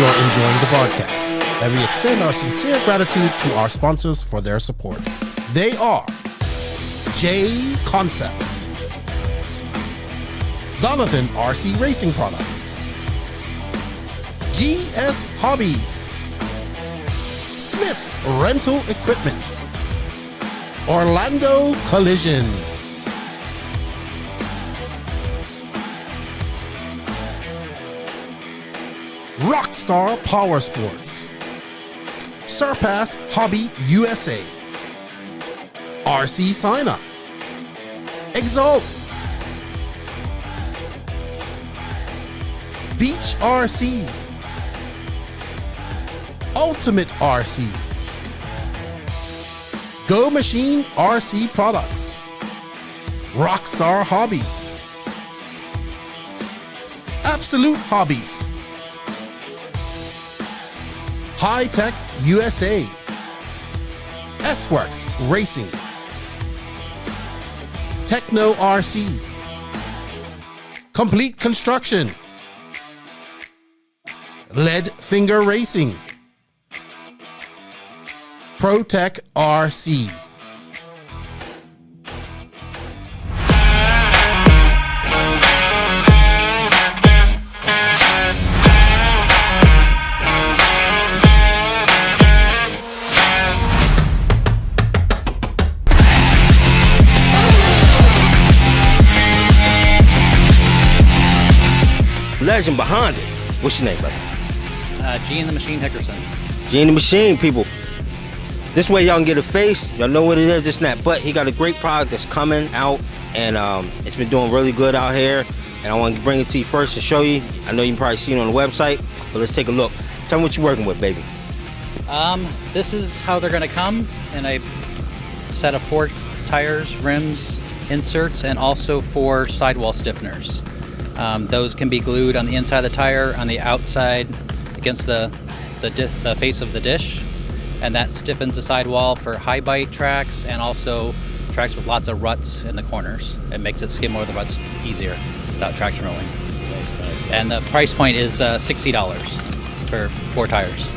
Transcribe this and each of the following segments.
you're enjoying the broadcast, and we extend our sincere gratitude to our sponsors for their support. They are J Concepts, Donovan RC Racing Products, GS Hobbies, Smith Rental Equipment, Orlando Collision, Rockstar Power Sports, Surpass Hobby USA, RC Sign Up, Exalt, Beach RC, Ultimate RC, Go Machine RC Products, Rockstar Hobbies, Absolute Hobbies, High Tech USA, S-Works Racing, Techno RC, Complete Construction, Lead Finger Racing, ProTech RC. Legend behind it. What's your name, brother? G and the Machine Hickerson. G and the Machine, people. This way y'all can get a face. Y'all know what it is, this and that. But he got a great product that's coming out, and it's been doing really good out here. And I want to bring it to you first to show you. I know you can probably see it on the website, but let's take a look. Tell me what you're working with, baby. This is how they're going to come in a set of 4 tires, rims, inserts, and also 4 sidewall stiffeners. Those can be glued on the inside of the tire, on the outside against the face of the dish, and that stiffens the sidewall for high bite tracks and also tracks with lots of ruts in the corners. It makes it skim over the ruts easier without traction rolling. And the price point is $60 for 4 tires.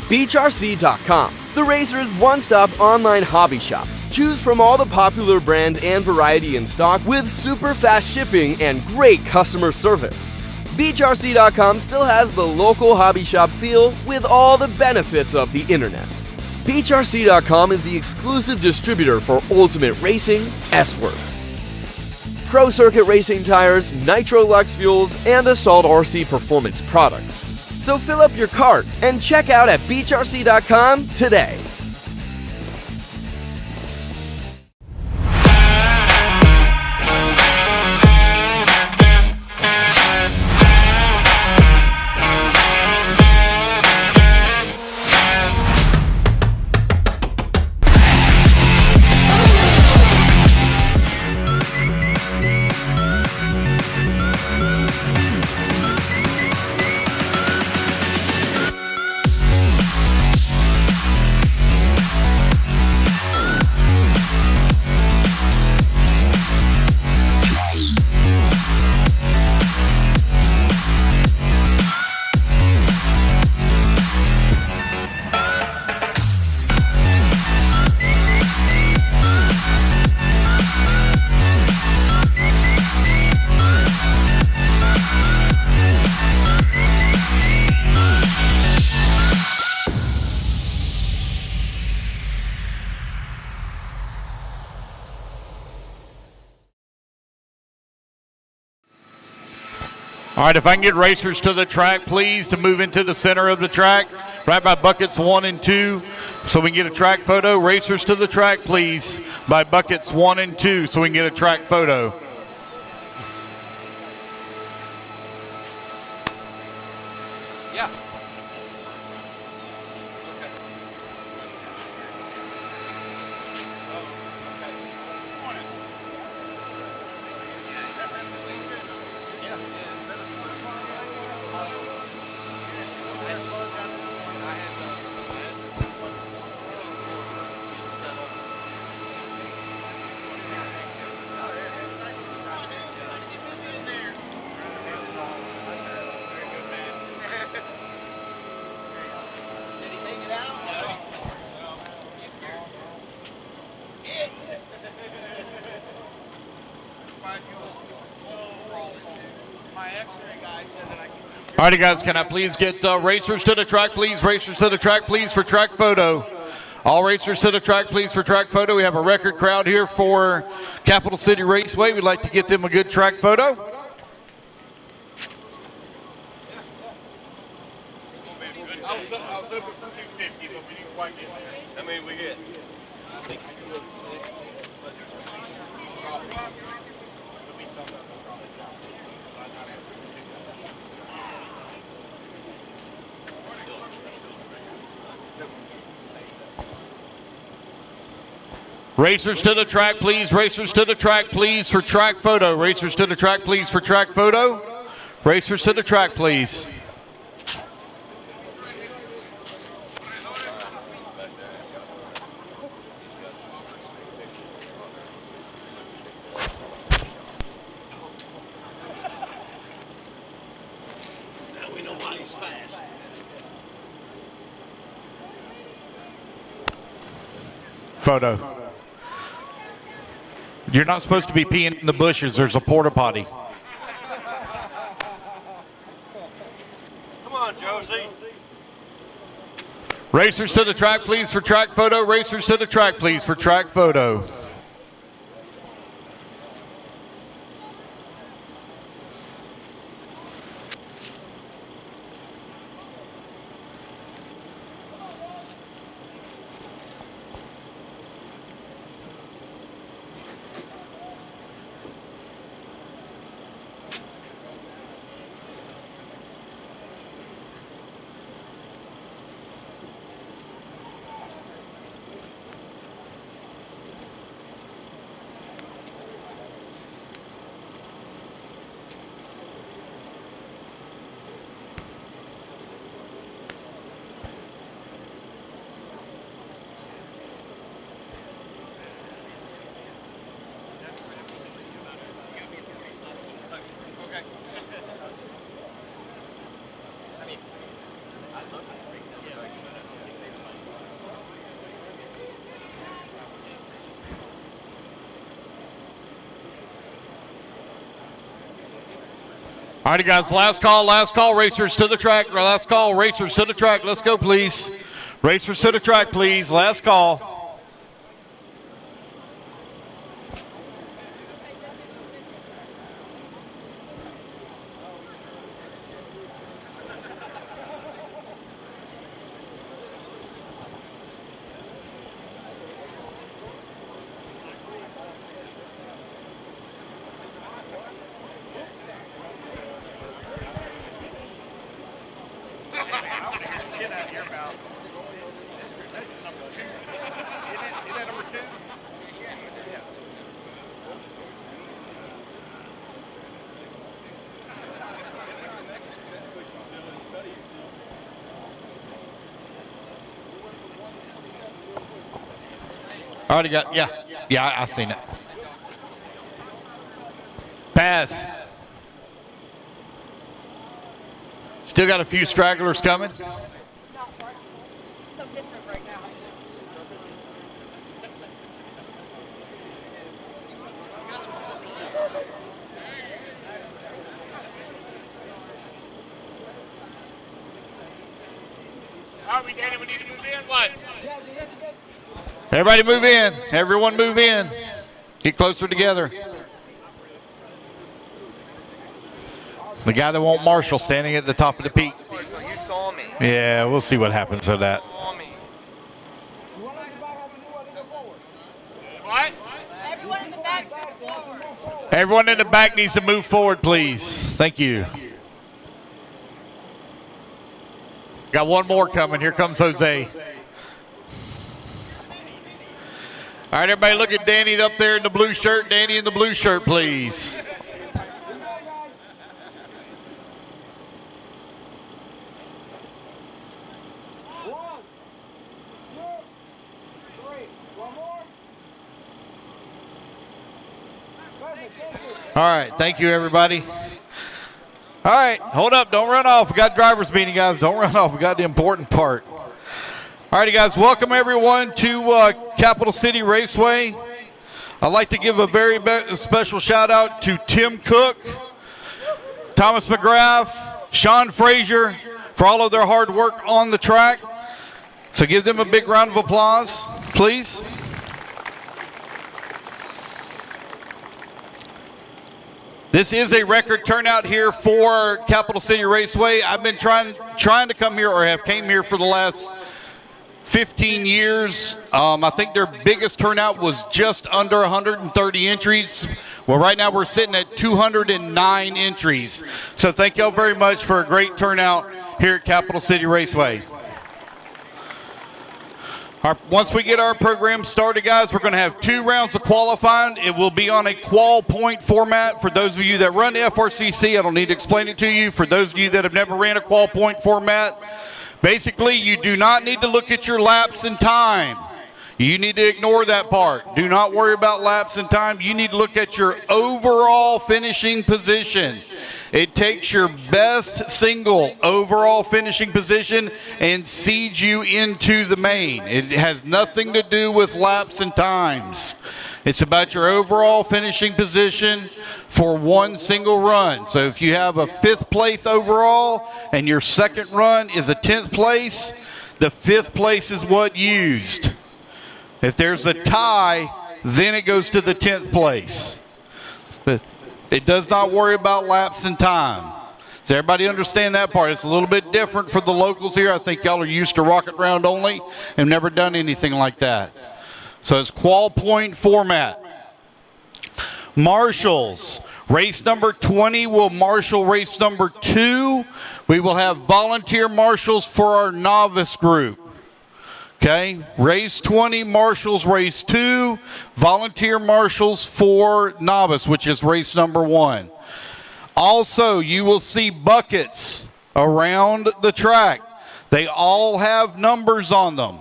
BeachRC.com, the racer's one-stop online hobby shop. Choose from all the popular brands and variety in stock with super fast shipping and great customer service. BeachRC.com still has the local hobby shop feel with all the benefits of the internet. BeachRC.com is the exclusive distributor for Ultimate Racing, S-Works, Pro Circuit Racing tires, Nitro Lux fuels, and Assault RC performance products. So fill up your cart and check out at BeachRC.com today. All right, if I can get racers to the track, please, to move into the center of the track, right by buckets 1 and 2, so we can get a track photo. Racers to the track, please, by buckets 1 and 2, so we can get a track photo. Yeah. All righty, guys, can I please get racers to the track, please? Racers to the track, please, for track photo. All racers to the track, please, for track photo. We have a record crowd here for Capital City Raceway. We'd like to get them a good track photo. I mean, we get. Racers to the track, please. Racers to the track, please, for track photo. Racers to the track, please, for track photo. Racers to the track, please. Photo. You're not supposed to be peeing in the bushes. There's a porta potty. Come on, Josie. Racers to the track, please, for track photo. Racers to the track, please, for track photo. All righty, guys, last call, racers to the track, last call, racers to the track. Let's go, please. Racers to the track, please, last call. Already got, yeah, I seen it. Pass. Still got a few stragglers coming. So different right now. All right, Danny, we need to move in. What? Everybody move in. Everyone move in. Get closer together. The guy that won't marshal standing at the top of the peak. You saw me. Yeah, we'll see what happens to that. Saw me. What? Everyone in the back, move forward. Everyone in the back needs to move forward, please. Thank you. Got one more coming. Here comes Jose. All right, everybody look at Danny up there in the blue shirt. Danny in the blue shirt, please. All right, thank you, everybody. All right, hold up. Don't run off. We got driver's meeting, guys. Don't run off. We got the important part. All righty, guys. Welcome, everyone, to Capital City Raceway. I'd like to give a very special shout-out to Tim Cook, Thomas McGrath, Sean Frazier for all of their hard work on the track. So give them a big round of applause, please. This is a record turnout here for Capital City Raceway. I've been trying to come here, or have came here for the last 15 years. I think their biggest turnout was just under 130 entries. Well, right now we're sitting at 209 entries. So thank y'all very much for a great turnout here at Capital City Raceway. Once we get our program started, guys, we're going to have 2 rounds of qualifying. It will be on a qual point format. For those of you that run the FRCC, I don't need to explain it to you. For those of you that have never ran a qual point format, basically you do not need to look at your laps and time. You need to ignore that part. Do not worry about laps and time. You need to look at your overall finishing position. It takes your best single overall finishing position and seeds you into the main. It has nothing to do with laps and times. It's about your overall finishing position for one single run. So if you have a 5th place overall and your second run is a 10th place, the 5th place is what used. If there's a tie, then it goes to the 10th place. But it does not worry about laps and time. Does everybody understand that part? It's a little bit different for the locals here. I think y'all are used to rocket round only and never done anything like that. So it's qual point format. Marshals. Race number 20 will marshal race number 2. We will have volunteer marshals for our novice group. Okay, race 20 marshals race 2, volunteer marshals for novice, which is race number 1. Also, you will see buckets around the track. They all have numbers on them.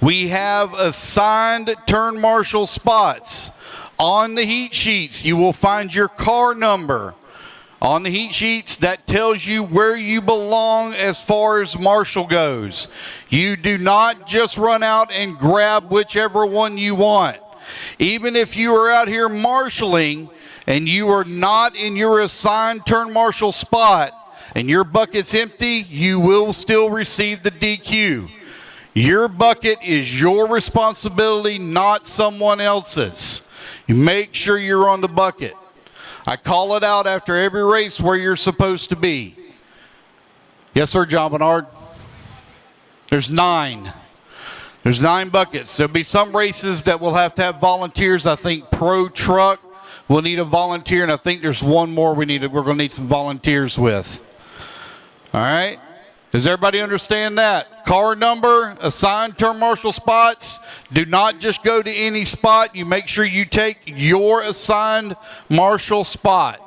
We have assigned turn marshal spots. On the heat sheets, you will find your car number. On the heat sheets, that tells you where you belong as far as marshal goes. You do not just run out and grab whichever one you want. Even if you are out here marshaling and you are not in your assigned turn marshal spot and your bucket's empty, you will still receive the DQ. Your bucket is your responsibility, not someone else's. You make sure you're on the bucket. I call it out after every race where you're supposed to be. Yes, sir, John Bernard. There's 9. There's 9 buckets. There'll be some races that will have to have volunteers. I think Pro Truck will need a volunteer, and I think there's one more we're going to need some volunteers with. All right? Does everybody understand that? Car number, assigned turn marshal spots. Do not just go to any spot. You make sure you take your assigned marshal spot.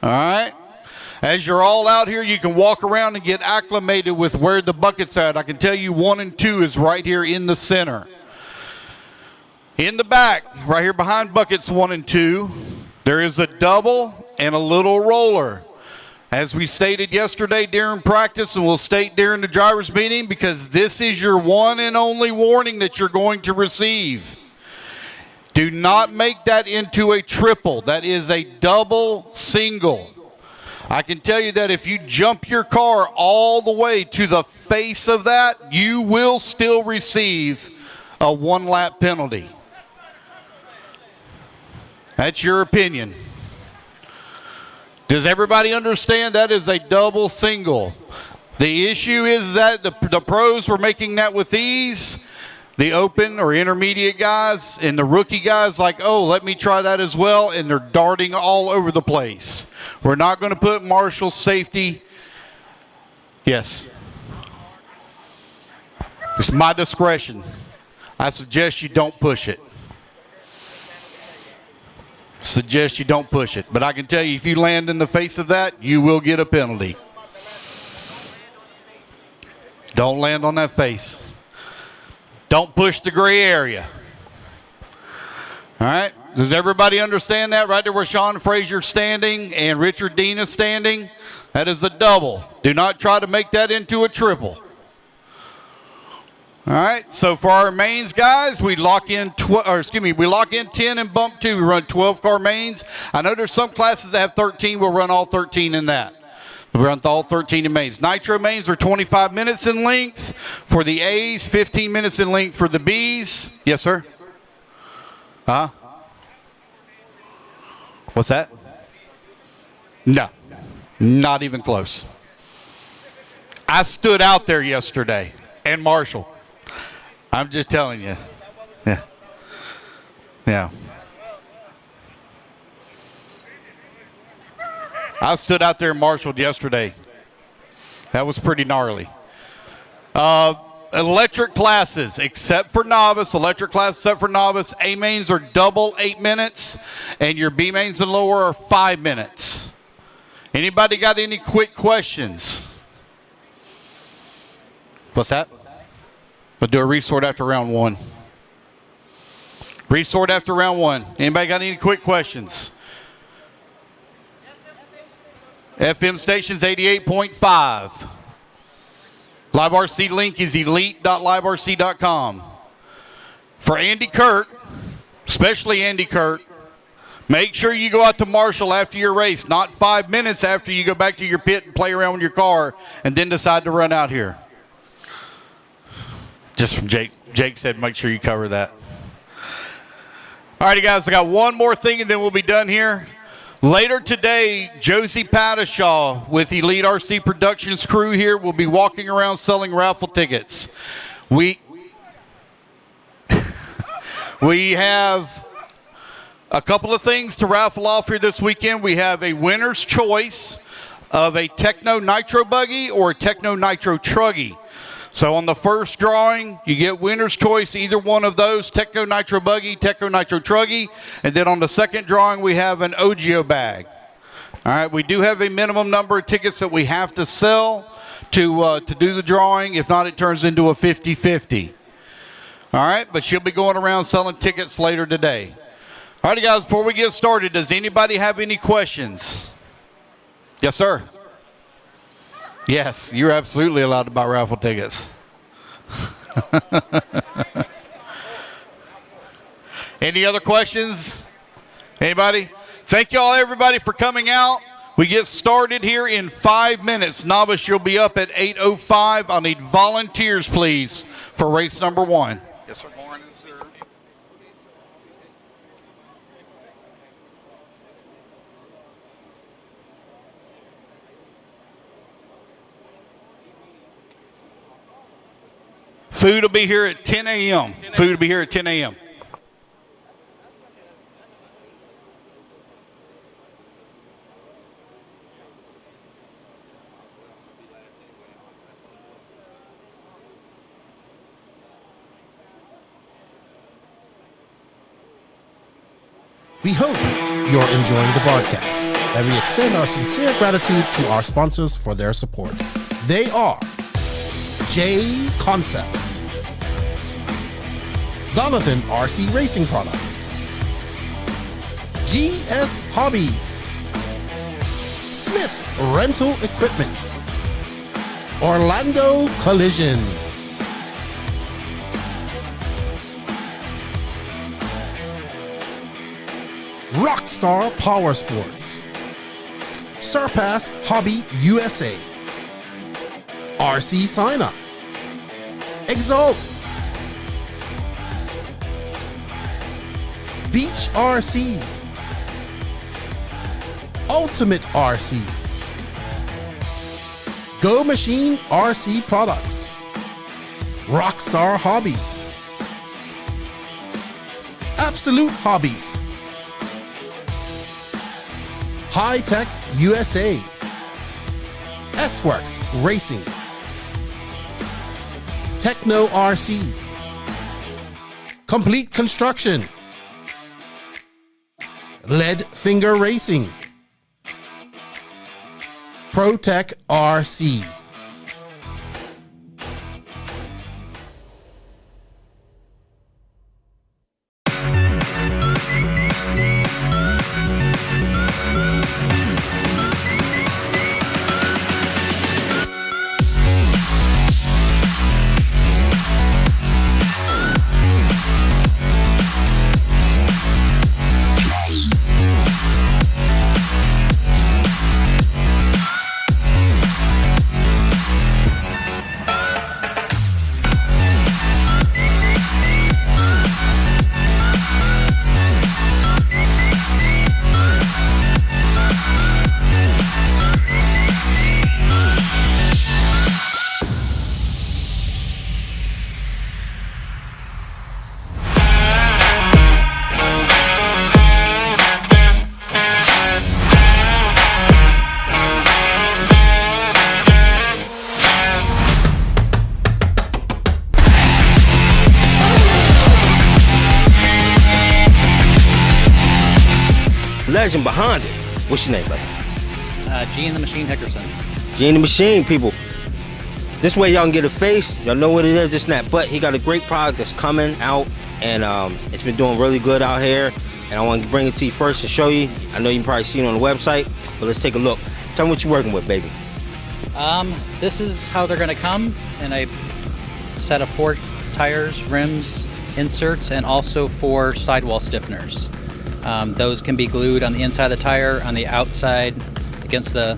All right? As you're all out here, you can walk around and get acclimated with where the bucket's at. I can tell you 1 and 2 is right here in the center. In the back, right here behind buckets 1 and 2, there is a double and a little roller. As we stated yesterday during practice, and we'll state during the driver's meeting, because this is your one and only warning that you're going to receive. Do not make that into a triple. That is a double single. I can tell you that if you jump your car all the way to the face of that, you will still receive a 1-lap penalty. That's your opinion. Does everybody understand that is a double single? The issue is that the pros were making that with ease. The open or intermediate guys and the rookie guys like, oh, let me try that as well, and they're darting all over the place. We're not going to put Marshall's safety. Yes. It's my discretion. I suggest you don't push it. Suggest you don't push it. But I can tell you, if you land in the face of that, you will get a penalty. Don't land on that face. Don't push the gray area. All right? Does everybody understand that? Right there where Sean Frazier's standing and Richard Dean is standing, that is a double. Do not try to make that into a triple. All right, so for our mains guys, we lock in 10 and bump 2. We run 12-car mains. I know there's some classes that have 13. We'll run all 13 in that. We run all 13 in mains. Nitro mains are 25 minutes in length for the A's, 15 minutes in length for the B's. Yes, sir? Huh? What's that? No, not even close. I stood out there yesterday, and Marshall. I'm just telling you. Yeah. Yeah. I stood out there in Marshall yesterday. That was pretty gnarly. Electric classes, except for novice. Electric classes, except for novice. A mains are double 8 minutes, and your B mains and lower are 5 minutes. Anybody got any quick questions? What's that? We'll do a resort after round 1. Resort after round 1. Anybody got any quick questions? FM station's 88.5. Live RC link is elite.liverc.com. For Andy Kurt, especially Andy Kurt, make sure you go out to Marshall after your race, not 5 minutes after you go back to your pit and play around with your car and then decide to run out here. Just from Jake. Jake said make sure you cover that. All righty, guys, I got one more thing and then we'll be done here. Later today, Josie Padishaw with Elite RC Productions crew here will be walking around selling raffle tickets. We have a couple of things to raffle off here this weekend. We have a winner's choice of a Techno Nitro buggy or a Techno Nitro truggy. So on the first drawing, you get winner's choice, either one of those, Techno Nitro buggy, Techno Nitro truggy, and then on the second drawing, we have an OGIO bag. All right, we do have a minimum number of tickets that we have to sell to do the drawing. If not, it turns into a 50-50. All right, but she'll be going around selling tickets later today. All right, guys, before we get started, does anybody have any questions? Yes, sir. Yes, you're absolutely allowed to buy raffle tickets. Any other questions? Anybody? Thank you all, everybody, for coming out. We get started here in 5 minutes. Novice, you'll be up at 8:05. I'll need volunteers, please, for race number 1. Yes, sir. Morning, sir. Food will be here at 10 a.m. Food will be here at 10 a.m. We hope you're enjoying the broadcast, and we extend our sincere gratitude to our sponsors for their support. They are J Concepts, Donovan RC Racing Products, GS Hobbies, Smith Rental Equipment, Orlando Collision, Rockstar Power Sports, Surpass Hobby USA, RC Sign Up, Exalt, Beach RC, Ultimate RC, Go Machine RC Products, Rockstar Hobbies, Absolute Hobbies, High Tech USA, S-Works Racing, Techno RC, Complete Construction, Lead Finger Racing, ProTech RC. Legend behind it. What's your name, buddy? G and the Machine Hickerson. G and the Machine, people. This way y'all can get a face. Y'all know what it is, this and that. But he got a great product that's coming out, and it's been doing really good out here. And I want to bring it to you first to show you. I know you can probably see it on the website, but let's take a look. Tell me what you're working with, baby. This is how they're going to come in a set of 4 tires, rims, inserts, and also 4 sidewall stiffeners. Those can be glued on the inside of the tire, on the outside against the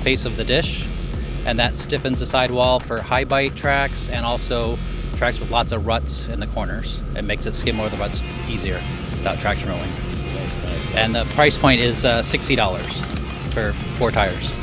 face of the dish, and that stiffens the sidewall for high bite tracks and also tracks with lots of ruts in the corners. It makes it skim over the ruts easier without traction rolling. And the price point is $60 for 4 tires.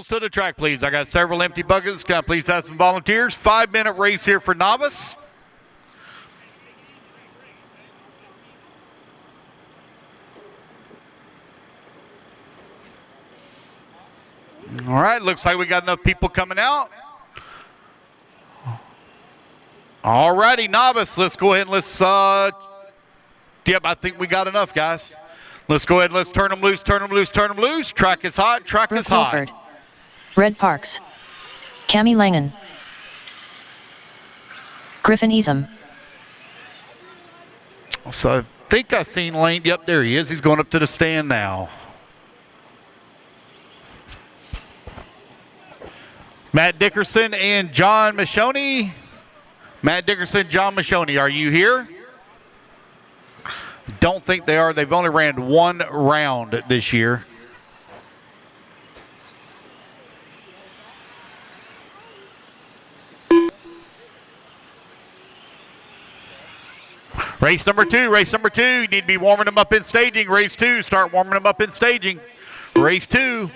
To the track, please. I got several empty buckets. Can I please have some volunteers? 5-minute race here for novice. All right, looks like we got enough people coming out. All righty, novice. Let's go ahead and let's, yep, I think we got enough, guys. Let's go ahead and let's turn them loose, turn them loose, turn them loose. Track is hot, track is hot. Holford. Red Parks. Cami Langen. Griffin Easam. So I think I've seen Lane. Yep, there he is. He's going up to the stand now. Matt Dickerson and John Machoni. Matt Dickerson, John Machoni, are you here? Don't think they are. They've only ran 1 round this year. Race number 2, race number 2. You need to be warming them up in staging. Race 2, start warming them up in staging. Race 2.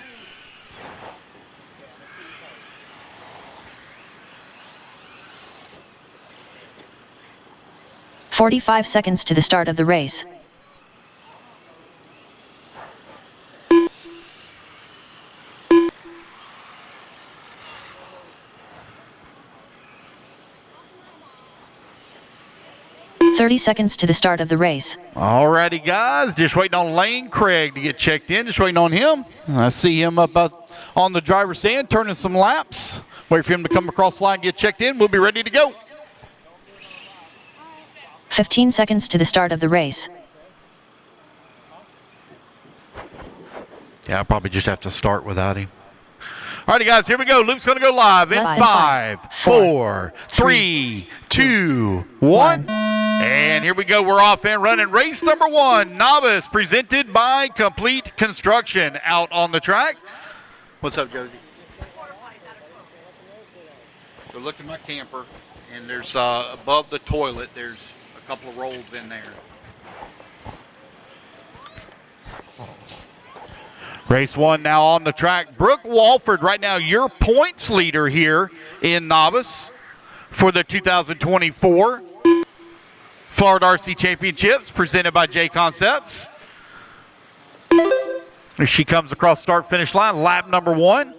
45 seconds to the start of the race. "30 seconds to the start of the race. Alrighty, guys. Just waiting on Lane Craig to get checked in. Just waiting on him. I see him up on the driver's stand turning some laps. Wait for him to come across the line and get checked in. We'll be ready to go. 15 seconds to the start of the race. Yeah, I'll probably just have to start without him. Alrighty, guys, here we go. Luke's going to go live in 5, 4, 3, 2, 1. And here we go. We're off and running. Race number 1, novice, presented by Complete Construction out on the track. What's up, Josie? So look at my camper, and there's above the toilet, there's a couple of rolls in there. Race 1 now on the track. Brooke Walford, right now your points leader here in novice for the 2024 Florida RC Championships presented by J Concepts. As she comes across start-finish line, lap number 1.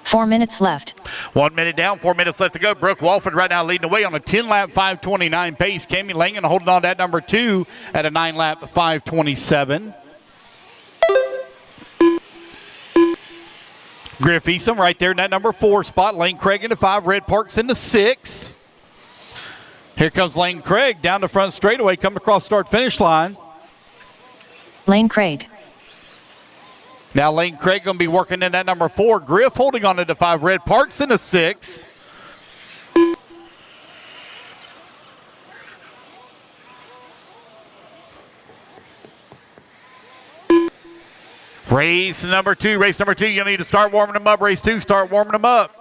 Four minutes left. 1 minute down, 4 minutes left to go. Brooke Walford right now leading the way on a 10-lap 5:29 pace. Cami Langan holding on to that number 2 at a 9-lap 5:27. Griff Easom right there in that number 4 spot. Lane Craig in the 5. Red Parks in the 6. Here comes Lane Craig down the front straightaway, coming across start-finish line. Lane Craig. Now Lane Craig going to be working in that number 4. Griff holding on to the 5. Red Parks in the 6. Race number 2. You're going to need to start warming them up. Race 2, start warming them up.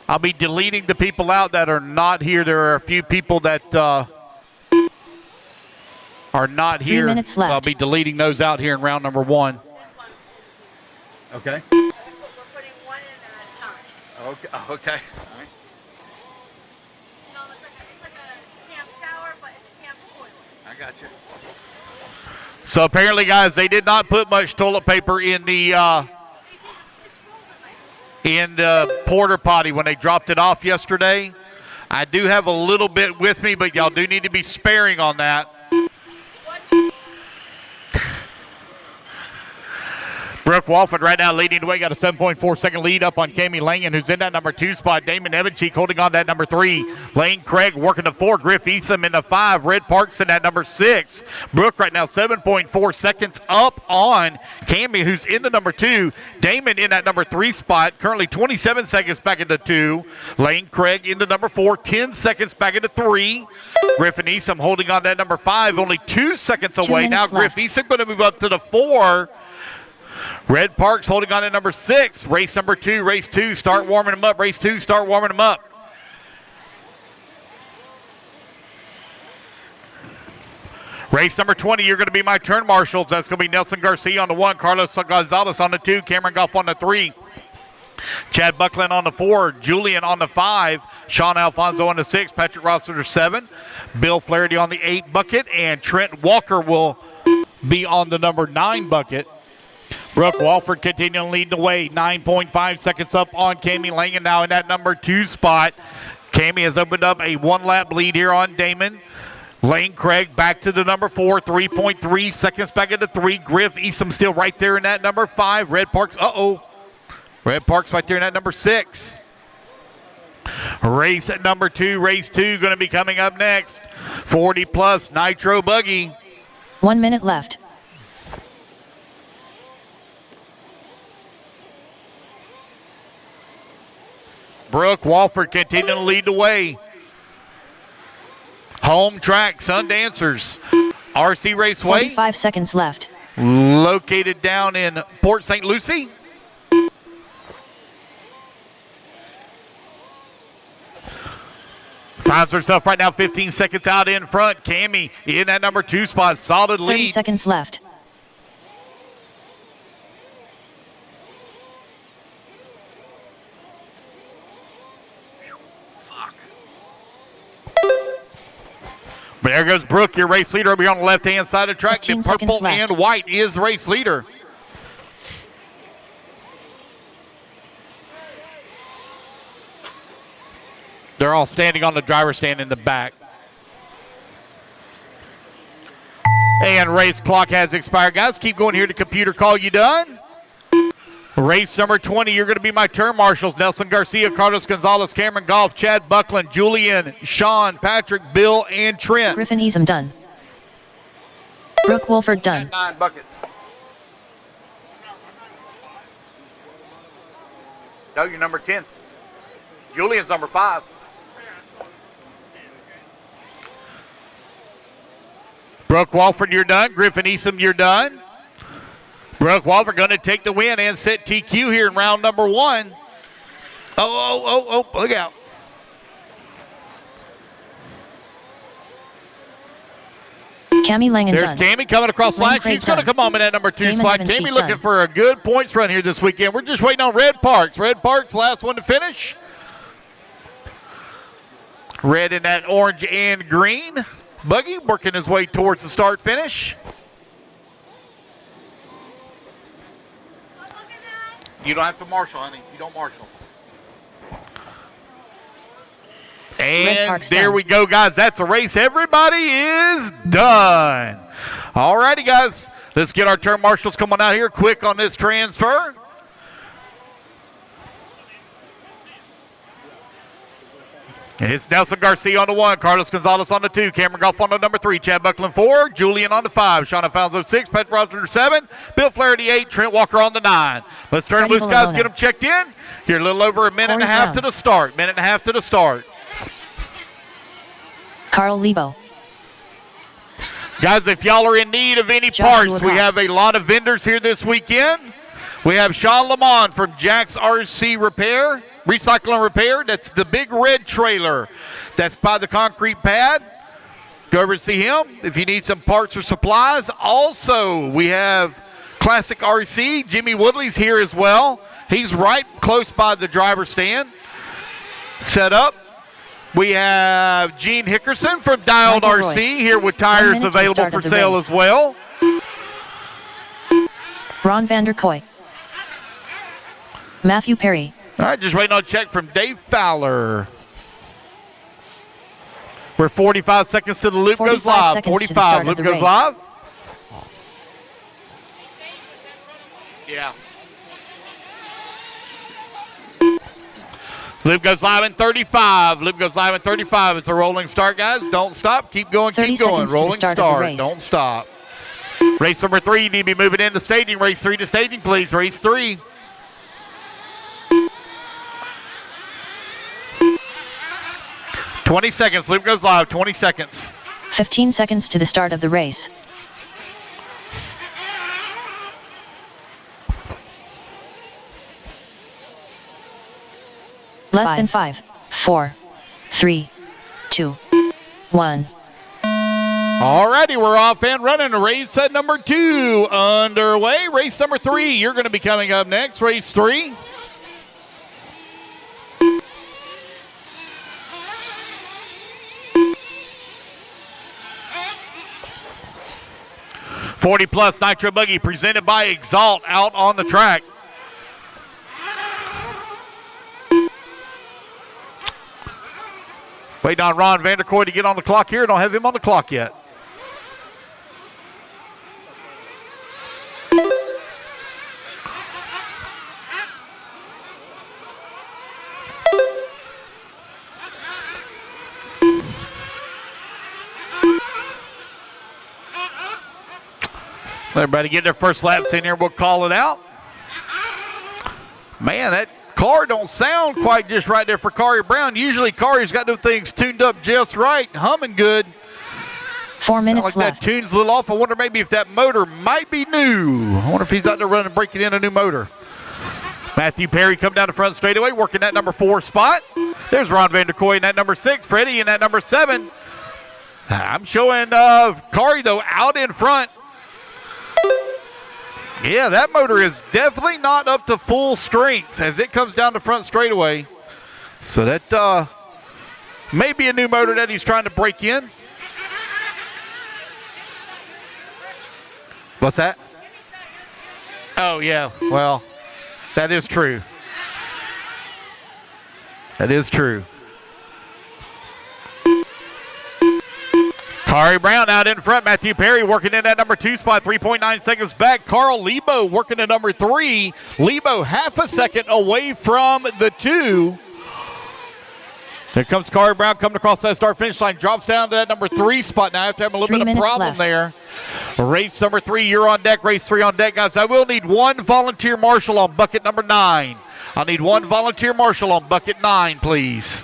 I'll be deleting the people out that are not here. There are a few people that are not here. 3 minutes left. So I'll be deleting those out here in round number 1. Okay. We're putting one in at a time. Okay. Okay. All right. No, it's like a camp shower, but it's a camp toilet. I got you. So apparently, guys, they did not put much toilet paper in the porta potty when they dropped it off yesterday. I do have a little bit with me, but y'all do need to be sparing on that. Brooke Walford right now leading the way, got a 7.4-second lead up on Cami Langan, who's in that number 2 spot. Damon Evancheek holding on to that number 3. Lane Craig working the 4. Griff Easom in the 5. Red Parks in that number 6. Brooke right now 7.4 seconds up on Cami, who's in the number 2. Damon in that number 3 spot, currently 27 seconds back into 2. Lane Craig into number 4, 10 seconds back into 3. Griffin Easom holding on to that number 5, only 2 seconds away. Now Griff Easom going to move up to the 4. Red Parks holding on to number 6. Race number 2, race 2, start warming them up. Race 2, start warming them up. Race number 20, you're going to be my turn marshals. That's going to be Nelson Garcia on the 1, Carlos Gonzalez on the 2, Cameron Goff on the 3, Chad Buckland on the 4, Julian on the 5, Sean Alfonso on the 6, Patrick Rossiter 7, Bill Flaherty on the 8 bucket, and Trent Walker will be on the number 9 bucket. Brooke Walford continuing to lead the way, 9.5 seconds up on Cami Langan now in that number 2 spot. Cami has opened up a 1-lap lead here on Damon. Lane Craig back to the number 4, 3.3 seconds back into 3. Griff Easom still right there in that number 5. Red Parks, Red Parks right there in that number 6. Race at number 2, race 2 going to be coming up next. 40 plus Nitro Buggy. 1 minute left. Brooke Walford continuing to lead the way. Home track, Sundancers. RC Raceway, 45 seconds left. located down in Port St. Lucie. Finds herself right now 15 seconds out in front. Cammy in that number 2 spot. Solid 30 lead. seconds left. But there goes Brooke, your race leader over here on the left-hand side of the track. The 15 seconds purple left. and white is the race leader. They're all standing on the driver's stand in the back. And race clock has expired. Guys, keep going here to computer call. You done? Race number 20, you're going to be my turn marshals. Nelson Garcia, Carlos Gonzalez, Cameron Goff, Chad Buckland, Julian, Sean, Patrick, Bill, and Trent. Griffin Easam done. Brooke Wolford done. 9 buckets. No, you're number 10. Julian's number 5. Brooke Walford, you're done. Griffin Easam, you're done. Brooke Walford going to take the win and set TQ here in round number 1. Oh, look out. Cammy Langen There's done. Cammy coming across the line. Lane She's going to Craig come on in that number 2 Damon spot. Evans, Cammy she's looking done. for a good points run here this weekend. We're just waiting on Red Parks. Red Parks, last one to finish. Red in that orange and green. Buggy working his way towards the start finish. You don't have to marshal, honey. You don't marshal. And there done. we go, guys. That's a race. Everybody is done. All righty, guys. Let's get our turn marshals coming out here quick on this transfer. It's Nelson Garcia on the 1, Carlos Gonzalez on the 2, Cameron Goff on the number 3, Chad Buckland 4, Julian on the 5, Sean Alfonso 6, Patrick Rosner 7, Bill Flaherty 8, Trent Walker on the 9. Let's turn Freddie loose, guys. Bologna. Get them checked in. Here, a little over a minute and a Corey half to Brown. the start. Minute and a half to the start. Carl Lebo. Guys, if y'all are in need of any Joshua parts, we Haas. have a lot of vendors here this weekend. We have Sean Lamont from Jack's RC Repair, Recycle and Repair. That's the big red trailer that's by the concrete pad. Go over and see him if you need some parts or supplies. Also, we have Classic RC. Jimmy Woodley's here as well. He's right close by the driver's stand. Set up. We have Gene Hickerson from Dialed Michael RC Roy. here with 1 tires minute to available start for of the sale race. as well. Ron Vanderkoy. Matthew Perry. All right, just waiting on a check from Dave Fowler. We're 45 seconds to the loop 45 goes live. seconds to the 45, start of loop the goes race. live. Yeah. Loop goes live in 35. Loop goes live in 35. It's a rolling start, guys. Don't stop. Keep going. 30 Keep going. seconds to the Rolling start of the start. race. Don't stop. Race number 3. You need to be moving into staging. Race 3 to staging, please. Race 3. $20 seconds. Loop goes live. 20 seconds. 15 seconds to the start of the race. Less than 5, 4, 3, 2, 1. Alrighty, we're off and running. Race set number 2 underway. Race number 3, you're going to be coming up next. Race 3. $40+ Nitro Buggy presented by Exalt out on the track. Waiting on Ron Vanderkoy to get on the clock here. Don't have him on the clock yet. Let everybody get their first laps in here. We'll call it out. Man, that car don't sound quite just right there for Kari Brown. Usually Kari's got those things tuned up just right, humming good. 4 Sound minutes like left. that tune's a little off. I wonder maybe if that motor might be new. I wonder if he's out there running, breaking in a new motor. Matthew Perry come down the front straightaway, working that number 4 spot. There's Ron Vanderkoy in that number 6. Freddie in that number 7. I'm showing Kari, though, out in front. Yeah, that motor is definitely not up to full strength as it comes down the front straightaway. So that may be a new motor that he's trying to break in. What's that? Oh, yeah. Well, that is true. That is true. Kari Brown out in front. Matthew Perry working in that number 2 spot, 3.9 seconds back. Carl Lebo working at number 3. Lebo half a second away from the 2. Here comes Kari Brown coming across that start-finish line. Drops down to that number 3 spot now after having a little bit of problem there. Race number 3, you're on deck. Race 3 on deck, guys. I will need one volunteer marshal on bucket number 9. I'll need one volunteer marshal on bucket 9, please.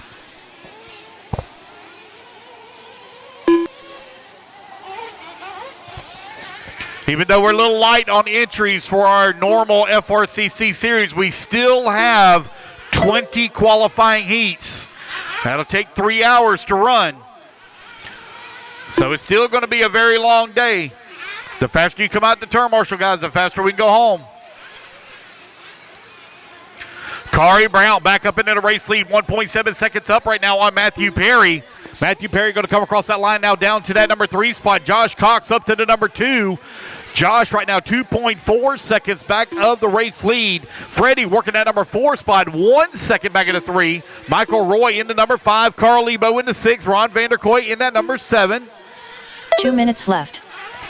Even though we're a little light on entries for our normal FRCC series, we still have 20 qualifying heats. That'll take 3 hours to run. So it's still going to be a very long day. The faster you come out the turn, Marshall, guys, the faster we can go home. Kari Brown back up into the race lead, 1.7 seconds up right now on Matthew Perry. Matthew Perry going to come across that line now down to that number 3 spot. Josh Cox up to the number 2. Josh right now 2.4 seconds back of the race lead. Freddie working that number 4 spot, 1 second back into 3. Michael Roy in the number 5. Carl Lebo in the 6. Ron Vanderkoy in that number 7. 2 minutes left.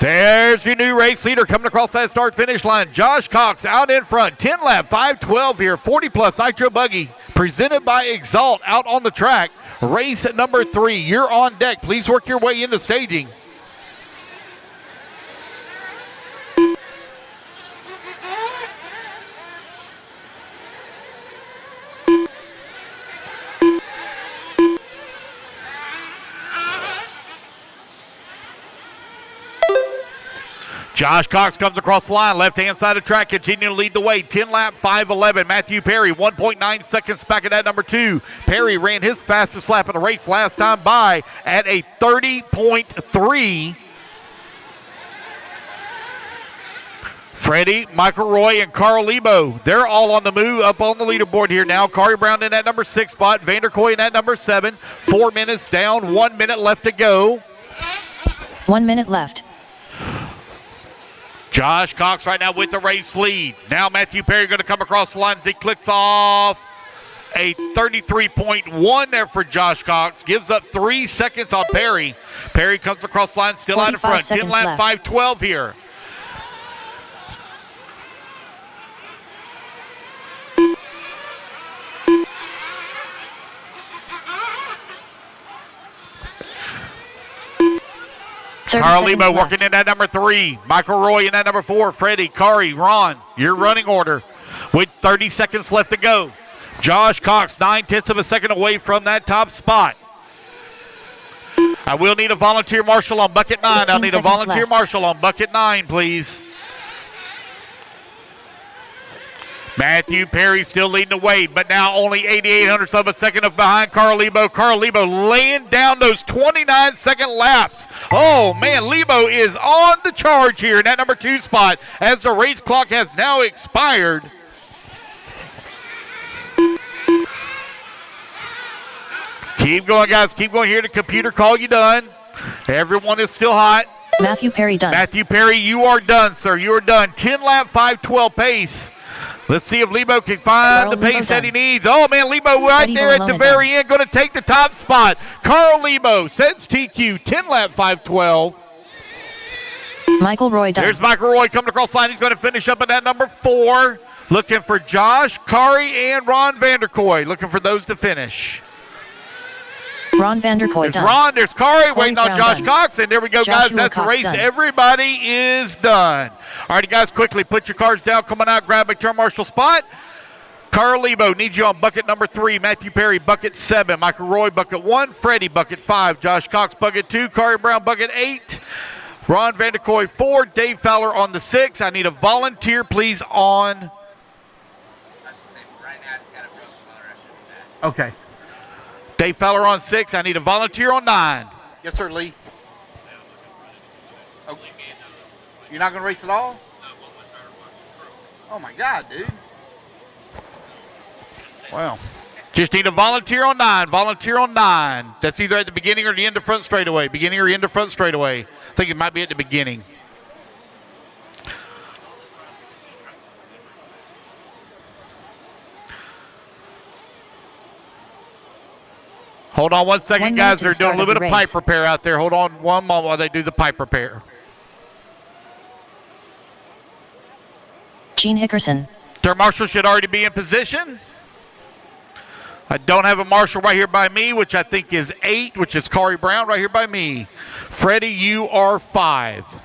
There's your new race leader coming across that start-finish line. Josh Cox out in front. 10 lap, 5:12 here. 40-plus Nitro Buggy presented by Exalt out on the track. Race at number 3. You're on deck. Please work your way into staging. Josh Cox comes across the line, left-hand side of the track, continuing to lead the way. 10 lap, 5:11. Matthew Perry, 1.9 seconds back at that number 2. Perry ran his fastest lap of the race last time by at a 30.3. Freddie, Michael Roy, and Carl Lebo, they're all on the move up on the leaderboard here now. Kari Brown in that number 6 spot, Vanderkoy in that number 7. 4 minutes down, 1 minute left to go. 1 minute left. Josh Cox right now with the race lead. Now Matthew Perry going to come across the line as he clicks off a 33.1 there for Josh Cox. Gives up 3 seconds on Perry. Perry comes across the line still out in front. 10 lap, 5:12 here. Carl Lebo working in that number 3. Michael Roy in that number 4. Freddie, Kari, Ron, your running order with 30 seconds left to go. Josh Cox, 9/10 of a second away from that top spot. I will need a volunteer marshal on bucket 9. I'll need a volunteer marshal on bucket 9, please. Matthew Perry still leading the way, but now only 88 of a second of behind Carl Lebo. Carl Lebo laying down those 29-second laps. Oh, man, Lebo is on the charge here in that number 2 spot as the race clock has now expired. Keep going, guys. Keep going here. The computer call you done. Everyone is still hot. Matthew Perry done. Matthew Perry, you are done, sir. You are done. 10 lap, 5:12 pace. Let's see if Lebo can find the pace that he needs. Oh, man, Lebo right there at the very end going to take the top spot. Carl Lebo sets TQ, 10 lap, 5:12. Michael Roy done. There's Michael Roy coming across the line. He's going to finish up at that number 4. Looking for Josh, Kari, and Ron Vanderkoy. Looking for those to finish. Ron Vanderkoy There's done. Ron, there's Kari, waiting on Josh done. Cox, and there we go, Joshua guys. That's the Cox race. done. Everybody is done. All righty, guys, quickly put your cards down. Come on out, grab a turn marshal spot. Carl Lebo needs you on bucket number 3. Matthew Perry, bucket 7. Michael Roy, bucket 1. Freddie, bucket 5. Josh Cox, bucket 2. Corey Brown, bucket 8. Ron Vanderkoy, 4. Dave Fowler on the 6. I need a volunteer, please, on. Okay. Dave Fowler on 6. I need a volunteer on 9. Yes, sir, Lee. Oh. You're not going to race at all? Oh, my God, dude. Wow. Just need a volunteer on 9. Volunteer on 9. That's either at the beginning or the end of front straightaway. Beginning or end of front straightaway. I think it might be at the beginning. Hold on 1 second, guys. They're doing a little bit of pipe repair out there. Hold on one moment while they do the pipe repair. Gene Hickerson. Their marshal should already be in position. I don't have a marshal right here by me, which I think is 8, which is Corey Brown right here by me. Freddie, you are 5.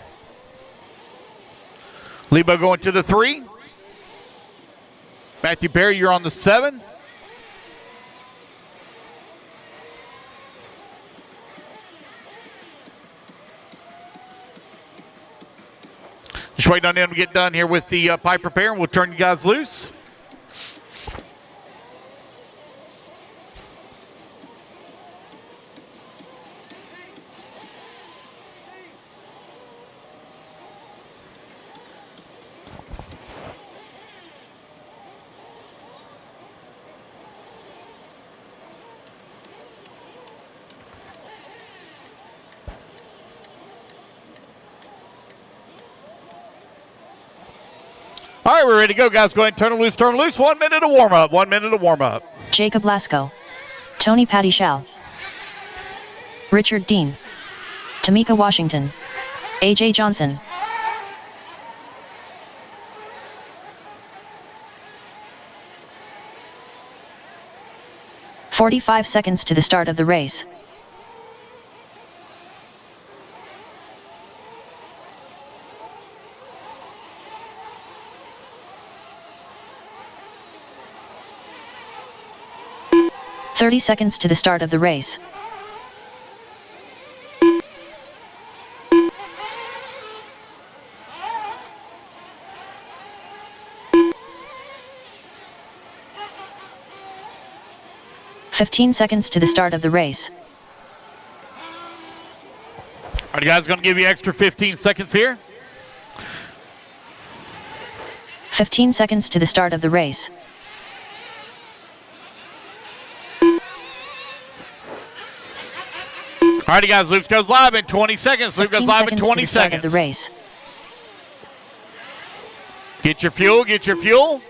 Lebo going to the 3. Matthew Perry, you're on the 7. Just waiting on them to get done here with the pipe repair, and we'll turn you guys loose. All right, we're ready to go, guys. Go ahead and turn them loose, turn them loose. 1 minute of warm-up, 1 minute of warm-up. Jacob Lasco. Tony Patty Shao. Richard Dean. Tamika Washington. AJ Johnson. "45 seconds to the start of the race. "30 seconds to the start of the race. "15 seconds to the start of the race. All right, guys, going to give you extra 15 seconds here. 15 seconds to the start of the race. All righty, guys, Luke goes live in 20 seconds. Luke goes live in 20 seconds. Of the race. Get your fuel, get your fuel.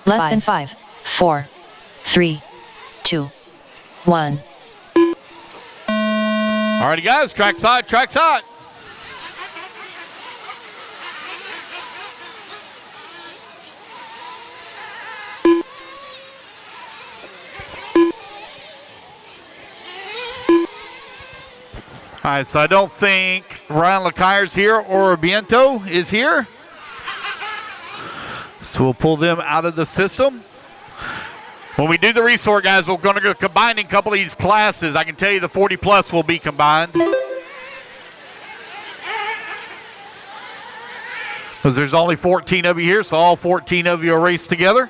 Less than 5, 4, 3, 2, 1. All righty, guys, track's hot, track's hot. All right, so I don't think Ryan Lacaille's here or Biento is here. So we'll pull them out of the system. When we do the resort, guys, we're going to go combining a couple of these classes. I can tell you the 40 plus will be combined. Because there's only 14 of you here, so all 14 of you will race together.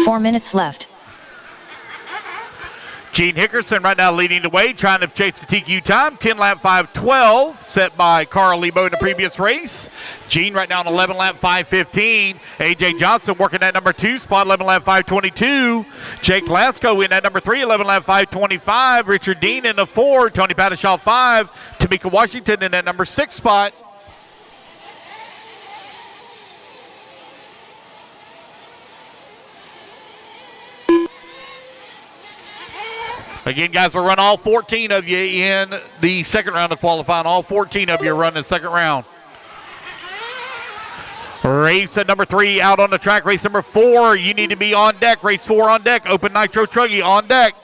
Four minutes left. Gene Hickerson right now leading the way, trying to chase the TQ time. 10 lap 5:12, set by Carl Lebo in the previous race. Gene right now on 11 lap 5:15. AJ Johnson working at number 2 spot, 11 lap 5:22. Jake Lasco in at number 3, 11 lap 5:25. Richard Dean in the 4. Tony Pattishaw 5. Tamika Washington in that number 6 spot. Again, guys, we'll run all 14 of you in the second round of qualifying. All 14 of you run the second round. Race at number 3 out on the track. Race number 4, you need to be on deck. Race 4 on deck. Open Nitro Truggy on deck.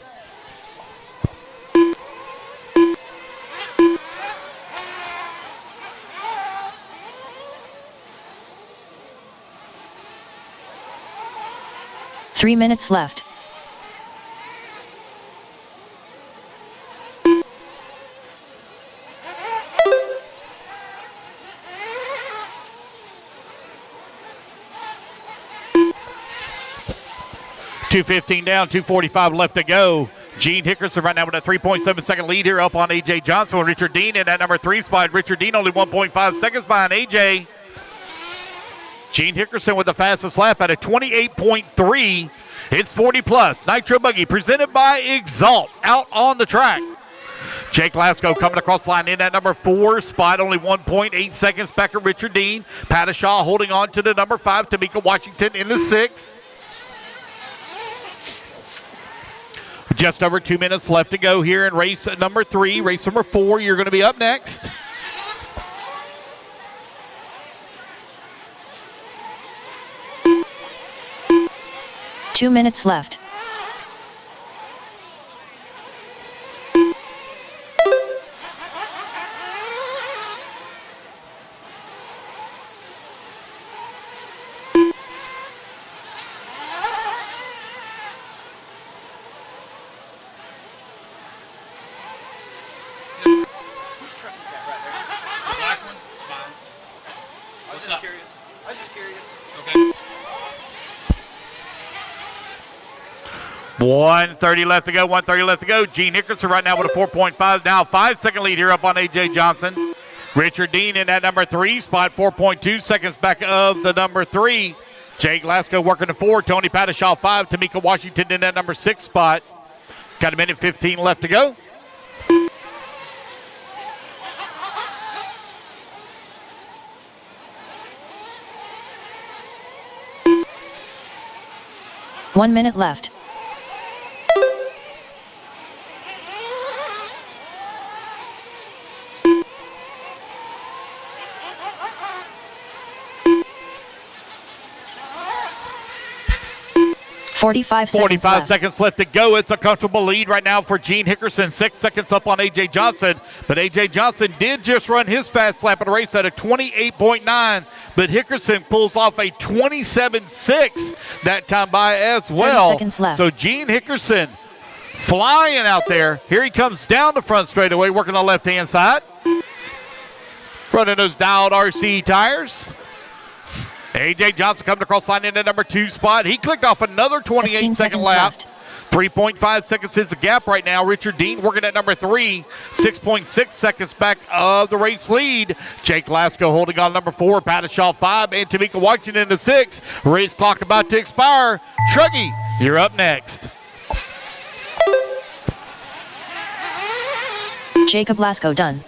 Three minutes left. .215 down, 2:45 left to go. Gene Hickerson right now with a 3.7-second lead here up on A.J. Johnson with Richard Dean in that number 3 spot. Richard Dean only 1.5 seconds behind A.J. Gene Hickerson with the fastest lap at a 28.3. It's 40 plus. Nitro Buggy presented by Exalt out on the track. Jake Lasko coming across the line in that number 4 spot, only 1.8 seconds back at Richard Dean. Pattishaw holding on to the number 5, Tamika Washington in the 6. Just over 2 minutes left to go here in race number 3. Race number 4, you're going to be up next. Two minutes left. I was just curious. Okay. 1:30 left to go. 1:30 left to go. Gene Hickerson right now with a 4.5. Now 5-second lead here up on A.J. Johnson. Richard Dean in that number 3 spot. 4.2 seconds back of the number 3. Jake Lasko working the 4. Tony Pattishaw 5. Tamika Washington in that number 6 spot. Got a minute 15 left to go. One minute left. Forty-five seconds left to go. It's a comfortable lead right now for Gene Hickerson. 6 seconds up on A.J. Johnson. But A.J. Johnson did just run his fast lap of the race at a 28.9. But Hickerson pulls off a 27.6 that time by as well. 30 seconds left. So Gene Hickerson flying out there. Here he comes down the front straightaway, working on the left-hand side. Running those dialed RC tires. A.J. Johnson coming across the line in the number 2 spot. He clicked off another 28-second lap. 3.5 seconds is the gap right now. Richard Dean working at number 3. 6.6 seconds back of the race lead. Jake Lasko holding on number 4. Pattishaw 5. And Tamika Washington in the 6. Race clock about to expire. Truggy, you're up next. Jacob Lasko done.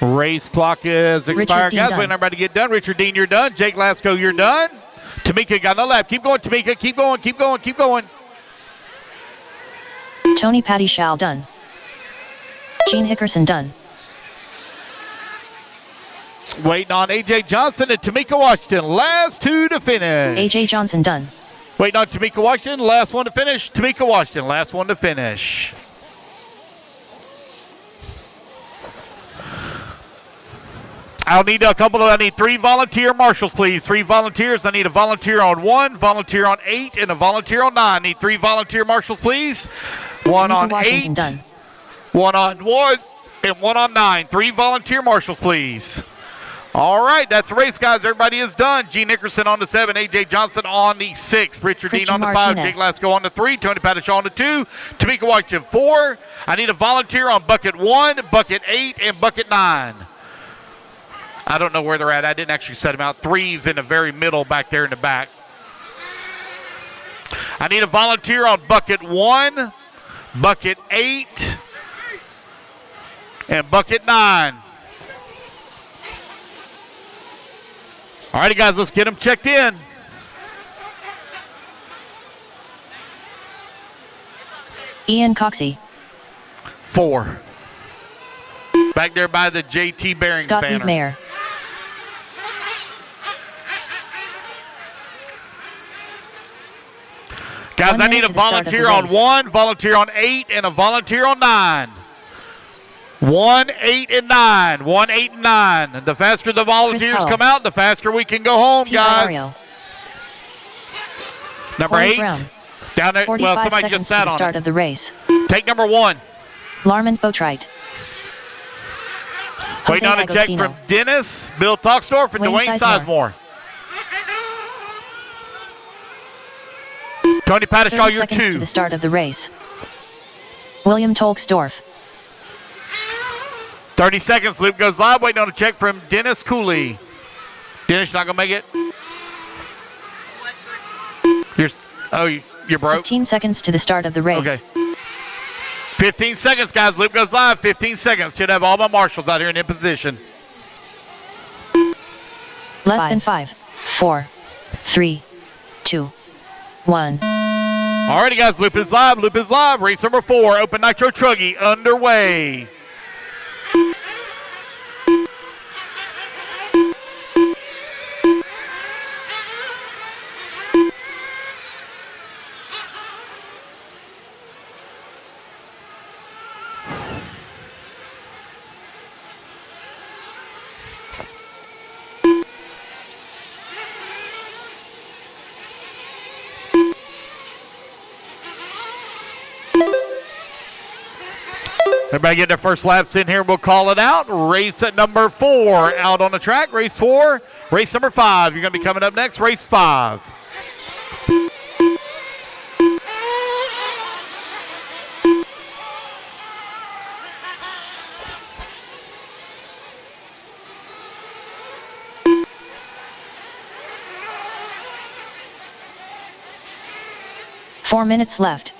Race clock is expired. Dean Guys, done. waiting everybody to get done. Richard Dean, you're done. Jake Lasko, you're done. Tamika got no lap. Keep going, Tamika. Keep going, keep going, keep going. Tony Pattishaw done. Gene Hickerson done. Waiting on A.J. Johnson and Tamika Washington. Last 2 to finish. A.J. Johnson done. Waiting on Tamika Washington. Last one to finish. Tamika Washington. Last one to finish. I need 3 volunteer marshals, please. 3 volunteers. I need a volunteer on 1, volunteer on 8, and a volunteer on 9. I need 3 volunteer marshals, please. 1 Tamika on Washington 8, done. 1 on 1, and 1 on 9. 3 volunteer marshals, please. All right, that's the race, guys. Everybody is done. Gene Nickerson on the 7, A.J. Johnson on the 6, Richard Dean on the 5, Jake Lasko on the 3, Tony Pattishaw on the 2, Tamika Washington 4. I need a volunteer on bucket 1, bucket 8, and bucket 9. I don't know where they're at. I didn't actually set them out. 3's in the very middle back there in the back. I need a volunteer on bucket 1, bucket 8, and bucket 9. All righty, guys, let's get them checked in. Ian Coxey. 4. Back there by the JT Bearings Scott banner. Mayer. Guys, 1 I minute need a to the start of the volunteer on race. 1, volunteer on 8, and a volunteer on 9. 1, 8, and 9. 1, 8, and 9. And the faster the volunteers Powell. come out, the faster we can go home, Pete guys. Ario. Number Corey 8. Brown. Down there. 45 Well, somebody seconds just to sat the on start it. of the race. Take number 1. Larman Boatwright. Waiting on a check Agostino. from Dennis, Bill Toxdorf, and Wayne Dwayne Sizemore. Sizemore. Tony 30 Pattishaw, you're seconds to 2. the start of the race. William Tolksdorf. 30 seconds. Loop goes live. Waiting on a check from Dennis Cooley. Dennis, not going to make it? You're broke? 15 seconds to the start of the race. Okay. 15 seconds, guys. Loop goes live. 15 seconds. Should have all my marshals out here in position. Less than 5, 4, 3, 2, 1. Alrighty, guys. Loop is live. Loop is live. Race number 4. Open Nitro Truggy underway. Everybody get their first laps in here. We'll call it out. Race at number 4 out on the track. Race 4. Race number 5. You're going to be coming up next. Race 5. Four minutes left.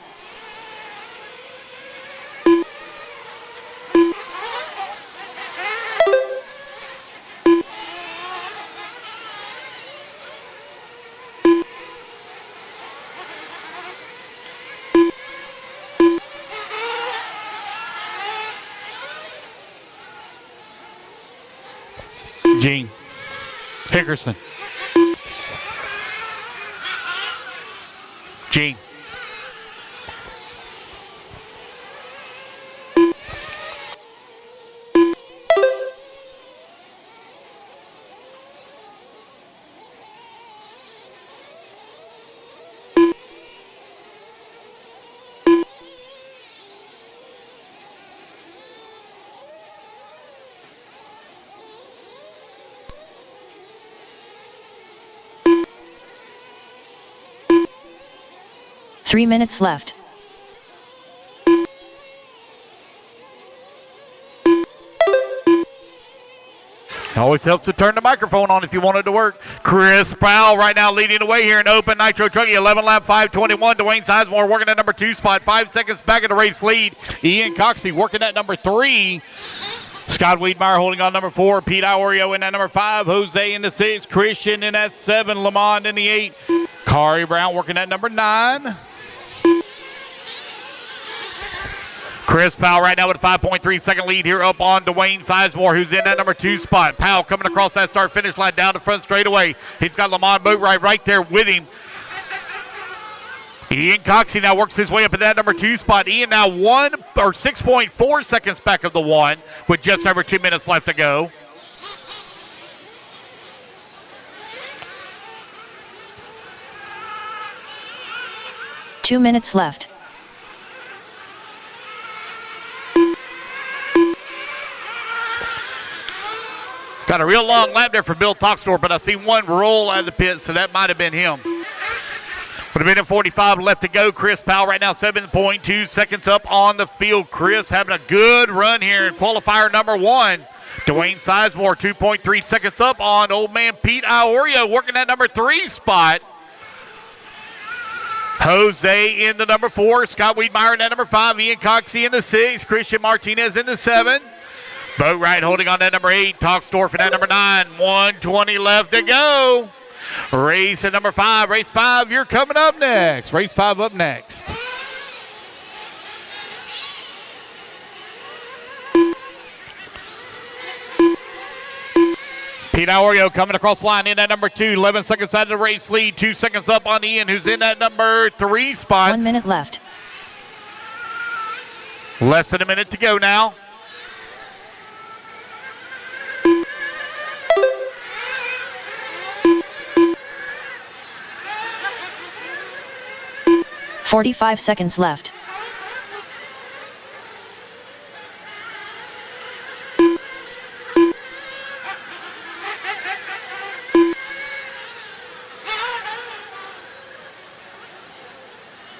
Gene Hickerson. Gene. Three minutes left. Always helps to turn the microphone on if you want it to work. Chris Powell right now leading the way here in open Nitro Truggy. 11 lap 5:21. Dwayne Sizemore working at number 2 spot. 5 seconds back in the race lead. Ian Coxey working at number 3. Scott Wiedmeyer holding on number 4. Pete Iorio in at number 5. Jose in the 6. Christian in at 7. Lamond in the 8. Kari Brown working at number 9. Chris Powell right now with a 5.3 second lead here up on Dwayne Sizemore, who's in that number 2 spot. Powell coming across that start-finish line down the front straightaway. He's got Lamont Boatwright right there with him. Ian Coxey now works his way up in that number 2 spot. Ian now 6.4 seconds back of the 1 with just over 2 minutes left to go. Two minutes left. Got a real long lap there for Bill Toxdorf, but I see one roll out of the pit, so that might have been him. With a minute 45 left to go. Chris Powell right now 7.2 seconds up on the field. Chris having a good run here in qualifier number 1. Dwayne Sizemore 2.3 seconds up on old man Pete Iorio working that number 3 spot. Jose in the number 4. Scott Wiedmeyer in that number 5. Ian Coxey in the 6. Christian Martinez in the 7. Boatwright holding on to number 8. Talksdorf at number 9. 1:20 left to go. Race at number 5. Race 5, you're coming up next. Race 5 up next. Pete Iorio coming across the line in at number 2. 11 seconds out of the race lead. 2 seconds up on Ian, who's in that number 3 spot. 1 minute left. Less than a minute to go now. "45 seconds left.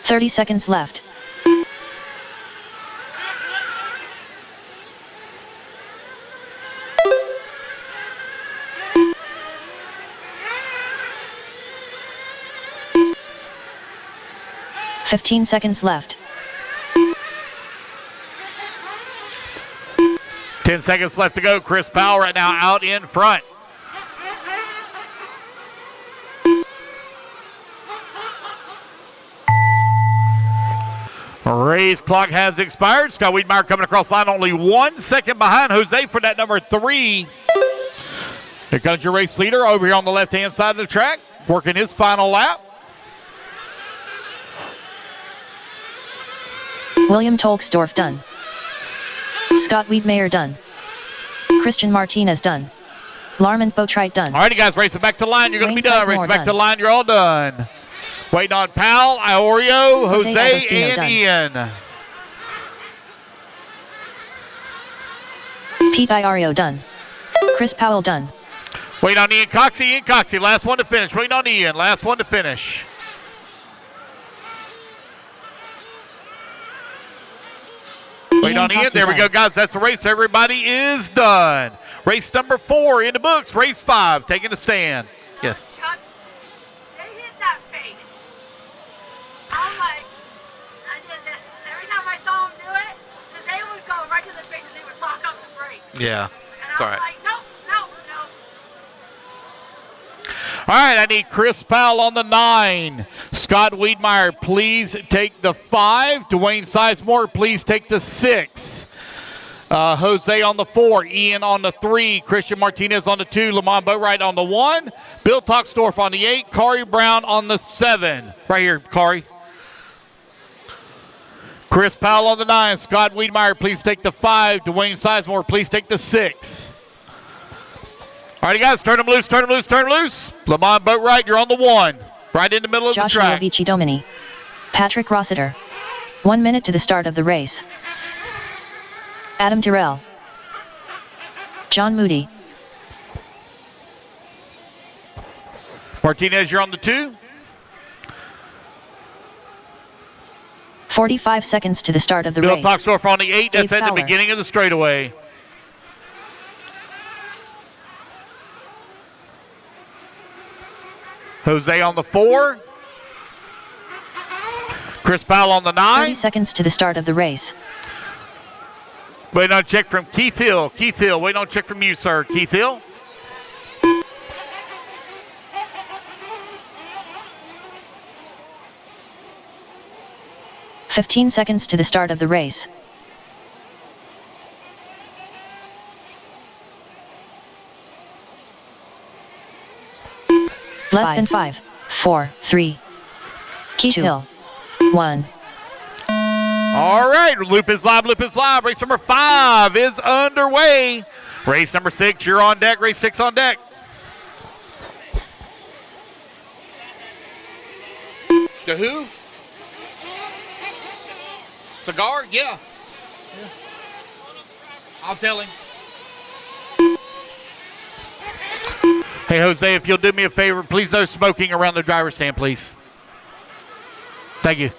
"30 seconds left. "15 seconds left. 10 seconds left to go. Chris Powell right now out in front. Race clock has expired. Scott Wiedmeyer coming across line, only 1 second behind Jose for that number 3. Here comes your race leader over here on the left-hand side of the track, working his final lap. William Tolksdorf done. Scott Wiedmeyer done. Christian Martinez done. Larmond Boatwright done. All righty, guys, racing back to the line. You're going to be done. Racing back to the line. You're all done. Waiting on Powell, Iorio, Jose, Agostino and done. Ian. Pete Iorio done. Chris Powell done. Waiting on Ian Coxey. Ian Coxey, last one to finish. Waiting on Ian, last one to finish. Waiting on Ian. There we go, guys. That's the race. Everybody is done. Race number 4 in the books. Race 5 taking a stand. Yes. Cox, they hit that face. I'm like, I did this. Every time I saw them do it, because they would go right to the face and they would lock up the brakes. Yeah. And It's I all was right. like, nope, nope, nope. All right, I need Chris Powell on the 9. Scott Wiedmeyer, please take the 5. Dwayne Sizemore, please take the 6. Jose on the 4. Ian on the 3. Christian Martinez on the 2. Lamont Boatwright on the 1. Bill Toxdorf on the 8. Kari Brown on the 7. Right here, Kari. Chris Powell on the 9. Scott Wiedmeyer, please take the 5. Dwayne Sizemore, please take the 6. All righty, guys, turn them loose, turn them loose, turn them loose. Lamont Boatwright, you're on the 1. Right in the middle of the Joshua track. Vici Domini. Patrick Rossiter. 1 minute to the start of the race. Adam Tyrrell. John Moody. Martinez, you're on the 2. 45 seconds to the start of the Bill race. Toxdorf on the 8. That's Dave at the Fowler. beginning of the straightaway. Jose on the 4. Chris Powell on the 30 9. seconds to the start of the race. Waiting on a check from Keith Hill. Keith Hill, waiting on a check from you, sir. Keith Hill. "15 seconds to the start of the race. Less than 5, 4, 3. Keith Hill. 1. All right, loop is live, loop is live. Race number 5 is underway. Race number 6, you're on deck. Race 6 on deck. The who? Cigar? Yeah. I'll tell him. Hey, Jose, if you'll do me a favor, please no smoking around the driver's stand, please. Thank you.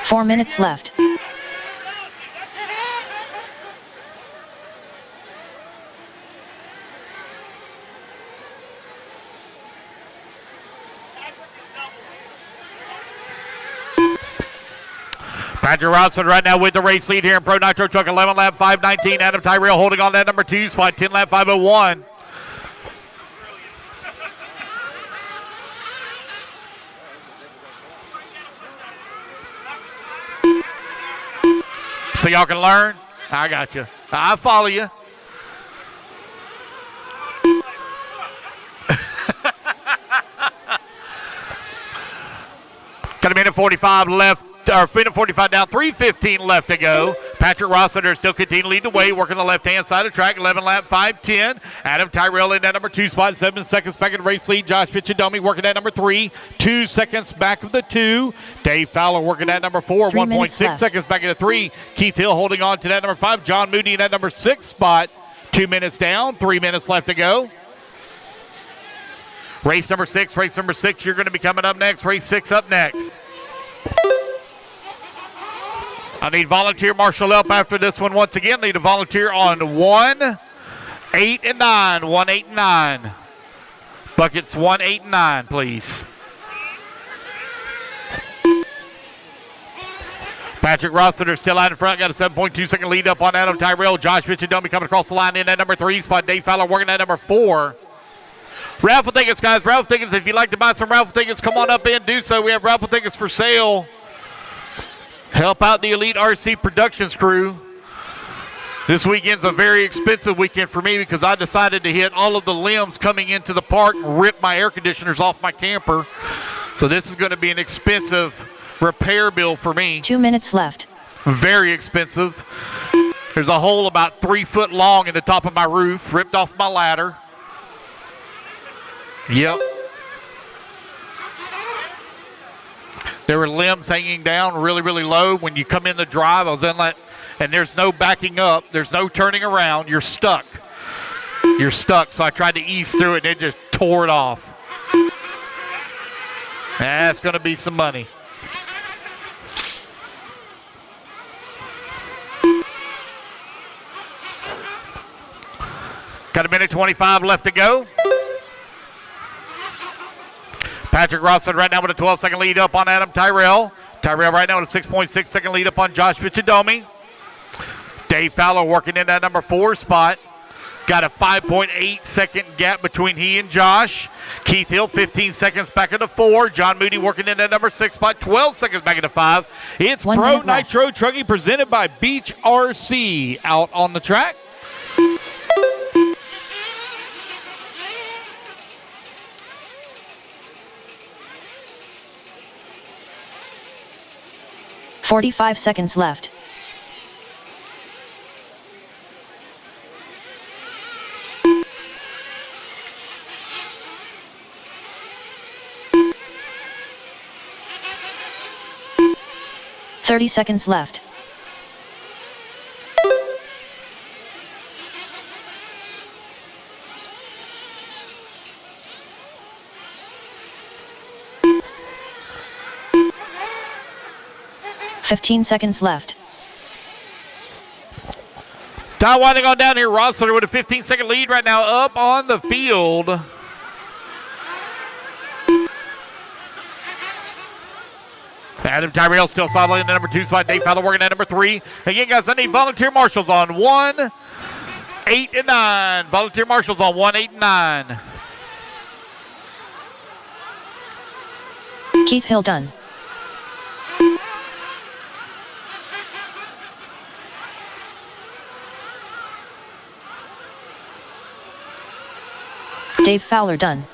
4 minutes left. Patrick Rossman right now with the race lead here in Pro Nitro Truck, 11 lap 5:19. Adam Tyrell holding on that number 2 spot, 10 lap 5:01. So y'all can learn? I got you. I follow you. Got a minute 45 left. Or minute 45 down, 3:15 left to go. Patrick Rossiter still continuing to lead the way, working the left-hand side of the track, 11 lap 5:10. Adam Tyrell in that number 2 spot, 7 seconds back in the race lead. Josh Picciadomi working that number 3, 2 seconds back of the 2. Dave Fowler working that number 4, 1.6 seconds back in the 3. Keith Hill holding on to that number 5. John Moody in that number 6 spot, 2 minutes down, 3 minutes left to go. Race number 6, you're going to be coming up next. Race 6 up next. I need volunteer marshal help after this one once again. Need a volunteer on 1, 8, and 9. 1, 8, and 9. Buckets 1, 8, and 9, please. Patrick Rossiter still out in front. Got a 7.2 second lead up on Adam Tyrell. Josh Picciadomi coming across the line in that number 3 spot. Dave Fowler working that number 4. Raffle tickets, guys. Raffle tickets. If you'd like to buy some raffle tickets, come on up and do so. We have raffle tickets for sale. Help out the Elite RC Productions crew. This weekend's a very expensive weekend for me because I decided to hit all of the limbs coming into the park and rip my air conditioners off my camper. So this is going to be an expensive repair bill for me. 2 minutes left. Very expensive. There's a hole about 3 foot long in the top of my roof, ripped off my ladder. Yep. There were limbs hanging down really, really low. When you come in the drive, I was in that, and there's no backing up. There's no turning around. You're stuck. You're stuck. So I tried to ease through it, and it just tore it off. That's going to be some money. Got a minute 25 left to go. Patrick Rossman right now with a 12-second lead up on Adam Tyrell. Tyrell right now with a 6.6 second lead up on Josh Picciadomi. Dave Fowler working in that number 4 spot. Got a 5.8 second gap between he and Josh. Keith Hill 15 seconds back into 4. John Moody working in that number 6 spot, 12 seconds back into 5. It's Pro Nitro Trucking presented by Beach RC out on the track. $45 seconds left. $30 seconds left. $15 seconds left. Time winding on down here. Rossler with a 15-second lead right now up on the field. Adam Tyrell still solid in the number 2 spot. Dave Fowler working at number 3. Again, guys, I need volunteer marshals on 1, 8, and 9. Volunteer marshals on 1, 8, and 9. Keith Hill done. Dave Fowler done.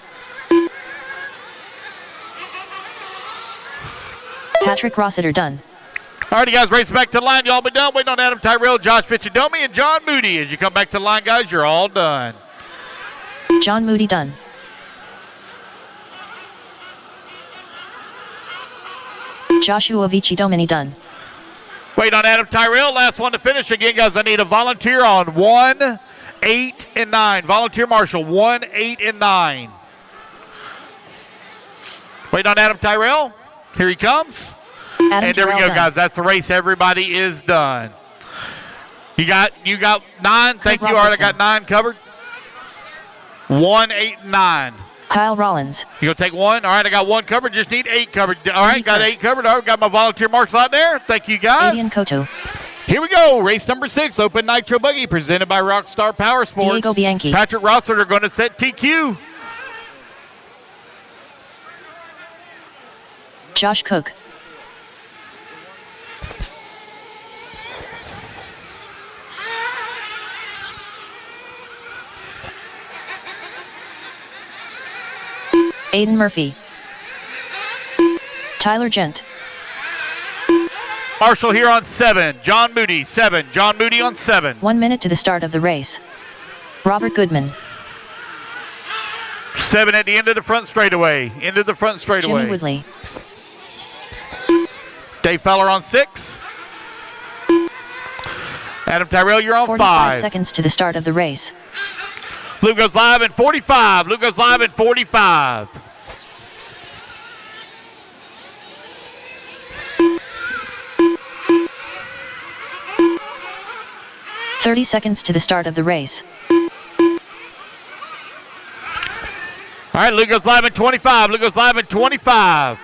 Patrick Rossiter done. Alrighty, guys, race back to the line. Y'all been done. Waiting on Adam Tyrell, Josh Picciadomi, and John Moody. As you come back to the line, guys, you're all done. John Moody done. Joshua Picciadomi done. Wait on Adam Tyrell, last one to finish. Again, guys, I need a volunteer on 1, 8, and 9. Volunteer marshal, 1, 8, and 9. Wait on Adam Tyrell. Here he comes. Adam And there we Terrell go, done. guys. That's the race. Everybody is done. You got 9. Thank you, Art. I Robertson. got 9 covered. 1, 8, and 9. Kyle Rollins. You gonna take 1? All right, I got 1 covered. Just need 8 covered. All right, got 8 covered. All right, got my volunteer marks out there. Thank you, guys. Adrian Koto. Here we go. Race number 6, Open Nitro Buggy, presented by Rockstar Power Sports. Diego Bianchi. Patrick Rossiter are going to set TQ. Josh Cook. Aiden Murphy. Tyler Gent. Marshall here on 7. John Moody, 7. John Moody on 7. 1 minute to the start of the race. Robert Goodman. 7 at the end of the front straightaway. End of the front straightaway. Jimmy Woodley. Dave Feller on 6. Adam Tyrell, you're on 45 5. seconds to the start of the race. Luke goes live in 45. Luke goes live in 45. "30 seconds to the start of the race. All right, Luke goes live in 25. Luke goes live in 25.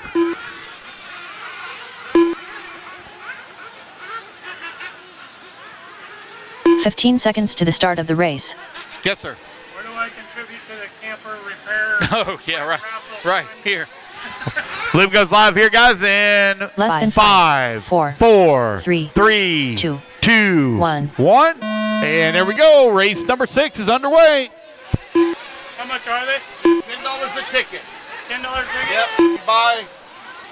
"15 seconds to the start of the race. Yes, sir. Where do I contribute to the camper repair? Oh, yeah, right. Right here. Luke goes live here, guys, in Less than 5, 4, 4, 3, 2, 2, 1. 1. And there we go. Race number 6 is underway. How much are they? $10 a ticket. $10 ticket? Yep.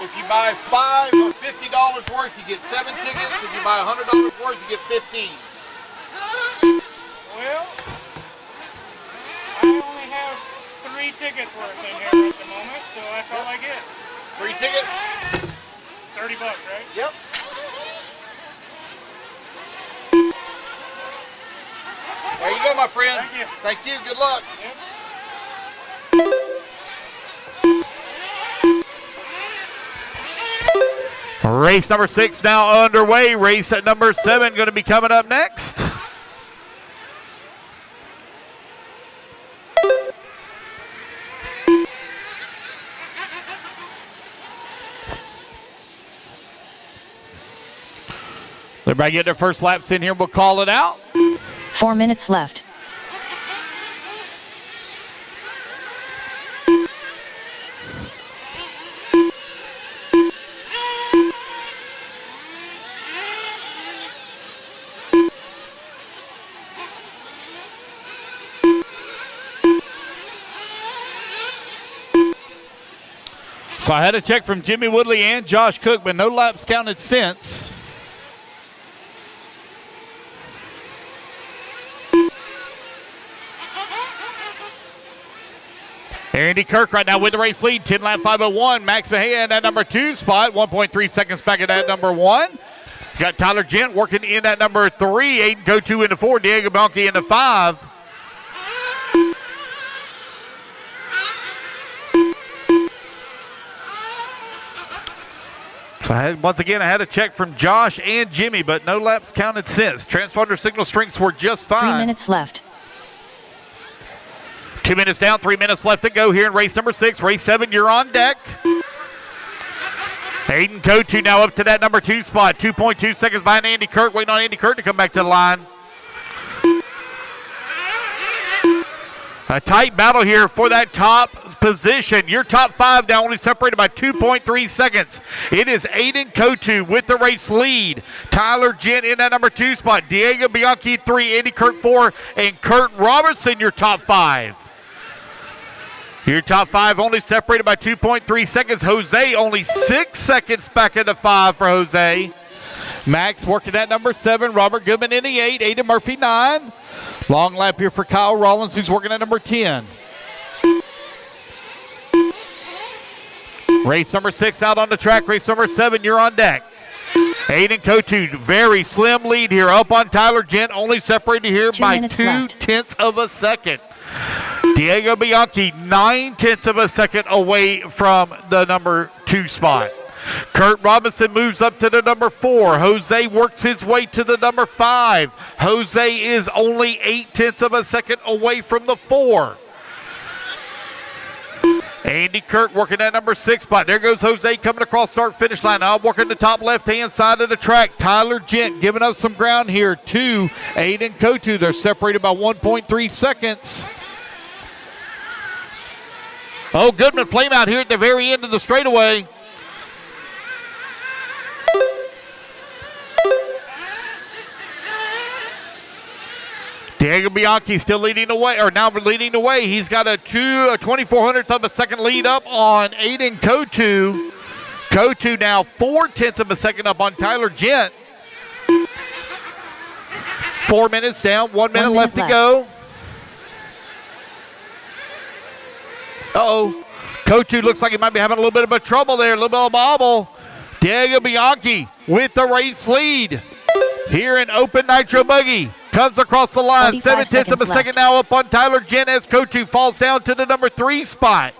If you buy 5 or $50 worth, you get 7 tickets. If you buy $100 worth, you get 15. Well, I only have 3 tickets worth in here at the moment, so that's all I get. 3 tickets? $30, right? Yep. There you go, my friend. Thank you. Thank you. Good luck. Yep. Race number 6 now underway. Race at number 7 going to be coming up next. Everybody get their first laps in here. We'll call it out. 4 minutes left. So I had a check from Jimmy Woodley and Josh Cook, but no laps counted since. Andy Kirk right now with the race lead, 10 lap 501. Max Mejia in that number 2 spot, 1.3 seconds back at that number 1. Got Tyler Gent working in that number 3. Aiden Go-To into 4. Diego Bianchi into 5. So once again, I had a check from Josh and Jimmy, but no laps counted since. Transponder signal strengths were just 3 fine. minutes left. 2 minutes down, 3 minutes left to go here in race number 6. Race 7, you're on deck. Aiden Go-To now up to that number 2 spot. 2.2 seconds behind Andy Kirk, waiting on Andy Kirk to come back to the line. A tight battle here for that top position. Your top 5 now only separated by 2.3 seconds. It is Aiden Go-To with the race lead. Tyler Gent in that number 2 spot. Diego Bianchi 3, Andy Kirk 4, and Kurt Robertson your top 5. Your top 5 only separated by 2.3 seconds. Jose only 6 seconds back into 5 for Jose. Max working at number 7. Robert Goodman in the 8. Aiden Murphy 9. Long lap here for Kyle Rollins, who's working at number 10. Race number 6 out on the track. Race number 7, you're on deck. Aiden Go-To, very slim lead here up on Tyler Gent, only separated here 2 by minutes 0.2 of a second. Diego Bianchi, 0.9 of a second away from the number 2 spot. Kurt Robinson moves up to the number 4. Jose works his way to the number 5. Jose is only 0.8 of a second away from the 4. Andy Kirk working that number 6 spot. There goes Jose coming across start-finish line. Now working the top left-hand side of the track. Tyler Gent giving up some ground here to Aiden Kotu. They're separated by 1.3 seconds. Oh, Goodman flame out here at the very end of the straightaway. Diego Bianchi still leading the way, or now leading the way. He's got a 2400th of a second lead up on Aiden Kotu. Kotu now 0.4 of a second up on Tyler Gent. 4 minutes down, 1 minute left to go. Uh-oh. Kotu looks like he might be having a little bit of a trouble there, a little bit of a bobble. Diego Bianchi with the race lead here in Open Nitro Buggy. Comes across the line, 0.7 of a second now up on Tyler Gent as Kotu falls down to the number 3 spot.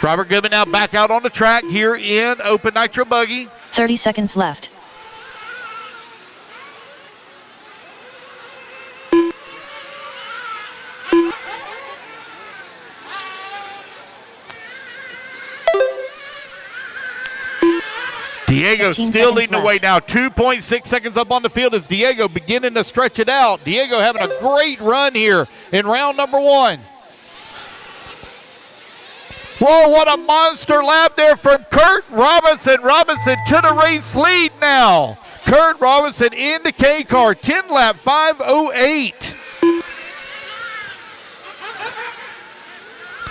Robert Goodman now back out on the track here in Open Nitro Buggy. 30 seconds left. Diego still leading the way now. 2.6 seconds up on the field as Diego beginning to stretch it out. Diego having a great run here in round number 1. Whoa, what a monster lap there from Kurt Robinson. Robinson to the race lead now. Kurt Robinson in the K car, 10 lap 5:08.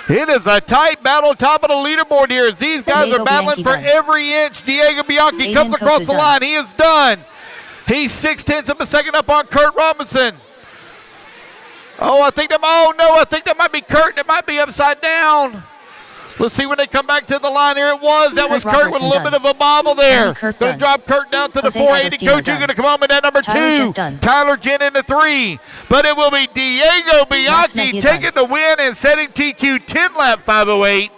It is a tight battle top of the leaderboard here as these guys are battling for every inch. Diego Bianchi comes across the line. He is done. He's 0.6 of a second up on Kurt Robinson. I think that might be Kurt. It might be upside down. Let's see when they come back to the line. Here it was. That was Kurt with a little bit of a bobble there. Going to drop Kurt down to the 480. Kotu going to come on with that number 2. Tyler Gent in the 3. But it will be Diego Bianchi taking the win and setting TQ 10 lap 5:08.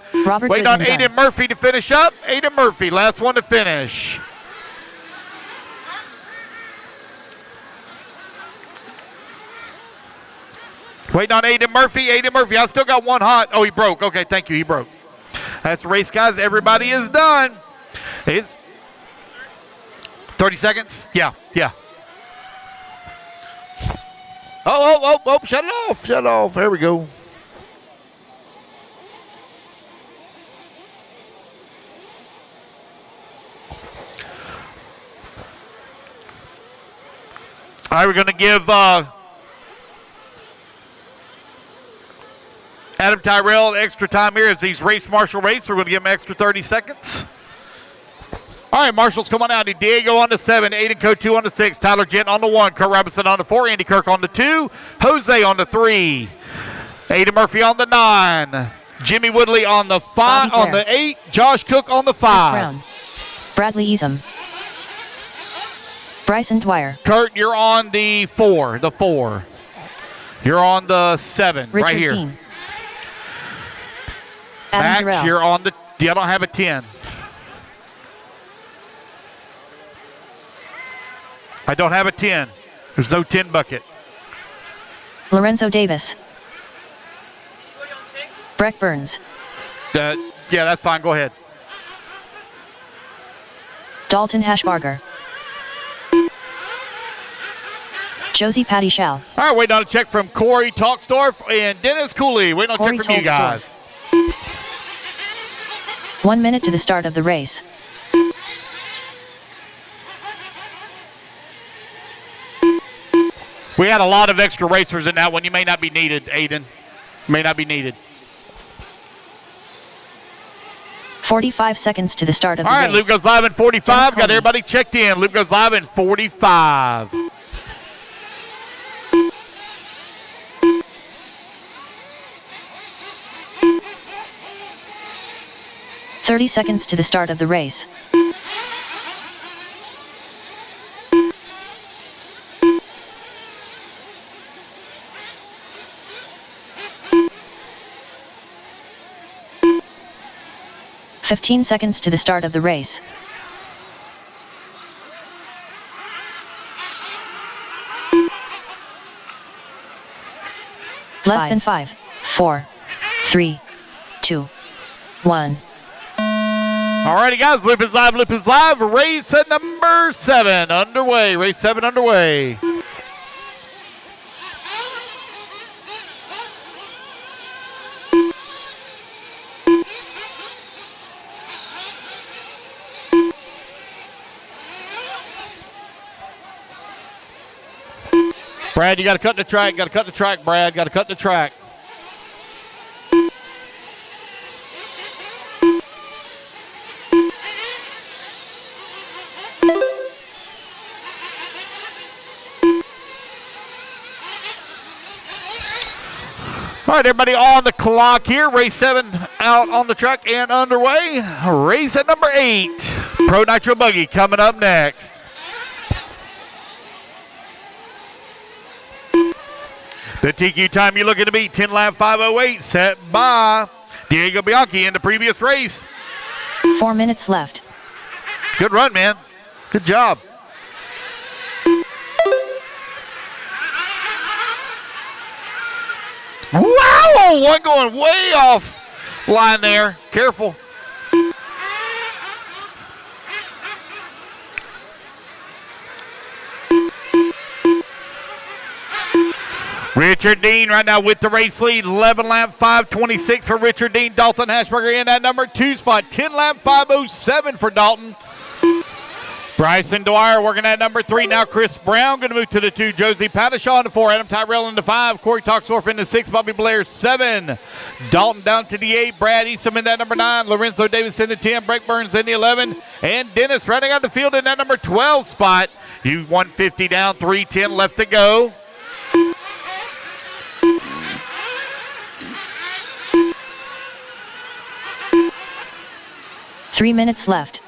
Waiting on Aiden Murphy to finish up. Aiden Murphy, last one to finish. Waiting on Aiden Murphy. Aiden Murphy, I still got one hot. Oh, he broke. Okay, thank you. He broke. That's the race, guys. Everybody is done. It's 30 seconds. Yeah. Oh, shut it off. There we go. All right, we're going to give Adam Tyrell extra time here as these race marshal race. We're going to give him extra 30 seconds. All right, marshals, come on out. Diego on the 7, Aiden Kotu on the 6, Tyler Gent on the 1, Kurt Robinson on the 4, Andy Kirk on the 2, Jose on the 3, Aiden Murphy on the 9, Jimmy Woodley on the 5, on the 8, Josh Cook on the 5. Brown, Bradley Easom, Bryson Dwyer. Kurt, you're on the 4, You're on the 7, Richard right here. Dean. Max, Durrell. you're on the, I don't have a 10. I don't have a 10. There's no 10 bucket. Lorenzo Davis. Breck Burns. Yeah, that's fine. Go ahead. Dalton Hashbarger. Josie Patty Schall. All right, waiting on a check from Corey Talksdorf and Dennis Cooley. Waiting on a check from you guys. 1 minute to the start of the race. We had a lot of extra racers in that one. You may not be needed, Aiden. May not be needed. 45 seconds to the start of the race. All right, Loop goes live in 45. Got everybody checked in. Loop goes live in 45. "30 seconds to the start of the race. 15 seconds to the start of the race. Less than 5, 4, 3, 2, 1. Alrighty, guys, Loop is live, Loop is live. Race at number 7 underway. Race 7 underway. Brad, you got to cut the track. Got to cut the track, Brad. Got to cut the track. All right, everybody on the clock here. Race 7 out on the track and underway. Race at number 8. Pro Nitro Buggy coming up next. The TQ time you're looking to beat, 10 lap 5:08, set by Diego Bianchi in the previous race. 4 minutes left. Good run, man. Good job. Wow! One going way off line there. Careful. Richard Dean right now with the race lead. 11 lap 5:26 for Richard Dean. Dalton Hashberger in that number 2 spot. 10 lap 5:07 for Dalton. Bryson Dwyer working at number 3. Now Chris Brown going to move to the 2. Josie Padishaw in the 4. Adam Tyrell in the 5. Corey Toxdorf in the 6. Bobby Blair 7. Dalton down to the 8. Brad Eastham in that number 9. Lorenzo Davis in the 10. Breck Burns in the 11. And Dennis running out the field in that number 12 spot. You 150 down, 3:10 left to go. Three minutes left.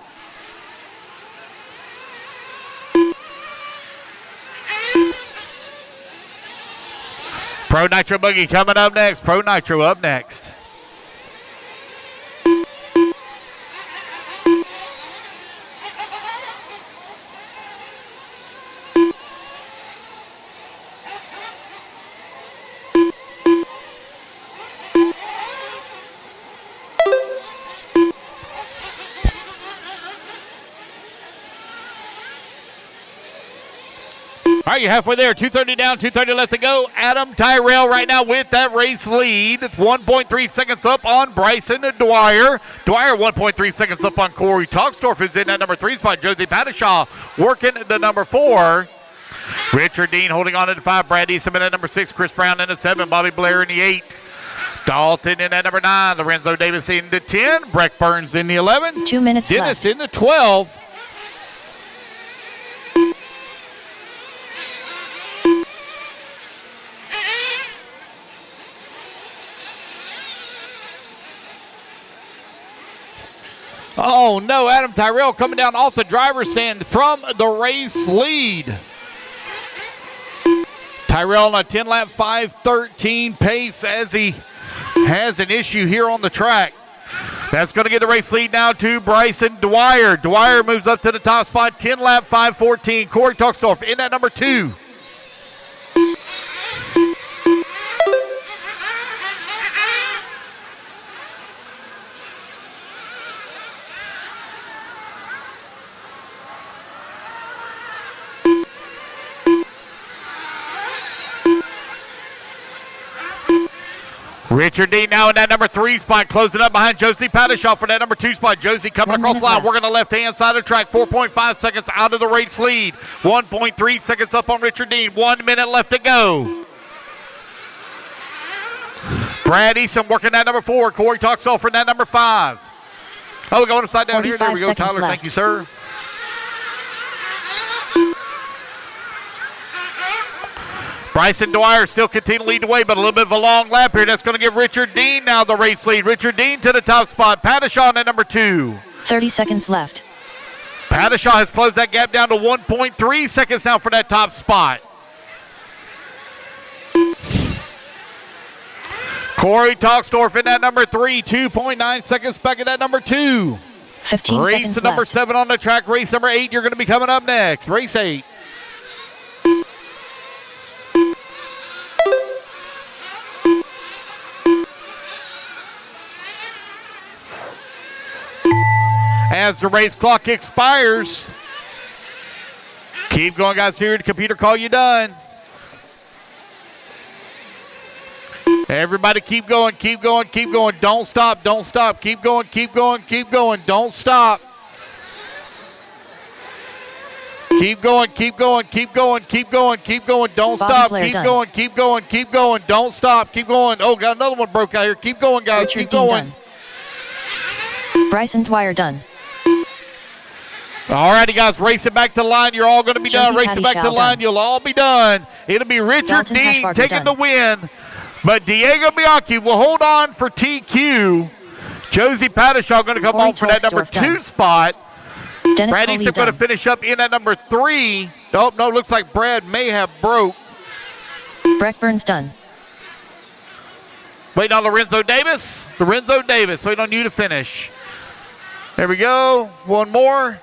Pro Nitro Buggy coming up next. Pro Nitro up next. All right, you're halfway there. 2:30 down, 2:30 left to go. Adam Tyrell right now with that race lead. It's 1.3 seconds up on Bryson Dwyer. Dwyer 1.3 seconds up on Corey Toxdorf, who's in that number 3 spot. Josie Padishaw working the number 4. Richard Dean holding on to the 5. Brad Eastham in that number 6. Chris Brown in the 7. Bobby Blair in the 8. Dalton in that number 9. Lorenzo Davis in the 10. Breck Burns in the 11. 2 minutes Dennis left. in the 12. Oh, no, Adam Tyrell coming down off the driver's stand from the race lead. Tyrell on a 10-lap 5:13 pace as he has an issue here on the track. That's going to get the race lead now to Bryson Dwyer. Dwyer moves up to the top spot, 10-lap 5:14. Corey Toxdorf in at number 2. Richard Dean now in that number 3 spot, closing up behind Josie Padishaw for that number 2 spot. Josie coming across the line, working the left-hand side of the track. 4.5 seconds out of the race lead. 1.3 seconds up on Richard Dean. 1 minute left to go. Brad Eastham working that number 4. Corey Toxdorf for that number 5. Oh, we're going upside down here. There we go, Tyler. Left. Thank you, sir. Bryson Dwyer still continuing to lead the way, but a little bit of a long lap here. That's going to give Richard Dean now the race lead. Richard Dean to the top spot. Padishaw at number 2. 30 seconds left. Padishaw has closed that gap down to 1.3 seconds now for that top spot. Corey Toxdorf in that number 3, 2.9 seconds back in that number 2. 15 Race seconds number left. 7 on the track. Race number 8, you're going to be coming up next. Race 8. As the race clock expires, keep going, guys. Here, the computer call you done. Everybody keep going, keep going, keep going. Don't stop, don't stop. Keep going, keep going, keep going. Don't stop. Keep going, keep going, keep going, keep going, keep going. Don't Bobby stop. Blair Keep done. going, keep going, keep going. Don't stop. Keep going. Oh, got another one broke out here. Keep going, guys. Richard Keep Dean going. done. Bryson Dwyer done. All righty, guys, race it back to the line. You're all going to be Josie done. Race it Patty back to the Shaw line. done. You'll all be done. It'll be Richard Dalton Dean Hashbarger taking done. the win, but Diego Bianchi will hold on for TQ. Josie Pattishaw going to come Corey on for that number Toxdorf done. 2 spot. Dennis Brad Foley Eason going to done. finish up in at number 3. Oh, no, looks like Brad may have broke. Breck Burns done. Waiting on Lorenzo Davis. Lorenzo Davis, waiting on you to finish. There we go. One more.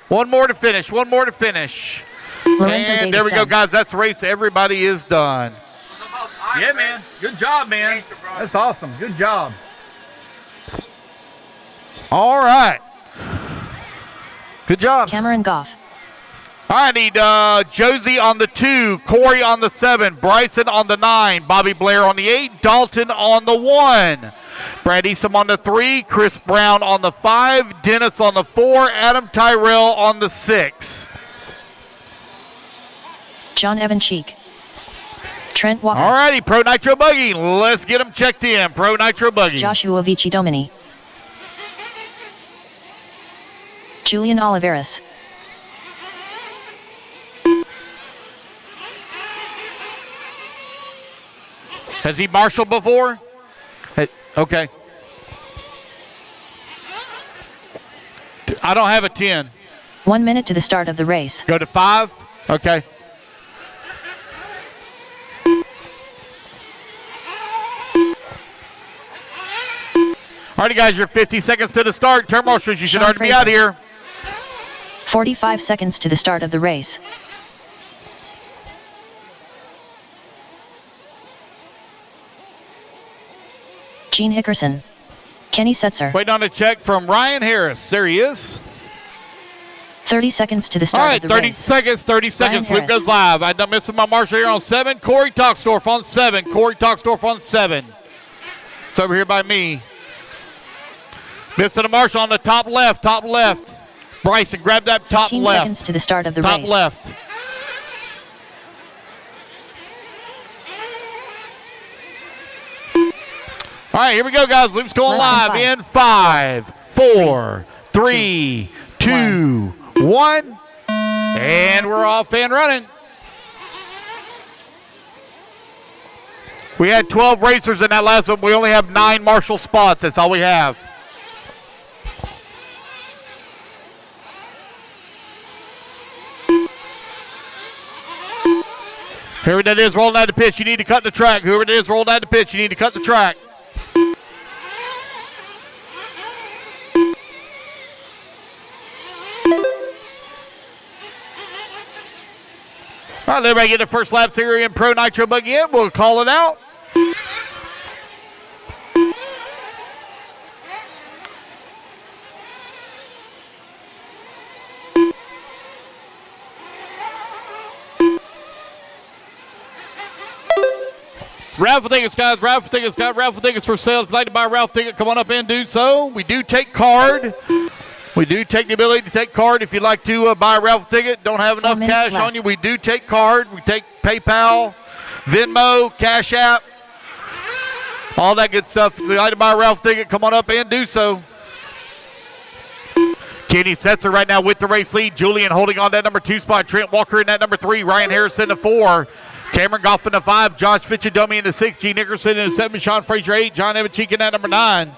One more to finish. One more to finish. Lorenzo And Davis there we go, done. guys. That's the race. Everybody is done. Yeah, man. Good job, man. That's awesome. Good job. All right. Good job. Cameron Goff. I need Josie on the 2, Corey on the 7, Bryson on the 9, Bobby Blair on the 8, Dalton on the 1, Brad Eason on the 3, Chris Brown on the 5, Dennis on the 4, Adam Tyrell on the 6. John Evan Cheek. Trent Walker. All righty, Pro Nitro Buggy. Let's get them checked in. Pro Nitro Buggy. Joshua Vici Domini. Julian Oliveras. Has he marshaled before? Okay. I don't have a 10. 1 minute to the start of the race. Go to 5? Okay. All righty, guys, you're 50 seconds to the start. Turn marshals, you should Sean already be out Fraser. here. 45 seconds to the start of the race. Gene Hickerson. Kenny Setzer. Waiting on a check from Ryan Harris. There he is. 30 seconds to the All start right, of the 30 race. seconds, 30 seconds. Ryan Loop goes Harris. live. I'm missing my marshal here on 7. Corey Toxdorf on 7. Corey Toxdorf on 7. It's over here by me. Missing a marshal on the top left, top left. Bryson, grab that top 15 left. seconds to the start of the Top race. left. All right, here we go, guys. Loop's going Less live than in 5, 4, 3, 2, 1. And we're off and running. We had 12 racers in that last one. We only have 9 marshal spots. That's all we have. Whoever that is rolling out the pitch, you need to cut the track. Whoever it is rolling out the pitch, you need to cut the track. All right, everybody get the first laps here in Pro Nitro Buggy in. We'll call it out. Raffle tickets, guys. Raffle tickets, got raffle tickets for sale. If you'd like to buy a raffle ticket, come on up and do so. We do take card. We do take the ability to take card if you'd like to buy a raffle ticket. Don't have 4 enough minutes cash left. on you. We do take card. We take PayPal, Venmo, Cash App, all that good stuff. If you'd like to buy a raffle ticket, come on up and do so. Kenny Setzer right now with the race lead. Julian holding on that number 2 spot. Trent Walker in that number 3. Ryan Harrison in the 4. Cameron Goff in the 5. Josh Fitchadomi in the 6. G. Nickerson in the 7. Sean Frazier 8. John Evancheek in that number 9.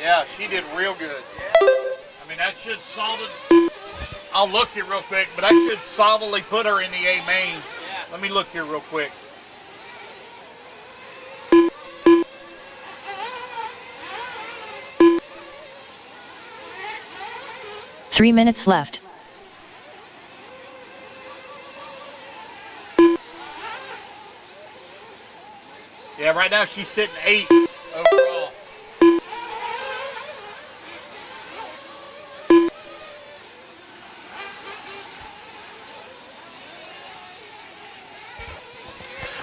Yeah, she did real good. I mean, that should solid. I'll look here real quick, but I should solidly put her in the A main. Yeah. Let me look here real quick. Three minutes left. Yeah, right now she's sitting 8th overall.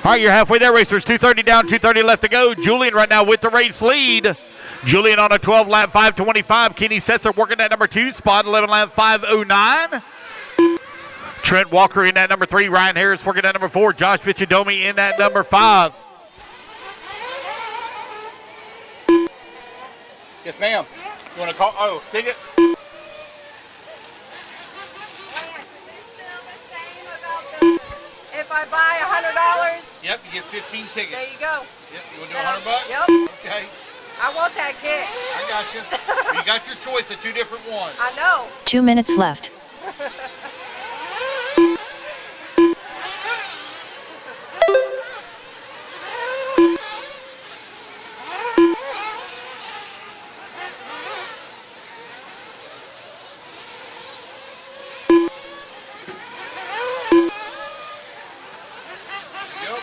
All right, you're halfway there, racers. 2:30 down, 2:30 left to go. Julian right now with the race lead. Julian on a 12-lap 5:25. Kenny Setzer working that number 2 spot, 11-lap 5:09. Trent Walker in that number 3. Ryan Harris working that number 4. Josh Vichadomi in that number 5. Yes, ma'am. You want to call? Oh, ticket. If I buy $100, Yep, you get 15 tickets. there you go. Yep, you want to do $100? Yep. Okay, I want that kick. I got you. You got your choice of 2 different ones. I know. 2 minutes left. Yep.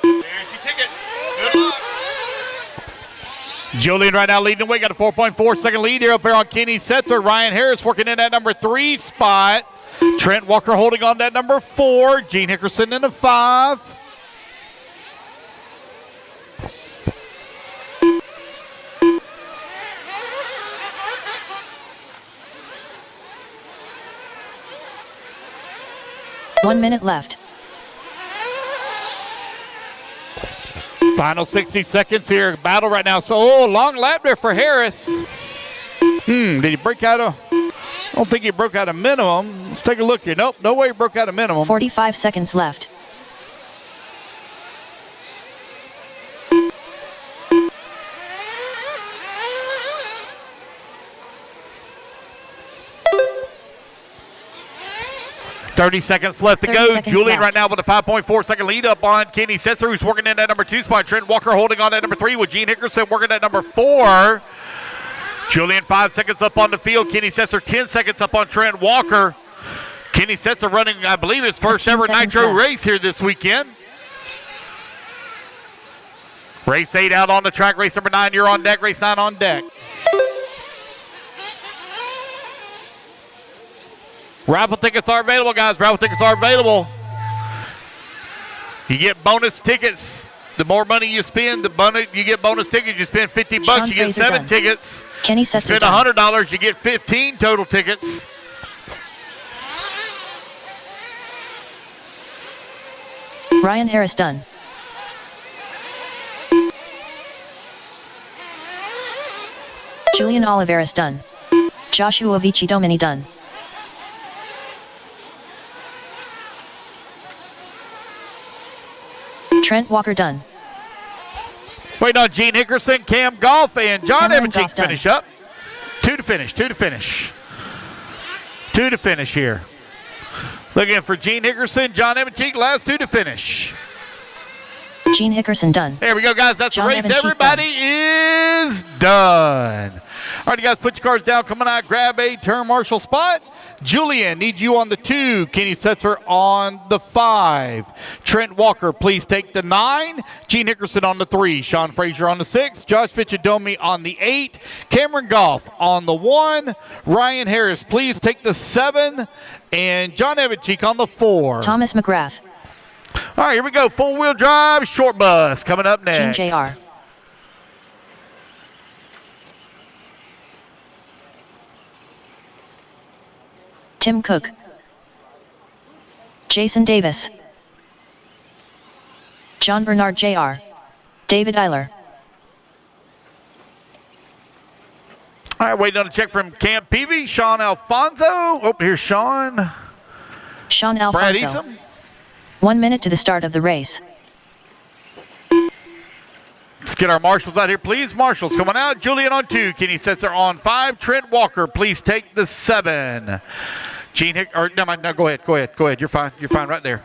There's your ticket. Good luck. Julian right now leading the way. Got a 4.4 second lead here up here on Kenny Setzer. Ryan Harris working in that number 3 spot. Trent Walker holding on that number 4. Gene Hickerson in the 5. One minute left. Final 60 seconds here. Battle right now. So, long lap there for Harris. Did he break out a... I don't think he broke out a minimum. Let's take a look here. Nope, no way he broke out a minimum. 45 seconds left. $30 seconds left to 30 go. seconds Julian left. right now with a 5.4 second lead up on Kenny Setzer, who's working in that number 2 spot. Trent Walker holding on that number 3 with Gene Hickerson working at number 4. Julian 5 seconds up on the field. Kenny Setzer 10 seconds up on Trent Walker. Kenny Setzer running, I believe, his first ever Nitro left. race here this weekend. Race 8 out on the track. Race number 9, you're on deck. Race 9 on deck. Raffle tickets are available, guys. Raffle tickets are available. You get bonus tickets. The more money you spend, you get bonus tickets. You spend $50, Sean you get Fraser 7 done. tickets. Kenny You Setzer spend done. $100, you get 15 total tickets. Ryan Harris done. Julian Oliveras done. Joshua Vichadomini done. Trent Walker done. Waiting on Gene Hickerson, Cam Golf, and John Cameron Evanchik Goff done. finish up. 2 to finish, 2 to finish. 2 to finish here. Looking for Gene Hickerson, John Evanchik, last 2 to finish. Gene Hickerson done. There we go, guys. That's John the race. Evanchik Everybody is done. All right, you guys, put your cards down. Coming out, grab a turn marshal spot. Julian, need you on the 2. Kenny Setzer on the 5. Trent Walker, please take the 9. Gene Hickerson on the 3. Sean Fraser on the 6. Josh Vichadomi on the 8. Cameron Goff on the 1. Ryan Harris, please take the 7. And John Evanchik on the 4. Thomas McGrath. All right, here we go. Four-wheel drive, short bus coming up Gene next. Jr. Tim Cook. Jason Davis. John Bernard Jr. David Eiler. All right, waiting on a check from Camp Peavy, Sean Alfonso. Oh, here's Sean. Sean Brad Alfonso. Easom. 1 minute to the start of the race. Let's get our marshals out here, please. Marshals coming out. Julian on 2. Kenny Setzer on 5. Trent Walker, please take the 7. Gene Hick, or no, go ahead. You're fine right there.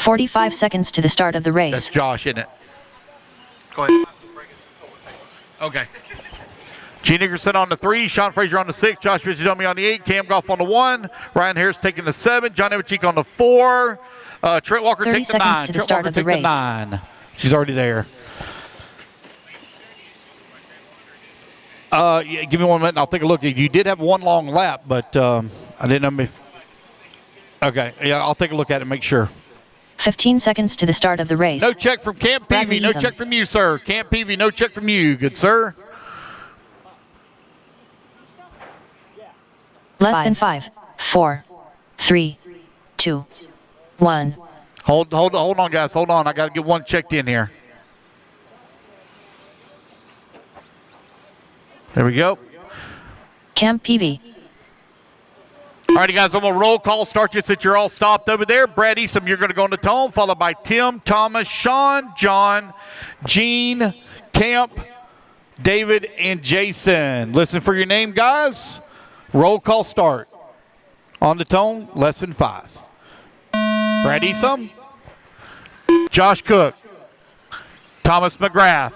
45 seconds to the start of the race. That's Josh, isn't it? Go ahead. Okay. Gene Nickerson on the 3, Sean Frazier on the 6, Josh Rizzodomi on the 8, Cam Goff on the 1, Ryan Harris taking the 7, John Evercheek on the 4, Trent Walker taking the 9. Trent Walker taking the 9. She's already there. Yeah, give me 1 minute and I'll take a look. You did have one long lap, but I didn't know. Okay, yeah, I'll take a look at it and make sure. 15 seconds to the start of the race. No check from Camp Peavy. No check from you, sir. Camp Peavy, no check from you. Good, sir. Less than 5, 4, 3, 2, 1. Hold on, guys. Hold on. I got to get one checked in here. There we go. Camp Peavy. All righty, guys. I'm going to roll call. Start you since you're all stopped over there. Brad Easom, you're going to go on the tone, followed by Tim, Thomas, Sean, John, Gene, Camp, David, and Jason. Listen for your name, guys. Roll call start. On the tone, lesson 5. Brad Easom, Josh Cook, Thomas McGrath,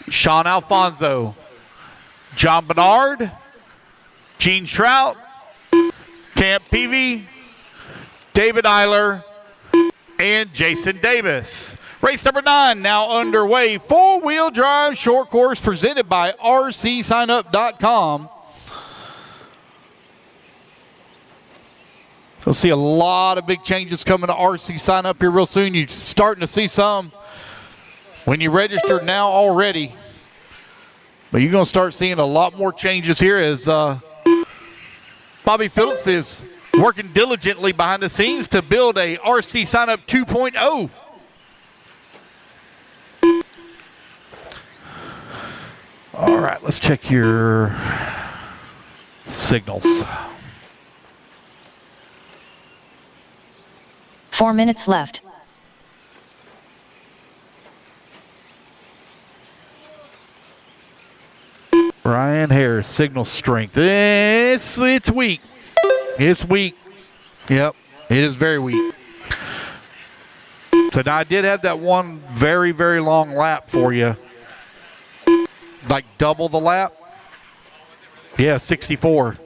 Sean Alfonso, John Bernard, Gene Trout, Camp Peavy, David Eiler, and Jason Davis. Race number 9 now underway. 4-wheel drive short course presented by RCSignup.com. You'll see a lot of big changes coming to RC Sign Up here real soon. You're starting to see some when you register now already. But you're going to start seeing a lot more changes here as Bobby Phillips is working diligently behind the scenes to build a RC Sign Up 2.0. All right, let's check your signals. 4 minutes left. Ryan Harris, signal strength. It's weak. It's weak. Yep, it is very weak. So now I did have that one very, very long lap for you. Like double the lap. Yeah, 64.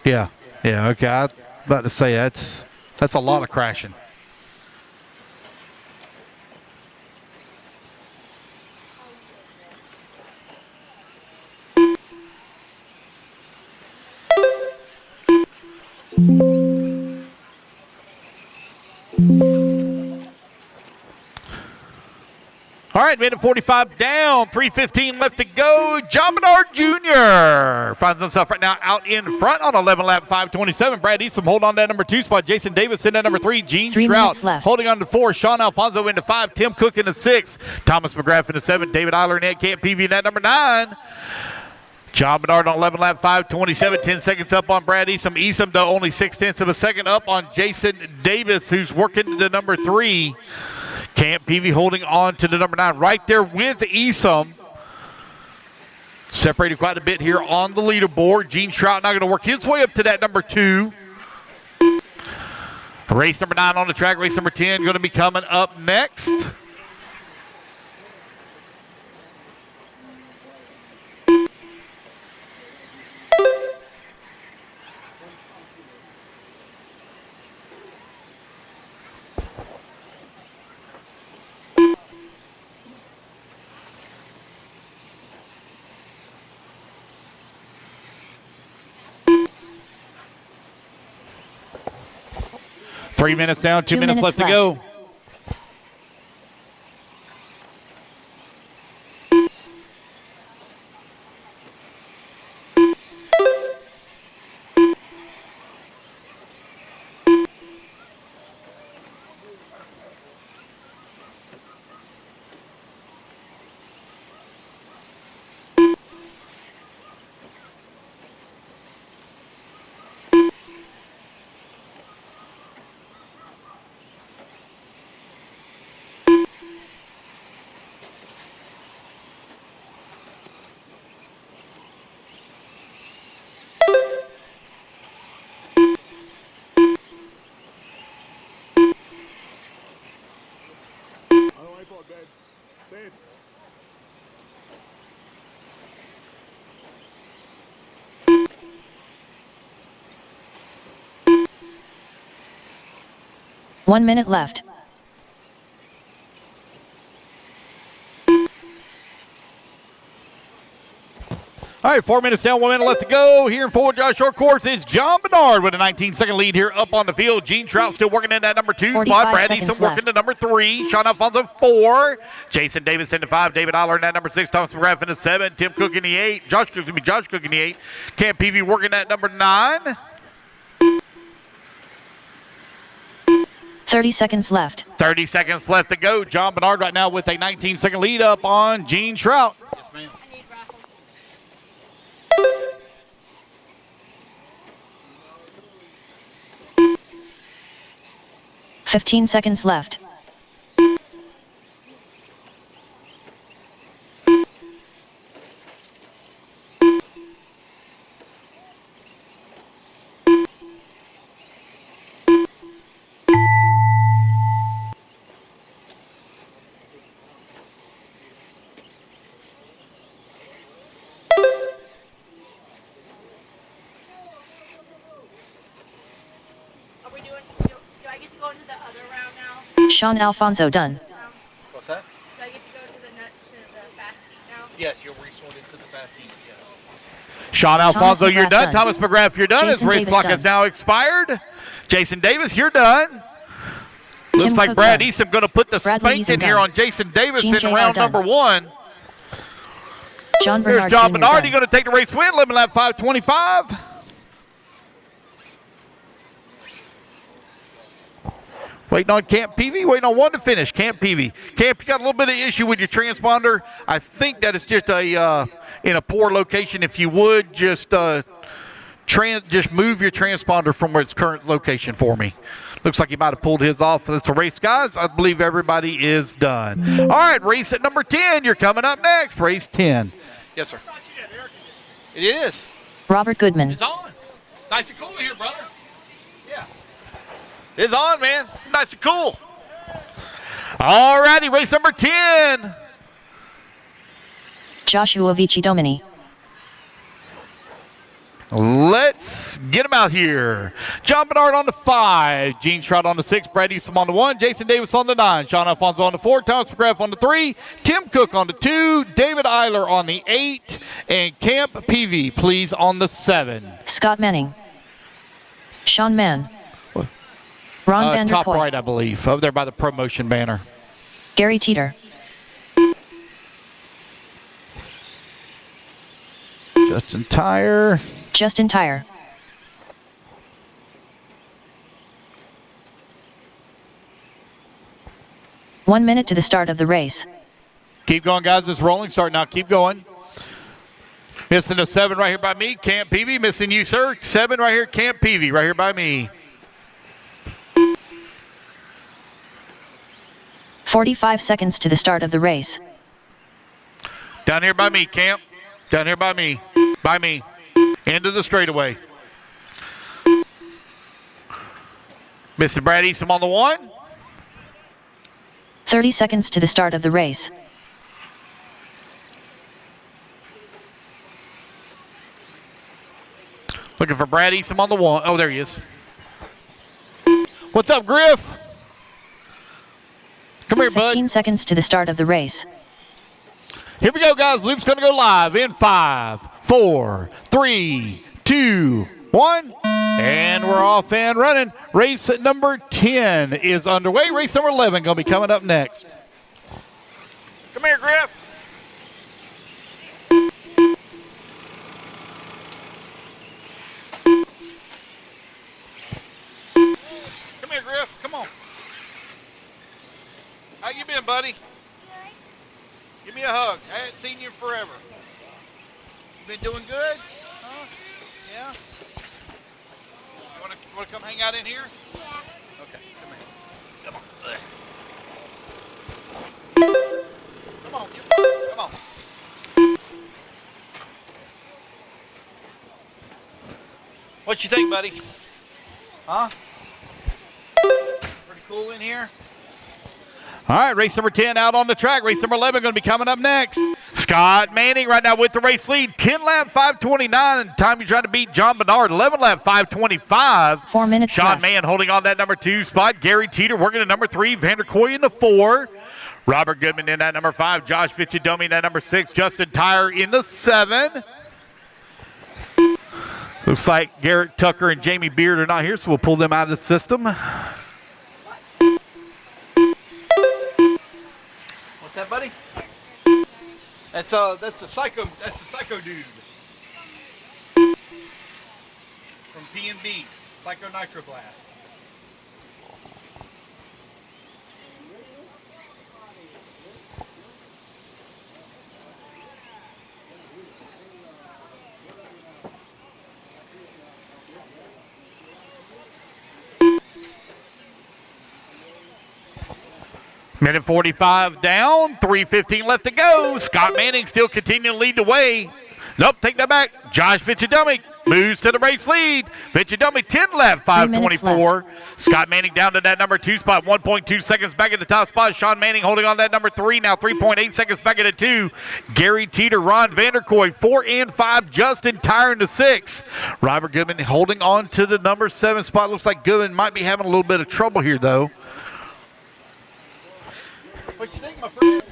Yeah, okay. I was about to say that's a lot of crashing. All right, minute 45 down, 3:15 left to go. John Bernard Jr. finds himself right now out in front on 11 lap 5:27. Brad Easom hold on to that number 2 spot. Jason Davis in at number 3. Gene Trout holding on to 4. Sean Alfonso into 5. Tim Cook into 6. Thomas McGrath into 7. David Eiler and Ed Camp Peavy in at number 9. John Bernard on 11 lap 5:27. 10 seconds up on Brad Easom. Easom, though, only 0.6 of a second up on Jason Davis, who's working to number 3. Camp Peavy holding on to the number 9 right there with Easom. Separated quite a bit here on the leaderboard. Gene Trout now going to work his way up to that number 2. Race number 9 on the track. Race number 10 going to be coming up next. Three minutes down, 2 minutes left to go. 1 minute left. All right, 4 minutes down, 1 minute left to go. Here in forward drive short course is John Bernard with a 19-second lead here up on the field. Gene Trout still working in that number 2 spot. Brad Easton working the number 3. Sean Alfonso 4. Jason Davis in the 5. David Eiler in that number 6. Thomas McGrath in the 7. Tim Cook in the 8. Josh Cook in the 8. Cam Peavy working that number 9. 30 seconds left. 30 seconds left to go. John Bernard right now with a 19-second lead up on Gene Trout. Yes, ma'am. 15 seconds left. Sean Alfonso done. What's that? Do I get to go to the fast heat now? Yes, you'll resort into the fast heat, yes. Sean Alfonso, you're done. Thomas McGrath, you're done. His race clock has now expired. Jason Davis, you're done. Looks like Brad Easton going to put the spank in here on Jason Davis in round number 1. Here's John Bernard. He's going to take the race win. Limit lap 525. Waiting on Camp Peavy, waiting on one to finish. Camp Peavy. Camp, you got a little bit of issue with your transponder. I think that it's just a in a poor location. If you would, just move your transponder from where its current location for me. Looks like he might have pulled his off. That's a race, guys. I believe everybody is done. All right, race at number 10. You're coming up next. Race 10. Yes, sir. It is. Robert Goodman. It's on. Nice and cool in here, brother. Yeah. It's on, man. Nice and cool. All righty, race number 10. Joshua Vici Domini. Let's get him out here. John Bernard on the 5. Gene Trout on the 6. Brad Easton on the 1. Jason Davis on the 9. Sean Alfonso on the 4. Thomas McGrath on the 3. Tim Cook on the 2. David Eiler on the 8. And Camp Peavy, please, on the 7. Scott Manning. Sean Mann. Ron Vanderpool. Top right, I believe. Over there by the promotion banner. Gary Teeter. Justin Tyre. Justin Tyre. One minute to the start of the race. Keep going, guys. It's rolling. Start now. Keep going. Missing a 7 right here by me. Camp Peavy. Missing you, sir. 7 right here. Camp Peavy right here by me. 45 seconds to the start of the race. Down here by me, Camp. Down here by me. By me. Into the straightaway. Mr. Brad Easton on the 1. 30 seconds to the start of the race. Looking for Brad Easton on the 1. Oh, there he is. What's up, Griff? Come here, bud. 15 seconds to the start of the race. Here we go, guys. Loop's going to go live in 5, 4, 3, 2, 1. And we're off and running. Race number 10 is underway. Race number 11 going to be coming up next. Come here, Griff. Come here, Griff. Come on. How you been, buddy? Give me a hug. I haven't seen you forever. You been doing good? Huh? Yeah? You want to come hang out in here? Yeah. Okay, come here. Come on. Come on, come on. What you think, buddy? Huh? Pretty cool in here? All right, race number 10 out on the track. Race number 11 going to be coming up next. Scott Manning right now with the race lead. 10 lap 5:29. Time you're trying to beat John Bernard. 11 lap 5:25. 4 minutes Sean left. Mann holding on that number 2 spot. Gary Teeter working at number 3. Vander Kooi in the 4. Robert Goodman in that number 5. Josh Vichadomi in that number 6. Justin Tyre in the 7. Looks like Garrett Tucker and Jamie Beard are not here, so we'll pull them out of the system. What's that, buddy? That's a psycho dude from P&B, Psycho Nitro Blast. Minute 45 down, 3:15 left to go. Scott Manning still continuing to lead the way. Nope, take that back. Josh Vichadomi moves to the race lead. Vichadomi 10 lap 5:24. Scott Manning down to that number 2 spot, 1.2 seconds back at the top spot. Sean Manning holding on that number 3 now, 3.8 seconds back at the 2. Gary Teeter, Ron Vanderkoy, 4 and 5. Justin Tyre in the 6. Robert Goodman holding on to the number 7 spot. Looks like Goodman might be having a little bit of trouble here, though. What you think, my friend?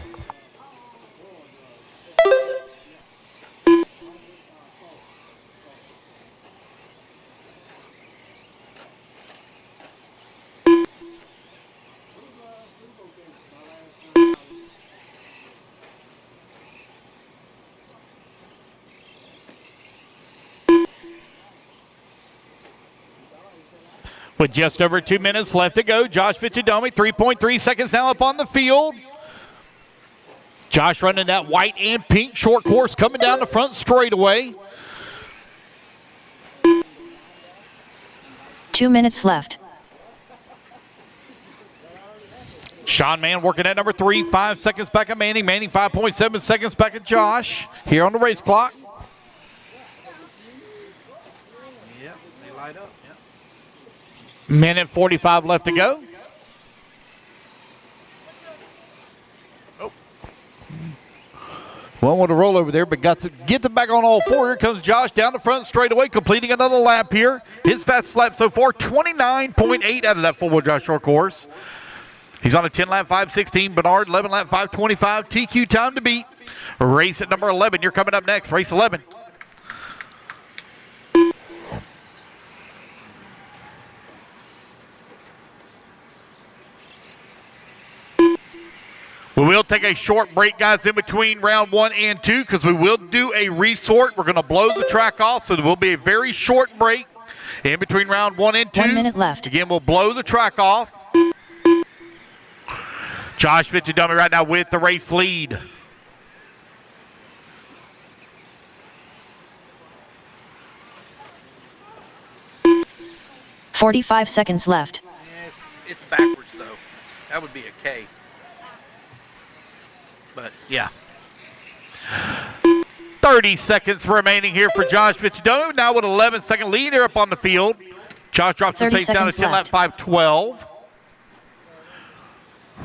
With just over 2 minutes left to go, Josh Vichadomi, 3.3 seconds now up on the field. Josh running that white and pink short course coming down the front straightaway. 2 minutes left. Sean Mann working at number 3, 5 seconds back of Manning. Manning 5.7 seconds back of Josh here on the race clock. Yep, they light up. Yep. Minute 45 left to go. Well, want to roll over there, but got to get them back on all 4. Here comes Josh down the front straightaway, completing another lap here. His fastest lap so far, 29.8 out of that four-wheel drive short course. He's on a 10 lap 5:16. Bernard, 11 lap 5:25. TQ time to beat. Race at number 11. You're coming up next. Race 11. We will take a short break, guys, in between round 1 and 2 because we will do a resort. We're going to blow the track off, so there will be a very short break in between round 1 and 2. 1 minute left. Again, we'll blow the track off. Josh Vichadomi right now with the race lead. $45 seconds left. Yeah, it's backwards, though. That would be a K. But, yeah. 30 seconds remaining here for Josh Vichadomi. Now with 11-second lead, they're up on the field. Josh drops his pace down to 10 lap 5:12.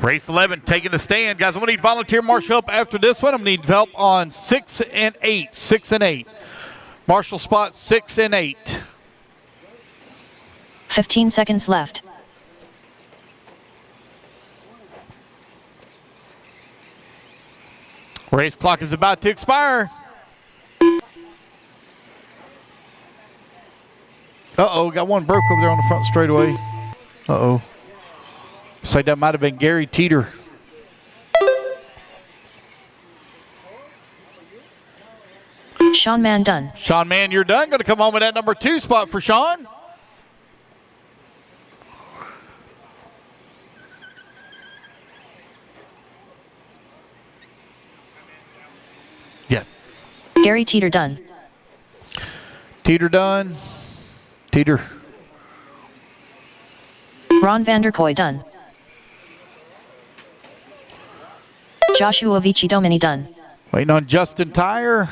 Race 11 taking the stand. Guys, I'm going to need volunteer marshal help after this one. I'm going to need help on 6 and 8. 6 and 8. Marshal spot 6 and 8. 15 seconds left. Race clock is about to expire. Uh-oh, got one broke over there on the front straightaway. Uh-oh. Looks like that might have been Gary Teeter. Sean Mann done. Sean Mann, you're done. Going to come home with that number 2 spot for Sean. Yeah. Gary Teeter done. Teeter done. Teeter. Ron Vanderkoy done. Joshua Vichadomi done. Waiting on Justin Tyre.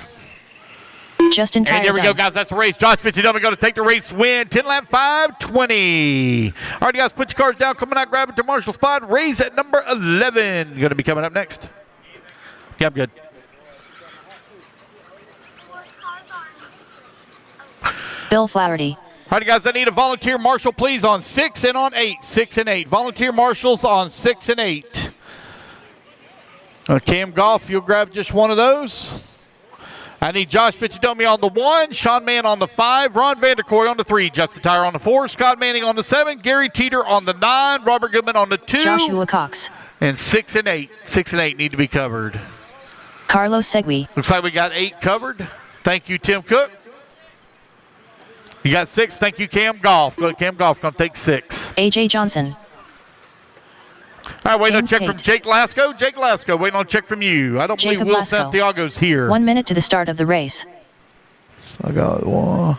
Justin Tyre And there we go, done. guys. That's the race. Josh Vichadomi going to take the race win. 10 lap 5:20. All right, guys, put your cards down. Coming out, grab it to Marshall spot. Race at number 11. Going to be coming up next. Yeah, I'm good. Bill Flaherty. All right, guys, I need a volunteer marshal, please, on 6 and on 8. 6 and 8. Volunteer marshals on 6 and 8. Cam Goff, you'll grab just one of those. I need Josh Fitchadomi on the 1, Sean Mann on the 5, Ron Vanderkoy on the 3, Justin Tyre on the 4, Scott Manning on the 7, Gary Teeter on the 9, Robert Goodman on the 2. Joshua Cox. And 6 and 8. 6 and 8 need to be covered. Carlos Segui. Looks like we got 8 covered. Thank you, Tim Cook. You got 6. Thank you, Cam Goff. Go to Cam Goff. Going to take 6. AJ Johnson. All right, waiting on a check James from Jake Lasco. Jake Lasco, waiting on a check from you. I don't Jacob believe Will Lasco. Santiago's here. 1 minute to the start of the race. I got one.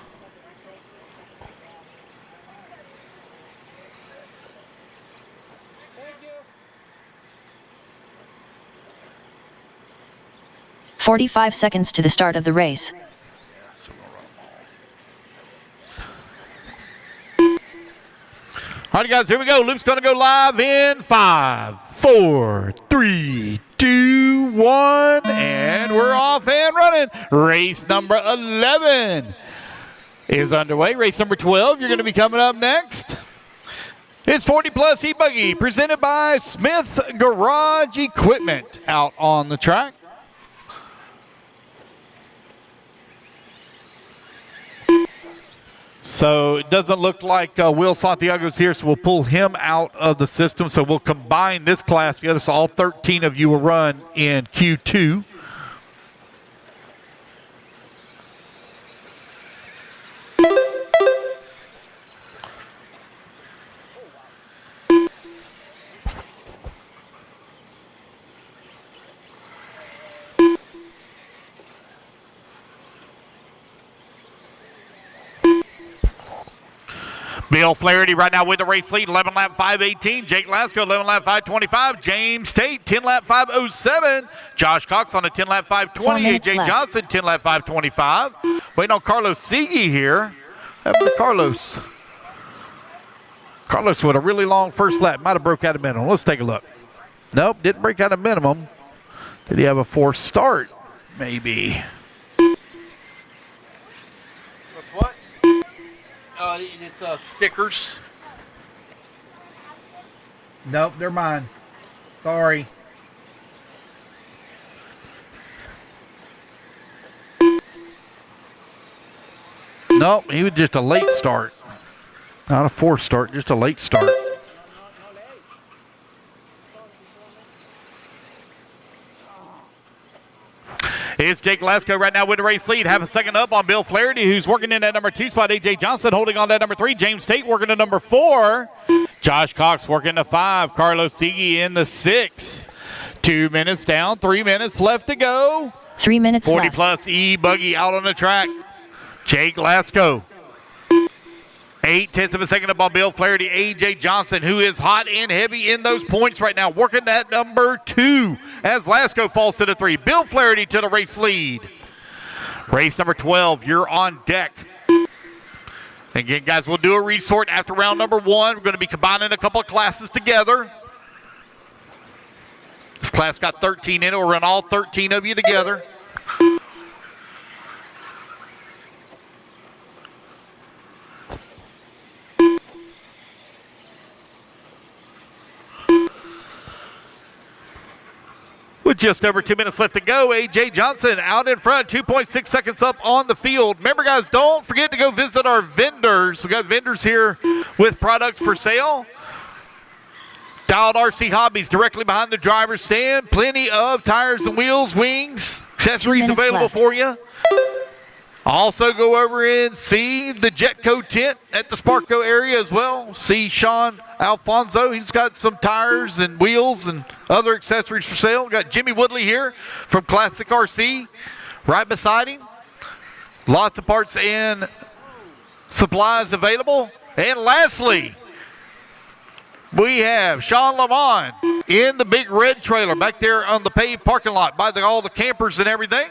"45 seconds to the start of the race. All right, guys, here we go. Loop's going to go live in 5, 4, 3, 2, 1, and we're off and running. Race number 11 is underway. Race number 12, you're going to be coming up next. It's 40 Plus E-Buggy, presented by Smith Garage Equipment out on the track. So it doesn't look like Will Santiago's here, so we'll pull him out of the system. So we'll combine this class together, so all 13 of you will run in Q2. Bill Flaherty right now with the race lead, 11 lap 5:18. Jake Lasco, 11 lap 5:25. James Tate, 10 lap 5:07. Josh Cox on a 10 lap 5:20. AJ Johnson, 10 lap 5:25. Waiting on Carlos Segui here. Carlos. Carlos with a really long first lap. Might have broke out a minimum. Let's take a look. Nope, didn't break out a minimum. Did he have a forced start? Maybe. What? It's stickers. Nope, they're mine. Sorry. Nope, he was just a late start. Not a forced start, just a late start. It's Jake Lasco right now with the race lead. Half a second up on Bill Flaherty, who's working in that number 2 spot. AJ Johnson holding on that number 3. James Tate working to number 4. Josh Cox working to 5. Carlos Segui in the 6. 2 minutes down, 3 minutes left to go. 3 minutes 40 left. Plus E-Buggy out on the track. Jake Lasco. 0.8 of a second up on Bill Flaherty. AJ Johnson, who is hot and heavy in those points right now, working that number 2 as Lasco falls to the 3. Bill Flaherty to the race lead. Race number 12, you're on deck. Again, guys, we'll do a resort after round number 1. We're going to be combining a couple of classes together. This class got 13 in it. We'll run all 13 of you together. With just over 2 minutes left to go, AJ Johnson out in front, 2.6 seconds up on the field. Remember, guys, don't forget to go visit our vendors. We got vendors here with products for sale. Dialed RC Hobbies directly behind the driver's stand. Plenty of tires and wheels, wings, accessories available for you. Also go over and see the Jetco tent at the Sparco area as well. See Sean Alfonso. He's got some tires and wheels and other accessories for sale. We've got Jimmy Woodley here from Classic RC right beside him. Lots of parts and supplies available. And lastly, we have Sean Lamont in the big red trailer back there on the paved parking lot by all the campers and everything.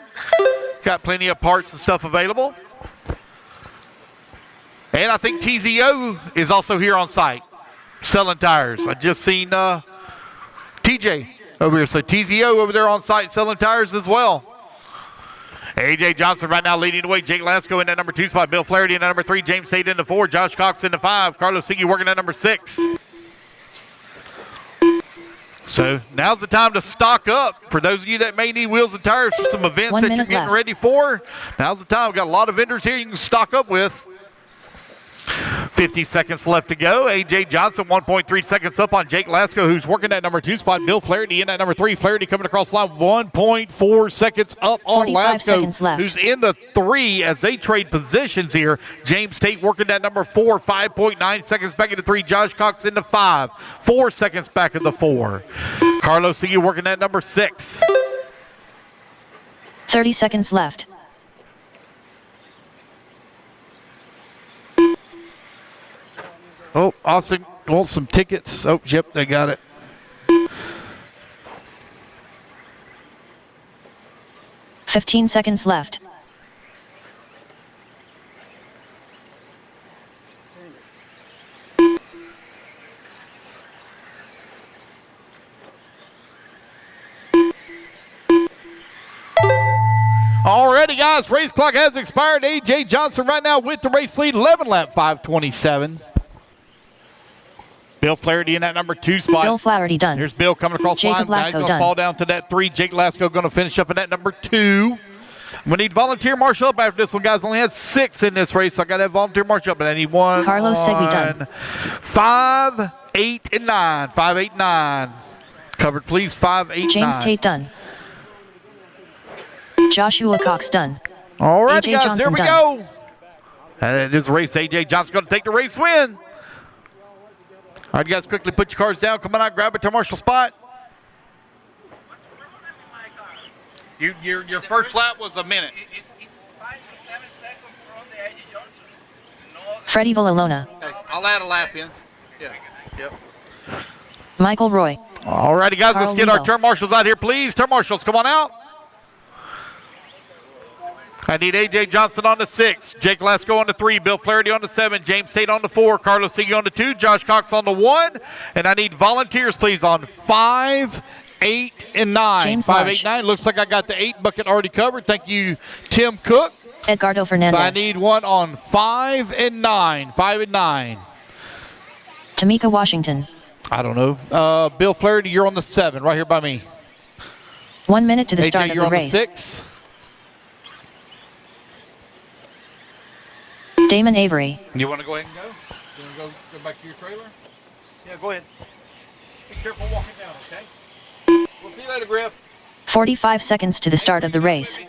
Got plenty of parts and stuff available. And I think TZO is also here on site selling tires. I just seen TJ over here. So TZO over there on site selling tires as well. A.J. Johnson right now leading the way. Jake Lasko in that number 2 spot. Bill Flaherty in that number 3. James Tate in the 4. Josh Cox in the 5. Carlos Siggy working at number 6. So now's the time to stock up. For those of you that may need wheels and tires for some events 1 that you're minute getting left. ready for, now's the time. We've got a lot of vendors here you can stock up with. 50 seconds left to go. A.J. Johnson 1.3 seconds up on Jake Lasko, who's working that number 2 spot. Bill Flaherty in that number 3. Flaherty coming across the line 1.4 seconds up on 45 seconds Lasko, left. who's in the 3 as they trade positions here. James Tate working that number 4. 5.9 seconds back into 3. Josh Cox in the 5. 4 seconds back in the 4. Carlos Siggy working that number 6. 30 seconds left. Oh, Austin wants some tickets. Oh, yep, they got it. $15 seconds left. Alrighty, guys, race clock has expired. A.J. Johnson right now with the race lead, 11 lap 5:27. Bill Flaherty in that number 2 spot. Bill Flaherty done. Here's Bill coming across the line. Jacob Now he's Lasko going to done. fall down to that 3. Jake Lasko going to finish up in that number 2. We need volunteer marshal up after this one, guys. Only had 6 in this race, so I got to have volunteer marshal up, but I need 1. Carlos Segui done. 5, 8, and 9. 5, 8, 9. Covered, please. 5, 8, 9. James Tate done. Joshua Cox done. All right, A.J. guys, Johnson there we done. go. And it is a race. A.J. Johnson going to take the race win. All right, you guys, quickly put your cards down. Come on out, grab it to marshal spot. Your first lap was a minute. Freddie Villalona. Okay, I'll add a lap in. Yeah. Yep. Michael Roy. All righty, guys, Carl let's get our Lebo. turn marshals out here, please. Turn marshals, come on out. I need A.J. Johnson on the 6, Jake Lasko on the 3, Bill Flaherty on the 7, James Tate on the 4, Carlos Siggy on the 2, Josh Cox on the 1, and I need volunteers, please, on 5, 8, and 9. James 5, Lodge. 8, 9. Looks like I got the 8 bucket already covered. Thank you, Tim Cook. Edgardo So Fernandez. I need one on 5 and 9. 5 and 9. Tamika Washington. I don't know. Bill Flaherty, you're on the 7, right here by me. 1 minute to the start AJ, of you're the on race. the 6. Damon Avery. You want to go ahead and go? You want to go back to your trailer? Yeah, go ahead. Just be careful walking down, okay? We'll see you later, Griff. 45 seconds to the start of the race.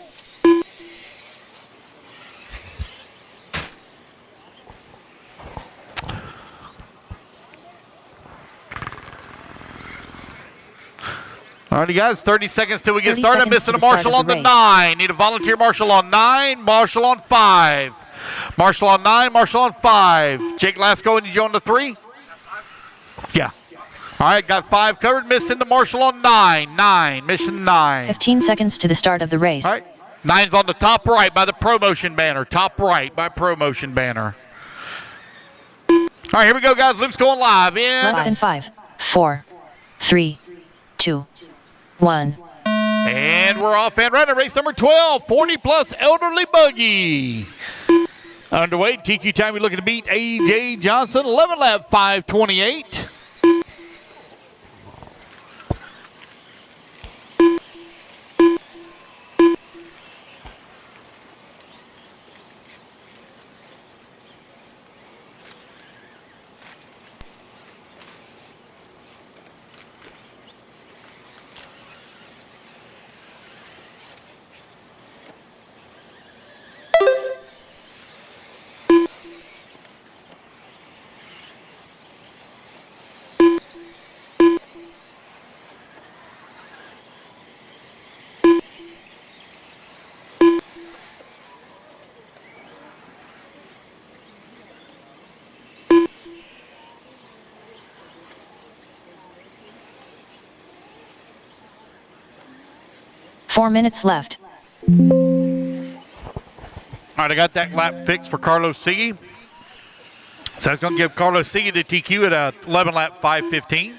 All righty, guys, 30 seconds till we get 30 started. I'm seconds missing to a the start marshal of on the the race. 9. Need a volunteer marshal on 9, marshal on 5. Marshal on 9, marshal on 5. Jake Lasko, need you on the 3? Yeah. All right, got 5 covered. Missing the marshal on 9. 9, mission 9. 15 seconds to the start of the race. All right. 9's on the top right by the promotion banner. Top right by promotion banner. All right, here we go, guys. Loop's going live. In. Less than 5, 4, 3, 2, 1. And we're off and running. Race number 12, 40-plus elderly buggy. Underway. TQ time, you're looking to beat A.J. Johnson. 11 lap 5:28. Four minutes left. All right, I got that lap fixed for Carlos Siggy. So that's going to give Carlos Siggy the TQ at a 11 lap 5:15.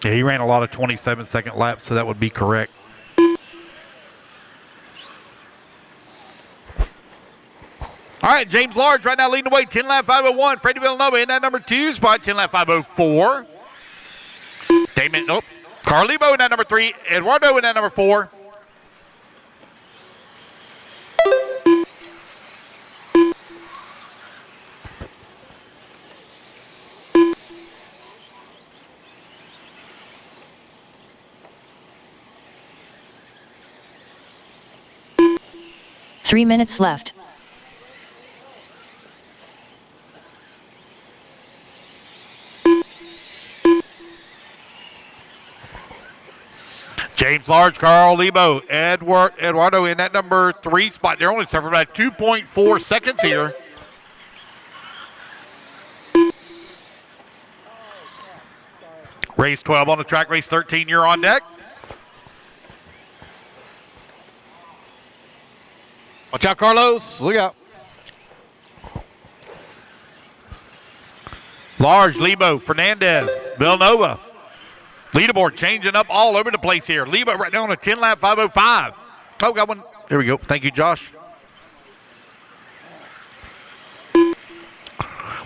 Yeah, he ran a lot of 27-second laps, so that would be correct. All right, James Large right now leading the way, 10 lap 501. Freddie Villanova in that number 2 spot, 10 lap 504. Damon, nope. Carl Lebo in that number 3. Eduardo in that number 4. Three minutes left. James Large, Carl Lebo, Eduardo in that number 3 spot. They're only separated by 2.4 seconds here. Race 12 on the track, race 13, you're on deck. Watch out, Carlos. Look out. Large, Lebo, Fernandez, Villanova. Leaderboard changing up all over the place here. Lebo right now on a 10 lap 505. Oh, got one. There we go. Thank you, Josh.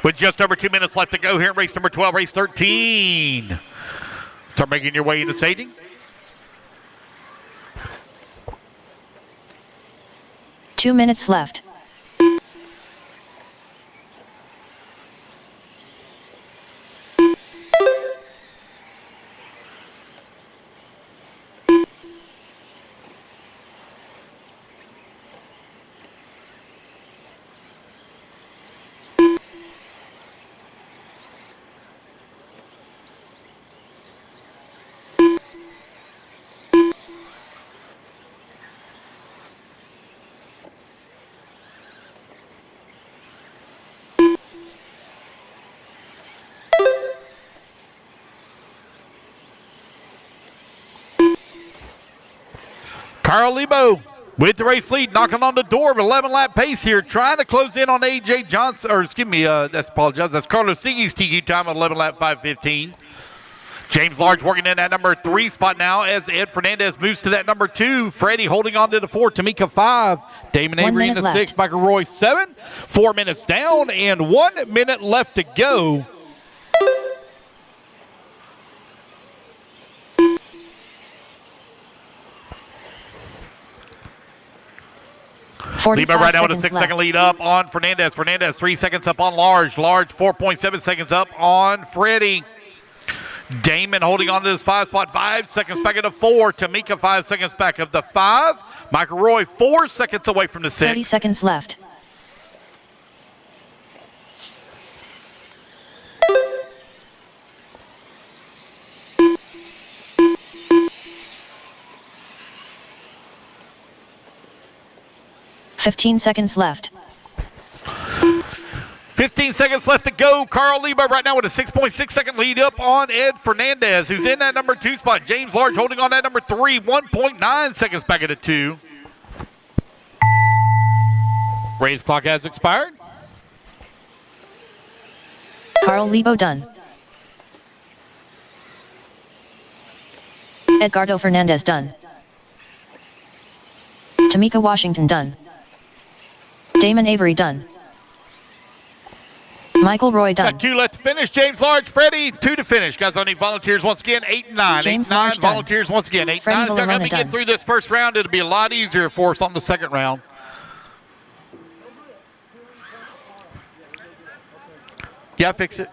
With just over 2 minutes left to go here in race number 12, race 13. Start making your way into staging. 2 minutes left. Carl Lebo with the race lead, knocking on the door of 11-lap pace here, trying to close in on A.J. Johnson, or excuse me, that's Carlos Siggy's TQ time at 11-lap 5:15. James Large working in that number 3 spot now as Ed Fernandez moves to that number 2. Freddie holding on to the 4, Tamika 5. Damon Avery in the 6, Michael Roy 7. 4 minutes down and 1 minute left to go. Lebo right now with a 6-second lead up on Fernandez. Fernandez 3 seconds up on Large. Large 4.7 seconds up on Freddie. Damon holding on to this 5 spot, 5 seconds back into 4. Tamika 5 seconds back of the 5. Michael Roy 4 seconds away from the 6. 30 seconds left. $15 seconds left. 15 seconds left to go. Carl Lebo right now with a 6.6 second lead up on Ed Fernandez, who's in that number 2 spot. James Large holding on that number 3, 1.9 seconds back at the 2. Race clock has expired. Carl Lebo done. Edgardo Fernandez done. Tamika Washington done. Damon Avery done. Michael Roy done. Got 2 left to finish. James Large, Freddie, 2 to finish. Guys, I need volunteers once again. 8 and 9. James 8 and 9 Large volunteers done. once again. 8 and Freddie 9. If y'all help me Villarona get through this first round, it'll be a lot easier for us on the second round. Yeah, fix it.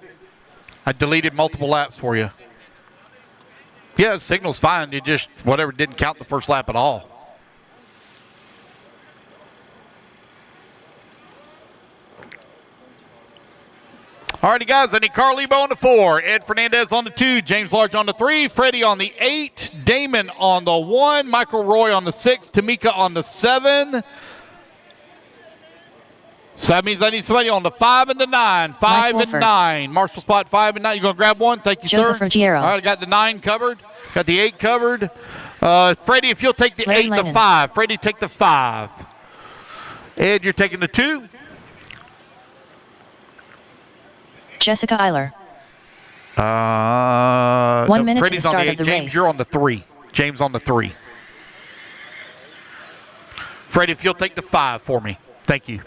I deleted multiple laps for you. Yeah, the signal's fine. You just, whatever, didn't count the first lap at all. Alrighty, guys, I need Carl Lebo on the 4, Ed Fernandez on the 2, James Large on the 3, Freddie on the 8, Damon on the 1, Michael Roy on the 6, Tamika on the 7. So that means I need somebody on the 5 and the 9. 5 and 9. Marshall spot 5 and 9. You going to grab one? Thank you, Joseph sir. Ruggiero. All right, I got the 9 covered. Got the 8 covered. Freddie, if you'll take the Larry 8 and the Lennon. 5. Freddie, take the 5. Ed, you're taking the 2. Jessica Eiler. 1 minute to the Freddie's on start the of the 8. James, race. you're on the 3. James on the 3. Freddie, if you'll take the 5 for me. Thank you.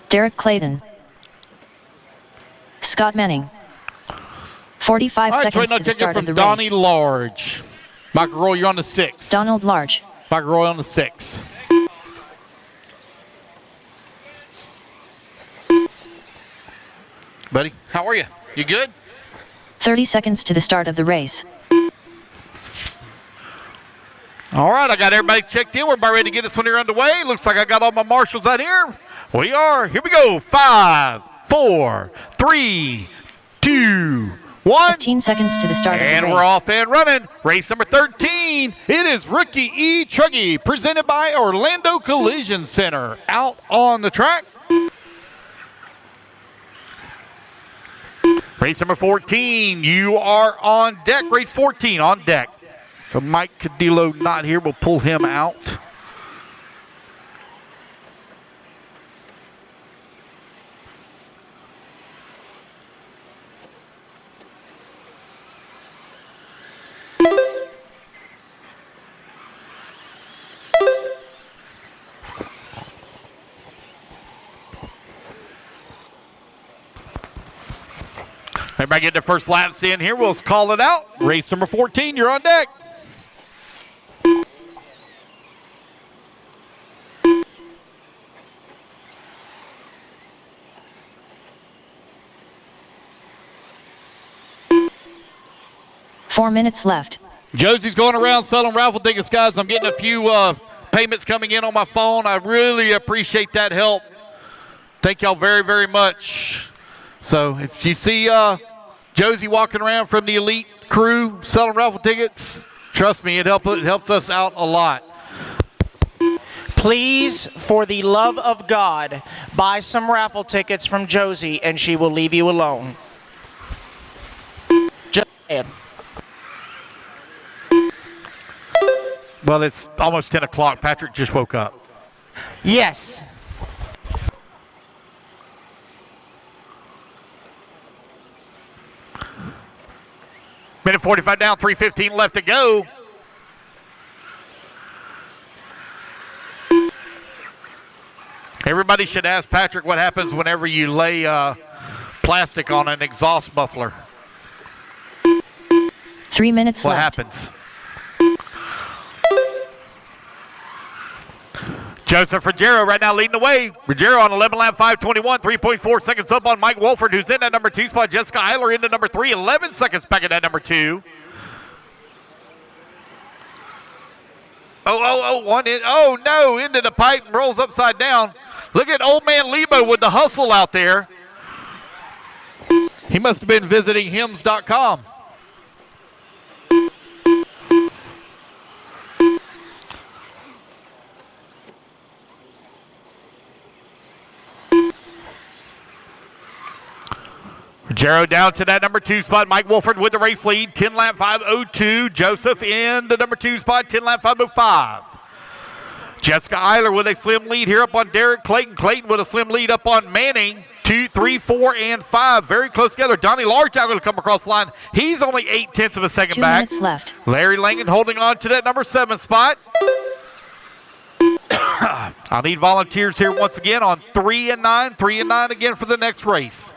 Derek Clayton. Scott Manning. 45 All right, seconds so to the start from of the Donnie race. Large. Michael Roy, you're on the 6. Donald Large. Michael Roy on the 6. Buddy, how are you? You good? 30 seconds to the start of the race. All right, I got everybody checked in. We're about ready to get this one here underway. Looks like I got all my marshals out here. We are. Here we go. 5, 4, 3, 2, 1. 15 seconds to the start of the race. And we're off and running. Race number 13. It is Rookie E. Truggy, presented by Orlando Collision Center. Out on the track. Race number 14. You are on deck. Race 14 on deck. So Mike Cadillo not here. We'll pull him out. Everybody get their first laps in here. We'll call it out. Race number 14, you're on deck. Four minutes left. Josie's going around selling raffle tickets, guys. I'm getting a few payments coming in on my phone. I really appreciate that help. Thank y'all very, very much. So if you see Josie walking around from the elite crew selling raffle tickets, trust me, it helps us out a lot. Please, for the love of God, buy some raffle tickets from Josie and she will leave you alone. Just saying. Well, it's almost 10 o'clock. Patrick just woke up. Yes. Minute 45 down, 3:15 left to go. Everybody should ask Patrick what happens whenever you lay plastic on an exhaust muffler. 3 minutes What left. happens? Joseph Ruggiero right now leading the way. Ruggiero on 11 lap 5:21, 3.4 seconds up on Mike Wolford, who's in that number 2 spot. Jessica Eiler into number 3, 11 seconds back at that number 2. One in. Oh, no, into the pipe and rolls upside down. Look at old man Lebo with the hustle out there. He must have been visiting hymns.com. Ruggiero down to that number 2 spot. Mike Wolford with the race lead. 10 lap 5:02. Joseph in the number 2 spot. 10 lap 5:05. Jessica Eiler with a slim lead here up on Derek Clayton. Clayton with a slim lead up on Manning. 2, 3, 4, and 5. Very close together. Donnie Large now going to come across the line. He's only 0.8 of a second 2 back. minutes left. Larry Langan holding on to that number 7 spot. I'll need volunteers here once again on 3 and 9. 3 and 9 again for the next race.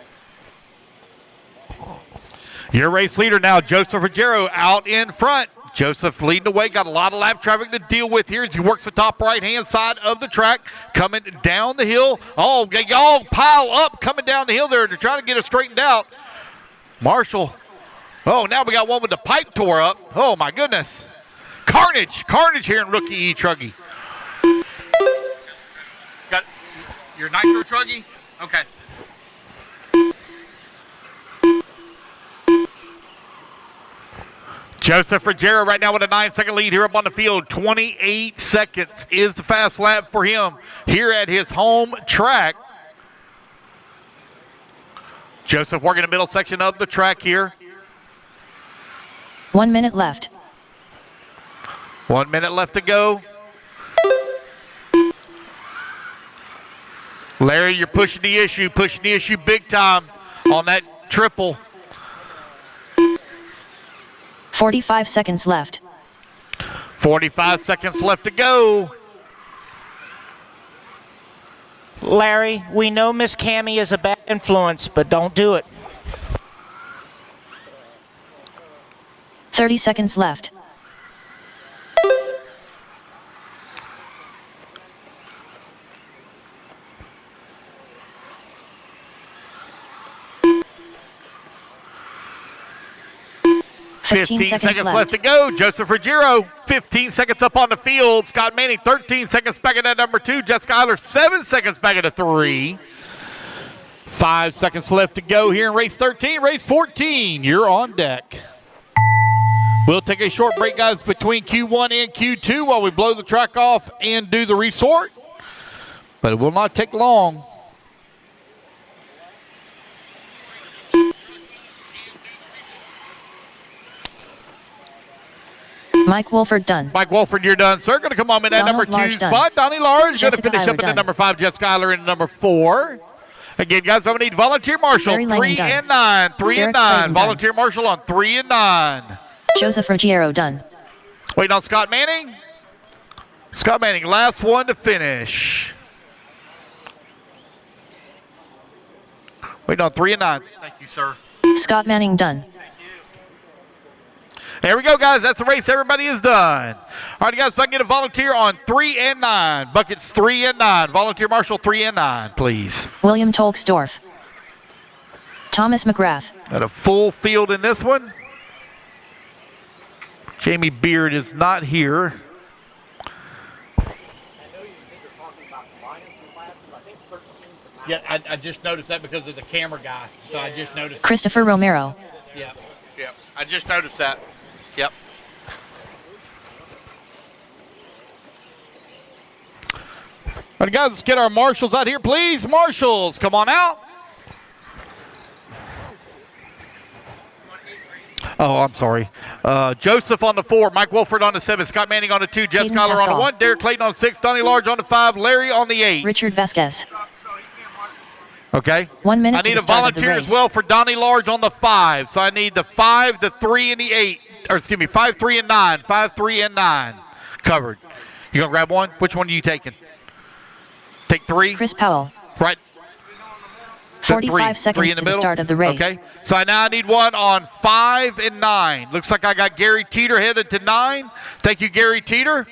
Your race leader now, Joseph Ruggiero, out in front. Joseph leading the way, got a lot of lap traffic to deal with here as he works the top right-hand side of the track, coming down the hill. Oh, they all pile up coming down the hill there to try to get it straightened out. Marshall. Oh, now we got one with the pipe tore up. Oh, my goodness. Carnage here in Rookie E. Truggy. Got your nitro Truggy? Okay. Joseph Ruggiero right now with a 9-second lead here up on the field. 28 seconds is the fast lap for him here at his home track. Joseph working the middle section of the track here. 1 minute left. 1 minute left to go. Larry, you're pushing the issue big time on that triple. 45 seconds left. 45 seconds left to go. Larry, we know Miss Cammie is a bad influence, but don't do it. 30 seconds left. Fifteen seconds left to go. Joseph Ruggiero, 15 seconds up on the field. Scott Manning, 13 seconds back at that number 2. Jessica Eiler, 7 seconds back at a 3. 5 seconds left to go here in race 13. Race 14, you're on deck. We'll take a short break, guys, between Q1 and Q2 while we blow the track off and do the resort. But it will not take long. Mike Wolford done. Mike Wolford, you're done, sir. Going to come on in that Donald number 2 Large done. spot. Donnie Large going to Jessica finish up Eiler in the done. number 5. Jessica Eiler in number 4. Again, guys, I'm going to need volunteer marshal. Barry 3 Langdon done. and 9. 3 Derek and 9. Clayton done. Volunteer marshal on 3 and 9. Joseph Ruggiero done. Waiting on Scott Manning. Scott Manning, last one to finish. Waiting on 3 and 9. Thank you, sir. Scott Manning done. There we go, guys. That's the race. Everybody is done. All right, guys, if I can get a volunteer on 3 and 9. Buckets 3 and 9. Volunteer marshal 3 and 9, please. William Tolksdorf. Thomas McGrath. Got a full field in this one. Jamie Beard is not here. Yeah, I just noticed that because of the camera guy. So I just noticed. Christopher Romero. Yeah. I just noticed that. Yep. All right, guys, let's get our marshals out here, please. Marshals, come on out. Oh, I'm sorry. Joseph on the 4, Mike Wolford on the 7, Scott Manning on the 2, Jess Hayden Collar on the Pascal. 1, Derek Clayton on the 6, Donnie Large on the 5, Larry on the 8. Richard Vasquez. Okay. 1 minute I to need the a start of the volunteer as race. well for Donnie Large on the 5. So I need the 5, the 3, and the 8. Or excuse me, 5, 3, and 9. 5, 3, and 9 covered. You gonna grab one? Which one are you taking? Take 3. Chris Powell. Right. 45 3 seconds in the to middle. the start of the race. Okay. So now I need one on 5 and 9. Looks like I got Gary Teeter headed to 9. Thank you, Gary Teeter.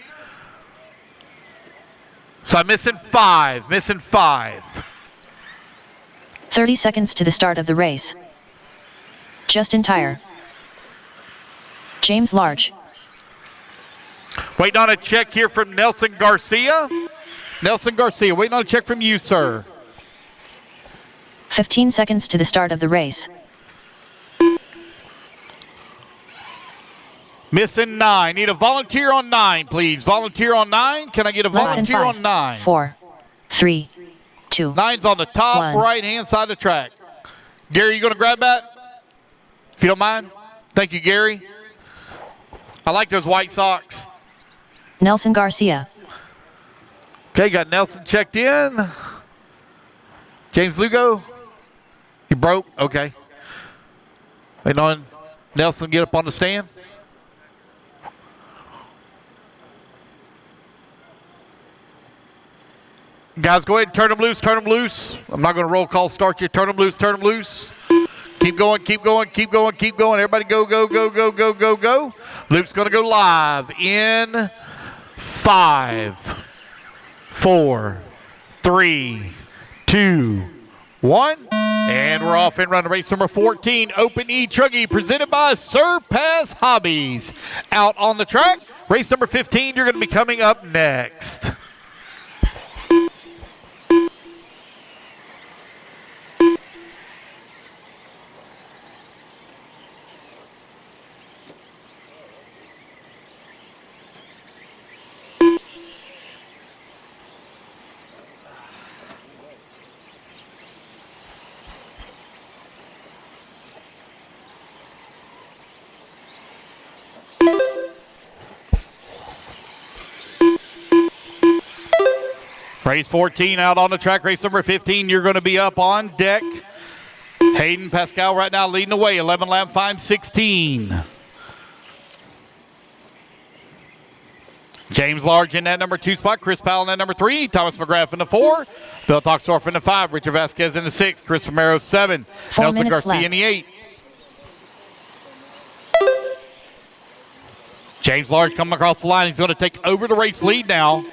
So I'm missing 5. 30 seconds to the start of the race. Justin Tire. James Large. Waiting on a check here from Nelson Garcia. Nelson Garcia, waiting on a check from you, sir. 15 seconds to the start of the race. Missing 9. Need a volunteer on 9, please. Volunteer on 9. Can I get a Less than volunteer 5, on 9? 4, 3, 2. 9's on the top 1. right-hand side of the track. Gary, you going to grab that? If you don't mind. Thank you, Gary. I like those white socks. Nelson Garcia. Okay, got Nelson checked in. James Lugo. You broke? Okay. Waiting on Nelson to get up on the stand. Guys, go ahead and turn them loose, turn them loose. I'm not going to roll call start you. Turn them loose, turn them loose. Keep going, keep going, keep going, keep going. Everybody go, go, go, go, go, go, go. Loop's going to go live in 5, 4, 3, 2, 1. And we're off and running race number 14, Open E-Truggy, presented by Surpass Hobbies. Out on the track, race number 15, you're going to be coming up next. Race 14 out on the track. Race number 15, you're going to be up on deck. Hayden Pascal right now leading the way. 11 lap 5:16. James Large in that number 2 spot. Chris Powell in that number 3. Thomas McGrath in the 4. Bill Toxdorf in the 5. Richard Vasquez in the 6. Chris Romero 7. 4 Nelson minutes Garcia left. in the 8. James Large coming across the line. He's going to take over the race lead now.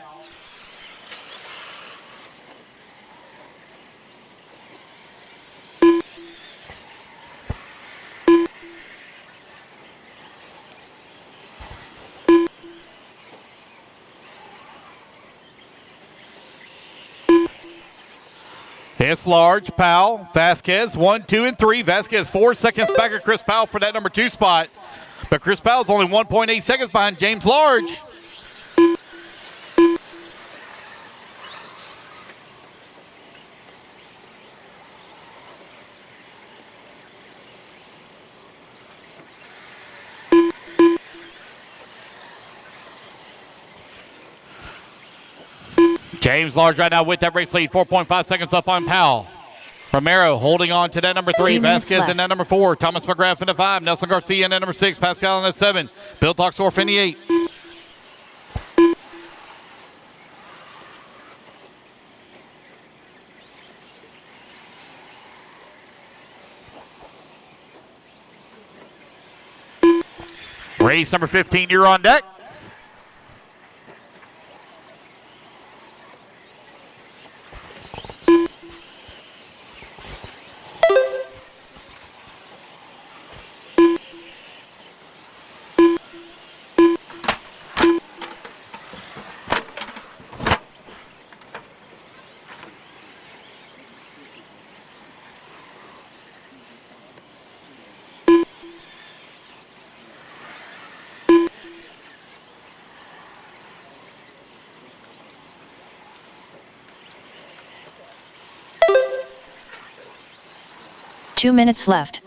It's Large, Powell, Vasquez, 1, 2, and 3. Vasquez 4 seconds back of Chris Powell for that number 2 spot. But Chris Powell's only 1.8 seconds behind James Large. James Large right now with that race lead, 4.5 seconds up on Powell. Romero holding on to that number 3. Vasquez in that number 4. Thomas McGrath in the 5. Nelson Garcia in that number 6. Pascal in the 7. Bill Toxdorf in the 8. Race number 15, you're on deck. Two minutes left.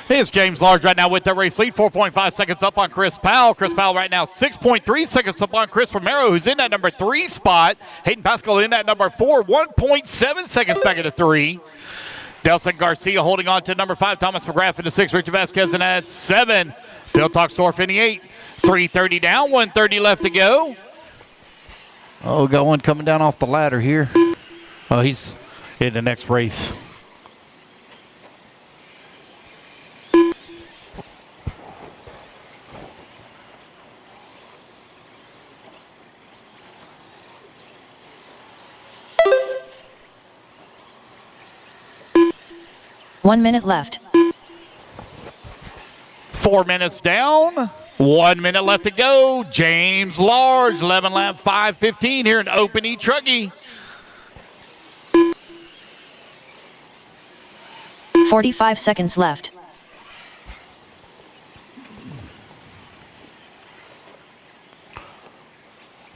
Here's James Large right now with that race lead, 4.5 seconds up on Chris Powell. Chris Powell right now 6.3 seconds up on Chris Romero, who's in that number 3 spot. Hayden Pascal in that number 4, 1.7 seconds back at the 3. Nelson Garcia holding on to number 5. Thomas McGrath in the 6. Richard Vasquez in that 7. Bill Toxdorf in the 8. 3:30 down, 1:30 left to go. Oh, got one coming down off the ladder here. Oh, he's in the next race. One minute left. 4 minutes down. 1 minute left to go. James Large, 11 lap 5:15 here in Open E Truckee. 45 seconds left.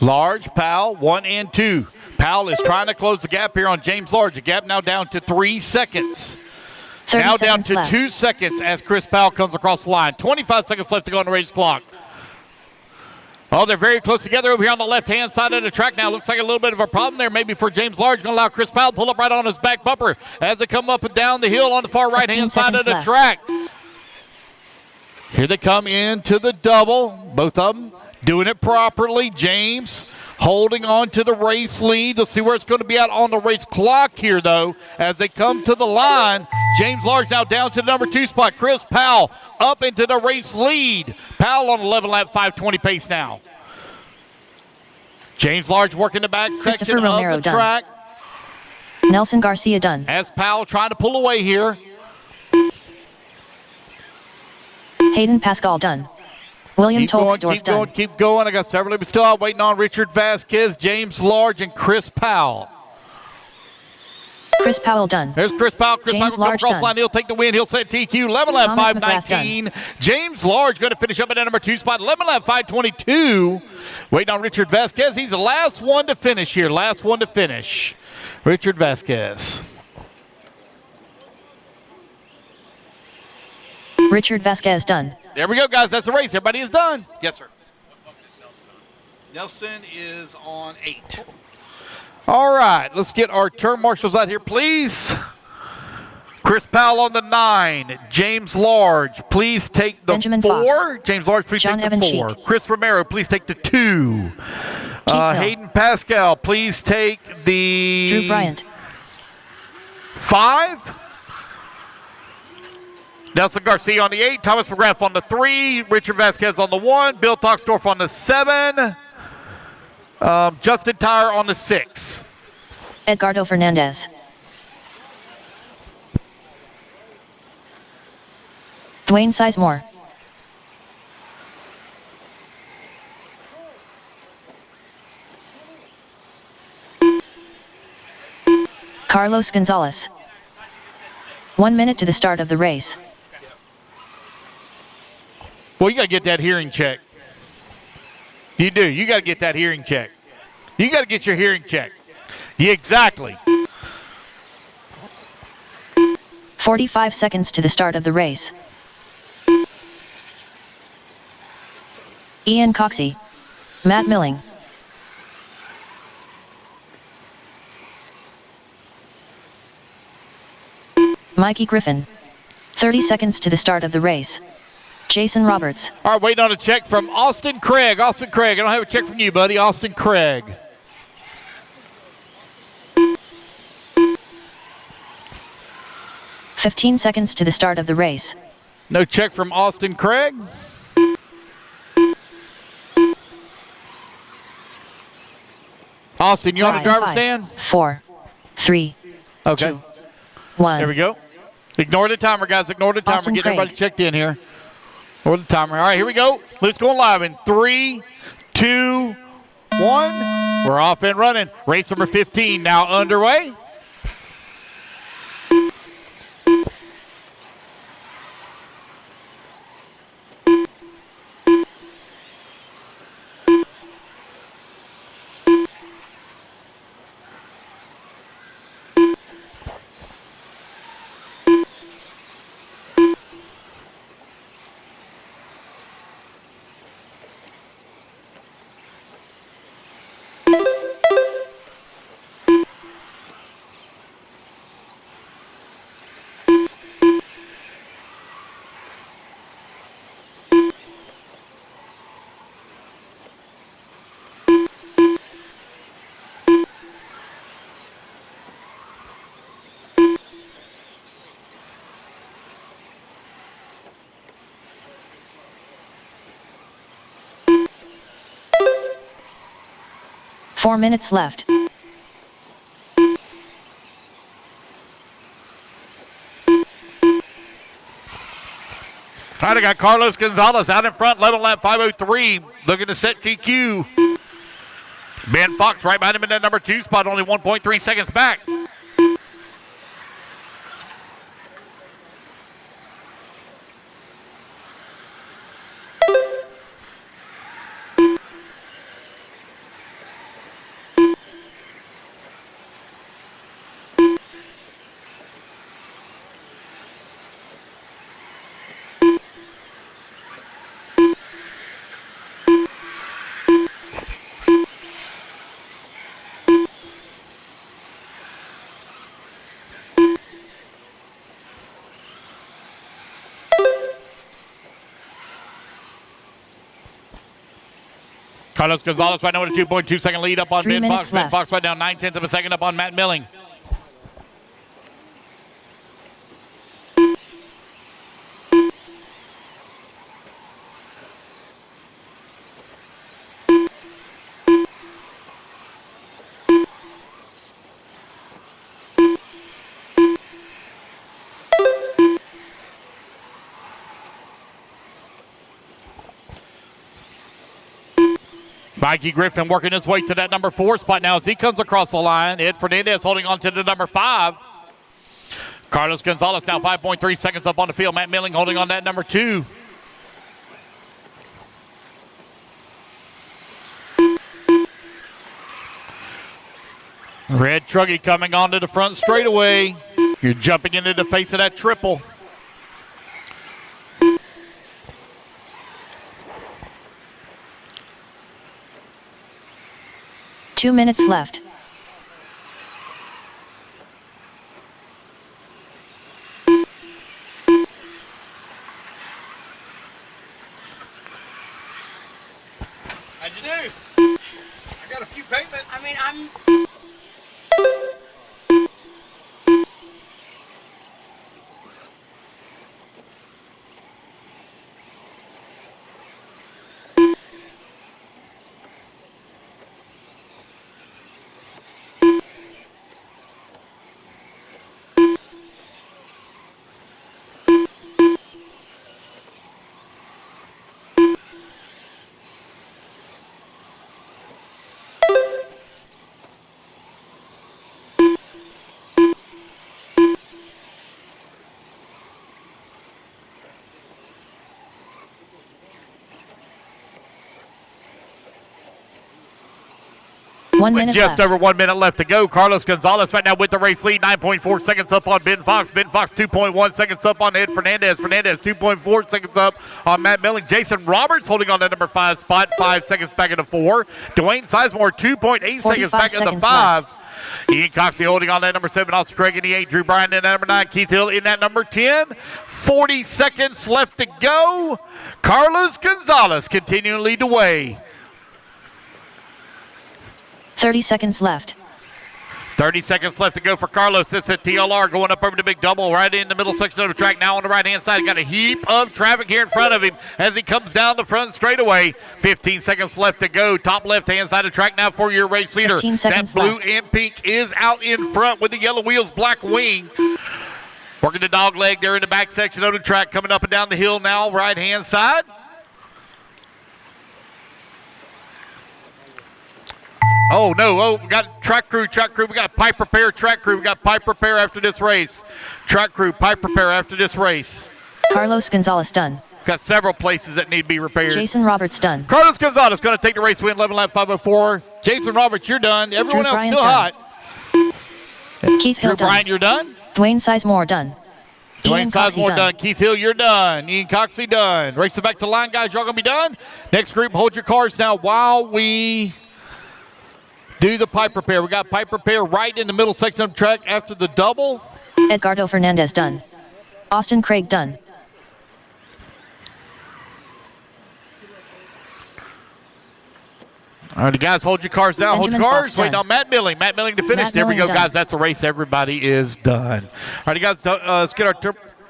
Large, Powell, 1 and 2. Powell is trying to close the gap here on James Large. The gap now down to 3 seconds. Now down to left. 2 seconds as Chris Powell comes across the line. 25 seconds left to go on the race clock. Oh, they're very close together over here on the left-hand side of the track now. Looks like a little bit of a problem there maybe for James Large. Going to allow Chris Powell to pull up right on his back bumper as they come up and down the hill on the far right-hand side of the track. Here they come into the double. Both of them doing it properly. James holding on to the race lead. Let's see where it's going to be at on the race clock here, though, as they come to the line. James Large now down to the number 2 spot. Chris Powell up into the race lead. Powell on 11 lap 5:20 pace now. James Large working the back section of the track. Nelson Garcia done. As Powell trying to pull away here. Hayden Pascal done. William Toxdorf done. Keep going. I got several still out waiting on Richard Vasquez, James Large, and Chris Powell. Chris Powell done. There's Chris Powell. Chris Powell come across the line. He'll take the win. He'll set TQ. 11 lap 5:19. James Large going to finish up at that number 2 spot. 11 lap 5:22. Waiting on Richard Vasquez. He's the last one to finish here. Last one to finish. Richard Vasquez. Richard Vasquez done. There we go, guys. That's the race. Everybody is done. Yes, sir. Nelson is on 8. All right, let's get our turn marshals out here, please. Chris Powell on the 9. James Large, please take the Benjamin 4. Fox. James Large, please John take the Evan 4. Sheik. Chris Romero, please take the 2. Hill. Hayden Pascal, please take the Drew Bryant. 5. Nelson Garcia on the 8. Thomas McGrath on the 3. Richard Vasquez on the 1. Bill Toxdorf on the 7. Justin Tyre on the 6. Edgardo Fernandez. Dwayne Sizemore. Carlos Gonzalez. 1 minute to the start of the race. Well, you got to get that hearing check. You do. You got to get that hearing check. You got to get your hearing check. Yeah, exactly. 45 seconds to the start of the race. Ian Coxey. Matt Milling. Mikey Griffin. 30 seconds to the start of the race. Jason Roberts. All right, waiting on a check from Austin Craig. Austin Craig, I don't have a check from you, buddy. Austin Craig. "15 seconds to the start of the race. No check from Austin Craig. Austin, you on the driver's stand? 4, 3, Okay. 2, 1. There we go. Ignore the timer, guys. Ignore the timer. Austin Get Craig. everybody checked in here. Ignore the timer. All right, here we go. Let's go live in 3, 2, 1. We're off and running. Race number 15 now underway. Four minutes left. All right, I got Carlos Gonzalez out in front, level lap 5:03, looking to set GQ. Ben Fox right behind him in that number 2 spot, only 1.3 seconds back. Carlos Gonzalez right now with a 2.2 second lead up on 3 Ben minutes Fox. Ben left. Fox right now 9/10 of a second up on Matt Milling. Mikey Griffin working his way to that number 4 spot now as he comes across the line. Ed Fernandez holding on to the number 5. Carlos Gonzalez now 5.3 seconds up on the field. Matt Milling holding on that number 2. Red Truggy coming onto the front straightaway. You're jumping into the face of that triple. 2 minutes left. How'd you do? I got a few payments. I mean, I'm. One minute Just left. over 1 minute left to go. Carlos Gonzalez right now with the race lead. 9.4 seconds up on Ben Fox. Ben Fox 2.1 seconds up on Ed Fernandez. Fernandez 2.4 seconds up on Matt Milling. Jason Roberts holding on to number 5 spot. 5 seconds back into 4. Dwayne Sizemore 2.8 seconds back into 5. Ian Coxey holding on that number 7. Austin Craig in the 8. Drew Bryan in that number 9. Keith Hill in that number 10. 40 seconds left to go. Carlos Gonzalez continuing to lead the way. 30 seconds left. 30 seconds left to go for Carlos. It's at TLR going up over the big double right in the middle section of the track. Now on the right-hand side, got a heap of traffic here in front of him as he comes down the front straightaway. 15 seconds left to go. Top left-hand side of the track now for your race leader. 15 seconds that blue left. and pink is out in front with the yellow wheels, black wing. Working the dog leg there in the back section of the track. Coming up and down the hill now, right-hand side. Oh, no. Oh, we got track crew. We got pipe repair, track crew. We got pipe repair after this race. Track crew, pipe repair after this race. Carlos Gonzalez done. Got several places that need to be repaired. Jason Roberts done. Carlos Gonzalez going to take the race win, 11 lap 504. Jason Roberts, you're done. Everyone Drew else Bryant still done. hot. Keith Hill Drew done. Bryant, you're done. Dwayne Sizemore done. Dwayne Ian Coxey Sizemore done. Keith Hill, you're done. Ian Coxey done. Racing back to line, guys. You're all going to be done. Next group, hold your cars now while we do the pipe repair. We got pipe repair right in the middle section of the track after the double. Edgardo Fernandez done. Austin Craig done. All right, guys, hold your cars down. Hold your Benjamin cars. Fox Waiting done. on Matt Milling. Matt Milling to finish. Matt There we Milling go, done. guys. That's a race. Everybody is done. All right, guys, let's get our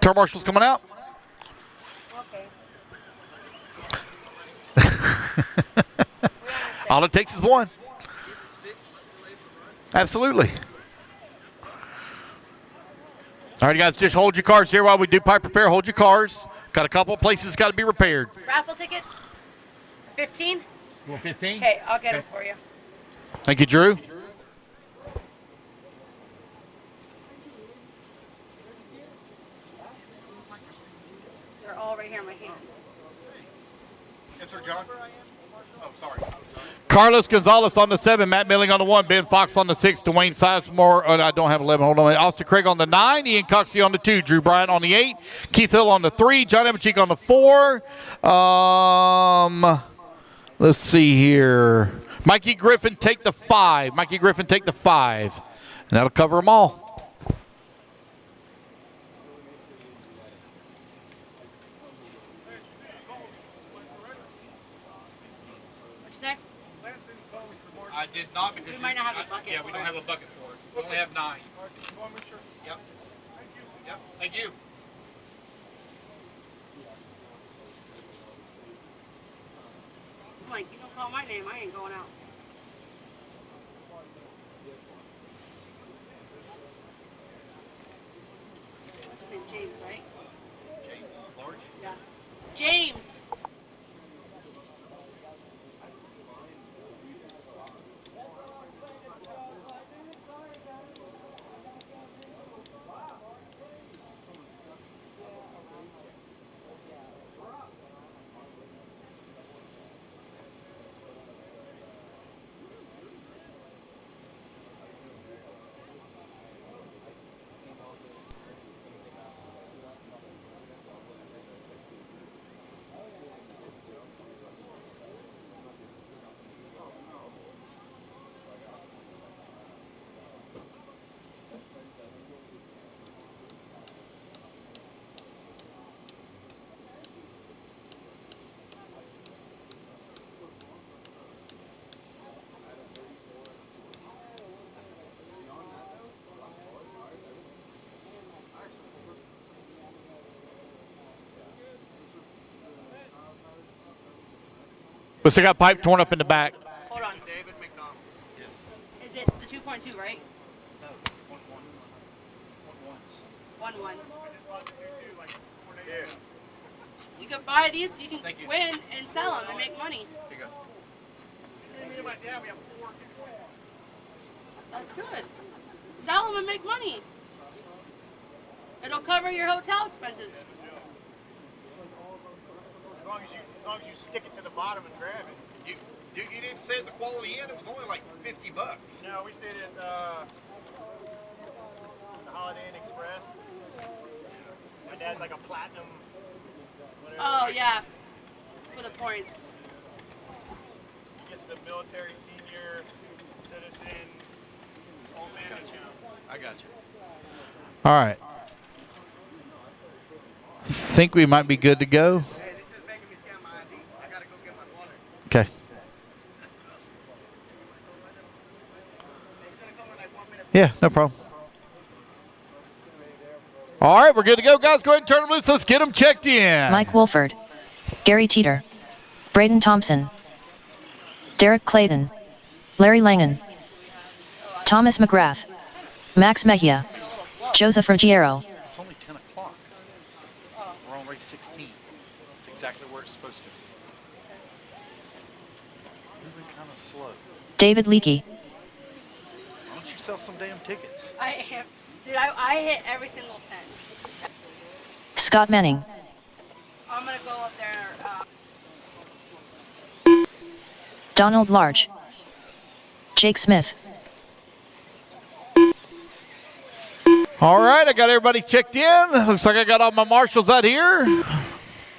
turn marshals coming out. All it takes is one. Absolutely. All right, guys, just hold your cars here while we do pipe repair. Hold your cars. Got a couple of places got to be repaired. Raffle tickets? 15? 15? Okay, I'll get them for you. Thank you, Drew. They're all right here in my hand. Yes, sir, John. Oh, sorry. Carlos Gonzalez on the 7, Matt Milling on the 1, Ben Fox on the 6, Dwayne Sizemore, I don't have 11, hold on. Austin Craig on the 9, Ian Coxey on the 2, Drew Bryant on the 8, Keith Hill on the 3, John Emichik on the 4. Let's see here. Mikey Griffin take the 5. Mikey Griffin take the 5. And that'll cover them all. What'd you say? I did not because We might not have a bucket. Yeah, we don't have a bucket for it. We only have 9. Yep. Yep. Thank you. I'm like, you don't call my name, I ain't going out. What's his name? James, right? James Large. Yeah. James! We still got pipe torn up in the back. Hold on. Is it the 2.2, right? No, One ones. You can buy these, you can win and sell them and make money. Here you go. That's good. Sell them and make money. It'll cover your hotel expenses. As long as you stick it to the bottom and grab it. You didn't say at the Quality Inn, it was only like $50. No, we stayed at the Holiday Inn Express. My dad's like a platinum. Whatever. Oh yeah, for the points. He gets the military, senior, citizen, old man discount. I got you. All right. Think we might be good to go. Hey, this is making me scan my ID. I gotta go get my water. Okay. Yeah, no problem. All right, we're good to go, guys. Go ahead and turn them loose. Let's get them checked in. Mike Wolford, Gary Teeter, Braden Thompson, Derek Clayton, Larry Langan, Thomas McGrath, Max Mejia, Joseph Ruggiero. It's only 10 o'clock. We're on race 16. It's exactly where it's supposed to be. Moving kind of slow. David Leakey, Why don't you sell some damn tickets? I hit every single 10. Scott Manning, I'm gonna go up there. Donald Large, Jake Smith. All right, I got everybody checked in. Looks like I got all my marshals out here.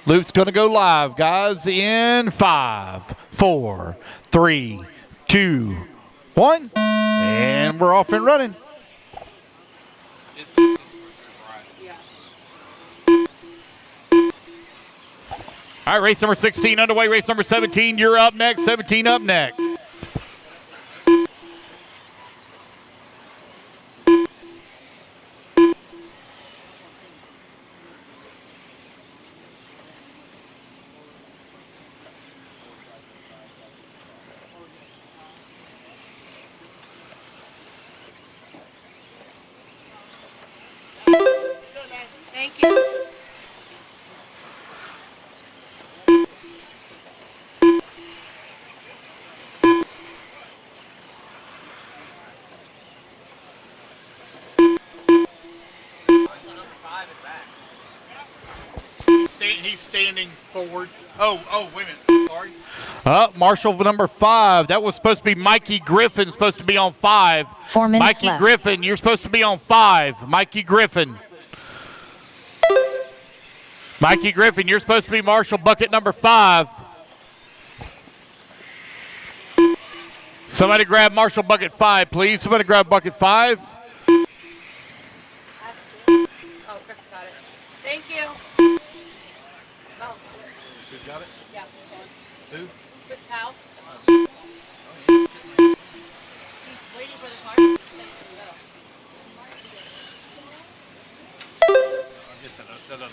Loop's going to go live, guys, in 5, 4, 3, 2, 1. And we're off and running. All right, race number 16 underway. Race number 17, you're up next. 17 up next. Thank you. He's standing forward. Oh, wait a minute. Sorry. Marshal number 5. That was supposed to be Mikey Griffin, supposed to be on 5. 4 minutes Mikey left. Griffin, you're supposed to be on 5. Mikey Griffin. Mikey Griffin, you're supposed to be Marshal bucket number 5. Somebody grab Marshal bucket 5, please. Somebody grab bucket 5. Oh, Chris got it. Thank you. Oh. Who's got it? Yeah. Who? Chris Powell. He's waiting for the car to send him to go. I guess that other.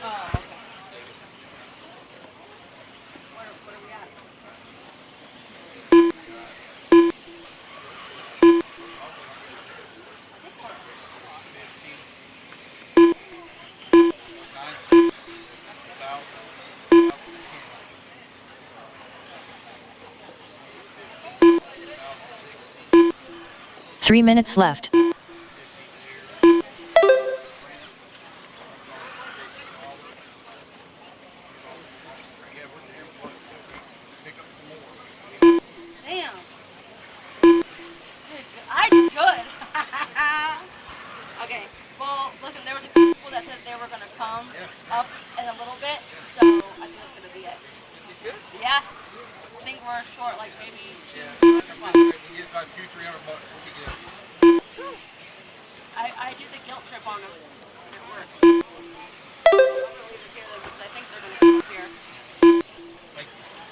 Oh, okay. What are we at? Three minutes left. Damn. I did good. Okay. Well, listen, there was a couple people that said they were going to come up in a little bit, so I think that's going to be it. Yeah. I think we're short, like maybe $200. I do the guilt trip on them. And it works. I'm going to leave this here then because I think they're going to come up here.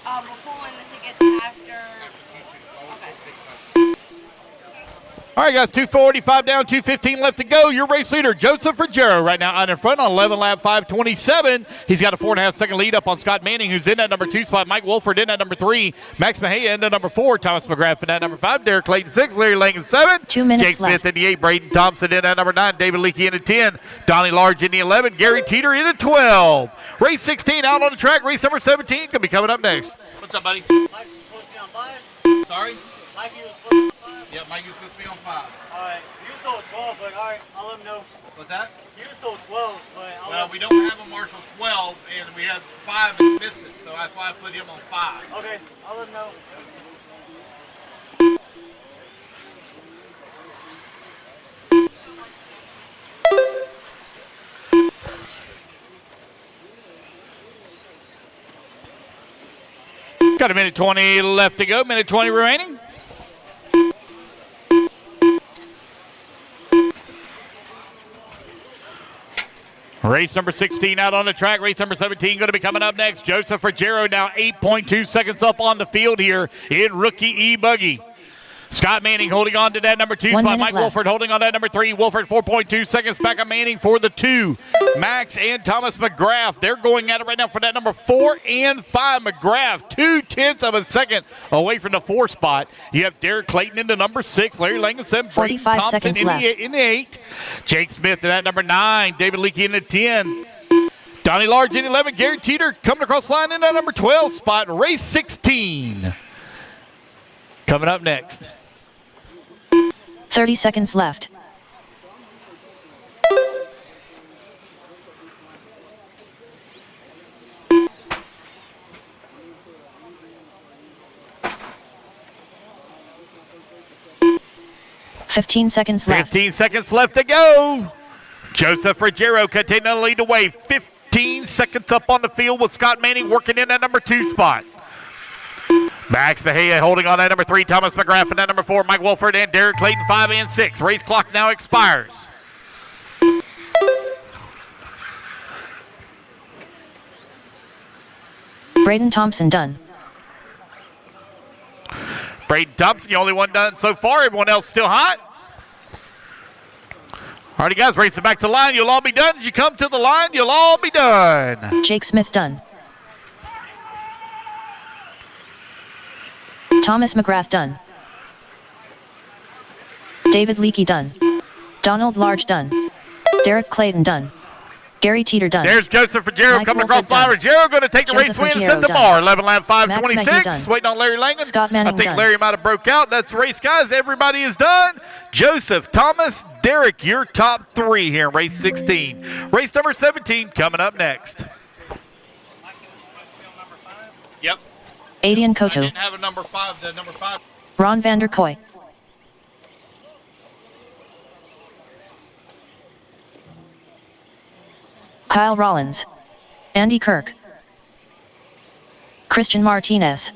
We'll pull in the tickets after. Okay. All right, guys, 2:45 down, 2:15 left to go. Your race leader, Joseph Ruggiero, right now out in front on 11 lap 5:27. He's got a 4.5 second lead up on Scott Manning, who's in that number 2 spot. Mike Wolford in at number 3. Max Mejia in at number 4. Thomas McGrath in at number 5. Derek Clayton 6. Larry Langan 7. 2 minutes Jake Smith left. in the 8. Braden Thompson in at number 9. David Leakey in at 10. Donnie Large in the 11. Gary Teeter in at 12. Race 16 out on the track. Race number 17 could be coming up next. What's up, buddy? Mike was supposed to be on 5. Sorry? Mikey was supposed to be on 5. Yeah, Mike is supposed to be on 5. Alright, he was told 12, but alright, I'll let him know. What's that? He was told 12, but I'll Well, let we him don't have a Marshall 12, and we have 5 and missing, so that's why I put him on 5. Okay, I'll let him know. Got a minute 20 left to go, minute 20 remaining. Race number 16 out on the track. Race number 17 going to be coming up next. Joseph Ruggiero now 8.2 seconds up on the field here in rookie E-Buggy. Scott Manning holding on to that number 2 spot. Mike Wolford holding on that number 3. Wolford 4.2 seconds back on Manning for the 2. Max and Thomas McGrath, they're going at it right now for that number 4 and 5. McGrath 0.2 of a second away from the 4 spot. You have Derek Clayton in the number 6. Larry Langan 7. Braden Thompson in the 8. Jake Smith in that number 9. David Leakey in the 10. Donnie Large in 11. Gary Teeter coming across the line in that number 12 spot. Race 16 coming up next. 30 seconds left. Fifteen seconds left. 15 seconds left to go. Joseph Ruggiero continuing to lead the way. 15 seconds up on the field with Scott Manning working in that number 2 spot. Max Mejia holding on that number 3. Thomas McGrath in that number 4. Mike Wolford and Derek Clayton 5 and 6. Race clock now expires. Braden Thompson done. Braden Thompson, the only one done so far. Everyone else still hot. All right, guys, racing back to the line. You'll all be done. As you come to the line, you'll all be done. Jake Smith done. Thomas McGrath done. David Leakey done. Donald Large done. Derek Clayton done. Gary Teeter done. There's Joseph Ruggiero coming across the line. Ruggiero going to take the race win and set the bar. 11 lap 5:26. Waiting on Larry Langan. Scott Manning I think done. Larry might have broke out. That's the race, guys. Everybody is done. Joseph, Thomas, Derek, your top 3 here in race 16. Race number 17 coming up next. Yep. Adian Koto. I didn't have a number 5. The number 5. Ron Vander Kooi. Kyle Rollins. Andy Kirk. Christian Martinez.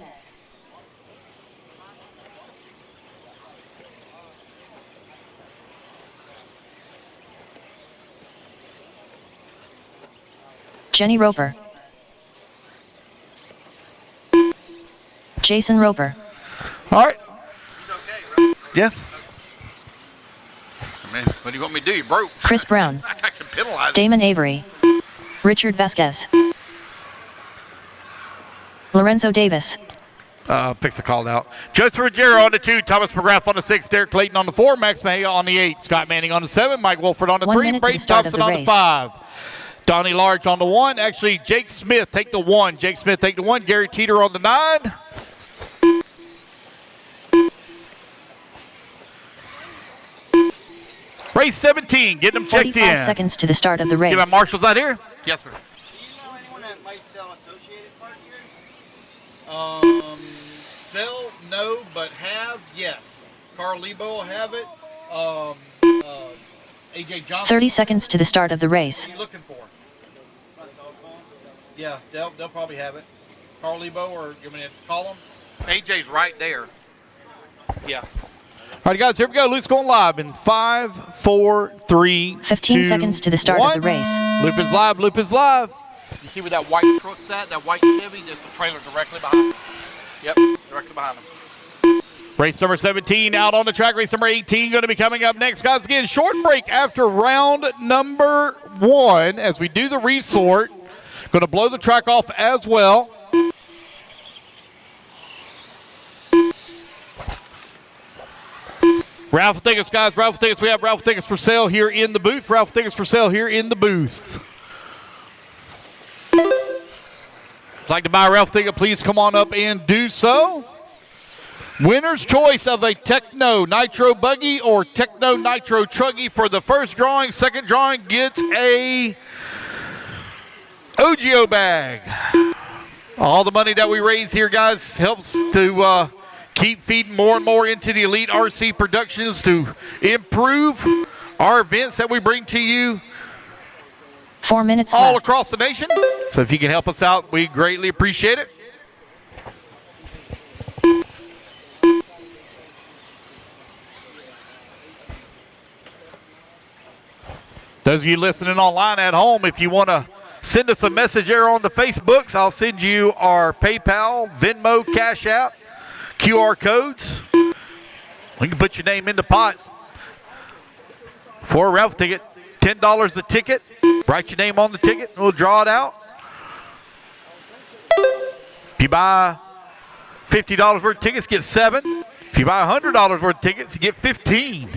Jenny Roper. Jason Roper. All right. Yeah. Man, what do you want me to do? You broke. Chris Brown. I can penalize you. Damon Avery. Richard Vasquez. Lorenzo Davis. Picks the call out. Joseph Ruggiero on the 2. Thomas McGrath on the 6. Derek Clayton on the 4. Max Mejia on the 8. Scott Manning on the 7. Mike Wolford on the 1 3. minute to the Braden start of Thompson the on the race. 5. Donnie Large on the 1. Actually, Jake Smith take the 1. Jake Smith take the 1. Gary Teeter on the 9. Race 17. Getting them checked 45 in. seconds to the start of the race. Get my marshals out here. Yes, sir. Do you know anyone that might sell associated parts here? Sell, no, but have, yes. Carl Lebo will have it. AJ Johnson. 30 seconds to the start of the race. What are you looking for? Yeah, they'll probably have it. Carl Lebo, or you want me to call them? AJ's right there. Yeah. All right, guys, here we go. Luke's going live in 5, 4, 3, 15 2, seconds to the start 1. of the race. Loop is live. Loop is live. You see where that white truck's at? That white Chevy? There's the trailer directly behind him. Yep, directly behind him. Race number 17 out on the track. Race number 18 going to be coming up next. Guys, again, short break after round number 1 as we do the resort. Going to blow the track off as well. Raffle tickets, guys. Raffle tickets. We have raffle tickets for sale here in the booth. Raffle tickets for sale here in the booth. If you'd like to buy a raffle ticket, please come on up and do so. Winner's choice of a Techno Nitro Buggy or Techno Nitro Truggy for the first drawing. Second drawing gets a OGO bag. All the money that we raise here, guys, helps to keep feeding more and more into the Elite RC Productions to improve our events that we bring to you 4 minutes all left. across the nation. So if you can help us out, we greatly appreciate it. Those of you listening online at home, if you want to send us a message there on the Facebooks, I'll send you our PayPal, Venmo, Cash App, QR codes. We can put your name in the pot for a raffle ticket. $10 a ticket. Write your name on the ticket and we'll draw it out. If you buy $50 worth of tickets, get 7. If you buy $100 worth of tickets, you get 15.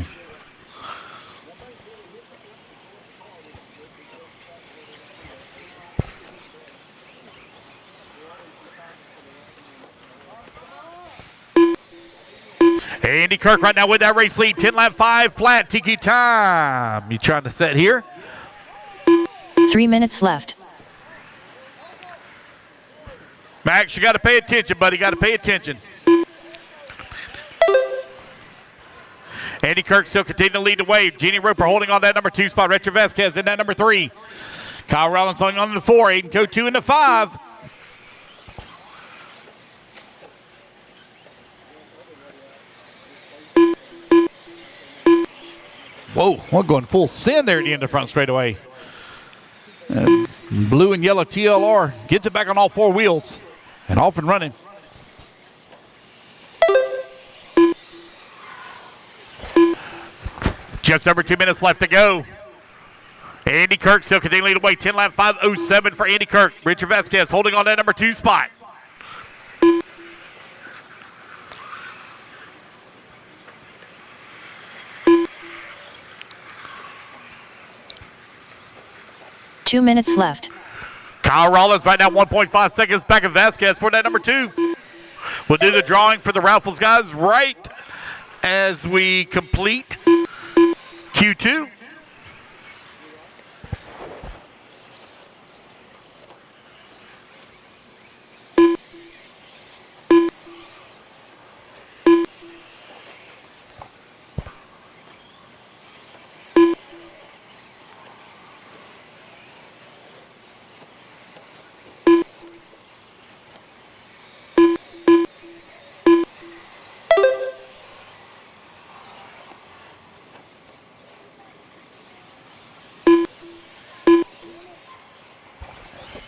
Andy Kirk right now with that race lead. 10 lap 5 flat. TQ time. You trying to set here? 3 minutes left. Max, you got to pay attention, buddy. Got to pay attention. Andy Kirk still continuing to lead the way. Jeannie Roper holding on that number 2 spot. Retro Vasquez in that number 3. Kyle Rollins holding on to the 4. Aiden Coe 2 in the 5. Whoa, we're going full send there at the end of the front straightaway. Blue and yellow TLR gets it back on all 4 wheels and off and running. Just over 2 minutes left to go. Andy Kirk still continuing to lead away. 10 lap 5:07 for Andy Kirk. Richard Vasquez holding on that number 2 spot. Two minutes left. Kyle Rollins right now 1.5 seconds back of Vasquez for that number 2. We'll do the drawing for the raffles, guys, right as we complete Q2.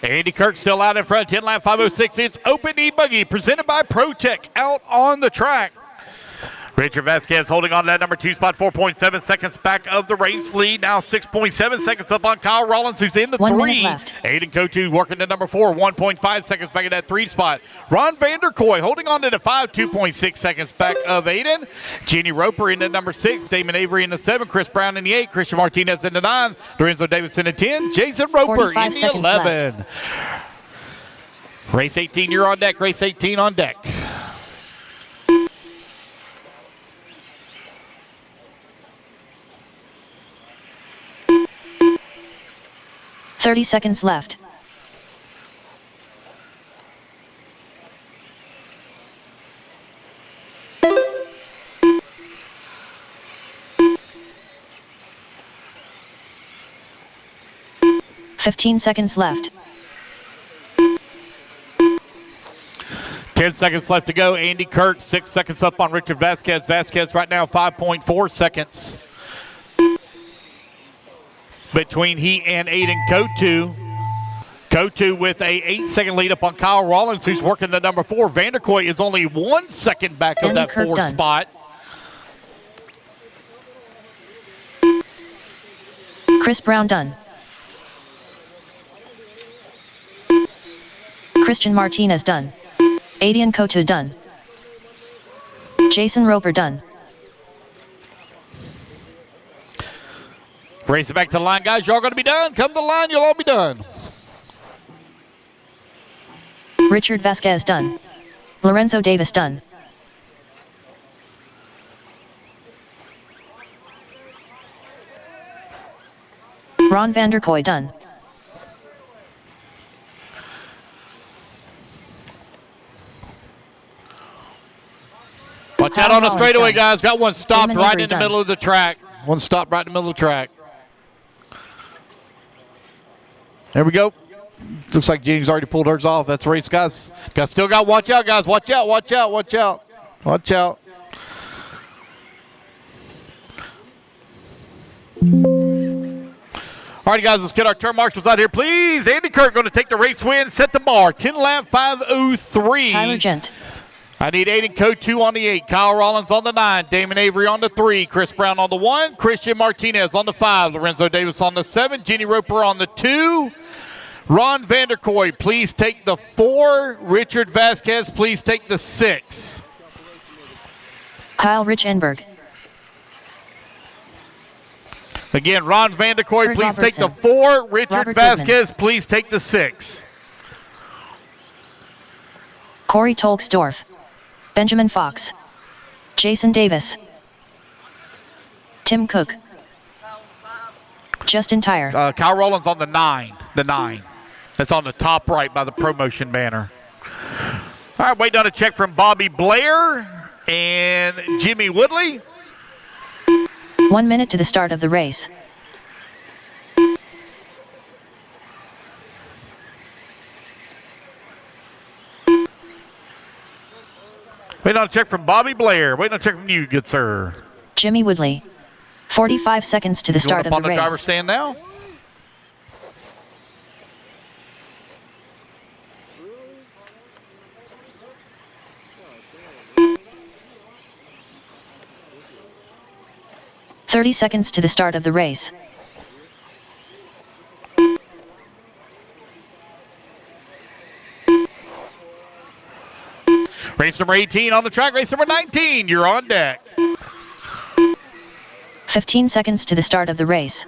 Andy Kirk still out in front, 10 lap 5:06. It's Open E-Buggy presented by ProTech out on the track. Richard Vasquez holding on to that number 2 spot, 4.7 seconds back of the race lead. Now 6.7 seconds up on Kyle Rollins, who's in the 1 3. minute left. Aiden Coe working to number 4, 1.5 seconds back at that 3 spot. Ron Vanderkoy holding on to the 5, 2.6 seconds back of Aiden. Jeannie Roper in the number 6, Damon Avery in the 7, Chris Brown in the 8, Christian Martinez in the 9, Lorenzo Davis in the 10, Jason Roper in the 11. Race 18, you're on deck. Race 18 on deck. $30 seconds left. $15 seconds left. 10 seconds left to go. Andy Kirk, 6 seconds up on Richard Vasquez. Vasquez right now 5.4 seconds. Between he and Aiden Cote. Go-to with a 8-second lead up on Kyle Rollins, who's working the number 4. Vanderkoy is only 1 second back of that 4 spot. Chris Brown done. Christian Martinez done. Adian Kotu done. Jason Roper done. Race it back to the line, guys. Y'all going to be done. Come to the line. You'll all be done. Richard Vasquez done. Lorenzo Davis done. Ron Vanderkoy done. Watch out on the straightaway, guys. Got one stopped Damon right Avery in the done. middle of the track. One stopped right in the middle of the track. There we go. Looks like Jeannie's already pulled hers off. That's the race, guys. Still got watch out, guys. Watch out, watch out, watch out. Watch out. All right, guys, let's get our turn marshals out here, please. Andy Kirk going to take the race win, set the bar. 10 lap 5:03. Tyler Gent. I need Aiden Kotu on the 8, Kyle Rollins on the 9, Damon Avery on the 3, Chris Brown on the 1, Christian Martinez on the 5, Lorenzo Davis on the 7, Jenny Roper on the 2, Ron Vanderkoy, please take the 4, Richard Vasquez, please take the 6. Kyle Rich Enberg. Again, Ron Vanderkoy, Kurt please take the Robertson. 4, Richard Robert Vasquez, please take the 6. Corey Tolksdorf. Benjamin Fox. Jason Davis. Tim Cook. Justin Tyre. Kyle Rollins on the 9, That's on the top right by the promotion banner. All right, waiting on a check from Bobby Blair and Jimmy Woodley. 1 minute to the start of the race. Waiting on a check from Bobby Blair. Waiting on a check from you, good sir. Jimmy Woodley. 45 seconds to the start of Going the up on the race. driver's stand now. .30 seconds to the start of the race. Race number 18 on the track. Race number 19, you're on deck. 15 seconds to the start of the race.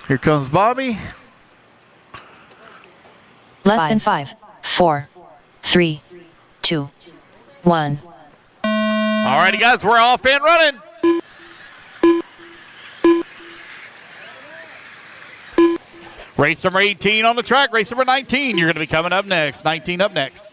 Here comes Bobby. Less than 5, 4, 3, 2, 1. Alrighty, guys, we're off and running. Race number 18 on the track. Race number 19, you're going to be coming up next. 19 up next.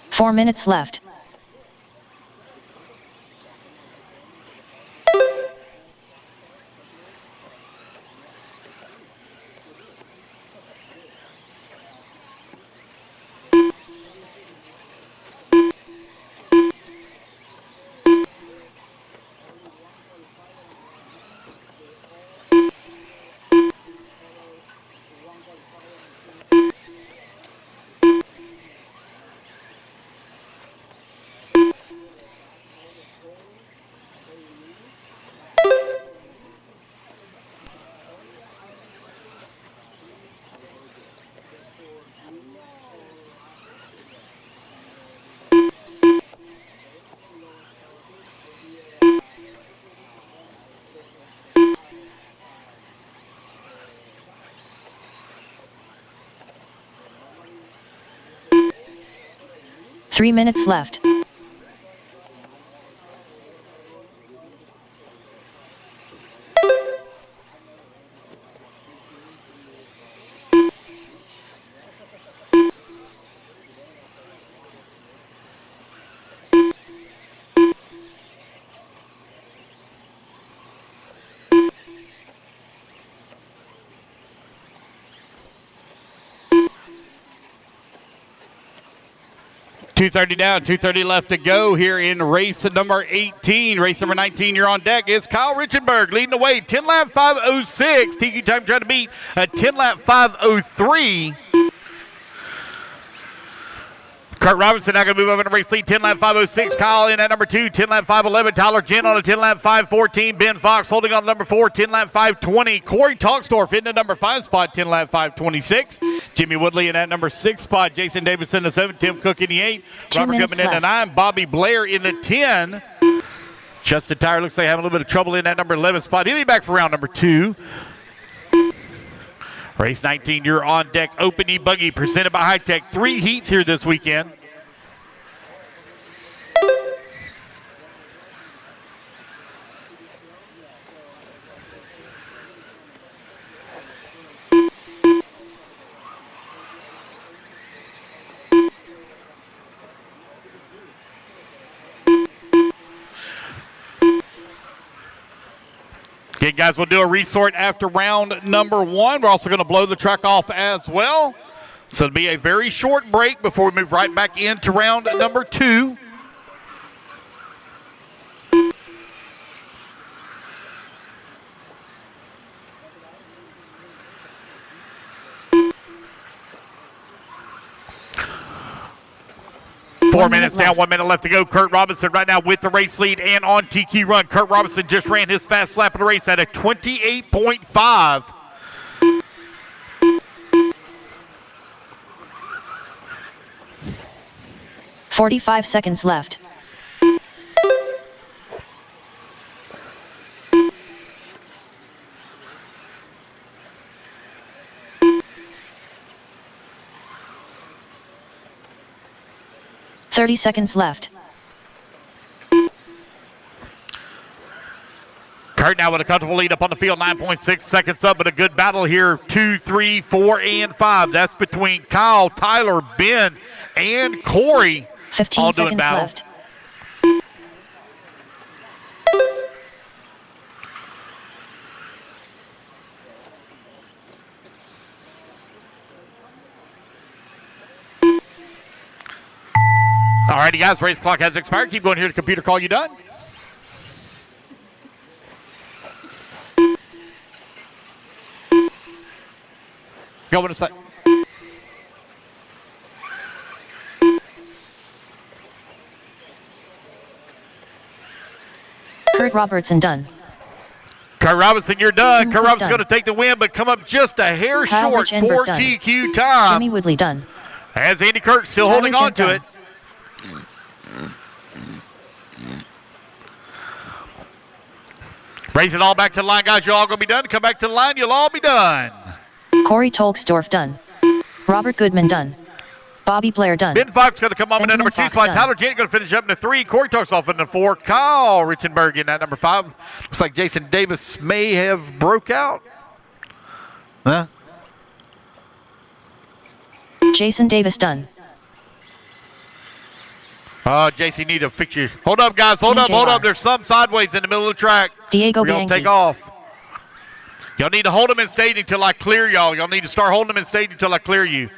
Four minutes left. 3 minutes left. .230 down, 2:30 left to go here in race number 18. Race number 19, you're on deck, is Kyle Richenberg leading the way. 10 lap 5:06. TQ time trying to beat a 10 lap 5:03. Kurt Robinson now going to move up in the race lead, 10 lap 5:06. Kyle in at number 2, 10 lap 5:11. Tyler Jen on a 10 lap 5:14. Ben Fox holding on to number 4, 10 lap 5:20. Corey Talksdorf in the number 5 spot, 10 lap 5:26. Jimmy Woodley in that number 6 spot. Jason Davis in the 7. Tim Cook in the 8. Robert Goodman in the 9. Bobby Blair in the 10. Justin Tyre looks like having a little bit of trouble in that number 11 spot. He'll be back for round number 2. Race 19, you're on deck. Open E-Buggy presented by High Tech. 3 heats here this weekend. Okay, guys, we'll do a resort after round number 1. We're also going to blow the track off as well. So it'll be a very short break before we move right back into round number 2. Four minutes down, 1 minute left to go. Kurt Robinson right now with the race lead and on TQ run. Kurt Robinson just ran his fast lap of the race at a 28.5. .45 seconds left. .30 seconds left. Kurt now with a comfortable lead up on the field, 9.6 seconds up, but a good battle here, 2, 3, 4, and 5. That's between Kyle, Tyler, Ben, and Corey. 15 all doing seconds battle. left. All righty, guys, race clock has expired. Keep going here to computer call you done. Go in a sec. Kurt Robertson done. Kurt Robinson, you're done. Tim Kurt Cook Robinson's done. going to take the win, but come up just a hair Kyle short Richenberg for done. TQ time. Jimmy Woodley done. As Andy Kirk still Tyler holding on Jen to it. done. Raise it all back to the line, guys. You're all going to be done. Come back to the line. You'll all be done. Corey Tolksdorf done. Robert Goodman done. Bobby Blair done. Ben Fox going to come on in that number Benjamin 2 spot. Fox done. Tyler Jennings going to finish up in the 3. Corey Toxoff in the 4. Kyle Richenberg in that number 5. Looks like Jason Davis may have broke out. Huh? Jason Davis done. JC, need to fix your. Hold up, guys. Hold up, hold up. There's some sideways in the middle of the track. Diego We're going to take off. Y'all need to hold them in stage until I clear y'all. Y'all need to start holding them in stage until I clear you.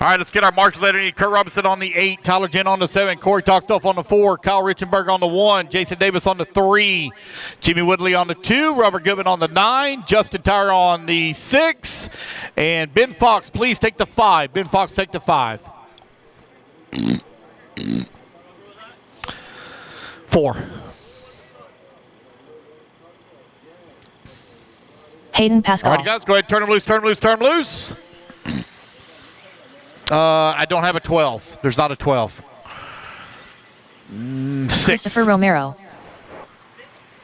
All right, let's get our marshals later. Kurt Robinson on the 8, Tyler Jen on the 7, Corey Talkstuff on the 4, Kyle Richenberg on the 1, Jason Davis on the 3, Jimmy Woodley on the 2, Robert Goodman on the 9, Justin Tyre on the 6, and Ben Fox, please take the 5. Ben Fox, take the 5. 4. Hayden Pascal. All right, guys, go ahead, turn them loose, turn them loose, turn them loose. I don't have a 12. There's not a 12. 6. Christopher Romero.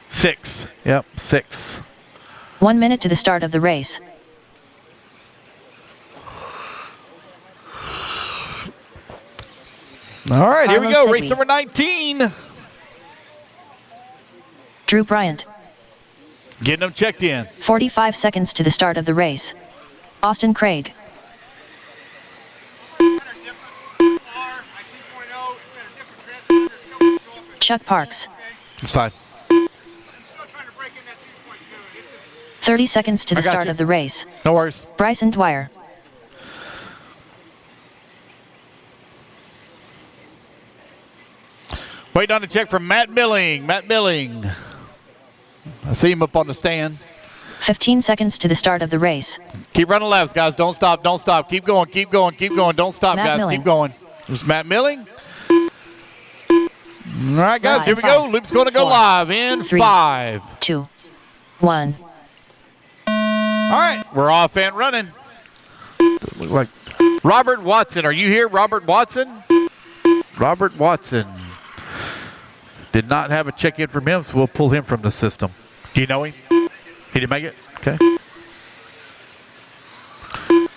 6. Yep, 6. 1 minute to the start of the race. All right, here we Carlos go. Race Signy. number 19. Drew Bryant. Getting them checked in. 45 seconds to the start of the race. Austin Craig. Chuck Parks. It's fine. 30 seconds to the I got start you. of the race. No worries. Bryson Dwyer. Waiting on the check from Matt Milling. Matt Milling. I see him up on the stand. 15 seconds to the start of the race. Keep running laps, guys. Don't stop. Don't stop. Keep going. Keep going. Keep going. Don't stop, Matt guys. Milling. Keep going. There's Matt Milling. All right, guys. Live. Here we go. 5, Loop's going to go 4, live in 3, 5. 2, 1. All right. We're off and running. Look like Robert Watson. Are you here, Robert Watson? Robert Watson. Did not have a check-in from him, so we'll pull him from the system. Do you know him? He didn't make it? Okay.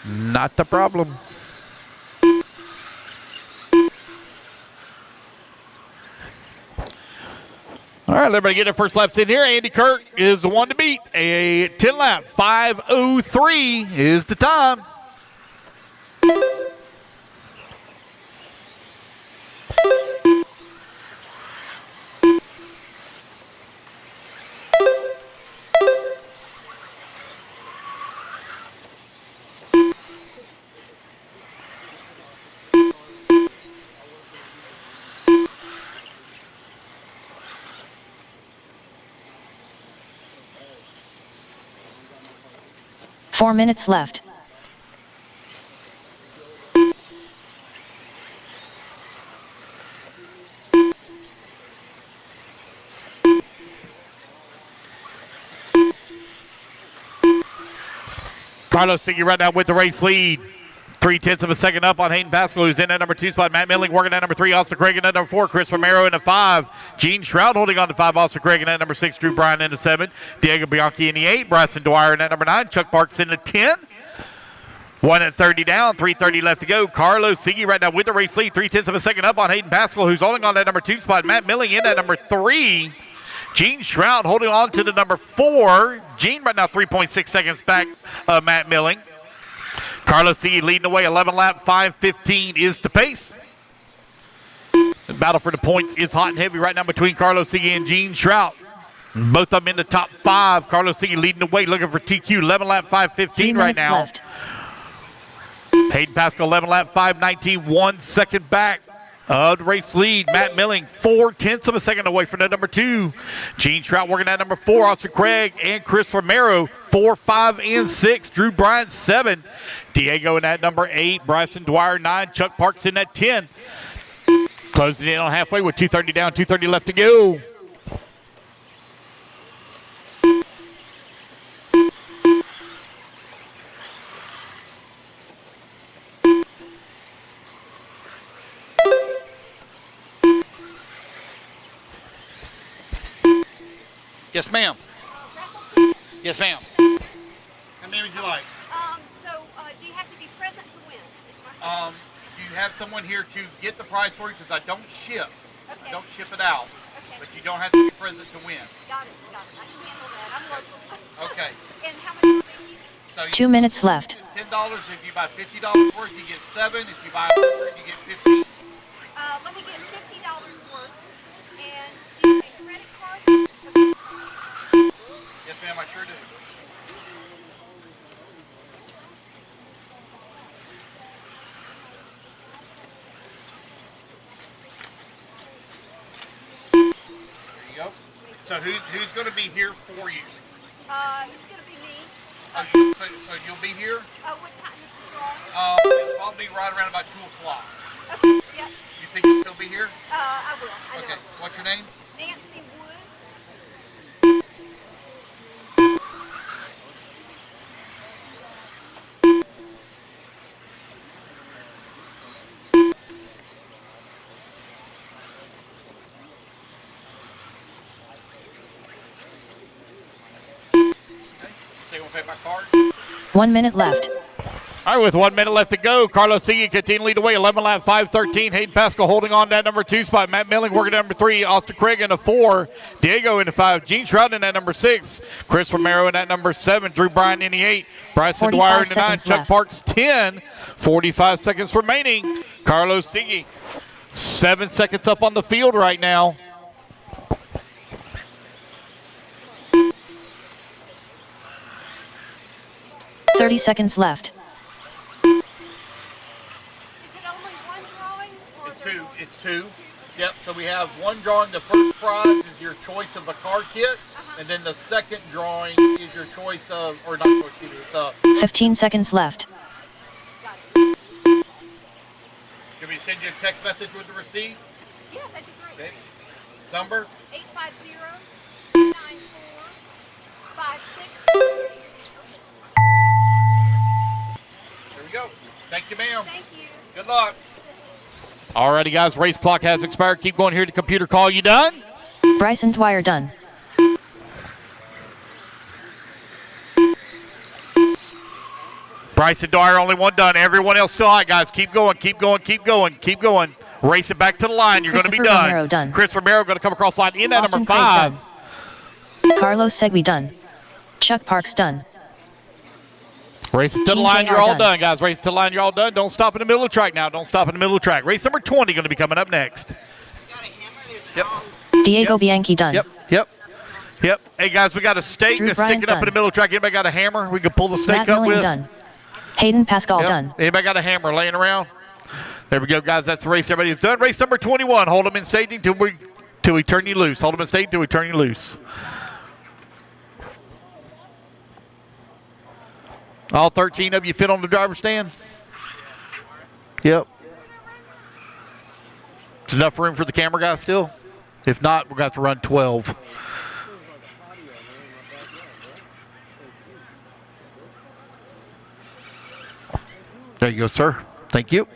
Not the problem. All right, everybody get their first laps in here. Andy Kirk is the one to beat. A 10-lap, 5:03 is the time. Four minutes left. Carlos Siggy right now with the race lead. 0.3 of a second up on Hayden Pascal, who's in at number 2 spot. Matt Milling working at number 3. Austin Craig in at number 4. Chris Romero in at 5. Gene Shroud holding on to 5. Austin Craig in at number 6. Drew Bryan in at 7. Diego Bianchi in the 8. Bryson Dwyer in at number 9. Chuck Parks in at 10. 1 at 30 down. 3:30 left to go. Carlos Siggy right now with the race lead. 0.3 of a second up on Hayden Pascal, who's holding on to that number 2 spot. Matt Milling in at number 3. Gene Shroud holding on to the number 4. Gene right now 3.6 seconds back of Matt Milling. Carlos Siggy leading the way, 11 lap, 5:15 is the pace. The battle for the points is hot and heavy right now between Carlos Siggy and Gene Shroud. Both of them in the top 5. Carlos Siggy leading the way, looking for TQ, 11 lap, 5:15 right now. Left. Hayden Pascal, 11 lap, 5:19, 1 second back of the race lead. Matt Milling, 0.4 of a second away from the number 2. Gene Shroud working at number 4. Austin Craig and Chris Romero, 4, 5, and 6. Drew Bryant, 7. Diego in at number 8. Bryson Dwyer, 9. Chuck Parks in at 10. Closing in on halfway with 2:30 down, 2:30 left to go. Yes, ma'am. Yes, ma'am. How many would you like? Do you have to be present to win? You have someone here to get the prize for you because I don't ship. Okay. I don't ship it out. Okay. But you don't have to be present to win. Got it. I can handle that. I'm local. Okay. And how much will you? So 2 minutes left. It's $10. If you buy $50 worth, you get 7. If you buy 100, you get 15. Let me get $50 worth. And do you take credit card? Yes, ma'am, I sure do. There you go. So who's going to be here for you? It's going to be me. So you'll be here? What time is it on? It'll probably be right around about 2 o'clock. Okay, yeah. You think you'll still be here? I will. I know. Okay. What's your name? Nancy Wood. So you want to pay by card? 1 minute left. All right, with 1 minute left to go, Carlos Sigui continue to lead away. 11 lap, 5:13. Hayden Pascal holding on that number 2 spot. Matt Milling working at number 3. Austin Craig in the 4. Diego in the 5. Gene Shroud in that number 6. Chris Romero in that number 7. Drew Bryan in the 8. Bryson Dwyer in the 9. Chuck left. Parks 10. 45 seconds remaining. Carlos Sigui 7 seconds up on the field right now. .30 seconds left. It's two. Yep, so we have one drawing. The first prize is your choice of a car kit, and then the second drawing is your choice of, or not choice either, it's 15 seconds left. Can we send you a text message with the receipt? Yes, that'd be great. Okay. Number? 850-294-56. There we go. Thank you, ma'am. Thank you. Good luck. Alrighty, guys, race clock has expired. Keep going here to computer call. You done? Bryson Dwyer done. Bryson Dwyer, only one done. Everyone else still hot, guys. Keep going, keep going, keep going, keep going. Race it back to the line. You're going to be done. Romero done. Chris Romero going to come across the line in at Austin number Craig 5. done. Carlos Segui done. Chuck Parks done. Race it to the Team line. JR You're all done. done, guys. Race it to the line. You're all done. Don't stop in the middle of the track now. Don't stop in the middle of the track. Race number 20 going to be coming up next. Yep. Diego Bianchi done. Yep. Hey, guys, we got a stake Drew that's Bryant sticking up in the done. middle of the track. Anybody got a hammer we can pull the stake Matt up Milling with? done. Hayden Pascal Yep. done. Anybody got a hammer laying around? There we go, guys. That's the race. Everybody's done. Race number 21. Hold them in staging till we turn you loose. Hold them in staging till we turn you loose. All 13 of you fit on the driver's stand? Yep. There's enough room for the camera guy still? If not, we're going to have to run 12. There you go, sir. Thank you.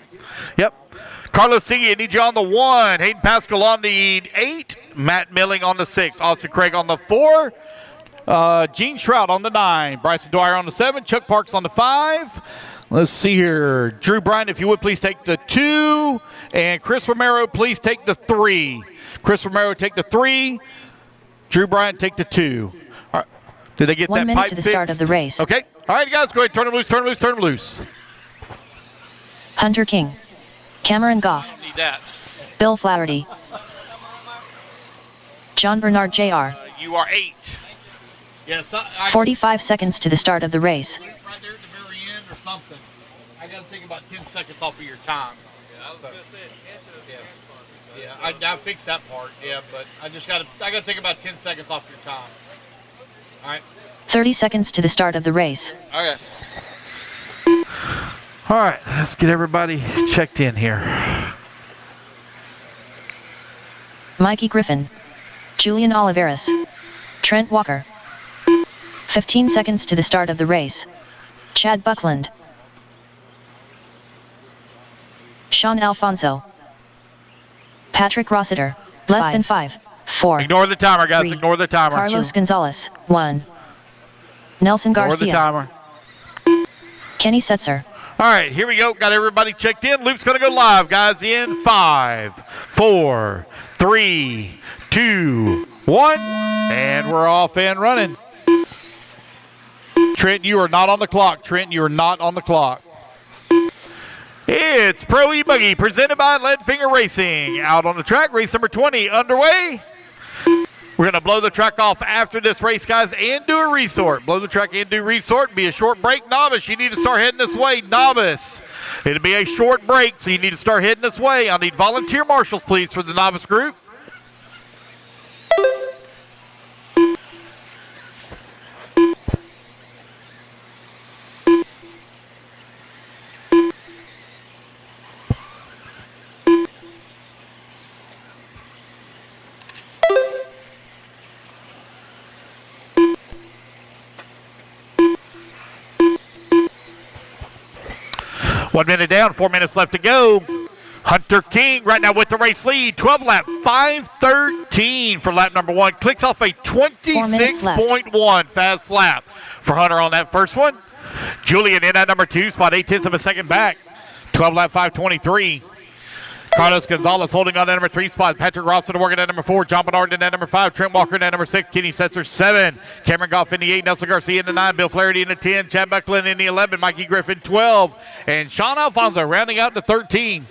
Yep. Carlos Sigui, I need you on the 1. Hayden Pascal on the 8. Matt Milling on the 6. Austin Craig on the 4. Gene Shroud on the 9. Bryson Dwyer on the 7. Chuck Parks on the 5. Let's see here. Drew Bryan, if you would, please take the 2. And Chris Romero, please take the 3. Chris Romero, take the 3. Drew Bryan, take the 2. All right. Did they get 1 that minute pipe to the fixed? start of the race. Okay. All right, guys, go ahead. Turn them loose, turn them loose, turn them loose. Hunter King. Cameron Goff. Need that. Bill Flaherty. John Bernard Jr. You are 8. Yes, I 45 seconds to the start of the race. right there at the very end or something. I got to think about 10 seconds off of your time. I was going to say, Yeah, I fixed that part. Yeah, but I got to think about 10 seconds off your time. All right. 30 seconds to the start of the race. Okay. All right, let's get everybody checked in here. Mikey Griffin. Julian Oliveras. Trent Walker. 15 seconds to the start of the race. Chad Buckland. Sean Alfonso. Patrick Rossiter. Less than 5. 4. Ignore the timer, guys. 3. Ignore the timer. Carlos Gonzalez. 1. Nelson Ignore the Garcia. timer. Kenny Setzer. All right, here we go. Got everybody checked in. Loop's going to go live, guys, in 5, 4, 3, 2, 1. And we're off and running. Trent, you are not on the clock. Trent, you are not on the clock. It's Pro E-Buggy presented by Leadfinger Racing. Out on the track, race number 20 underway. We're going to blow the track off after this race, guys, and do a resort. Blow the track and do resort. Be a short break. Novice, you need to start heading this way. Novice, it'll be a short break, so you need to start heading this way. I'll need volunteer marshals, please, for the novice group. One minute down, 4 minutes left to go. Hunter King right now with the race lead. 12 lap, 5:13 for lap number 1. Clicks off a 26.1 fast lap for Hunter on that first one. Julian in at number 2 spot, 8/10 of a second back. 12 lap 5:23. Carlos Gonzalez holding on to number 3 spot. Patrick Rossiter working at number 4. John Bernard in at number 5. Trent Walker in at number 6. Kenny Setzer 7. Cameron Goff in the 8. Nelson Garcia in the 9. Bill Flaherty in the 10. Chad Buckland in the 11. Mikey Griffin 12. And Sean Alfonso rounding out the 13.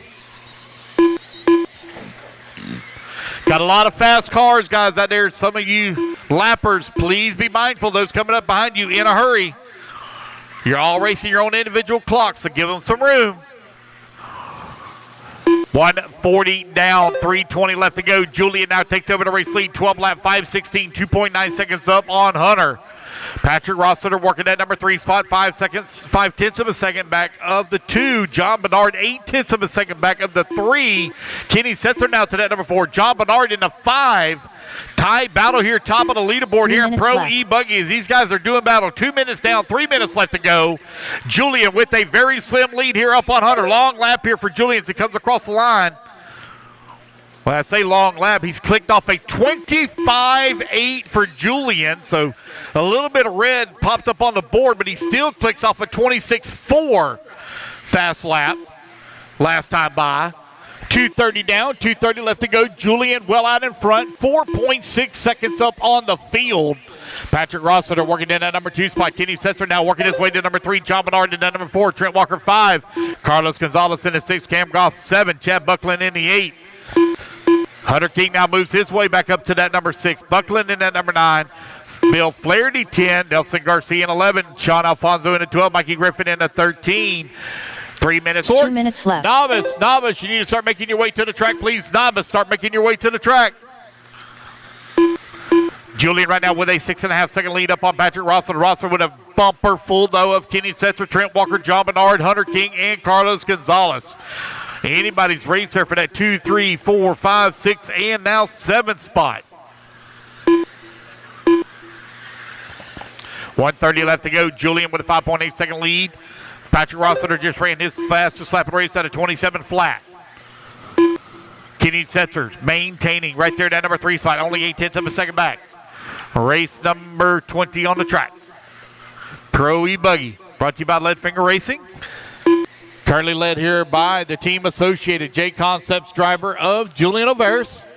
Got a lot of fast cars, guys, out there. Some of you lappers, please be mindful. Those coming up behind you in a hurry. You're all racing your own individual clocks, so give them some room. 140 down, 320 left to go. Julian now takes over the race lead. 12 lap 5:16, 2.9 seconds up on Hunter. Patrick Rossiter working at number 3 spot, 5/10 of a second back of the 2. John Bernard, 8/10 of a second back of the 3. Kenny Setzer now to that number 4. John Bernard in the 5. Tie battle here, top of the leaderboard here in Pro E-Buggy as these guys are doing battle. 2 minutes down, 3 minutes left to go. Julian with a very slim lead here up on Hunter. Long lap here for Julian as he comes across the line. When I say long lap, he's clicked off a 25.8 for Julian. So a little bit of red popped up on the board, but he still clicks off a 26.4 fast lap last time by. 2:30 down, 2:30 left to go. Julian well out in front, 4.6 seconds up on the field. Patrick Rossiter working in at number 2 spot. Kenny Setzer now working his way to number 3. John Bernard in at number 4. Trent Walker 5. Carlos Gonzalez in the 6. Cam Goff 7. Chad Buckland in the 8. Hunter King now moves his way back up to that number 6. Buckland in at number 9. Bill Flaherty 10. Nelson Garcia in 11. Sean Alfonso in the 12. Mikey Griffin in the 13. 3 minutes. 2 minutes left. Novice, you need to start making your way to the track, please. Novice, start making your way to the track. Julian right now with a 6.5 second lead up on Patrick Rossiter. Rossiter with a bumper full, though, of Kenny Setzer, Trent Walker, John Bernard, Hunter King, and Carlos Gonzalez. Anybody's race there for that 2, 3, 4, 5, 6, and now 7 spot. 1:30 left to go. Julian with a 5.8 second lead. Patrick Rossiter just ran his fastest lap of the race at a 27 flat. Kenny Setzer maintaining right there at that number 3 spot, only 8/10 of a second back. Race number 20 on the track. Pro E-Buggy, brought to you by Leadfinger Racing. Currently led here by the team associated J Concepts driver of Julian Olivares.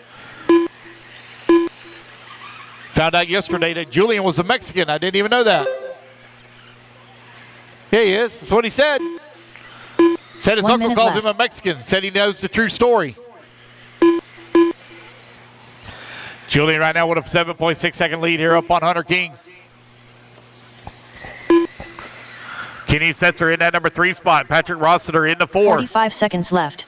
Found out yesterday that Julian was a Mexican. I didn't even know that. Yeah, he is. That's what he said. Said his uncle calls him a Mexican. Said he knows the true story. Julian right now with a 7.6 second lead here up on Hunter King. Kenny Setzer in that number 3 spot. Patrick Rossiter in the 4. 45 seconds left.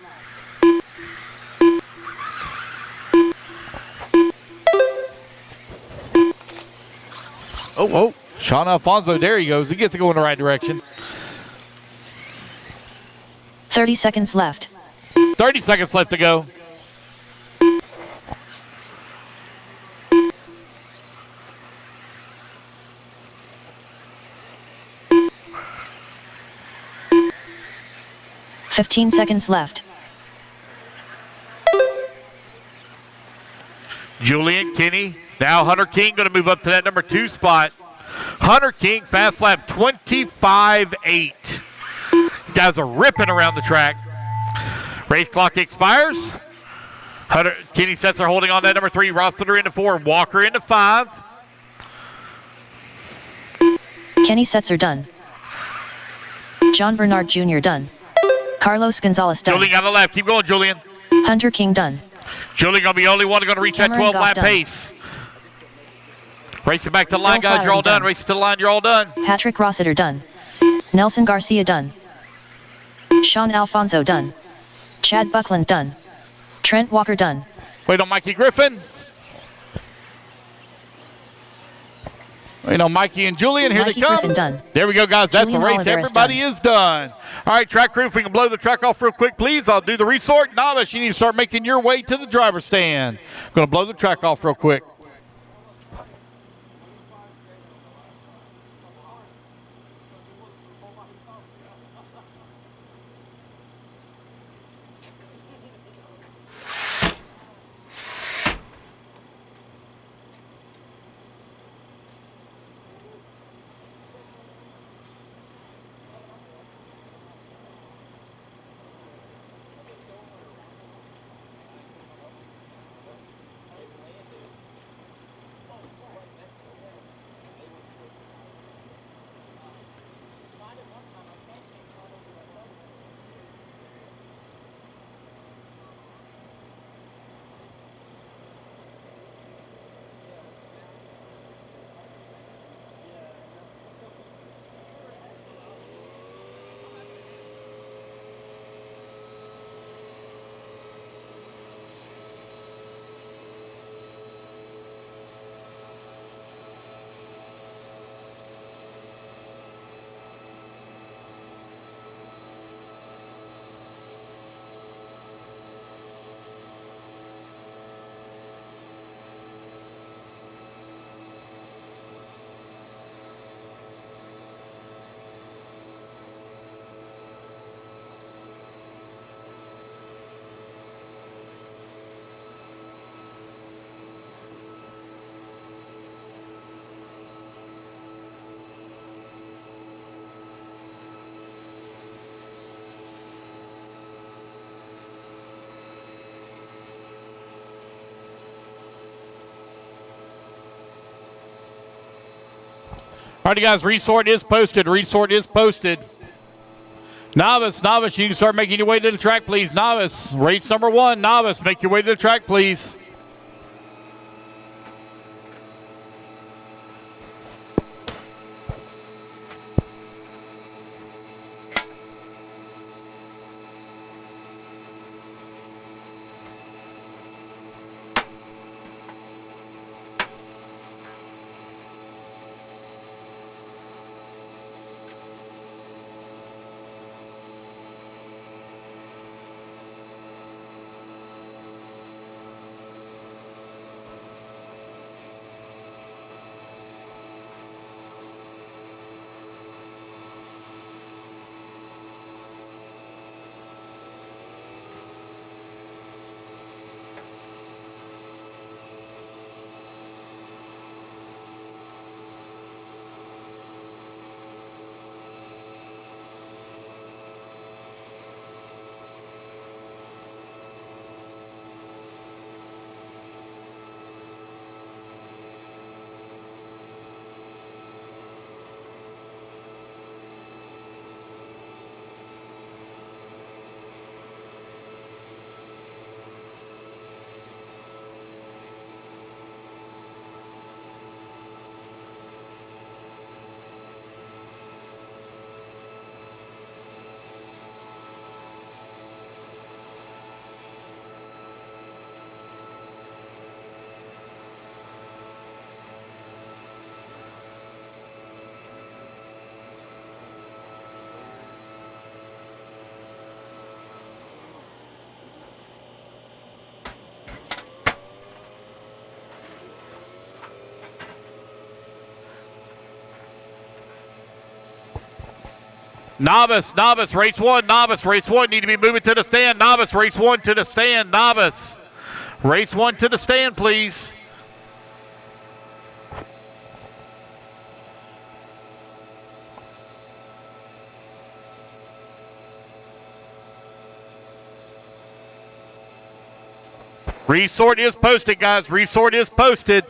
Oh, Sean Alfonso, there he goes. He gets to go in the right direction. 30 seconds left. 30 seconds left to go. $15 seconds left. Julian, Kenny, now Hunter King going to move up to that number 2 spot. Hunter King, fast lap 25.8. Guys are ripping around the track. Race clock expires. Kenny Setzer holding on to that number 3. Rossiter into 4. Walker into 5. Kenny Setzer done. John Bernard Jr. done. Carlos Gonzalez done. Julian on the left. Keep going, Julian. Hunter King done. Julian going to be the only one going to reach Cameron that 12 Goff lap done. pace. Racing back to the line, Bill guys. You're all Flaherty done. Racing to the line. You're all done. Patrick Rossiter done. Nelson Garcia done. Sean Alfonso done. Chad Buckland done. Trent Walker done. Wait on Mikey Griffin. Wait on Mikey and Julian. Here Mikey they come. Griffin done. There we go, guys. That's Julian a race. Olivares Everybody done. is done. All right, track crew, if we can blow the track off real quick, please. I'll do the resort. Novice, you need to start making your way to the driver's stand. I'm going to blow the track off real quick. All right, guys, resort is posted. Resort is posted. Novice, you can start making your way to the track, please. Novice, race number 1. Novice, make your way to the track, please. Novice, race 1. Novice, race 1. Need to be moving to the stand. Novice, race 1 to the stand. Novice, race 1 to the stand, please. Resort is posted, guys. Resort is posted.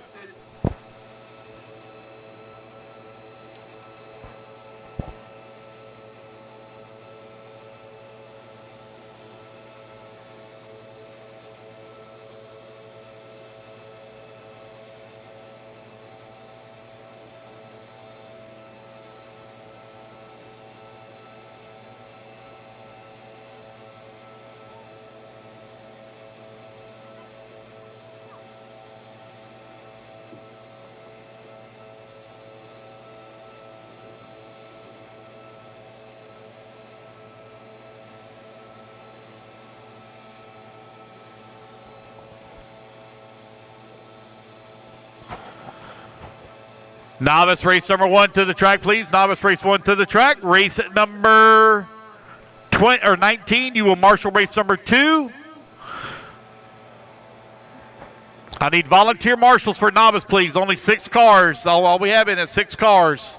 Novice race number 1 to the track, please. Novice race 1 to the track. Race number 20 or 19, you will marshal race number 2. I need volunteer marshals for novice, please. Only 6 cars. All we have in is 6 cars.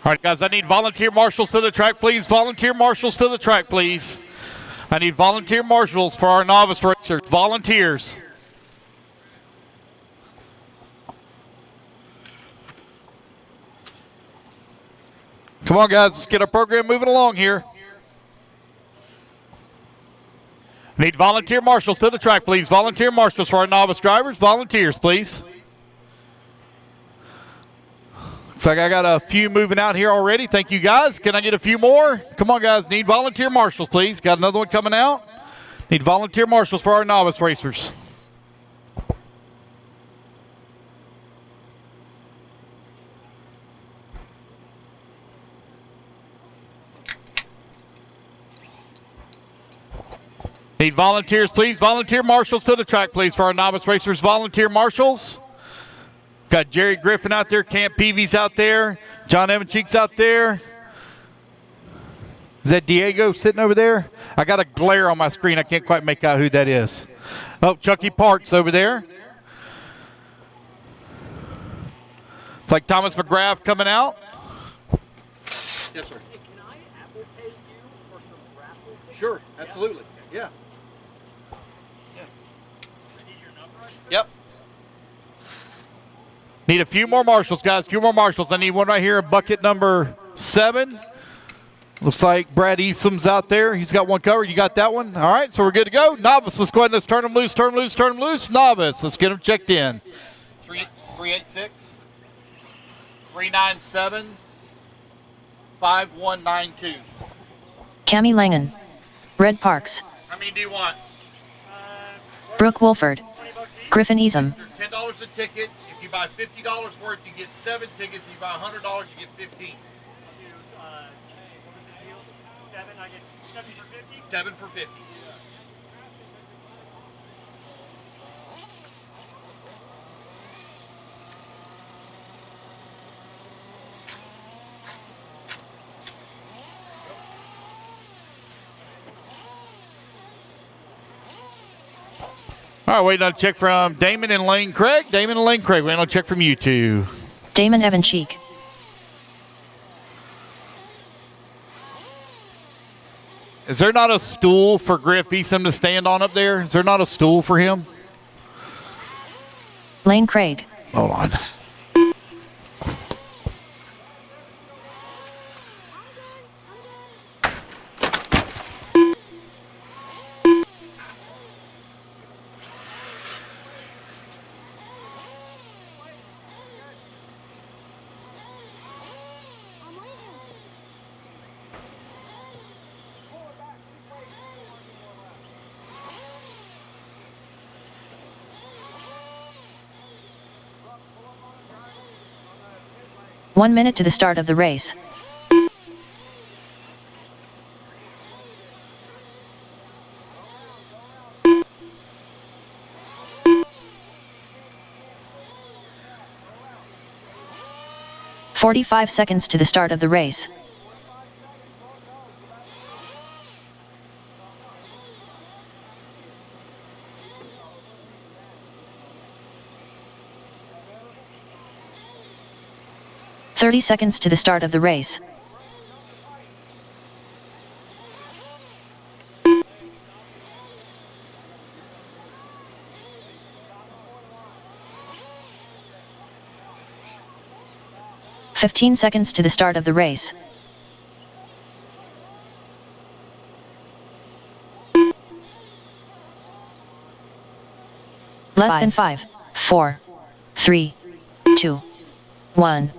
All right, guys, I need volunteer marshals to the track, please. Volunteer marshals to the track, please. I need volunteer marshals for our novice racers. Volunteers. Come on, guys, let's get our program moving along here. Need volunteer marshals to the track, please. Volunteer marshals for our novice drivers. Volunteers, please. Looks like I got a few moving out here already. Thank you, guys. Can I get a few more? Come on, guys. Need volunteer marshals, please. Got another one coming out. Need volunteer marshals for our novice racers. Need volunteers, please. Volunteer marshals to the track, please, for our novice racers. Volunteer marshals. Got Jerry Griffin out there. Camp Peavy's out there. John Evancheek's out there. Is that Diego sitting over there? I got a glare on my screen. I can't quite make out who that is. Oh, Chucky Parks over there. It's like Thomas McGrath coming out. Yes, sir. Hey, can I Apple Pay you for some raffle tickets? Sure, absolutely. Yeah. I need your number, I suppose? Yep. Need a few more marshals, guys. A few more marshals. I need one right here, bucket number 7. Looks like Brad Easom's out there. He's got one covered. You got that one? All right, so we're good to go. Novice, let's go ahead and let's turn them loose, turn them loose, turn them loose. Novice, let's get them checked in. 386 397 5192. Cami Langen. Red Parks. How many do you want? Brooke Wolford. Griffin Easom. $10 a ticket. If you buy $50 worth, you get 7 tickets. If you buy $100, you get 15. What was the deal? 7, I get 7 for 50? 7 for 50. All right, waiting on a check from Damon and Lane Craig. Damon and Lane Craig, waiting on a check from you two. Damon Evancheek. Is there not a stool for Griff Easom to stand on up there? Is there not a stool for him? Lane Craig. Hold on. One minute to the start of the race. "45 seconds to the start of the race. "30 seconds to the start of the race. "15 seconds to the start of the race. Less than 5, 4, 3, 2, 1.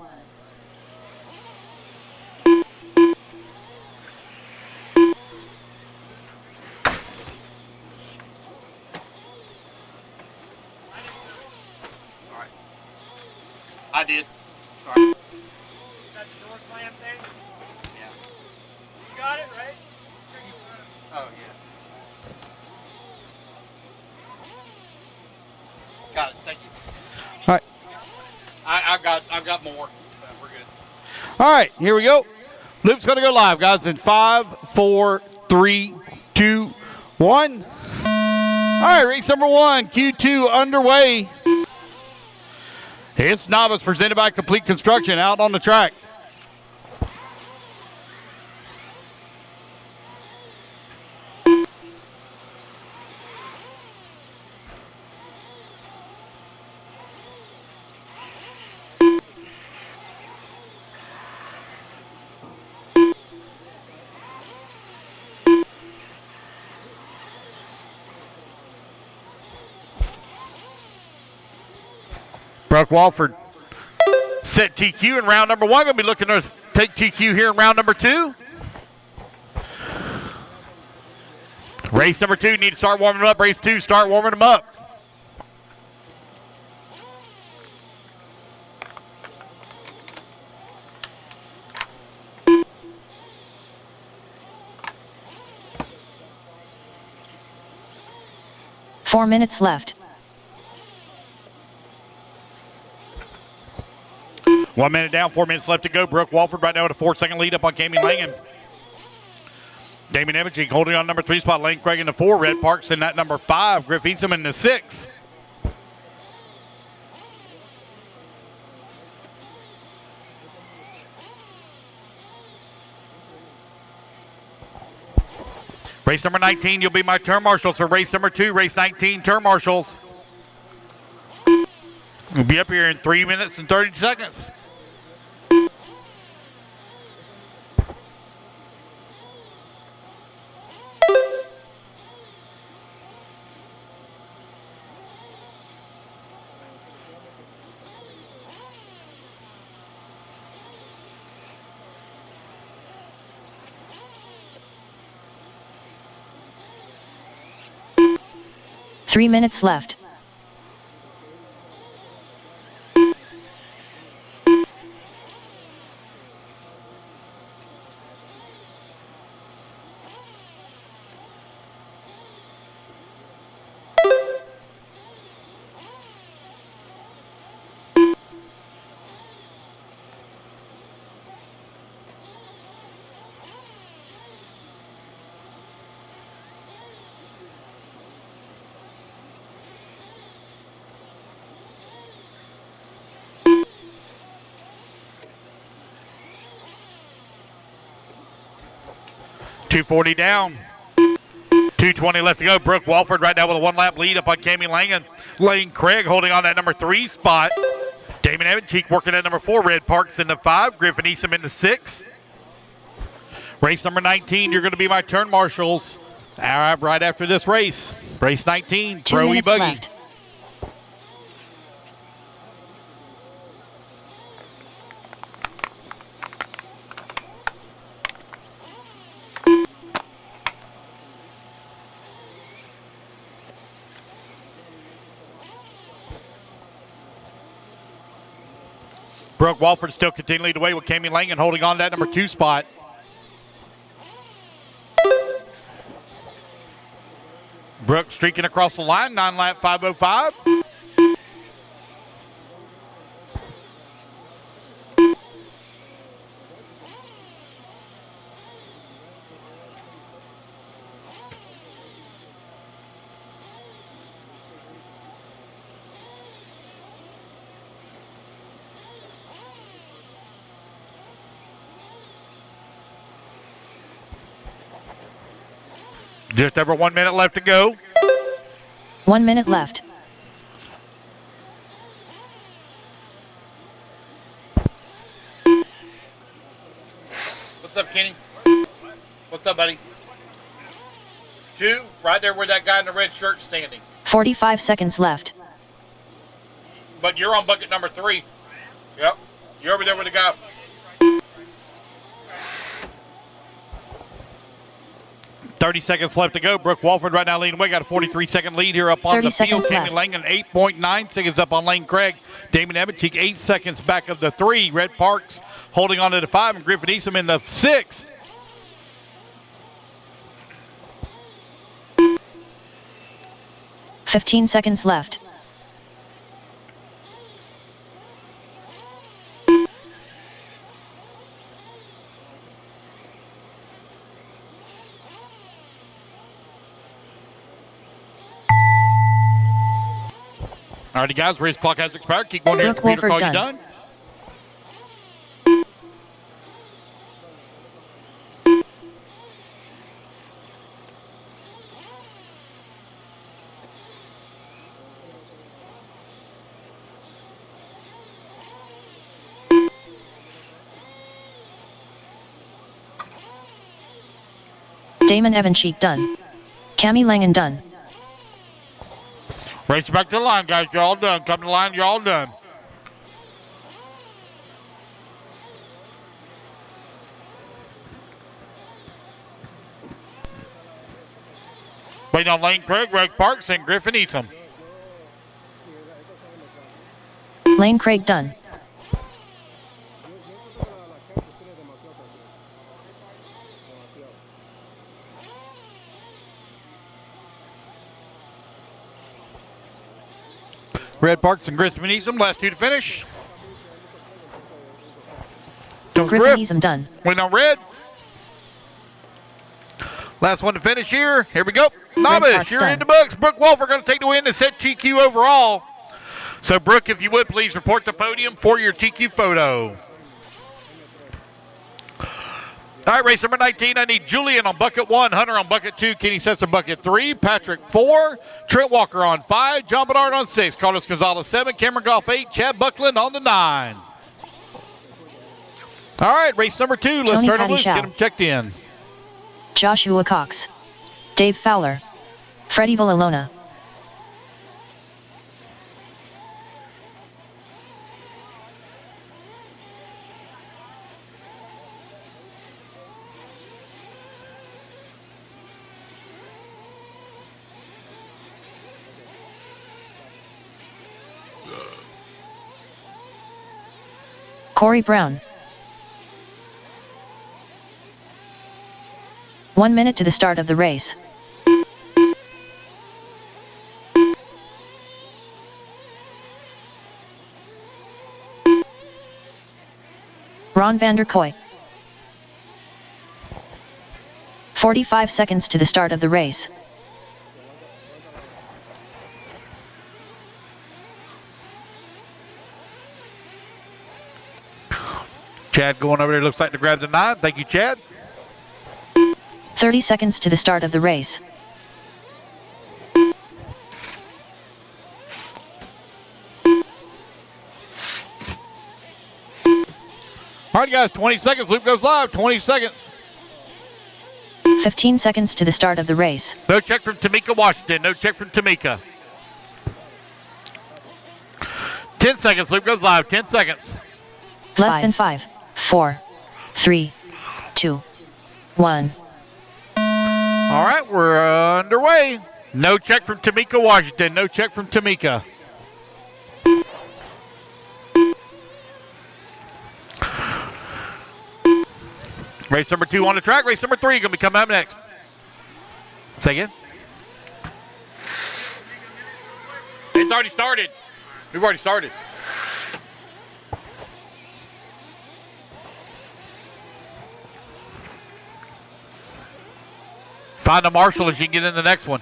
I did. Sorry. You got the door slam thing? Yeah. You got it, right? Oh, yeah. Got it. Thank you. All right. I've got more. But we're good. All right. Here we go. Loop's going to go live, guys, in 5, 4, 3, 2, 1. All right. Race number 1, Q2 underway. It's Novice presented by Complete Construction out on the track. Brooke Walford set TQ in round number 1. Going to be looking to take TQ here in round number 2. Race number 2, need to start warming them up. Race 2, start warming them up. Four minutes left. 1 minute down, 4 minutes left to go. Brooke Walford right now with a 4-second lead up on Kami Langen. Damon Evans holding on number 3 spot. Lane Craig in the 4. Red Parks in that number 5. Griff Eastham in the 6. Race number 19, you'll be my turn marshals for race number 2. Race 19, turn marshals. We'll be up here in 3 minutes and 30 seconds. Three minutes left. .240 down. 2:20 left to go. Brooke Walford right now with a 1-lap lead up on Kami Langen. Lane Craig holding on that number 3 spot. Damon Evancheek working at number 4. Red Parks in the 5. Griffin Eastham in the 6. Race number 19, you're going to be my turn marshals right after this race. Race 19, 2 Pro minutes E-Buggy. left. Brooke Walford still continuing to lead the way with Kami Langen holding on to that number 2 spot. Brooke streaking across the line, 9-lap 5:05. Just over 1 minute left to go. 1 minute left. What's up, Kenny? What's up, buddy? 2, right there where that guy in the red shirt's standing. 45 seconds left. But you're on bucket number 3. Yep. You're over there with the guy. .30 seconds left to go. Brooke Walford right now leading away. Got a 43-second lead here up on 30 the field. seconds Kami left. Langen 8.9 seconds up on Lane Craig. Damon Evancheek 8 seconds back of the 3. Red Parks holding on to the 5. And Griffin Eastham in the 6. $15 seconds left. All righty, guys, race clock has expired. Keep going here. Brooke Computer Walford call you done. done. Damon Evancheek done. Kami Langen done. Race back to the line, guys. You're all done. Come to the line. You're all done. Waiting on Lane Craig, Greg Parks, and Griffin Eatham. Lane Craig done. Red Parks and Griffin Eatham, last two to finish. Comes Griffin Griff. Eatham done. Waiting on Red. Last one to finish here. Here we go. Novice, you're in the books. Brooke Wolfer going to take the win to set TQ overall. So, Brooke, if you would, please report the podium for your TQ photo. All right, race number 19, I need Julian on bucket 1, Hunter on bucket 2, Kenny Sets on bucket 3, Patrick 4, Trent Walker on 5, John Bernard on 6, Carlos Gonzalez 7, Cameron Goff 8, Chad Buckland on the 9. All right, race number 2, let's turn them loose, get them checked in. Joshua Cox. Dave Fowler. Freddie Villalona. Corey Brown. 1 minute to the start of the race. Ron van der Kooi. 45 seconds to the start of the race. Chad going over there, looks like to grab the 9. Thank you, Chad. 30 seconds to the start of the race. All right, guys, 20 seconds. Loop goes live. 20 seconds. 15 seconds to the start of the race. No check from Tamika Washington. No check from Tamika. 10 seconds. Loop goes live. 10 seconds. Less than 5, 4, 3, 2, 1. All right, we're underway. No check from Tamika Washington. No check from Tamika. Race number 2 on the track. Race number 3 going to be coming up next. Say again. It's already started. We've already started. Find a marshal as you can get in the next one.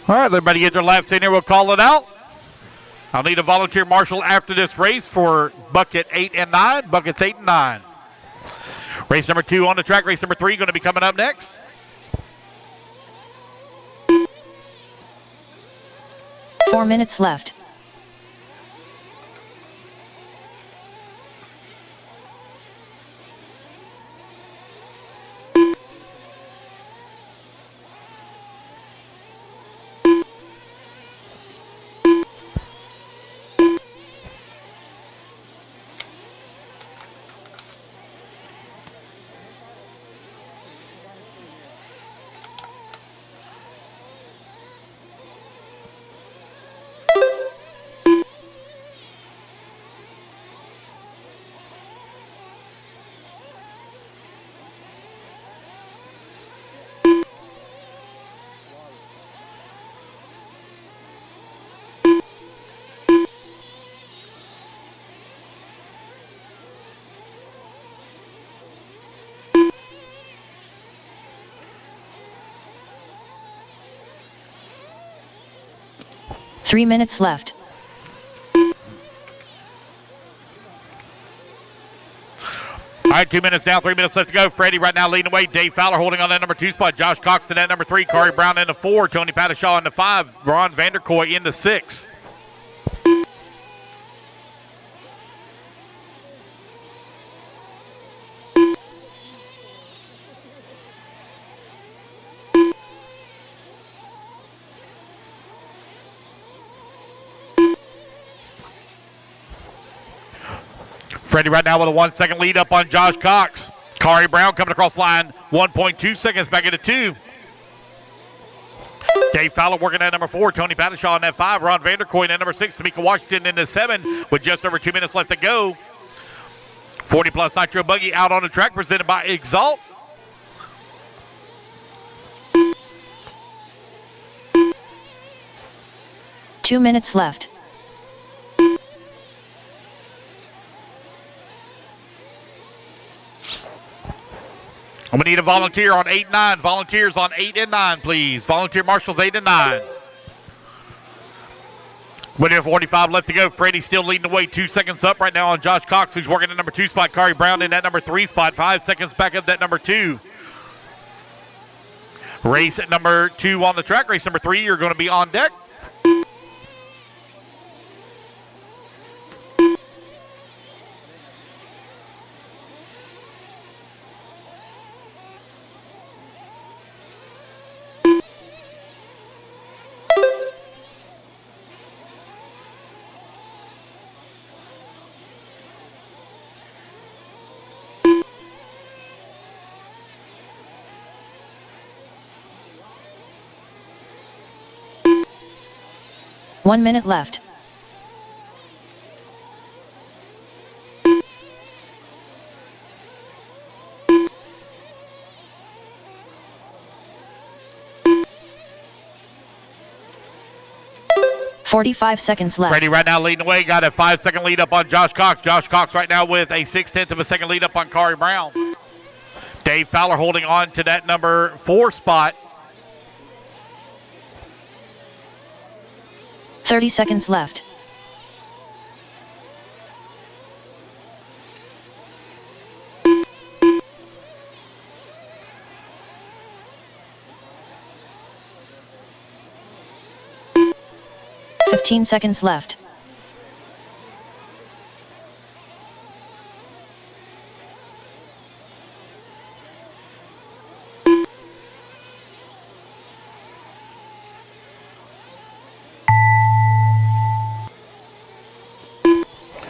All right, everybody get their laps in here. We'll call it out. I'll need a volunteer marshal after this race for bucket 8 and 9. Buckets 8 and 9. Race number 2 on the track. Race number 3 going to be coming up next. Four minutes left. Three minutes left. All right, 2 minutes down, 3 minutes left to go. Freddie right now leading away. Dave Fowler holding on that number 2 spot. Josh Cox in that number 3. Corey Brown in the 4. Tony Patashaw in the 5. Ron Vanderkoy in the 6. Freddie right now with a 1 second lead up on Josh Cox. Kari Brown coming across the line, 1.2 seconds back into 2. Dave Fowler working at number 4. Tony Pattershaw in that 5. Ron Vanderkoy at number 6. Tamika Washington in the 7 with just over 2 minutes left to go. 40 plus Nitro Buggy out on the track presented by Exalt. Two minutes left. I'm going to need a volunteer on 8 and 9. Volunteers on 8 and 9, please. Volunteer marshals 8 and 9. With 45 left to go. Freddie still leading the way. 2 seconds up right now on Josh Cox, who's working at number 2 spot. Kari Brown in that number 3 spot. 5 seconds back up that number 2. Race at number 2 on the track. Race number 3, you're going to be on deck. One minute left. .45 seconds left. Freddie right now leading the way. Got a 5 second lead up on Josh Cox. Josh Cox right now with a 0.6 of a second lead up on Kari Brown. Dave Fowler holding on to that number 4 spot. 30 seconds left. .15 seconds left.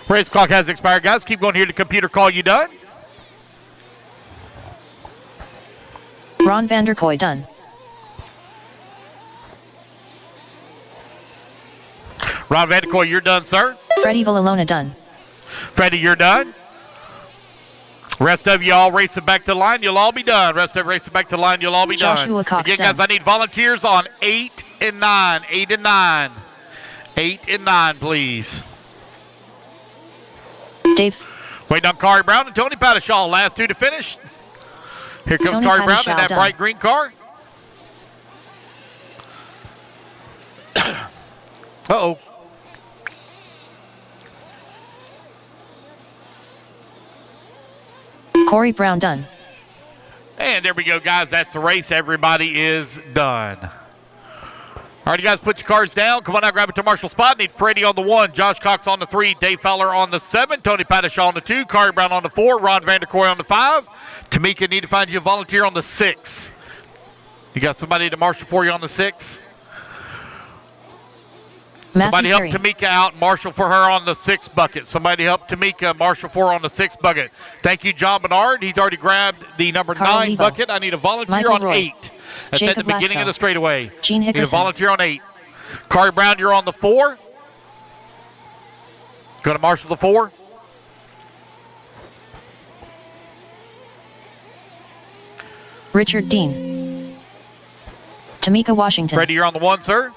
Race clock has expired, guys. Keep going here to computer call you done. Ron Vanderkoy done. Ron Vanderkoy, you're done, sir. Freddie Villalona done. Freddie, you're done. Rest of you all racing back to the line. You'll all be done. Rest of you racing back to the line. You'll all be Joshua done. Cox Again, done. guys, I need volunteers on 8 and 9. 8 and 9. 8 and 9, please. Dave. Waiting on Kari Brown and Tony Pattershaw. Last 2 to finish. Here comes Tony Kari Brown Pattershaw in that done. bright green car. Uh-oh. Corey Brown done. And there we go, guys. That's the race. Everybody is done. All right, you guys, put your cards down. Come on out, grab it to Marshall spot. Need Freddie on the 1, Josh Cox on the 3, Dave Fowler on the 7, Tony Pattershaw on the 2, Kari Brown on the 4, Ron Vanderkoy on the 5. Tamika, need to find you a volunteer on the 6. You got somebody to marshal for you on the 6? Somebody help Tamika out, marshal for her on the 6 bucket. Somebody help Tamika marshal for her on the 6 bucket. Thank you, John Bernard. He's already grabbed the number Carl 9 Levo. bucket. I need a volunteer Michael on Roy. 8. That's Jacob at the beginning Lasco. of the straightaway. Gene Need a Hickerson. volunteer on 8. Kari Brown, you're on the 4. Going to marshal the 4. Richard Dean. Tamika Washington. Freddie, you're on the 1, sir.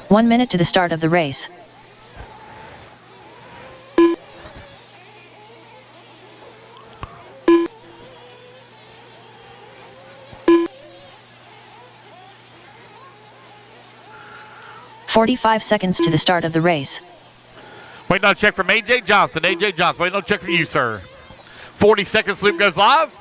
One minute to the start of the race. .45 seconds to the start of the race. Waiting on a check from A.J. Johnson. A.J. Johnson, waiting on a check from you, sir. 40 seconds, loop goes live.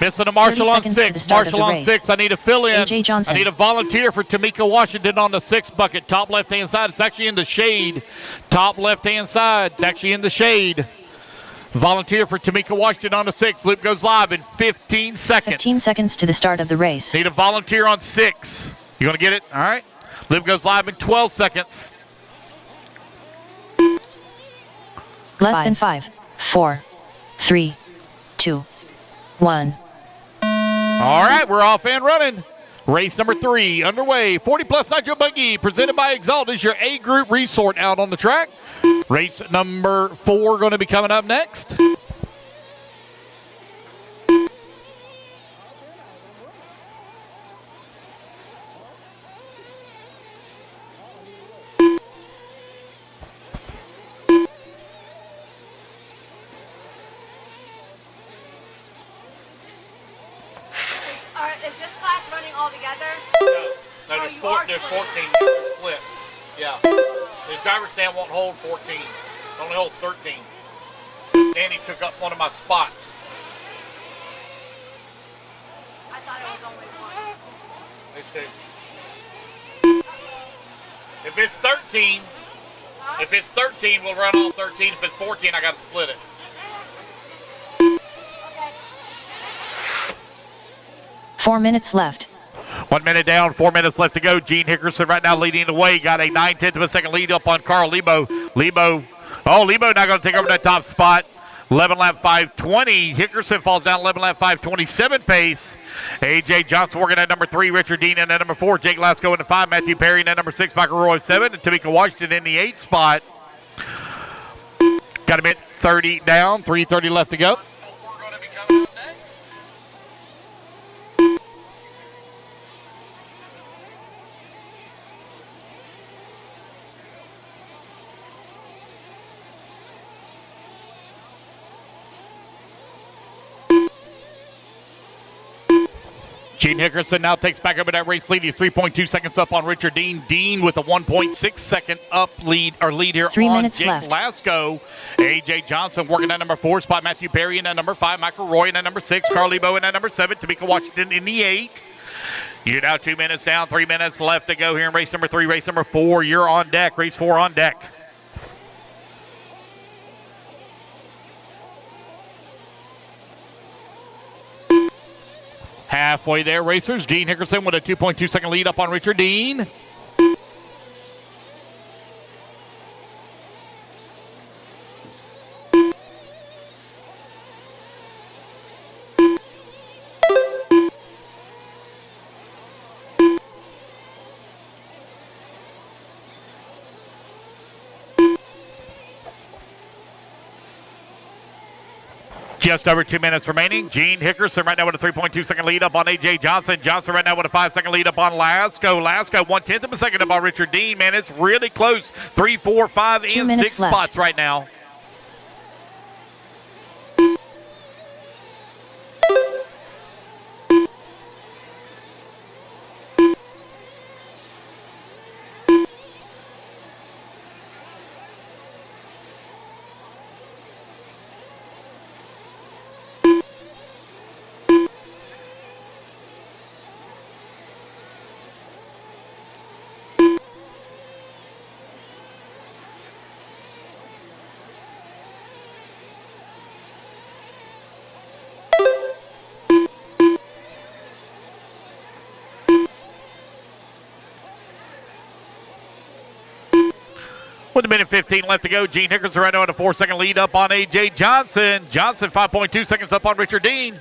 Missing a marshal on 6. Marshal on 6. I need a fill-in. A.J. Johnson. I need a volunteer for Tamika Washington on the 6 bucket. Top left-hand side. It's actually in the shade. Top left-hand side. It's actually in the shade. Volunteer for Tamika Washington on the 6. Loop goes live in 15 seconds. 15 seconds to the start of the race. Need a volunteer on 6. You going to get it? All right. Loop goes live in 12 seconds. Less than 5, 4, 3, 2, 1. All right, we're off and running. Race number 3 underway. 40-plus Nitro Buggy presented by Exalt is your A group resort out on the track. Race number 4 going to be coming up next. Is this class running all together? No, there's 14. They're split. Yeah. The driver's stand won't hold 14. It only holds 13. Danny took up one of my spots. I thought it was only one. There's 2. If it's 13, we'll run all 13. If it's 14, I got to split it. 4 minutes left. 1 minute down, 4 minutes left to go. Gene Hickerson right now leading the way. Got a 9/10 of a second lead up on Carl Lebo. Lebo now going to take over that top spot. 11 lap 5:20. Hickerson falls down 11 lap 5:27 pace. A.J. Johnson working at number 3. Richard Dean in at number 4. Jake Lasco in the 5. Matthew Perry in at number 6. Michael Roy 7. And Tamika Washington in the 8th spot. Got him at 30 down. 3:30 left to go. Gene Hickerson now takes back over that race lead. He's 3.2 seconds up on Richard Dean. Dean with a 1.6 second lead here 3 on minutes Jake left. Lasco. A.J. Johnson working at number 4 spot. Matthew Perry in at number 5. Michael Roy in at number 6. Carly Bow in at number 7. Tamika Washington in the 8. You're now 2 minutes down. 3 minutes left to go here in race number 3. Race number 4, you're on deck. Race 4 on deck. Halfway there, racers. Gene Hickerson with a 2.2 second lead up on Richard Dean. Just over 2 minutes remaining. Gene Hickerson right now with a 3.2 second lead up on A.J. Johnson. Johnson right now with a 5 second lead up on Lasco. Lasco 1/10 of a second up on Richard Dean. Man, it's really close. 3, 4, 5, and 6 left. spots right now. With a minute 15 left to go, Gene Hickerson right now at a 4 second lead up on A.J. Johnson. Johnson 5.2 seconds up on Richard Dean.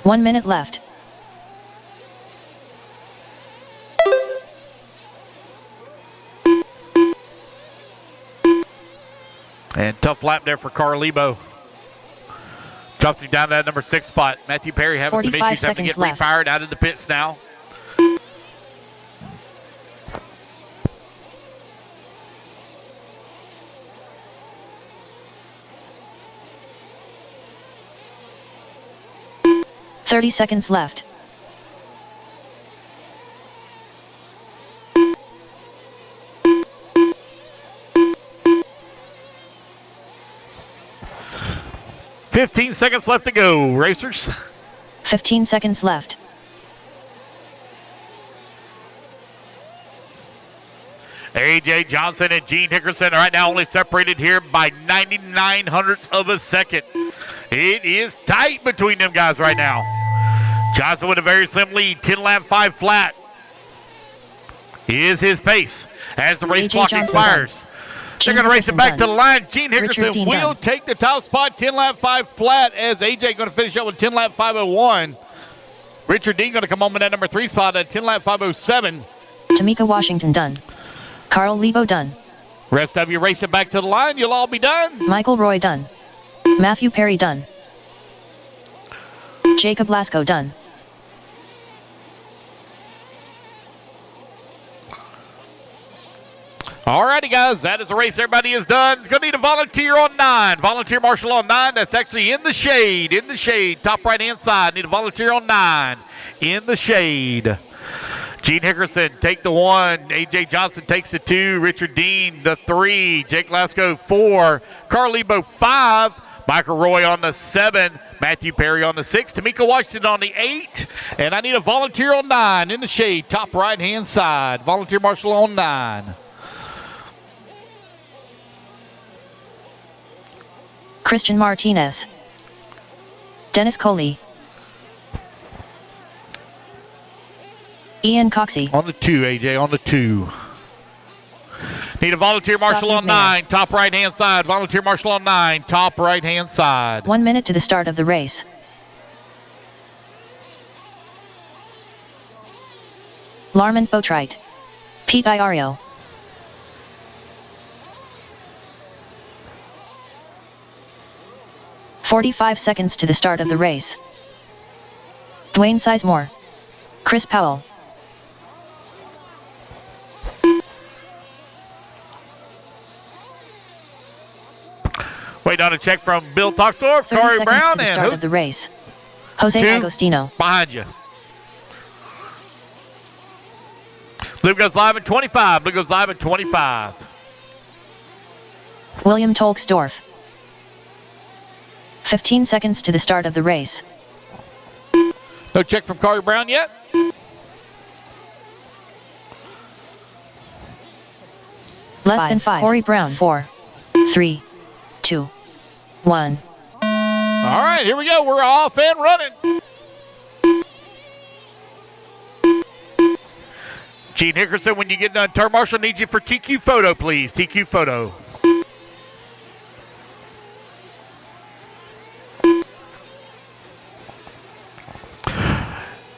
One minute left. And tough lap there for Carlebo. Drops him down to that number 6 spot. Matthew Perry having some issues, having to get left. refired out of the pits now. "30 seconds left. "15 seconds left to go, racers. 15 seconds left. A.J. Johnson and Gene Hickerson are right now only separated here by 99 hundredths of a second. It is tight between them guys right now. Johnson with a very slim lead, 10 lap 5 flat is his pace as the race clock expires. They're going to race it back to the line. Gene Hickerson will take the top spot, 10 lap 5 flat, as A.J. going to finish up with 10 lap 501. Richard Dean going to come home in that number 3 spot at 10 lap 507. Tamika Washington done. Carl Lebo done. Rest of you race it back to the line. You'll all be done. Michael Roy done. Matthew Perry done. Jacob Lasco done. Alrighty, guys, that is the race. Everybody is done. Going to need a volunteer on 9. Volunteer marshal on 9. That's actually in the shade. In the shade. Top right-hand side. Need a volunteer on 9. In the shade. Gene Hickerson take the 1. A.J. Johnson takes the 2. Richard Dean the 3. Jake Lasco 4. Carl Lebo 5. Michael Roy on the 7. Matthew Perry on the 6. Tamika Washington on the 8. And I need a volunteer on 9. In the shade. Top right-hand side. Volunteer marshal on 9. Christian Martinez. Dennis Coley. Ian Coxey. On the 2, AJ, on the 2. Need a volunteer marshal on 9, top right-hand side. Volunteer marshal on 9, top right-hand side. 1 minute to the start of the race. Larman Boatwright. Pete Iario. "45 seconds to the start of the race. Dwayne Sizemore. Chris Powell. Wait on a check from Bill Toxdorf, Corey Brown, to the and start of the race. Jose Agostino. Behind you. Blue goes live at 25. Blue goes live at 25. William Tolksdorf. 15 seconds to the start of the race. No check from Corey Brown yet. Less than 5. Corey Brown. 4, 3, 2, 1. All right, here we go. We're off and running. Gene Hickerson, when you get done, turn marshal needs you for TQ photo, please. TQ photo.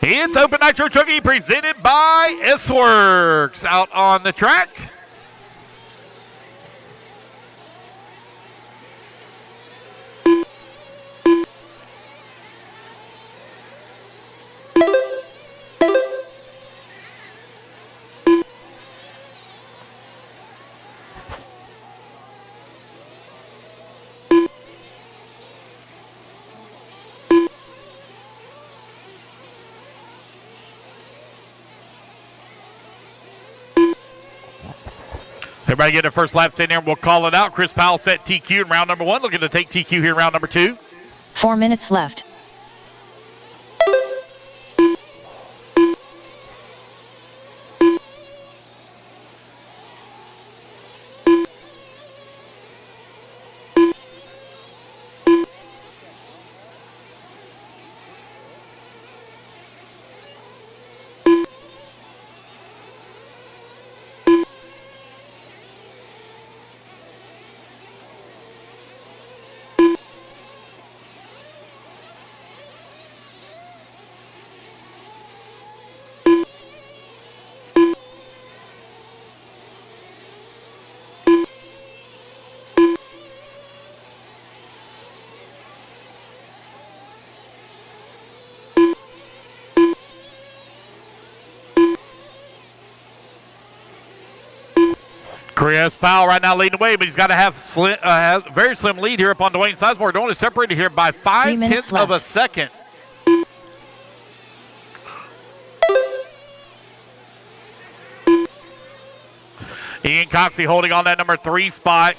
It's Open Nitro Trucking presented by S-Works out on the track. Everybody get their first lap in there, and we'll call it out. Chris Powell set TQ in round number 1. Looking to take TQ here in round number 2. 4 minutes left. Chris Powell right now leading the way, but he's got to have a very slim lead here up on Dwayne Sizemore. They're only separated here by 5/10 of a second. Ian Coxey holding on that number 3 spot.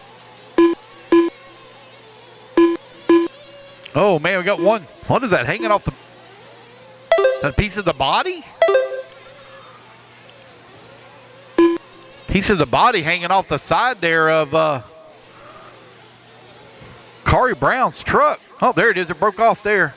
Oh, man, we got one. What is that hanging off that piece of the body? piece of the body hanging off the side there of Corey Brown's truck. Oh, there it is. It broke off there.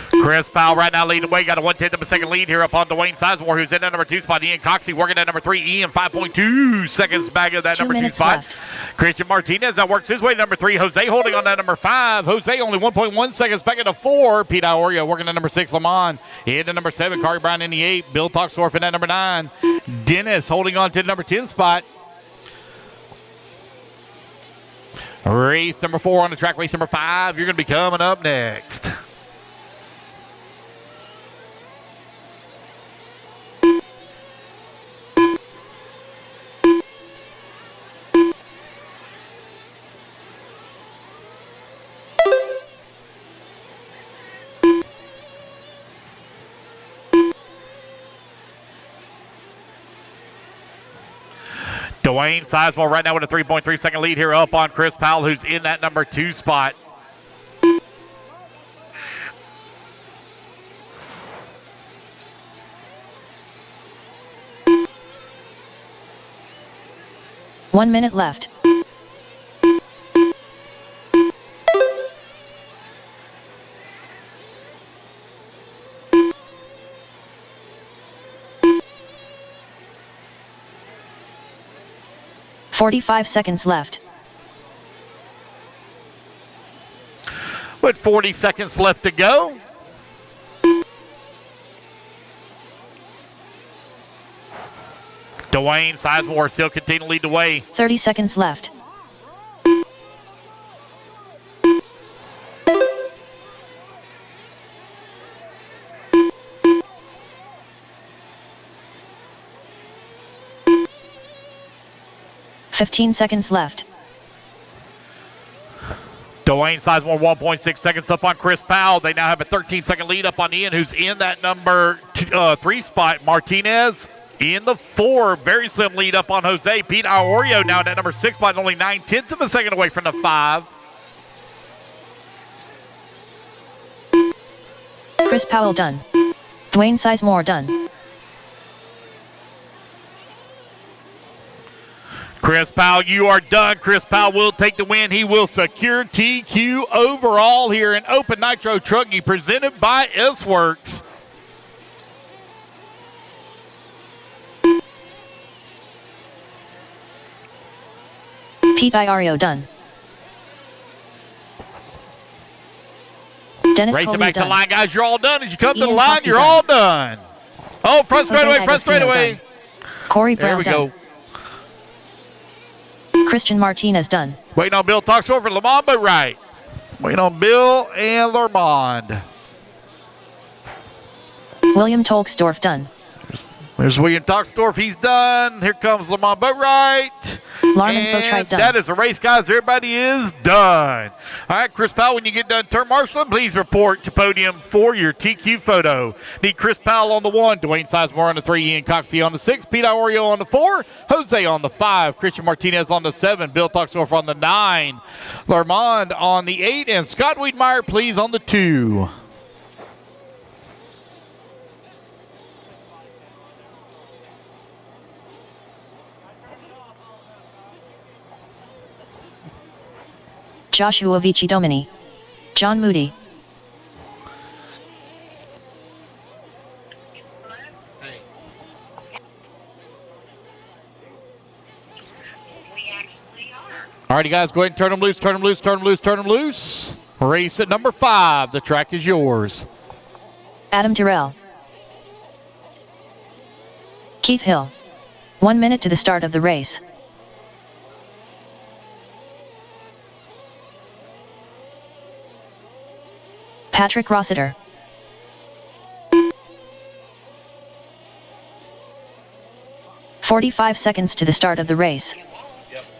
Chris Powell right now leading the way. Got a 1/10 of a second lead here up on Dwayne Sizemore, who's in at number 2 spot. Ian Coxey working at number 3. Ian 5.2 seconds back of that number 2 spot. Left. Christian Martinez that works his way to number 3. Jose holding on that number 5. Jose only 1.1 seconds back into 4. Pete Iorio working at number 6. Lamont into number 7. Corey Brown in the 8. Bill Toxdorf in at number 9. Dennis holding on to the number 10 spot. Race number 4 on the track. Race number 5. You're going to be coming up next. Dwayne Sizemore right now with a 3.3 second lead here up on Chris Powell, who's in that number 2 spot. One minute left. "45 seconds left. With 40 seconds left to go. Dwayne Sizemore still continuing to lead the way. 30 seconds left. "15 seconds left. Dwayne Sizemore 1.6 seconds up on Chris Powell. They now have a 13-second lead up on Ian, who's in that number 3 spot. Martinez in the 4. Very slim lead up on Jose. Pete Iorio now in that number 6 spot, only 9/10 of a second away from the 5. Chris Powell done. Dwayne Sizemore done. Chris Powell, you are done. Chris Powell will take the win. He will secure TQ overall here in Open Nitro Trucking presented by S-Works. Pete Iorio done. Dennis Racing Coley back to the done. line, guys. You're all done. As you come to the Ian line, Coxey you're done. all done. Oh, front Jose straightaway, front Agostino straightaway. done. Corey There Brown we done. go. Christian Martinez done. Waiting on Bill Toxdorf for Lamont, but right. Waiting on Bill and Lamont. William Tolksdorf done. There's William Toxdorf. He's done. Here comes Lamont Boatwright. Larman And Boatwright done. that is the race, guys. Everybody is done. All right, Chris Powell, when you get done turn marshaling, please report to podium for your TQ photo. Need Chris Powell on the 1, Dwayne Sizemore on the 3, Ian Coxey on the 6, Pete Iorio on the 4, Jose on the 5, Christian Martinez on the 7, Bill Toxdorf on the 9, Lermond on the 8, and Scott Wiedmeyer, please, on the 2. Joshua Vici Domini. John Moody. All righty, guys, go ahead and turn them loose, turn them loose, turn them loose, turn them loose. Race at number 5. The track is yours. Adam Terrell. Keith Hill. 1 minute to the start of the race. Patrick Rossiter. "45 seconds to the start of the race. Yep,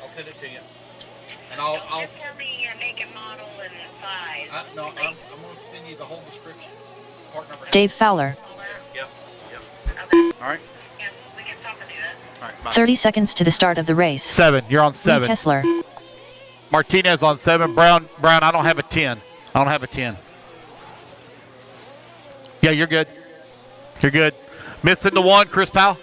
I'll send it to you. And I'll Just tell me make and model and size. no, I'm going to send you the whole description. Part number. Dave Fowler. Yep. Okay. All right. Yeah, we can stop and do that. All right, bye. 30 seconds to the start of the race. 7. You're on Lee 7. Kessler. Martinez on 7. Brown, I don't have a 10. I don't have a 10. Yeah, you're good. You're good. Missing the one, Chris Powell.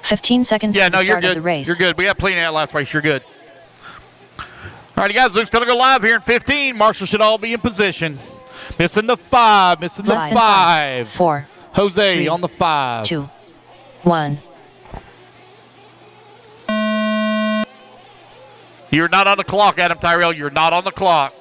15 seconds Yeah, to no, the you're start of good. the race. You're good. We got plenty of that last race. You're good. All right, guys, Luke's going to go live here in 15. Marshall should all be in position. Missing the 5. Missing the 5. 4. Jose 3, on the 5. 2. 1. You're not on the clock, Adam Tyrell. You're not on the clock.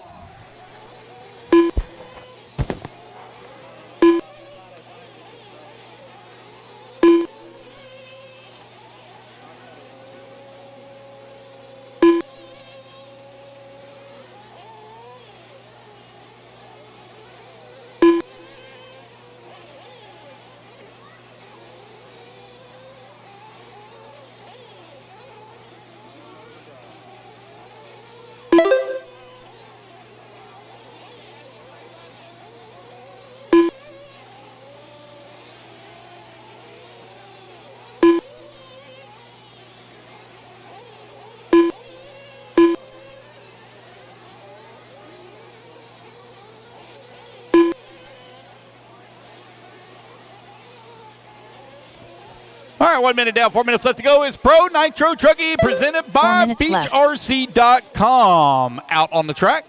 All right, 1 minute down, 4 minutes left to go. Is Pro Nitro Trucking presented by BeachRC.com. Out on the track.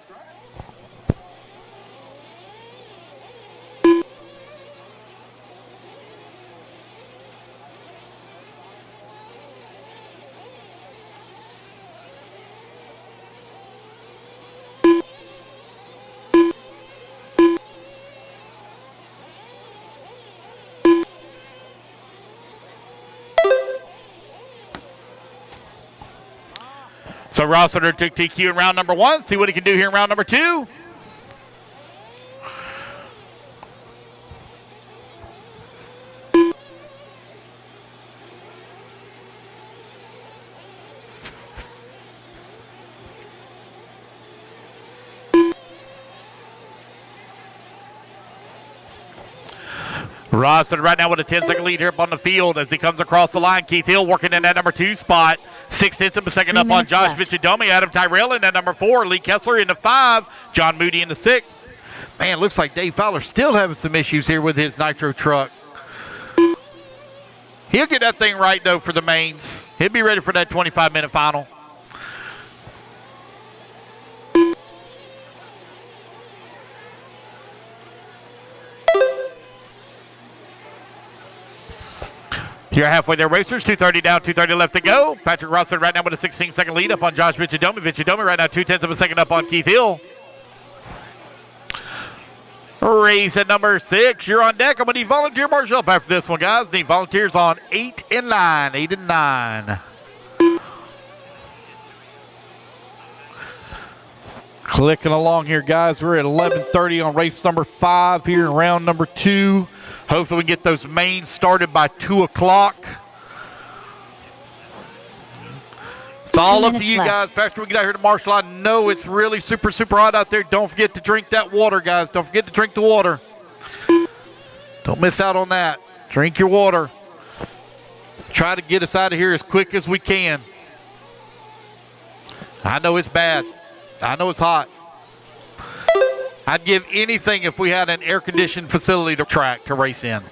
So Rossiter took TQ in round number 1. See what he can do here in round number 2. Rossiter right now with a 10-second lead here up on the field as he comes across the line. Keith Hill working in that number 2 spot. 6/10 of a second up on Josh Vichidomi. Adam Tyrell in that number 4. Lee Kessler in the 5. John Moody in the 6. Man, looks like Dave Fowler still having some issues here with his nitro truck. He'll get that thing right, though, for the mains. He'll be ready for that 25-minute final. You're halfway there, racers. 2:30 down, 2:30 left to go. Patrick Rossiter right now with a 16-second lead up on Josh Vichidomi. Vichidomi right now 2/10 of a second up on Keith Hill. Race at number 6. You're on deck. I'm going to need volunteer marshal up after this one, guys. Need volunteers on 8 and 9. 8 and 9. Clicking along here, guys. We're at 11:30 on race number 5 here in round number 2. Hopefully we can get those mains started by 2 o'clock. It's all up to you guys. Faster we get out here to Marshall. I know it's really super hot out there. Don't forget to drink that water, guys. Don't forget to drink the water. Don't miss out on that. Drink your water. Try to get us out of here as quick as we can. I know it's bad. I know it's hot. I'd give anything if we had an air-conditioned facility to track to race in.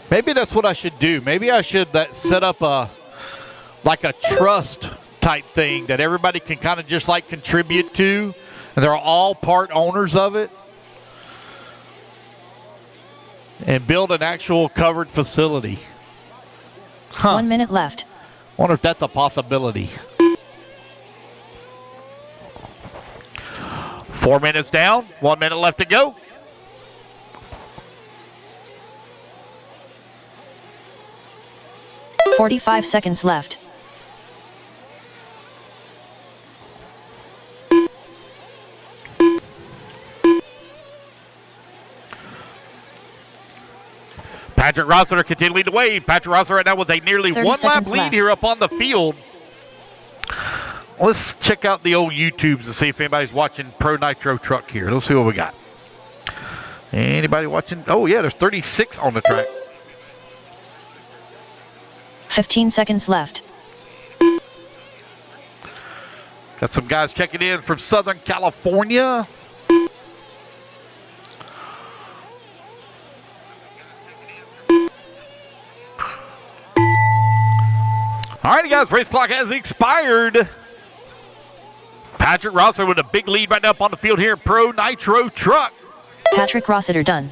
Maybe that's what I should do. Maybe I should set up a trust type thing that everybody can kind of just like contribute to, and they're all part owners of it. And build an actual covered facility. 1 minute left. Wonder if that's a possibility. 4 minutes down, 1 minute left to go. $45 seconds left. Patrick Rossiter continuing to lead the way. Patrick Rossiter right now with a nearly 1 lap lead here up on the field. Let's check out the old YouTubes to see if anybody's watching Pro Nitro Truck here. Let's see what we got. Anybody watching? Oh, yeah, there's 36 on the track. 15 seconds left. Got some guys checking in from Southern California. All righty, guys, race clock has expired. Patrick Rossiter with a big lead right now up on the field here in Pro Nitro Truck. Patrick Rossiter done.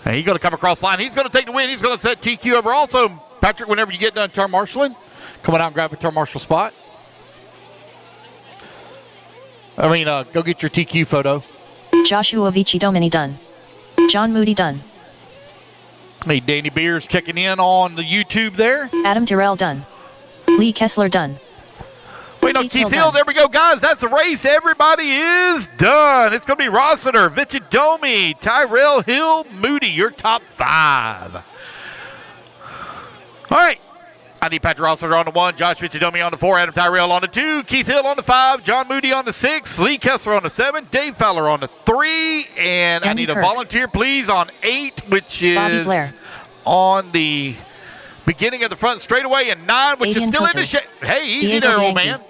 And he's going to come across the line. He's going to take the win. He's going to set TQ over. Also, Patrick, whenever you get done turn marshaling, come on out and grab a turn marshal spot. Go get your TQ photo. Joshua Vici Domini done. John Moody done. Hey, Danny Beers checking in on the YouTube there. Adam Terrell done. Lee Kessler done. Wait, no, Keith Hill. There we go, guys. That's the race. Everybody is done. It's going to be Rossiter, Vichidomi, Tyrell Hill, Moody, your top 5. All right. I need Patrick Rossiter on the 1, Josh Vichidomi on the 4, Adam Tyrell on the 2, Keith Hill on the 5, John Moody on the 6, Lee Kessler on the 7, Dave Fowler on the 3, and Andy I need Kirk. a volunteer, please, on 8, which Bobby is Blair. on the beginning of the front straightaway, and 9, which is Adrian still in the Coulter. shade. Hey, easy Diego there, old Bianchi. man.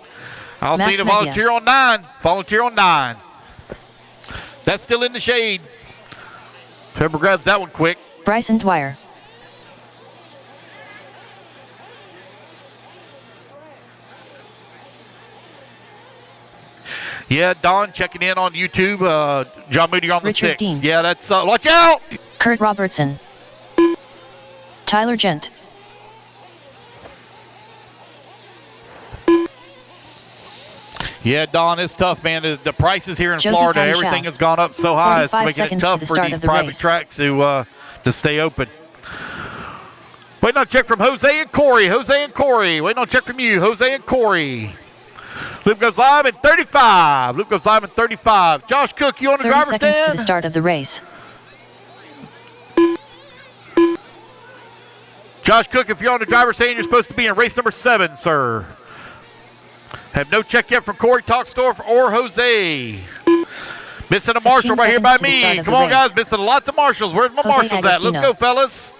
I'll Max see the Media. volunteer on 9. Volunteer on 9. That's still in the shade. Whoever grabs that one quick. Bryson Dwyer. Yeah, Don checking in on YouTube. John Moody on the Richard 6. Dean. Yeah, that's watch out. Kurt Robertson. Tyler Gent. Yeah, Don, it's tough, man. The prices here in Josie Florida, Paddy everything Shaw. has gone up so high. It's 45 making it seconds to tough the for start these of the private race. tracks to stay open. Waiting on a check from Jose and Corey. Jose and Corey. Waiting on a check from you, Jose and Corey. Loop goes live in 35. Loop goes live in 35. Josh Cook, you on the 30 driver's seconds to stand? the start of the race. Josh Cook, if you're on the driver's stand, you're supposed to be in race number 7, sir. Have no check yet from Corey Talkstorff or Jose. Missing a marshal 15 right here by seconds to the start me. of Come the on, race. guys. Missing lots of marshals. Where's my Jose marshals at? Let's Agostino. go, fellas.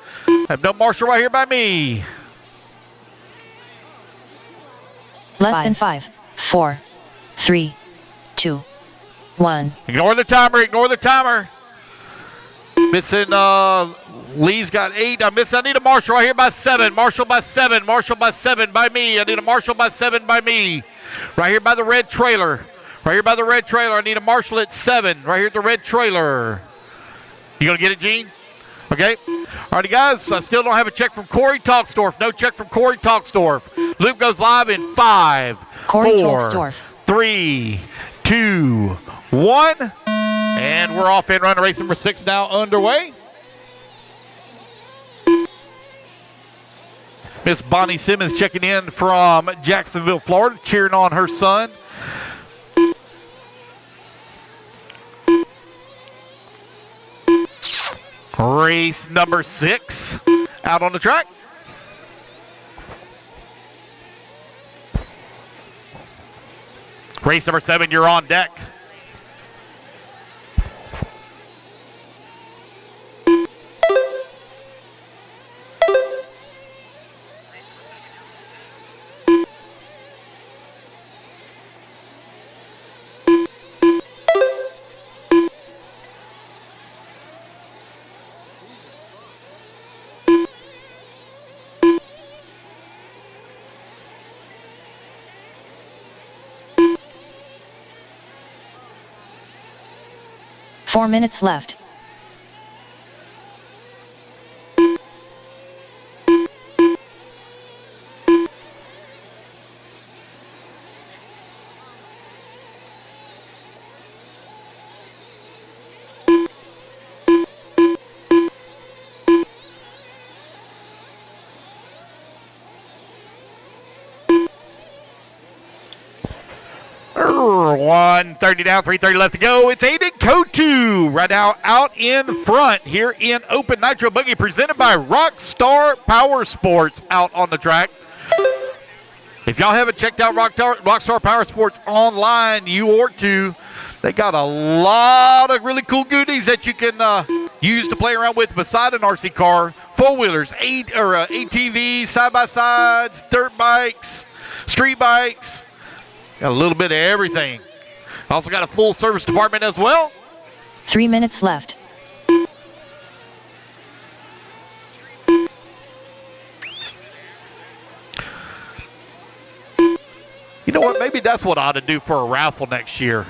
Have no marshal right here by me. Less than 5, 4, 3, 2, 1. Ignore the timer. Ignore the timer. Missing, Lee's got 8. I need a marshal right here by 7. Marshal by 7. Marshal by 7 by me. I need a marshal by 7 by me. Right here by the red trailer. Right here by the red trailer. I need a marshal at 7. Right here at the red trailer. You gonna get it, Gene? Okay. Alrighty, guys. I still don't have a check from Corey Talkstorff. No check from Corey Talkstorff. Loop goes live in 5, Corey 4, Talkstorff. 3, 2, 1. And we're off and running. Race number 6 now underway. Miss Bonnie Simmons checking in from Jacksonville, Florida, cheering on her son. Race number 6 out on the track. Race number 7, you're on deck. Four minutes left. Err, 1:30 down, 3:30 left to go. It's Aiden Kotu right now out in front here in Open Nitro Buggy, presented by Rockstar Power Sports out on the track. If y'all haven't checked out Rockstar Power Sports online, you ought to. They got a lot of really cool goodies that you can use to play around with beside an RC car. Four-wheelers, ATVs, side-by-sides, dirt bikes, street bikes. Got a little bit of everything. Also got a full service department as well. 3 minutes left. You know what? Maybe that's what I ought to do for a raffle next year.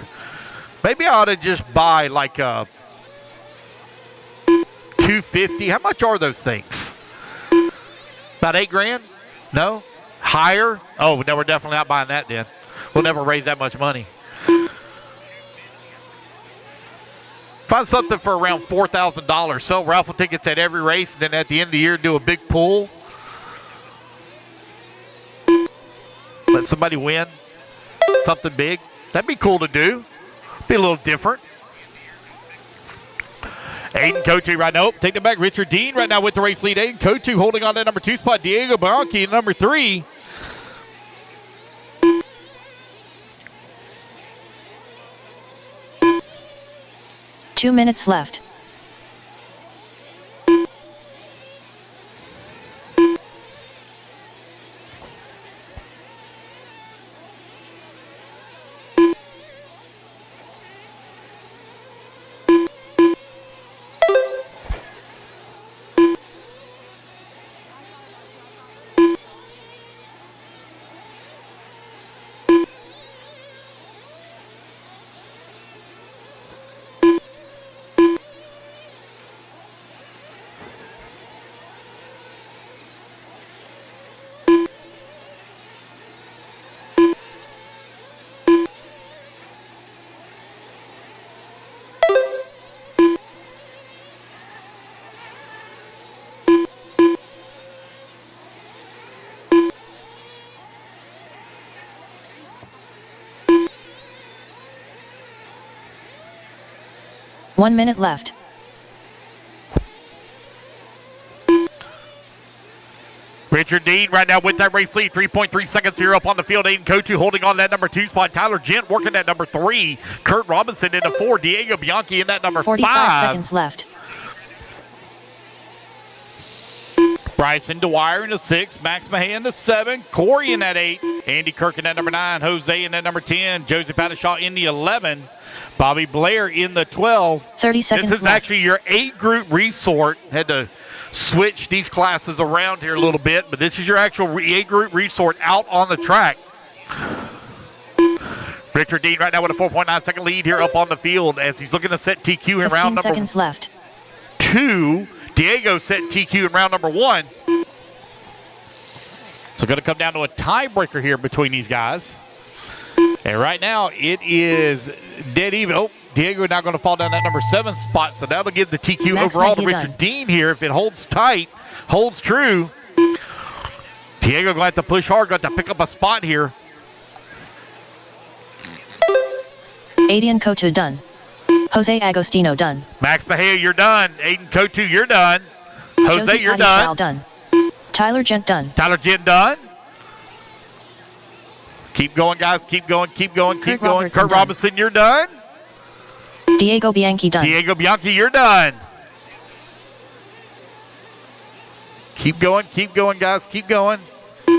Maybe I ought to just buy like a $250. How much are those things? About $8,000? No? Higher? Oh, no, we're definitely not buying that then. We'll never raise that much money. Find something for around $4,000. Sell raffle tickets at every race, and then at the end of the year, do a big pool. Let somebody win something big. That'd be cool to do. Be a little different. Aiden Cotu right now. Take it back. Richard Dean right now with the race lead. Aiden Cotu holding on to number 2 spot. Diego Bianchi in number 3. Two minutes left. One minute left. Richard Dean right now with that race lead. 3.3 seconds here up on the field. Aiden Cotu holding on that number 2 spot. Tyler Gent working that number 3. Kurt Robinson in the 4. Diego Bianchi in that number 45 5. seconds left. Bryson Dwyer in the 6. Max Mahan in the 7. Corey in that 8. Andy Kirk in that number 9. Jose in that number 10. Josie Pattershaw in the 11. Bobby Blair in the 12. 30 seconds This is left. actually your 8-group resort. Had to switch these classes around here a little bit, but this is your actual 8-group resort out on the track. Richard Dean right now with a 4.9 second lead here up on the field as he's looking to set TQ in 15 round number seconds left. 2. Diego set TQ in round number 1. So going to come down to a tiebreaker here between these guys. And right now it is dead even. Oh, Diego now going to fall down that number 7 spot. So that'll give the TQ Max overall to might be Richard done. Dean here. If it holds tight, holds true. Diego going to have to push hard, going to pick up a spot here. Aiden Cotu done. Jose Agostino done. Max Bahia, you're done. Aiden Cotu, you're done. Jose, Josie you're Pattershaw done. done. Tyler Gent done. Tyler Gent done. Keep going, guys. Keep going, keep going, keep Kurt going. Robertson Kurt done. Robinson, you're done. Diego Bianchi done. Diego Bianchi, you're done. Keep going, guys. Keep going.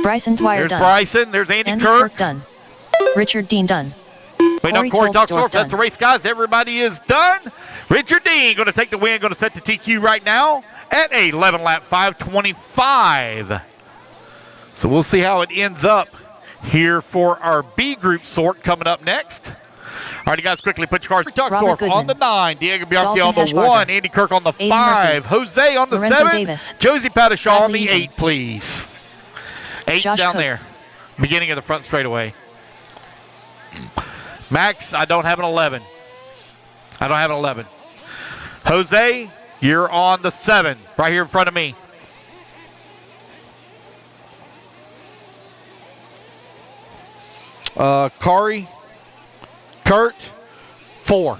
Bryson Dwyer There's done. Bryson. There's Andy Kirk. done. Richard Dean done. Wait, no, Corey Docksdorf. That's the race, guys. Everybody is done. Richard Dean going to take the win. Going to set the TQ right now at a 11-lap 5:25. So we'll see how it ends up here for our B group sort coming up next. All right, you guys, quickly put your cars. Docksdorf on the 9. Diego Bianchi Dalton on the Hashbarger. 1. Andy Kirk on the Aiden 5. Jose on the Lorenzo 7. Davis. Josie Pattershaw on the Bradley 8, please. 8's Josh down Cook. there. Beginning of the front straightaway. Max, I don't have an 11. I don't have an 11. Jose, you're on the 7, right here in front of me. Kari, Kurt, 4.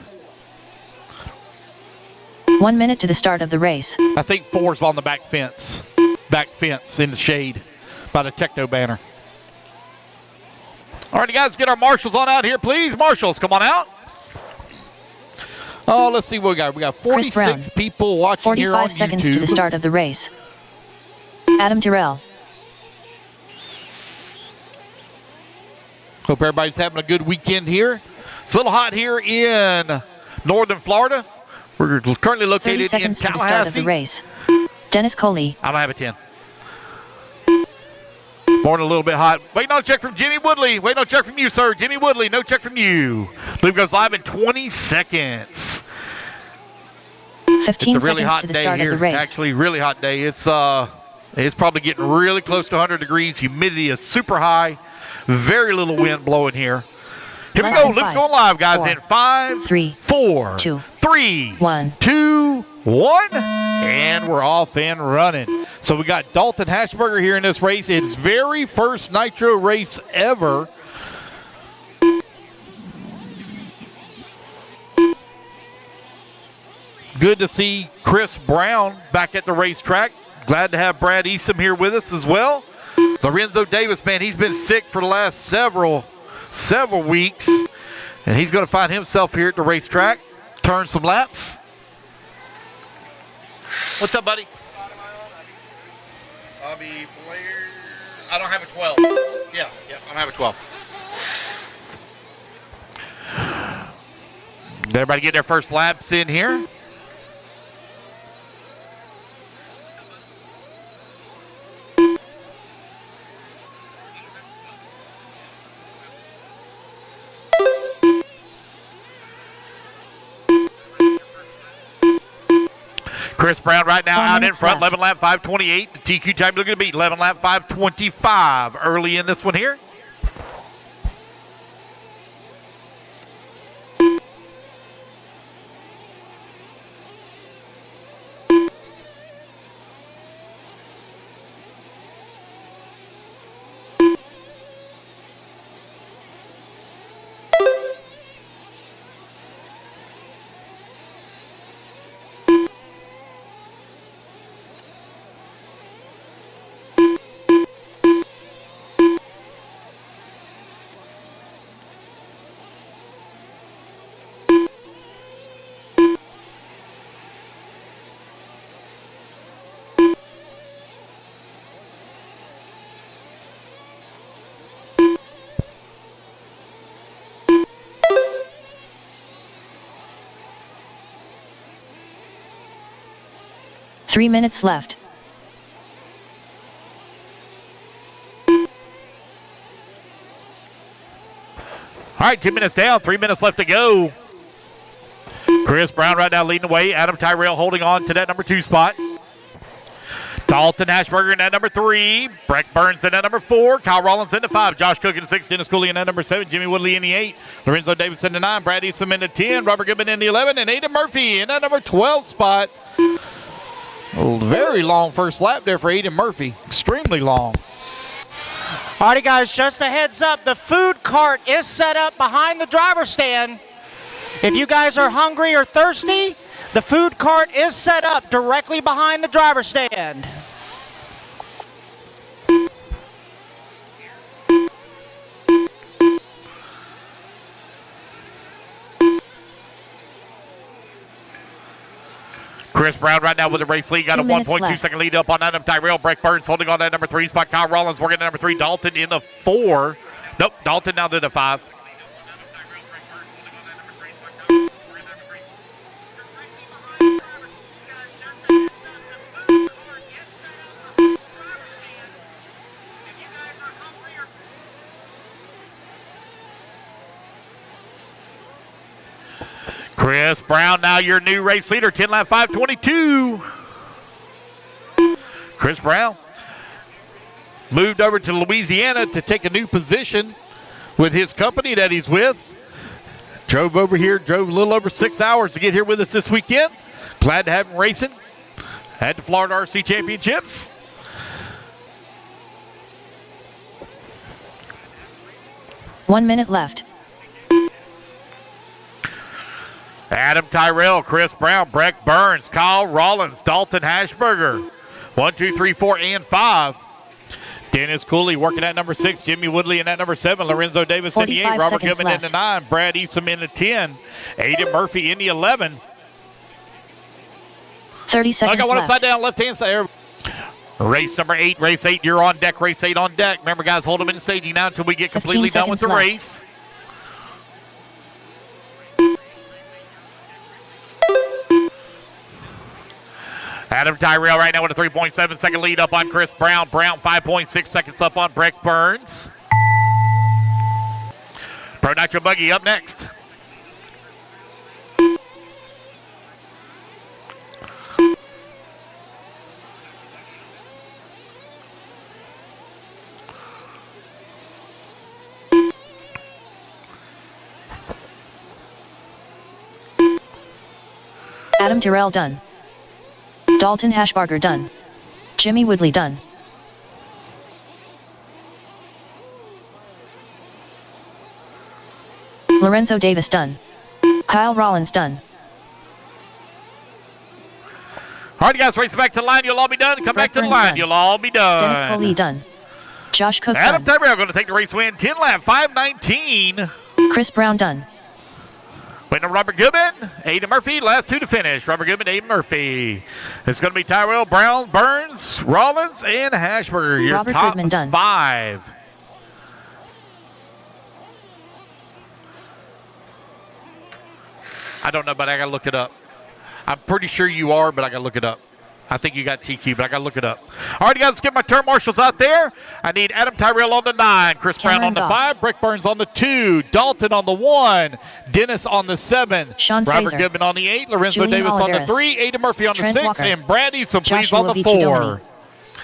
1 minute to the start of the race. I think 4's on the back fence. Back fence in the shade by the Techno banner. All right, guys, get our marshals on out here, please. Marshals, come on out. Oh, let's see what we got. We got Chris Brown. 46 people watching here on 45 seconds YouTube. to the start of the race. Adam Terrell. Hope everybody's having a good weekend here. It's a little hot here in northern Florida. We're currently 30 located in seconds to the start of the Tallahassee. race. Dennis Coley. I don't have a 10. Morning a little bit hot. Waiting on a check from Jimmy Woodley. Waiting on a check from you, sir. Jimmy Woodley, no check from you. Loop goes live in 20 seconds. 15 It's a really seconds hot to the day start here. of the race. Actually, really hot day. It's probably getting really close to 100 degrees. Humidity is super high. Very little wind blowing here. Here we Less go. than Loop's five, going live, guys. 4, In 5, 3, 4, 2, 3, 1. 2, 1, and we're off and running. So we got Dalton Hashberger here in this race. It's very first Nitro race ever. Good to see Chris Brown back at the racetrack. Glad to have Brad Eastham here with us as well. Lorenzo Davis, man, he's been sick for the last several weeks, and he's going to find himself here at the racetrack. Turn some laps. What's up, buddy? Bobby Blair. I don't have a 12. Yeah, I don't have a 12. Everybody get their first laps in here. Chris Brown right now out in front, 11 lap 5:28. The TQ time looking to beat 11 lap 5:25 early in this one here. Three minutes left. All right, 2 minutes down, 3 minutes left to go. Chris Brown right now leading the way. Adam Tyrell holding on to that number 2 spot. Dalton Hashberger in that number 3. Breck Burns in that number 4. Kyle Rollins in the 5. Josh Cook in the 6. Dennis Cooley in that number 7. Jimmy Woodley in the 8. Lorenzo Davis in the 9. Brad Eastham in the 10. Robert Goodman in the 11. And Aiden Murphy in that number 12 spot. A very long first lap there for Aiden Murphy. Extremely long. Alrighty, guys, just a heads up. The food cart is set up behind the driver's stand. If you guys are hungry or thirsty, the food cart is set up directly behind the driver's stand. Chris Brown right now with the race lead. Got a 1.2 second lead up on Adam Tyrell. Breck Burns holding on that number 3 spot. Kyle Rollins working at number 3. Dalton in the 4. Nope, Dalton now to the 5. Chris Brown, now your new race leader, 10 lap 5:22. Chris Brown moved over to Louisiana to take a new position with his company that he's with. Drove over here, drove a little over 6 hours to get here with us this weekend. Glad to have him racing at the Florida RC Championships. One minute left. Adam Tyrell, Chris Brown, Breck Burns, Kyle Rollins, Dalton Hashberger. 1, 2, 3, 4, and 5. Dennis Cooley working at number 6. Jimmy Woodley in that number 7. Lorenzo Davis in the 8. Robert Goodman in the 9. Brad Eastham in the 10. Aiden Murphy in the 11. 30 seconds left. I got one upside down left-hand side. Race number 8, race 8, you're on deck, race 8 on deck. Remember, guys, hold them in staging now until we get completely done with the race. Adam Tyrell right now with a 3.7 second lead up on Chris Brown. Brown 5.6 seconds up on Breck Burns. Pro Nitro Buggy up next. Adam Tyrell done. Dalton Hashbarger done. Jimmy Woodley done. Lorenzo Davis done. Kyle Rollins done. All right, guys, race back to the line. You'll all be done. Come back to the line. You'll all be done. Dennis Coley done. Josh Cook Adam done. Tyrell going to take the race win. 10 lap, 5:19. Chris Brown done. Waiting on Robert Goodman, Aiden Murphy, last 2 to finish. Robert Goodman, Aiden Murphy. It's going to be Tyrell, Brown, Burns, Rollins, and Hashburger. Your Robert top Goodman done. 5. I don't know, but I got to look it up. I'm pretty sure you are, but I got to look it up. I think you got TQ, but I got to look it up. All right, guys, let's get my turn marshals out there. I need Adam Tyrell on the 9, Chris Brown on the 5, Breck Burns on the 2, Dalton on the 1, Dennis on the 7, Sean Robert Fraser. Goodman on the 8, Lorenzo Julian Davis on the Oliveras. 3, Aiden Murphy on Trent the 6, Walker. and Brady, so please Joshua on the Vici 4. Domi.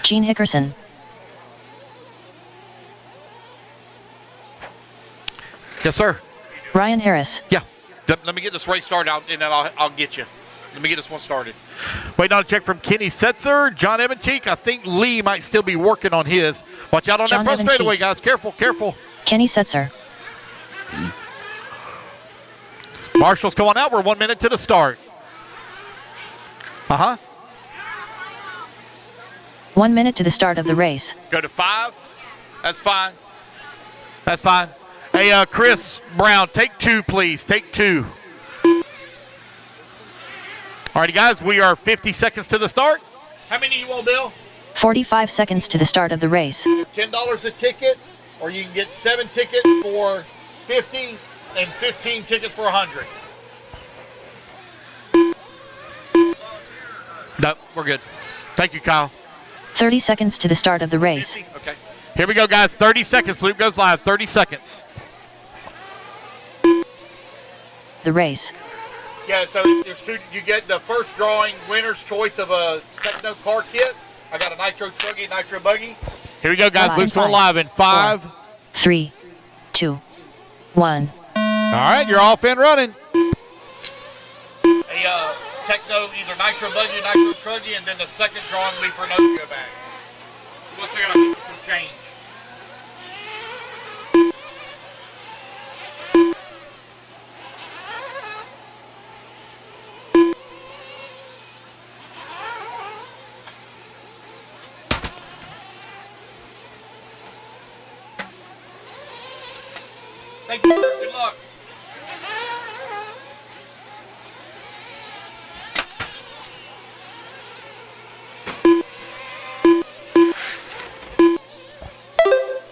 Gene Hickerson. Yes, sir. Ryan Harris. Yeah. Let me get this race started out, and then I'll get you. Let me get this one started. Waiting on a check from Kenny Setzer, John Evancheek. I think Lee might still be working on his. Watch out on John that front Evancheek. straightaway, guys. Careful, careful. Kenny Setzer. Marshall's going out. We're 1 minute to the start. 1 minute to the start of the race. Go to 5. That's fine. That's fine. Hey, Chris Brown, take 2, please. Take 2. All righty, guys, we are 50 seconds to the start. How many you want, Bill? 45 seconds to the start of the race. $10 a ticket, or you can get 7 tickets for 50 and 15 tickets for 100. Nope, we're good. Thank you, Kyle. 30 seconds to the start of the race. 50? Okay. Here we go, guys. 30 seconds. Loop goes live. 30 seconds. The race. Yeah, so there's 2. You get the first drawing winner's choice of a Techno car kit. I got a Nitro Truggy, Nitro Buggy. Here we go, guys. Live. Loop's going live in 5, 4, 3, 2, 1. All right, you're off and running. A Techno, either Nitro Buggy or Nitro Truggy, and then the second drawing will be for an Ojo bag. Looks like I got some change. Thank you, sir. Good luck.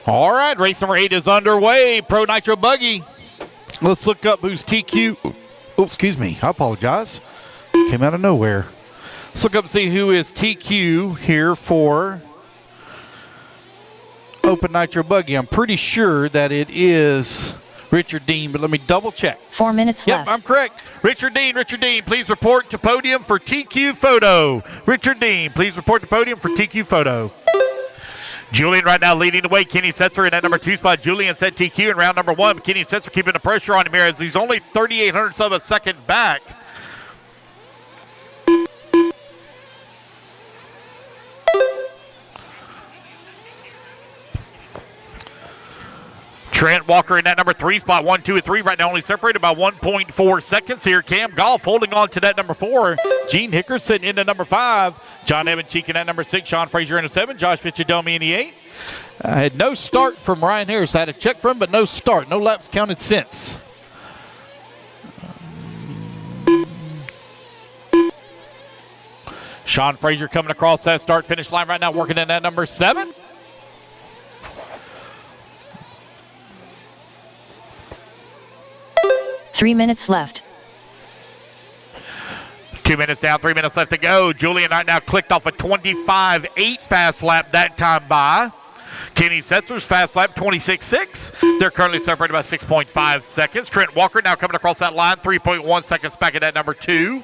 All right, race number 8 is underway. Pro Nitro Buggy. Let's look up who's TQ. Oh, excuse me. I apologize. Came out of nowhere. Let's look up and see who is TQ here for Open Nitro Buggy. I'm pretty sure that it is Richard Dean, but let me double check. 4 minutes Yep, left. I'm correct. Richard Dean, please report to podium for TQ photo. Richard Dean, please report to podium for TQ photo. Julian right now leading the way. Kenny Setzer in that number 2 spot. Julian set TQ in round number 1. Kenny Setzer keeping the pressure on him here as he's only 3,800ths of a second back. Trent Walker in that number 3 spot, 1, 2, and 3 right now, only separated by 1.4 seconds here. Cam Goff holding on to that number 4. Gene Hickerson in the number 5. John Evancheek in that number 6. Sean Frazier in the 7. Josh Vici-Domi in the 8. I had no start from Ryan Harris. I had a check from him, but no start. No laps counted since. Sean Frazier coming across that start-finish line right now, working in that number 7. Three minutes left. 2 minutes down, 3 minutes left to go. Julian right now clicked off a 25.8 fast lap that time by. Kenny Setzer's fast lap, 26.6. They're currently separated by 6.5 seconds. Trent Walker now coming across that line, 3.1 seconds back at that number 2.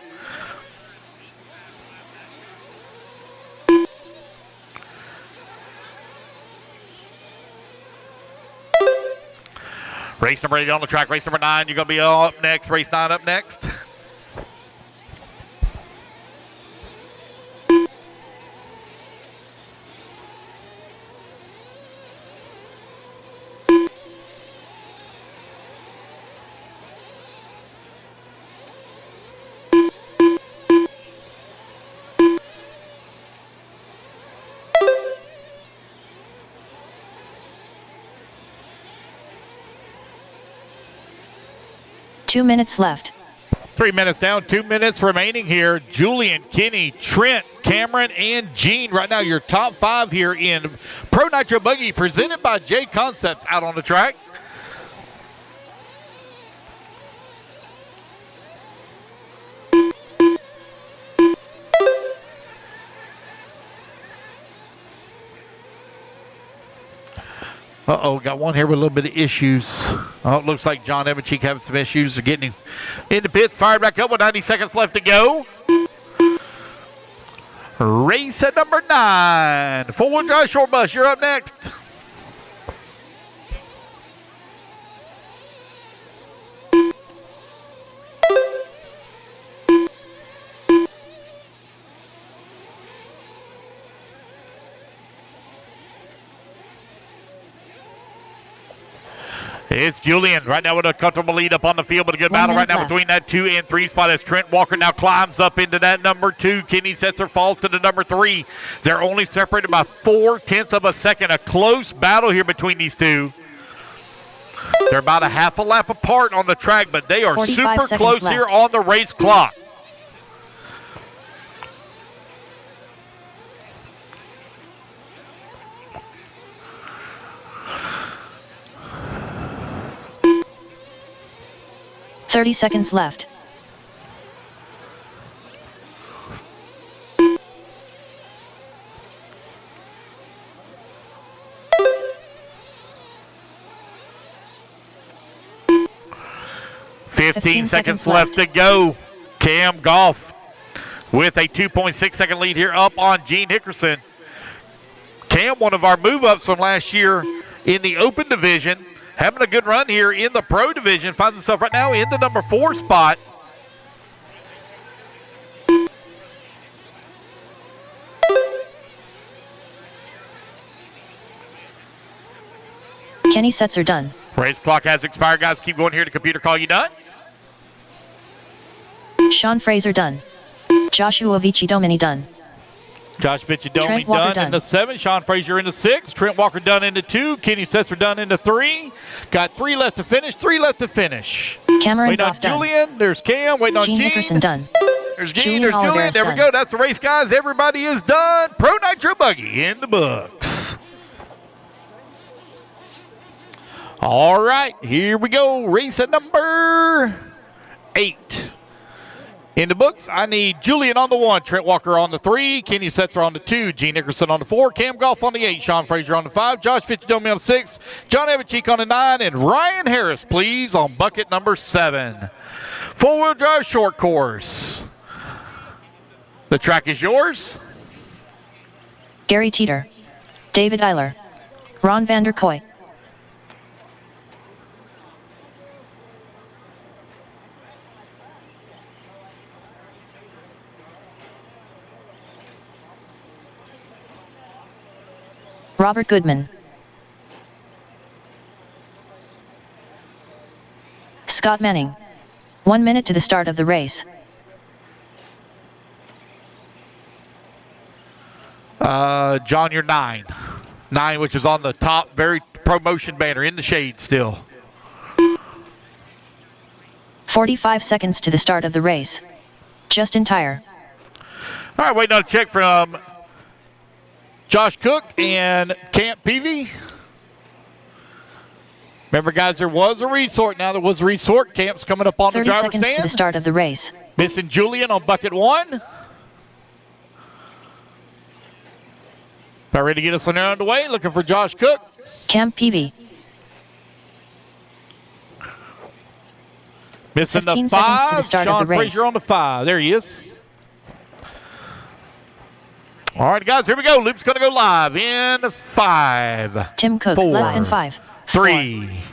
Race number 8 on the track. Race number 9, you're going to be up next. Race 9 up next. Two minutes left. 3 minutes down, 2 minutes remaining here. Julian, Kenny, Trent, Cameron, and Gene. Right now, your top 5 here in Pro Nitro Buggy, presented by J Concepts out on the track. Uh-oh, got one here with a little bit of issues. Oh, it looks like John Evancheek having some issues. They're getting him into pits, fired back up with 90 seconds left to go. Race at number 9. 4-wheel drive short bus, you're up next. It's Julian right now with a comfortable lead up on the field, but a good battle right now between that 2 and 3 spot as Trent Walker now climbs up into that number 2. Kenny Setzer falls to the number 3. They're only separated by 0.4 of a second. A close battle here between these two. They're about a half a lap apart on the track, but they are super close here on the race clock. .30 seconds left. Fifteen seconds left to go. Cam Goff with a 2.6 second lead here up on Gene Hickerson. Cam, one of our move-ups from last year in the open division, having a good run here in the pro division. Finds himself right now in the number 4 spot. Kenny Setzer done. Race clock has expired, guys. Keep going here to computer call you done. Sean Fraser done. Joshua Vici-Domini done. Josh Vici-Domini done into 7. Sean Frazier into 6. Trent Walker done into 2. Kenny Setzer done into 3. Got 3 left to finish. 3 left to finish. Cameron waiting Goff on Julian. Done. There's Cam. Waiting on Gene. Hickerson done. There's Gene. There's Julian. There we go. That's the race, guys. Everybody is done. Pro Nitro Buggy in the books. All right. Here we go. Race at number 8. In the books, I need Julian on the 1, Trent Walker on the 3, Kenny Setzer on the 2, Gene Nickerson on the 4, Cam Goff on the 8, Sean Frazier on the 5, Josh Vici-Domini on the 6, John Evancheek on the 9, and Ryan Harris, please, on bucket number 7. 4-wheel drive short course. The track is yours. Gary Teeter. David Eiler. Ron Vander Kooi. Robert Goodman. Scott Manning. 1 minute to the start of the race. John, you're 9. 9, which is on the top, very promotion banner in the shade still. 45 seconds to the start of the race. Justin Tire. All right, waiting on a check from Josh Cook and Camp Peavy. Remember, guys, there was a resort. Now there was a resort. Camp's coming up on the 30 driver's seconds stand. to the start of the race. Missing Julian on bucket 1. About ready to get us on there underway. Looking for Josh Cook. Camp PV. Missing the 15 seconds 5. to the start Sean of the race. Frazier on the 5. There he is. All right, guys, here we go. Loop's going to go live in 5. Tim Cook, 4, less than 5. 3,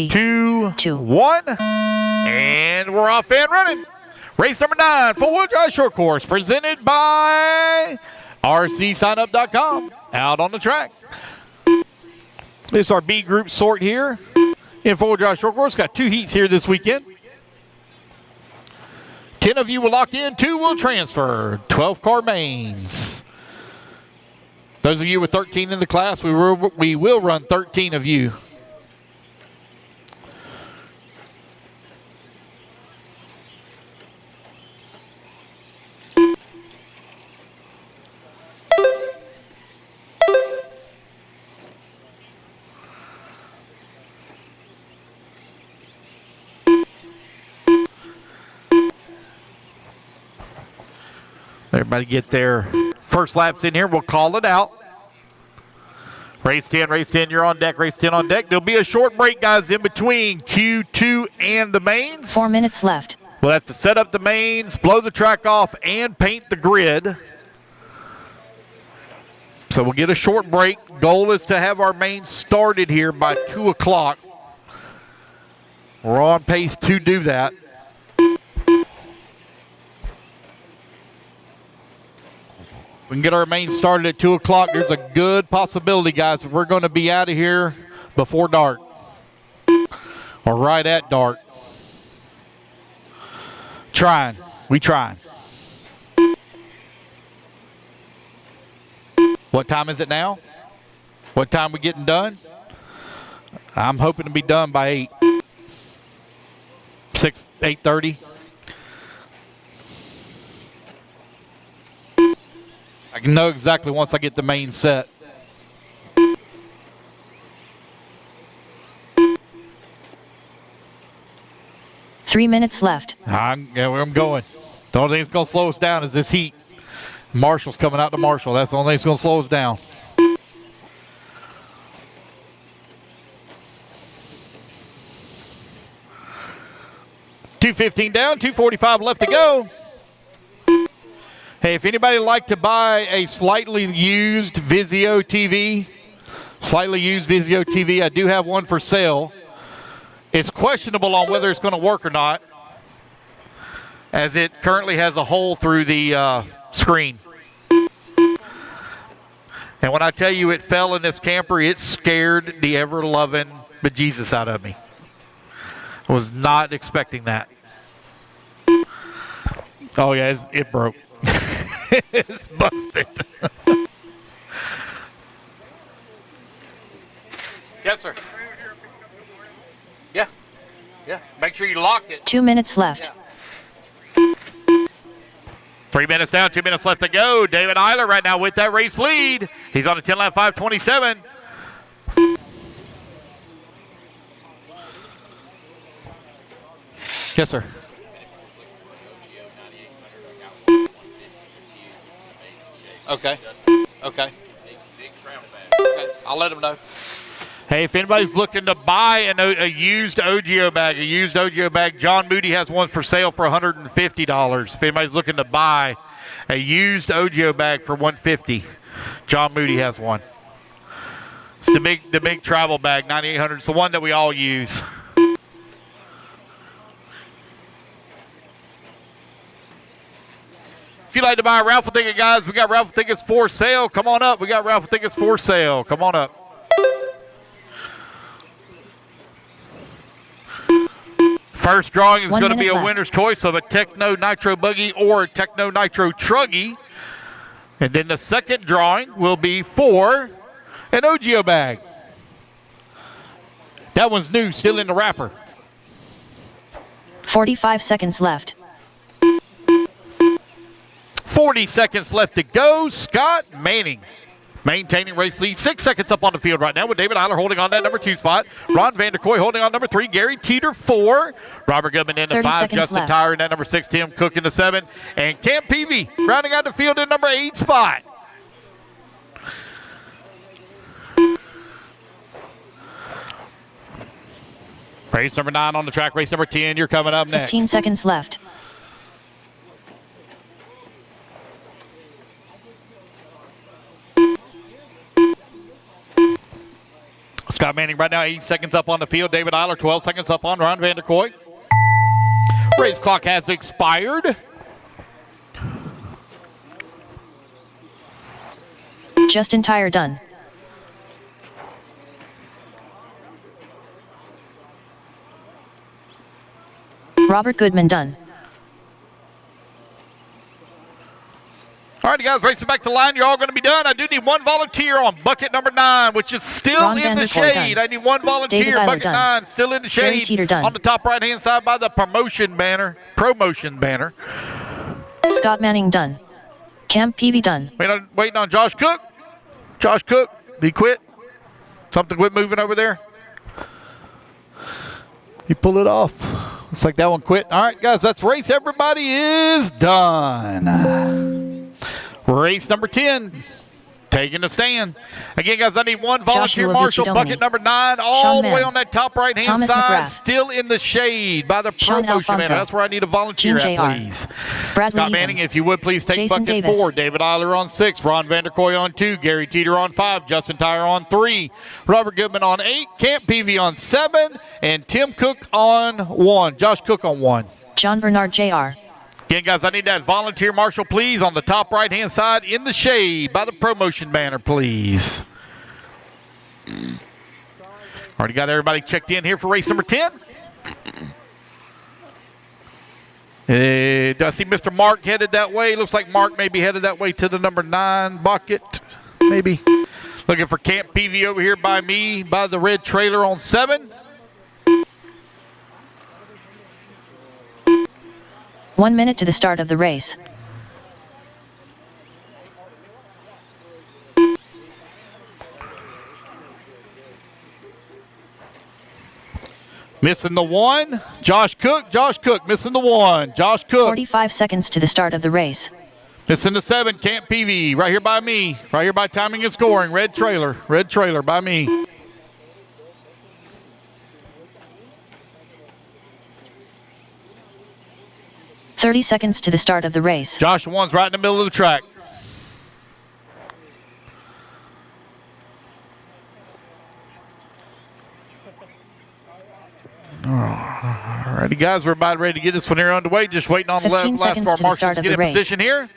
2, 1. And we're off and running. Race number 9, four-wheel drive short course, presented by rcsignup.com. Out on the track. This is our B group sort here in four-wheel drive short course. Got 2 heats here this weekend. 10 of you will lock in, 2 will transfer. 12 car mains. Those of you with 13 in the class, we will run 13 of you. Everybody get their first laps in here. We'll call it out. Race 10, you're on deck. Race 10 on deck. There'll be a short break, guys, in between Q2 and the mains. 4 minutes left. We'll have to set up the mains, blow the track off, and paint the grid. So we'll get a short break. Goal is to have our mains started here by 2 o'clock. We're on pace to do that. If we can get our mains started at 2 o'clock, there's a good possibility, guys, that we're going to be out of here before dark. Or right at dark. Trying. We trying. What time is it now? What time we getting done? I'm hoping to be done by 8. 8:30. I can know exactly once I get the main set. Three minutes left. I'm going. The only thing that's going to slow us down is this heat. Marshall's coming out to Marshall. That's the only thing that's going to slow us down. $2:15 down, 2:45 left to go. Hey, if anybody would like to buy a slightly used Vizio TV, I do have one for sale. It's questionable on whether it's going to work or not, as it currently has a hole through the screen. And when I tell you it fell in this camper, it scared the ever-loving bejesus out of me. I was not expecting that. Oh, yeah, it broke. It's busted. Yes, sir. Yeah. Make sure you lock it. 2 minutes left. Yeah. 3 minutes down, 2 minutes left to go. David Eiler right now with that race lead. He's on a 10-lap 5:27. Yes, sir. Okay. I'll let him know. Hey, if anybody's looking to buy a used OGO bag, John Moody has one for sale for $150. If anybody's looking to buy a used OGO bag for $150, John Moody has one. It's the big travel bag, 9800. It's the one that we all use. If you'd like to buy a raffle ticket, guys, we got raffle tickets for sale. Come on up. We got raffle tickets for sale. Come on up. First drawing is going to be a winner's choice of a Techno Nitro Buggy or a Techno Nitro Truggy. And then the second drawing will be for an OGO bag. That one's new, still in the wrapper. 45 seconds left. 40 seconds left to go. Scott Manning maintaining race lead. 6 seconds up on the field right now with David Eiler holding on that number 2 spot. Ron Vanderkoy holding on number 3. Gary Teeter 4. Robert Goodman in the 5. Justin Tyre in that number 6. Tim Cook in the 7. And Cam Peavy rounding out the field in number 8 spot. Race number 9 on the track. Race number 10. You're coming up next. 15 seconds left. Scott Manning right now 8 seconds up on the field. David Eiler 12 seconds up on Ron Vanderkoy. Race clock has expired. Justin Tyre done. Robert Goodman done. All right, guys, racing back to the line. You're all going to be done. I do need one volunteer on bucket number 9, which is still Ron in the Vanderkoy shade. done. I need one volunteer. David Eiler Bucket done. 9, still in the Gary shade. Teeter done. On the top right-hand side by the promotion banner. Scott Manning done. Cam Peavy done. Waiting on Josh Cook. Josh Cook, did he quit? Something quit moving over there? He pulled it off. Looks like that one quit. All right, guys, that's race. Everybody is done. Race number 10. Taking a stand. Again, guys, I need one volunteer Joshua marshal. Viccidomi. Bucket number 9, all Sean the way Mann. on that top right-hand Thomas side. McGrath. Still in the shade by the Sean promotion Alfonso. banner. That's where I need a volunteer Gene at, JR. please. Bradley Scott Eason. Manning, if you would, please take Jason bucket Davis. 4. David Eiler on 6. Ron Vanderkoy on 2. Gary Teeter on 5. Justin Tyre on 3. Robert Goodman on 8. Camp Peavy on 7. And Tim Cook on 1. Josh Cook on 1. John Bernard Jr. Again, guys, I need that volunteer marshal, please, on the top right-hand side in the shade by the promotion banner, please. Already got everybody checked in here for race number 10. Do I see Mr. Mark headed that way? Looks like Mark may be headed that way to the number 9 bucket, maybe. Looking for Camp Peavy over here by me, by the red trailer on 7. 1 minute to the start of the race. Missing the 1. Josh Cook missing the 1. Josh Cook. 45 seconds to the start of the race. Missing the 7, Camp Peavy, right here by me. Right here by timing and scoring. Red trailer by me. .30 seconds to the start of the race. Joshua 1's right in the middle of the track. Alrighty, guys, we're about ready to get this one here underway. Just waiting on the 15 last of seconds our to the marshals start to of get the in race. position here.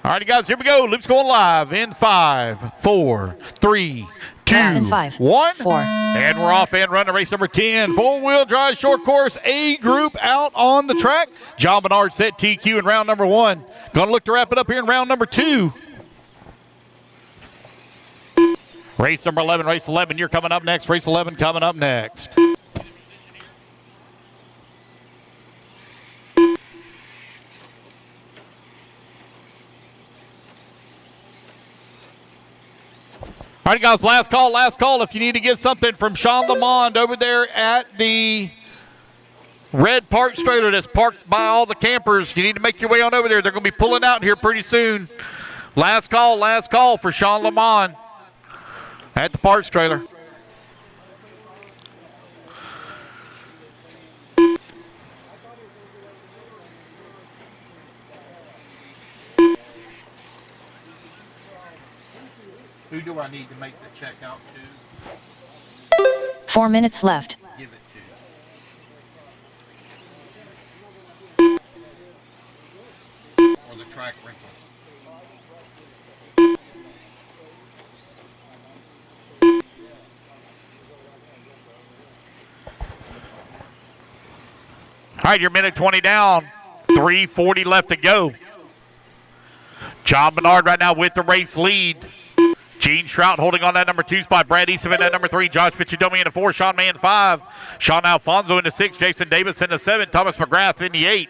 Alrighty, guys, here we go. Loop's going live in 5, 4, 3, 2, And 5, 1. 4. And we're off and running race number 10. Four-wheel drive short course A group out on the track. John Bernard set TQ in round number 1. Going to look to wrap it up here in round number 2. Race number 11, race 11, you're coming up next. Race 11 coming up next. All right, guys, last call. If you need to get something from Sean Lamond over there at the red park trailer that's parked by all the campers, you need to make your way on over there. They're going to be pulling out here pretty soon. Last call for Sean Lamond at the parts trailer. Who do I need to make the check out to? 4 minutes left. Give it to. Or the track rental. All right, you're minute 20 down. 3:40 left to go. John Bernard right now with the race lead. Gene Shrout holding on that number 2 spot. Brad Eastham in that number 3. Josh Fitzgerald in the 4. Sean Mann 5. Sean Alfonso in the 6. Jason Davis in the 7. Thomas McGrath in the 8.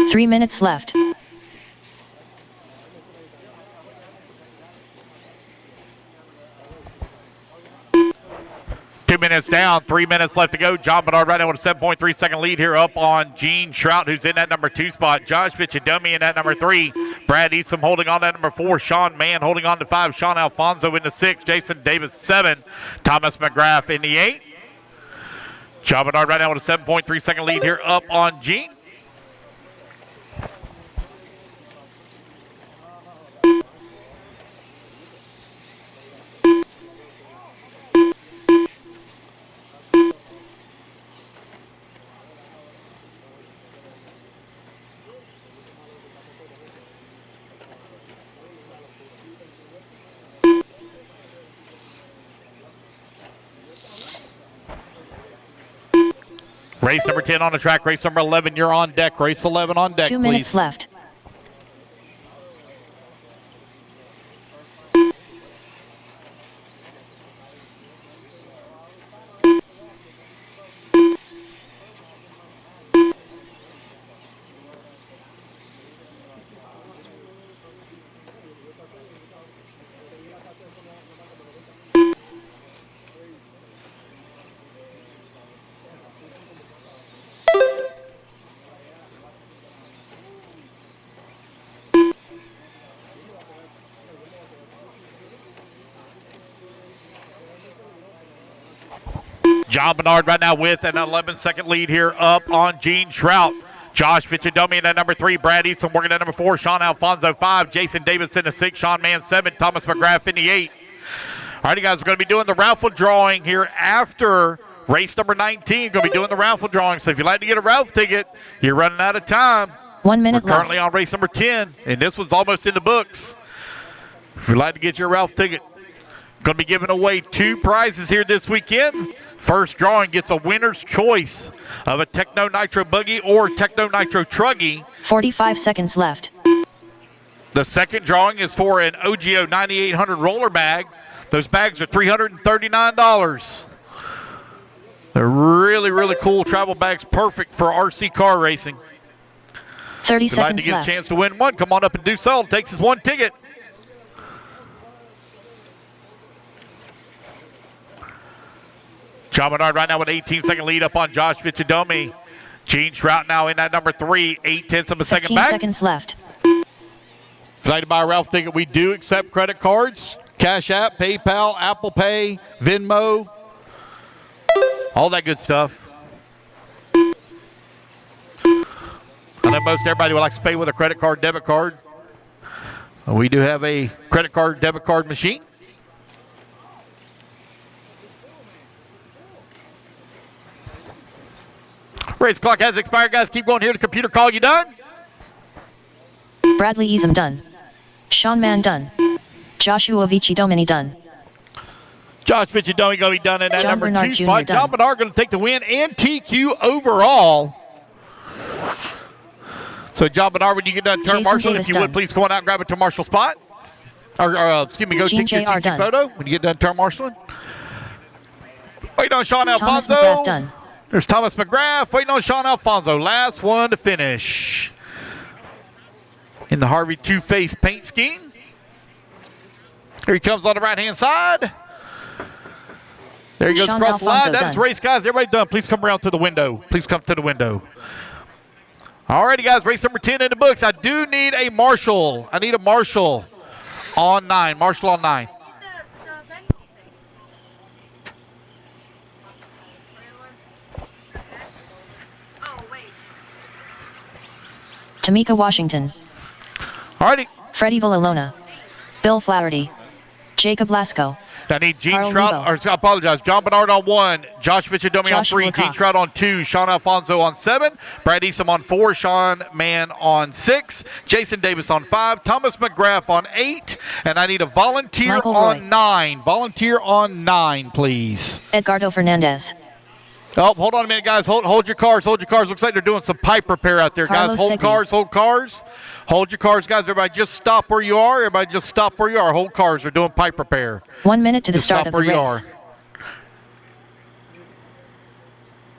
3 minutes left. 2 minutes down, 3 minutes left to go. John Bernard right now with a 7.3 second lead here up on Gene Trout, who's in that number 2 spot. Josh Fichadomi in that number 3. Brad Eastham holding on to that number 4. Sean Mann holding on to 5. Sean Alfonso in the 6. Jason Davis 7. Thomas McGrath in the 8. John Bernard right now with a 7.3 second lead here up on Gene. Race number 10 on the track. Race number 11, you're on deck. Race 11 on deck, 2 minutes please. left. John Bernard right now with an 11-second lead here up on Gene Trout. Josh Fichadomi in that number 3. Brad Eastham working at number 4. Sean Alfonso 5. Jason Davis in the 6. Sean Mann 7. Thomas McGrath in the 8. All right, you guys, we're going to be doing the raffle drawing here after race number 19. Going to be doing the raffle drawing. So if you'd like to get a raffle ticket, you're running out of time. 1 minute We're currently on race number 10, and this one's almost in the books. If you'd like to get your raffle ticket, going to be giving away 2 prizes here this weekend. First drawing gets a winner's choice of a Techno Nitro Buggy or Techno Nitro Truggy. 45 seconds left. The second drawing is for an OGO 9800 roller bag. Those bags are $339. They're really, really cool travel bags, perfect for RC car racing. 30 If you'd like seconds to get left. a chance to win one, come on up and do so. It takes us 1 ticket. John Bernard right now with an 18-second lead up on Josh Fichadomi. Gene Trout now in that number 3, 8/10 of a second 15 back. seconds left. If you'd like to buy a Ralph ticket, we do accept credit cards, Cash App, PayPal, Apple Pay, Venmo, all that good stuff. I know most everybody would like to pay with a credit card, debit card. We do have a credit card, debit card machine. Race clock has expired, guys. Keep going here. The computer call. You done? Bradley Eastham done. Sean Mann done. Joshua Fichadomi done. Josh Fichadomi going to be done in that John number Bernard 2 Jr. spot. done. John Bernard going to take the win and TQ overall. So, John Bernard, when you get done, turn Jason Marshall, Davis if you would, done. please go on out and grab a turn Marshall spot. Excuse me, go Gene take your Jr. TQ done. photo when you get done turn marshalling. Waiting on Sean Thomas Alfonso. McGrath done. There's Thomas McGrath waiting on Sean Alfonso. Last one to finish. In the Harvey Two-Face paint scheme. Here he comes on the right-hand side. There he goes Sean across the line. Alfonso That is done. race, guys. Everybody done. Please come around to the window. Please come to the window. All righty, guys. Race number 10 in the books. I do need a marshal. I need a marshal on 9. Marshal on 9. Tamika Washington. All righty. Freddie Villalona. Bill Flaherty. Jacob Lasco. I need Gene Carl Trout, Lebo. or I apologize, John Bernard on 1, Josh Fichadomi on Joshua 3, Gene Cox. Trout on 2, Sean Alfonso on 7, Brad Eastham on 4, Sean Mann on 6, Jason Davis on 5, Thomas McGrath on 8, and I need a volunteer Michael on Roy. 9. Volunteer on 9, please. Edgardo Fernandez. Oh, hold on a minute, guys. Hold your cars. Hold your cars. Looks like they're doing some pipe repair out there, Carlos guys. Hold Segui. cars. Hold cars. Hold your cars, guys. Everybody just stop where you are. Everybody just stop where you are. Hold cars. They're doing pipe repair. 1 minute to the Just start stop of the where you race. are.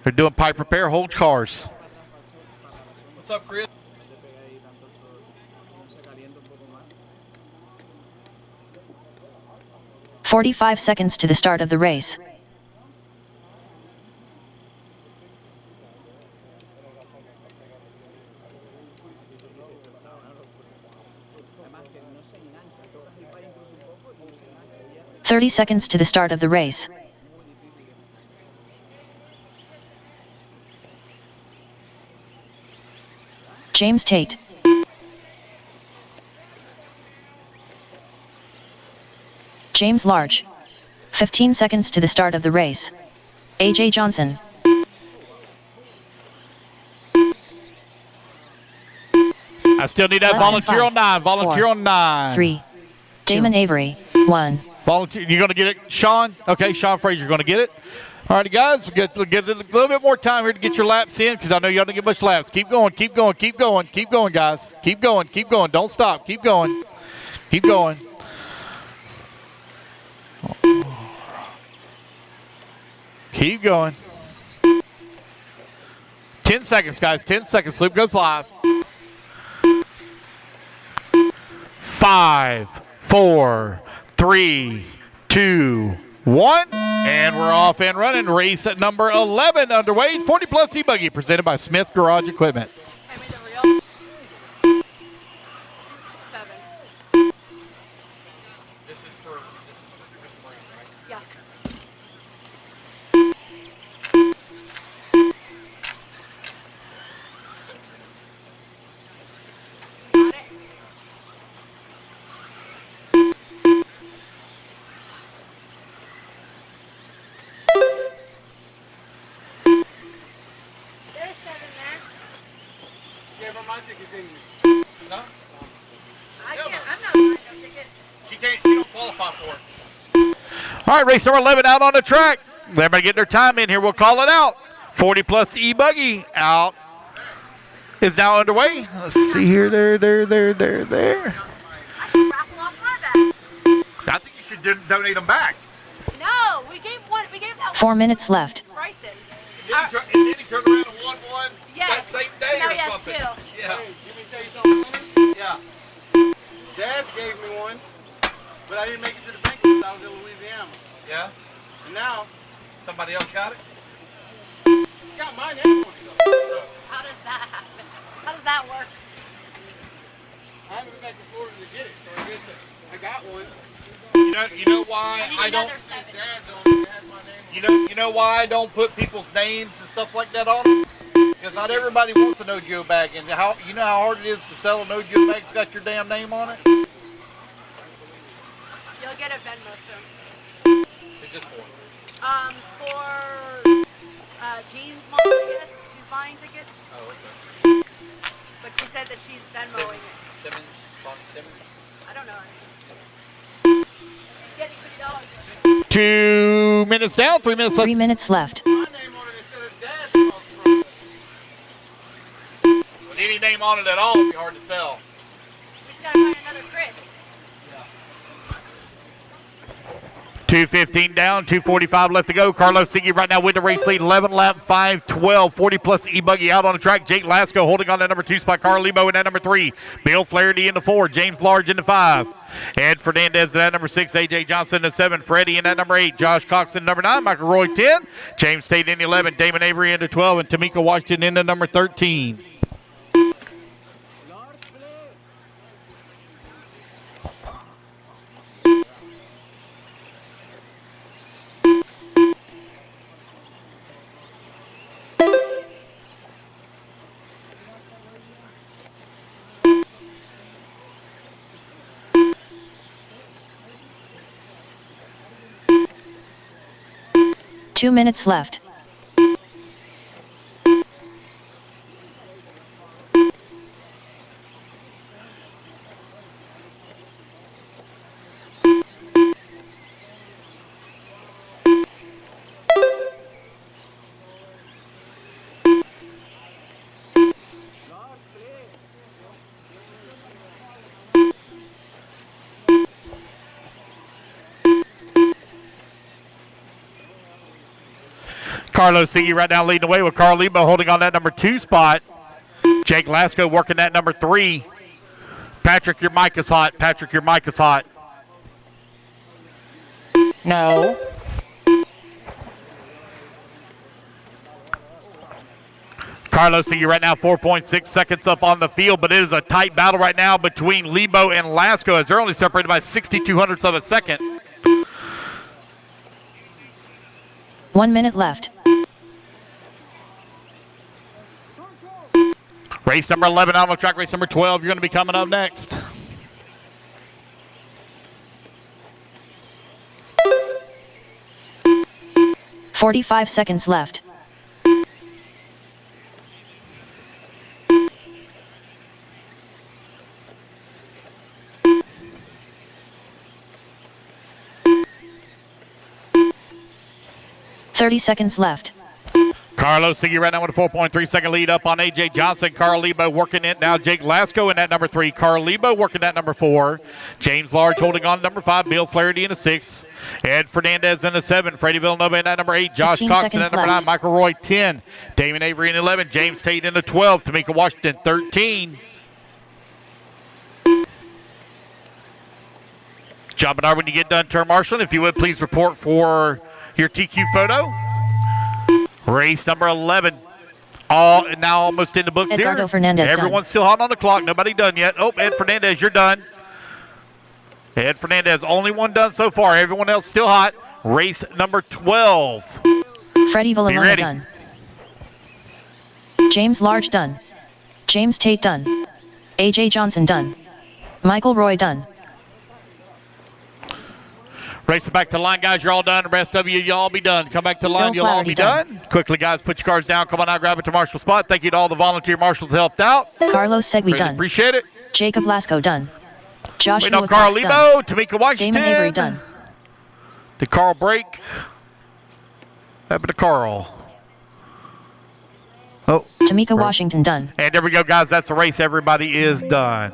They're doing pipe repair. Hold cars. What's up, Chris? 45 seconds to the start of the race. "30 seconds to the start of the race. James Tate. James Large. 15 seconds to the start of the race. AJ Johnson. I still need that volunteer on 9. Volunteer on 9. 3. Damon Avery. 1. Volunteer. You going to get it, Sean? Okay, Sean Fraser going to get it. All right, guys, we'll get a little bit more time here to get your laps in because I know y'all don't get much laps. Keep going, keep going, keep going, keep going, guys. Keep going, keep going. Don't stop. Keep going. Keep going. Keep going. 10 seconds, guys. 10 seconds. Loop goes live. 5, 4, 3, 2, 1. And we're off and running. Race at number 11 underway. 40 plus E-Buggy presented by Smith Garage Equipment. All right, race number 11 out on the track. Everybody get their time in here. We'll call it out. 40 plus E-Buggy out is now underway. Let's see here. There. I think you should donate them back. No, we gave that 4 minutes left. Bryson. And then he turned around and won one Yes. that same day Now or he has something. two. Yeah. Hey, let me tell you something, Hunter. Yeah. Dad gave me one, but I didn't make it to the bank because I was in Louisiana. Yeah. And now, Somebody else got it? got my name on it. How does that happen? How does that work? I haven't been back to Florida to get it, so I guess I got one. You know why I don't. Dad's on it. It has my name on it. You know why I don't put people's names and stuff like that on them? Because not everybody wants a no Geo bag, and how hard it is to sell a no Geo bag that's got your damn name on it. You'll get a Venmo soon. It's just for. For Jean's mom, I guess, she's buying tickets. Oh, okay. But she said that she's Venmoing it. Simmons, Bonnie Simmons. I don't know her name. She's getting $50. 2 minutes down, 3 minutes left. 3 minutes left. My name on it instead of Dad's across the front. With any name on it at all, it'd be hard to sell. We just gotta find another Chris. 2:15 down, 2:45 left to go. Carlos Siggy right now with the race lead, 11 lap, 5:12, 40 plus E-Buggy out on the track. Jake Lasco holding on that number 2 spot. Carl Lebo in that number 3. Bill Flaherty in the 4. James Large in the 5. Ed Fernandez in that number 6. AJ Johnson in the 7. Freddie in that number 8. Josh Cox in number 9. Michael Roy 10. James Tate in the 11. Damon Avery in the 12. And Tamika Washington in the number 13. Two minutes left. Carlos Siggy right now leading the way with Carl Lebo holding on that number 2 spot. Jake Lasco working that number 3. Patrick, your mic is hot. Patrick, your mic is hot. No. Carlos, see you right now, 4.6 seconds up on the field, but it is a tight battle right now between Lebo and Lasco as they're only separated by 62 hundredths of a second. 1 minute left. Race number 11 out on the track. Race number 12, you're going to be coming up next. "45 seconds left. "30 seconds left. Carlos Siggy right now with a 4.3 second lead up on A.J. Johnson. Carl Lebo working it now. Jake Lasco in that number 3. Carl Lebo working that number 4. James Large holding on number 5. Bill Flaherty in a 6. Ed Fernandez in a 7. Freddie Villanova in that number 8. Josh Cox in that number 9. Michael Roy 10. Damon Avery in 11. James Tate in a 12. Tamika Washington 13. John Bernard, when you get done turn marshaling, if you would please report for your TQ photo. Race number 11. All now almost in the books Edgardo here. Fernandez Everyone's done. still hot on the clock. Nobody done yet. Oh, Ed Fernandez, you're done. Ed Fernandez, only one done so far. Everyone else still hot. Race number 12. Freddie Villanova done. James Large done. James Tate done. A.J. Johnson done. Michael Roy done. Racing back to the line, guys. You're all done. The rest of you, y'all be done. Come back to the line. Bill You'll all Flaherty be done. Quickly, guys, put your cars down. Come on out, grab it to Marshall spot. Thank you to all the volunteer marshals that helped out. Carlos Segui Really done. appreciate it. Jacob Lasco done. Joshua Waiting on Carl Cox Lebo, done. Tamika Washington. Damon Avery done. Did Carl break? Happened to Carl. Oh. Tamika Washington done. And there we go, guys. That's the race. Everybody is done.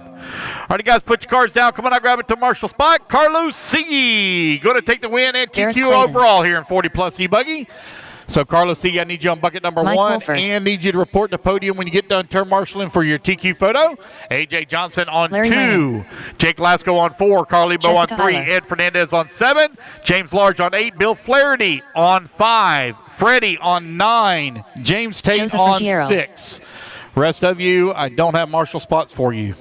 All right, guys, put your cars down. Come on out, grab it to Marshall spot. Carlos Siggy going to take the win and Derek TQ Clayton. overall here in 40-plus E-Buggy. So, Carlos Siggy, I need you on bucket number Mike 1 Wolford. and need you to report the podium when you get done turn marshaling for your TQ photo. A.J. Johnson on Larry 2. Lane. Jake Lasco on 4. Carly Bo on Jessica 3. Eiler. Ed Fernandez on 7. James Large on 8. Bill Flaherty on 5. Freddie on 9. James Tate Joseph on Ruggiero. 6. Rest of you, I don't have marshal spots for you.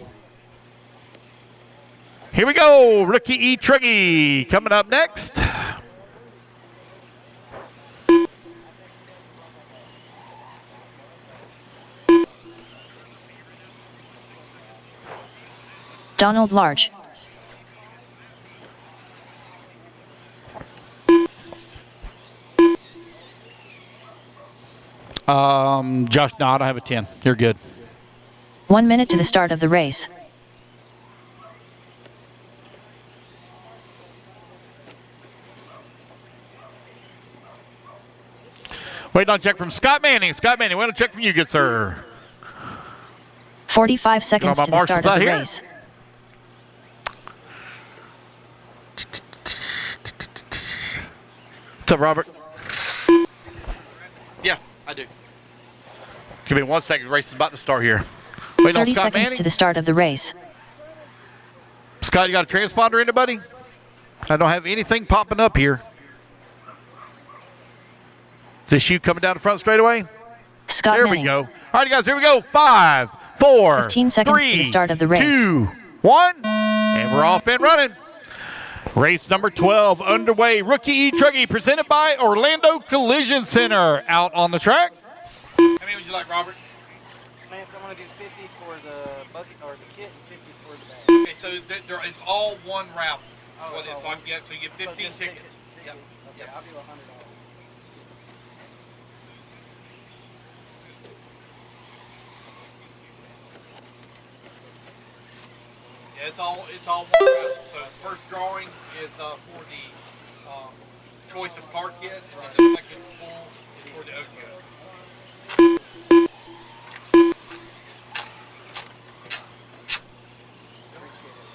Here we go. Rookie E. Truggy coming up next. Donald Large. Josh, no, I don't have a 10. You're good. 1 minute to the start of the race. Wait on check from Scott Manning. Scott Manning, wait on check from you, good sir. 45 seconds my to the start marshals of the out here? race. What's up, Robert? Yeah, I do. Give me 1 second. The race is about to start here. Wait on 30 Scott seconds Manning. to the start of the race. Scott, you got a transponder, anybody? I don't have anything popping up here. Is this you coming down the front straightaway? Scott There Manning. we go. All right, guys, here we go. 5, 4, 15 seconds 3, to the start of the race. 2, 1, and we're off and running. Race number 12 underway. Rookie E. Truggy presented by Orlando Collision Center out on the track. How many would you like, Robert? Lance, I'm going to do 50 for the bucket or the kit and 50 for the bag. Okay, so it's all one route. Oh, it's all So you get 15 So just tickets. Yep. Okay, I'll do $100. Yeah, it's all one route. So the first drawing is for the choice of car kit, and then the second pool is for the OGO.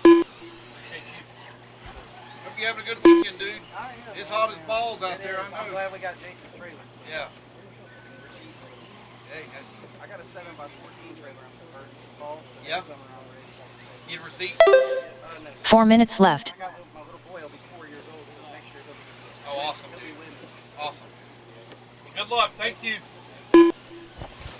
Appreciate you. Hope you're having a good weekend, dude. It's hot as balls out there, I I'm know. glad we got Jason's trailer. Yeah. We're cheap. Hey, I got a 7x14 trailer I'm converting this fall. So Yeah. this summer I'm ready to take. need a receipt? No. 4 minutes left. I got my little boy will be 4 years old, so make sure he'll be awesome, dude. Awesome. Good luck. Thank you.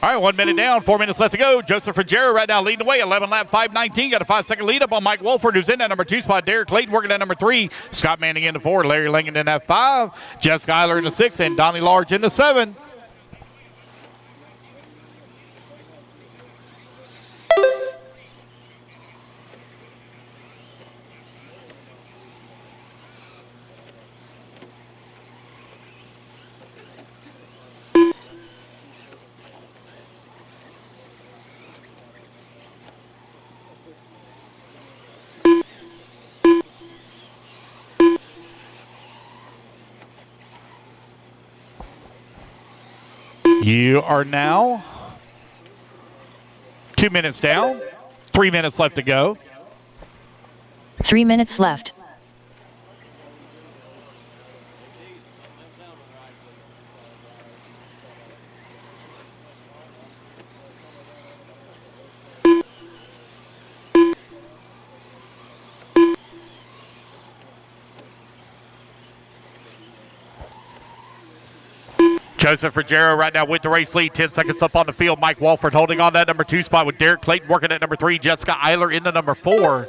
All right, 1 minute down, 4 minutes left to go. Joseph Ruggiero right now leading the way, 11 lap, 5:19. Got a 5-second lead up on Mike Wolford, who's in that number 2 spot. Derek Clayton working at number 3. Scott Manning in the 4. Larry Langan in that 5. Jess Schuyler in the 6, and Donnie Large in the 7. You are now 2 minutes down, 3 minutes left to go. 3 minutes left. Joseph Ruggiero right now with the race lead, 10 seconds up on the field. Mike Wolford holding on that number 2 spot with Derek Clayton working at number 3. Jessica Eiler in the number 4.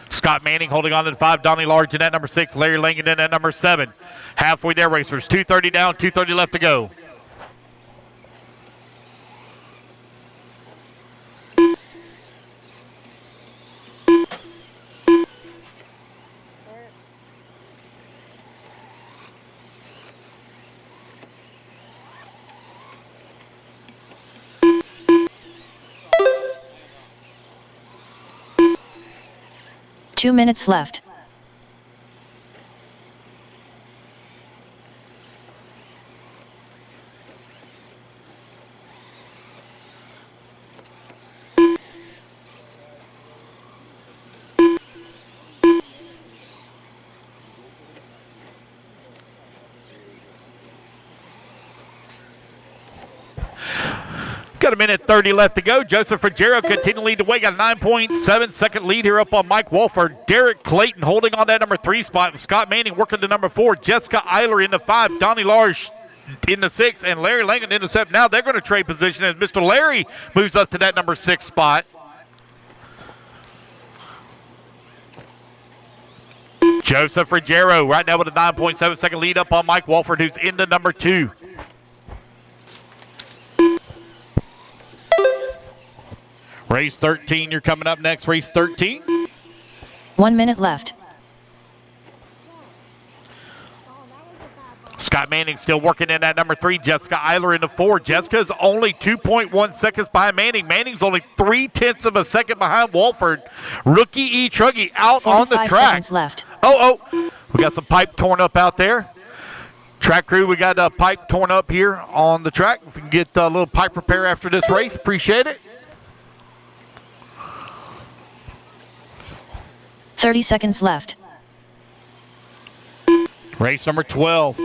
Scott Manning holding on to the 5. Donnie Large in that number 6. Larry Langan in that number 7. Halfway there, racers. 2:30 down, 2:30 left to go. Two minutes left. Got a minute 30 left to go. Joseph Ruggiero continuing to lead the way. Got a 9.7 second lead here up on Mike Wolford. Derek Clayton holding on that number 3 spot. Scott Manning working the number 4. Jessica Eiler in the 5. Donnie Large in the 6. And Larry Langan in the 7. Now they're going to trade position as Mr. Larry moves up to that number 6 spot. Joseph Ruggiero right now with a 9.7 second lead up on Mike Wolford, who's in the number 2. Race 13, you're coming up next. Race 13. 1 minute left. Scott Manning still working in that number 3. Jessica Eiler in the 4. Jessica's only 2.1 seconds behind Manning. Manning's only 0.3 of a second behind Wolford. Rookie E. Truggy out on the track. Seconds left. Oh, we got some pipe torn up out there. Track crew, we got a pipe torn up here on the track. If we can get a little pipe repair after this race, appreciate it. 30 seconds left. Race number 12.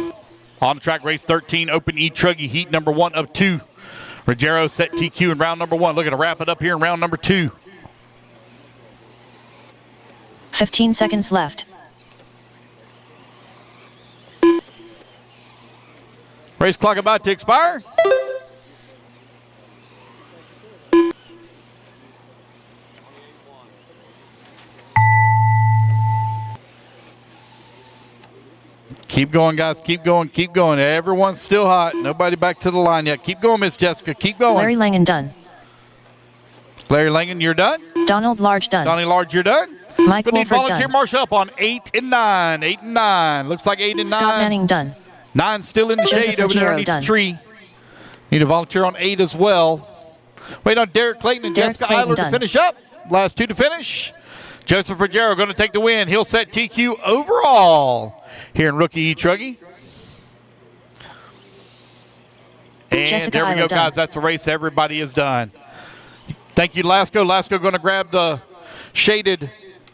On the track, race 13, Open E. Truggy, heat number 1 of 2. Ruggiero set TQ in round number 1. Looking to wrap it up here in round number 2. 15 seconds left. Race clock about to expire. Keep going, guys. Keep going. Keep going. Everyone's still hot. Nobody back to the line yet. Keep going, Miss Jessica. Keep going. Larry Langan done. Larry Langan, you're done? Donald Large done. Donnie Large, you're done? Mike We need Wolford volunteer done. marshal up on 8 and 9. 8 and 9. Looks like 8 and 9. Scott Manning done. 9 still in the Joseph shade over there Ruggiero underneath done. the tree. Need a volunteer on 8 as well. Wait on Derek Clayton and Derek Jessica Clayton Eiler to done. finish up. Last 2 to finish. Joseph Ruggiero going to take the win. He'll set TQ overall here in Rookie E. Truggy. And Jessica there we Eiler go, done. guys. That's the race. Everybody is done. Thank you, Lasco. Lasco going to grab the shaded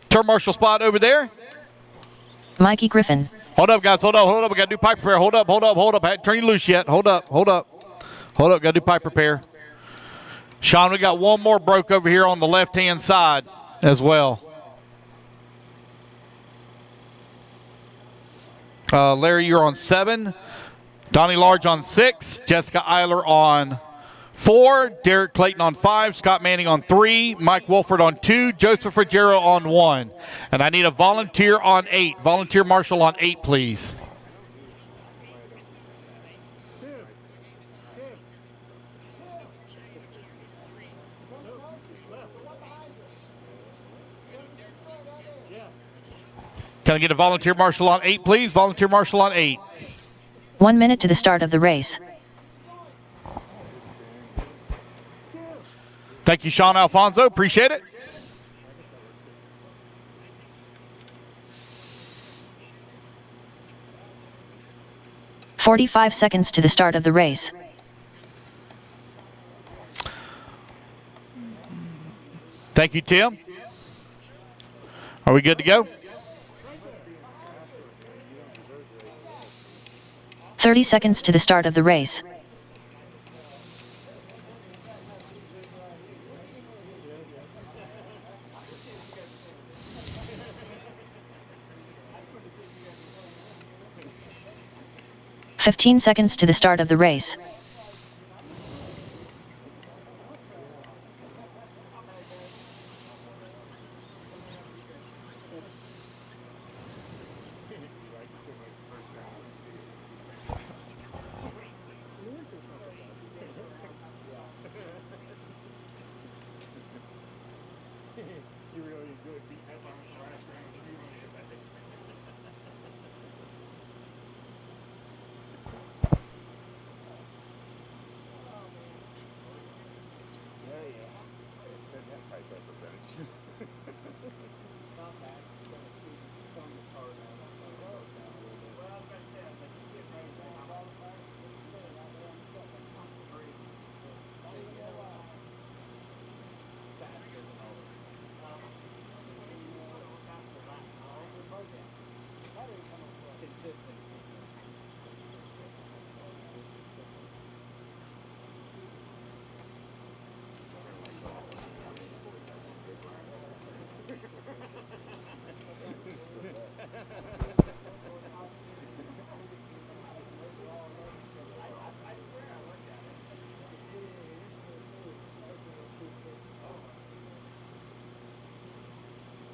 turn marshal spot over there. Mikey Griffin. Hold up, guys. Hold up. We got to do pipe repair. Hold up. I hadn't turned you loose yet. Hold up. Got to do pipe repair. Sean, we got one more broke over here on the left-hand side as well. Larry, you're on 7. Donnie Large on 6. Jessica Eiler on 4. Derek Clayton on 5. Scott Manning on 3. Mike Wolford on 2. Joseph Ruggiero on 1. And I need a volunteer on 8. Volunteer marshal on 8, please. Can I get a volunteer marshal on 8, please? Volunteer marshal on 8. 1 minute to the start of the race. Thank you, Sean Alfonso. Appreciate it. "45 seconds to the start of the race. Thank you, Tim. Are we good to go? 30 seconds to the start of the race. "15 seconds to the start of the race.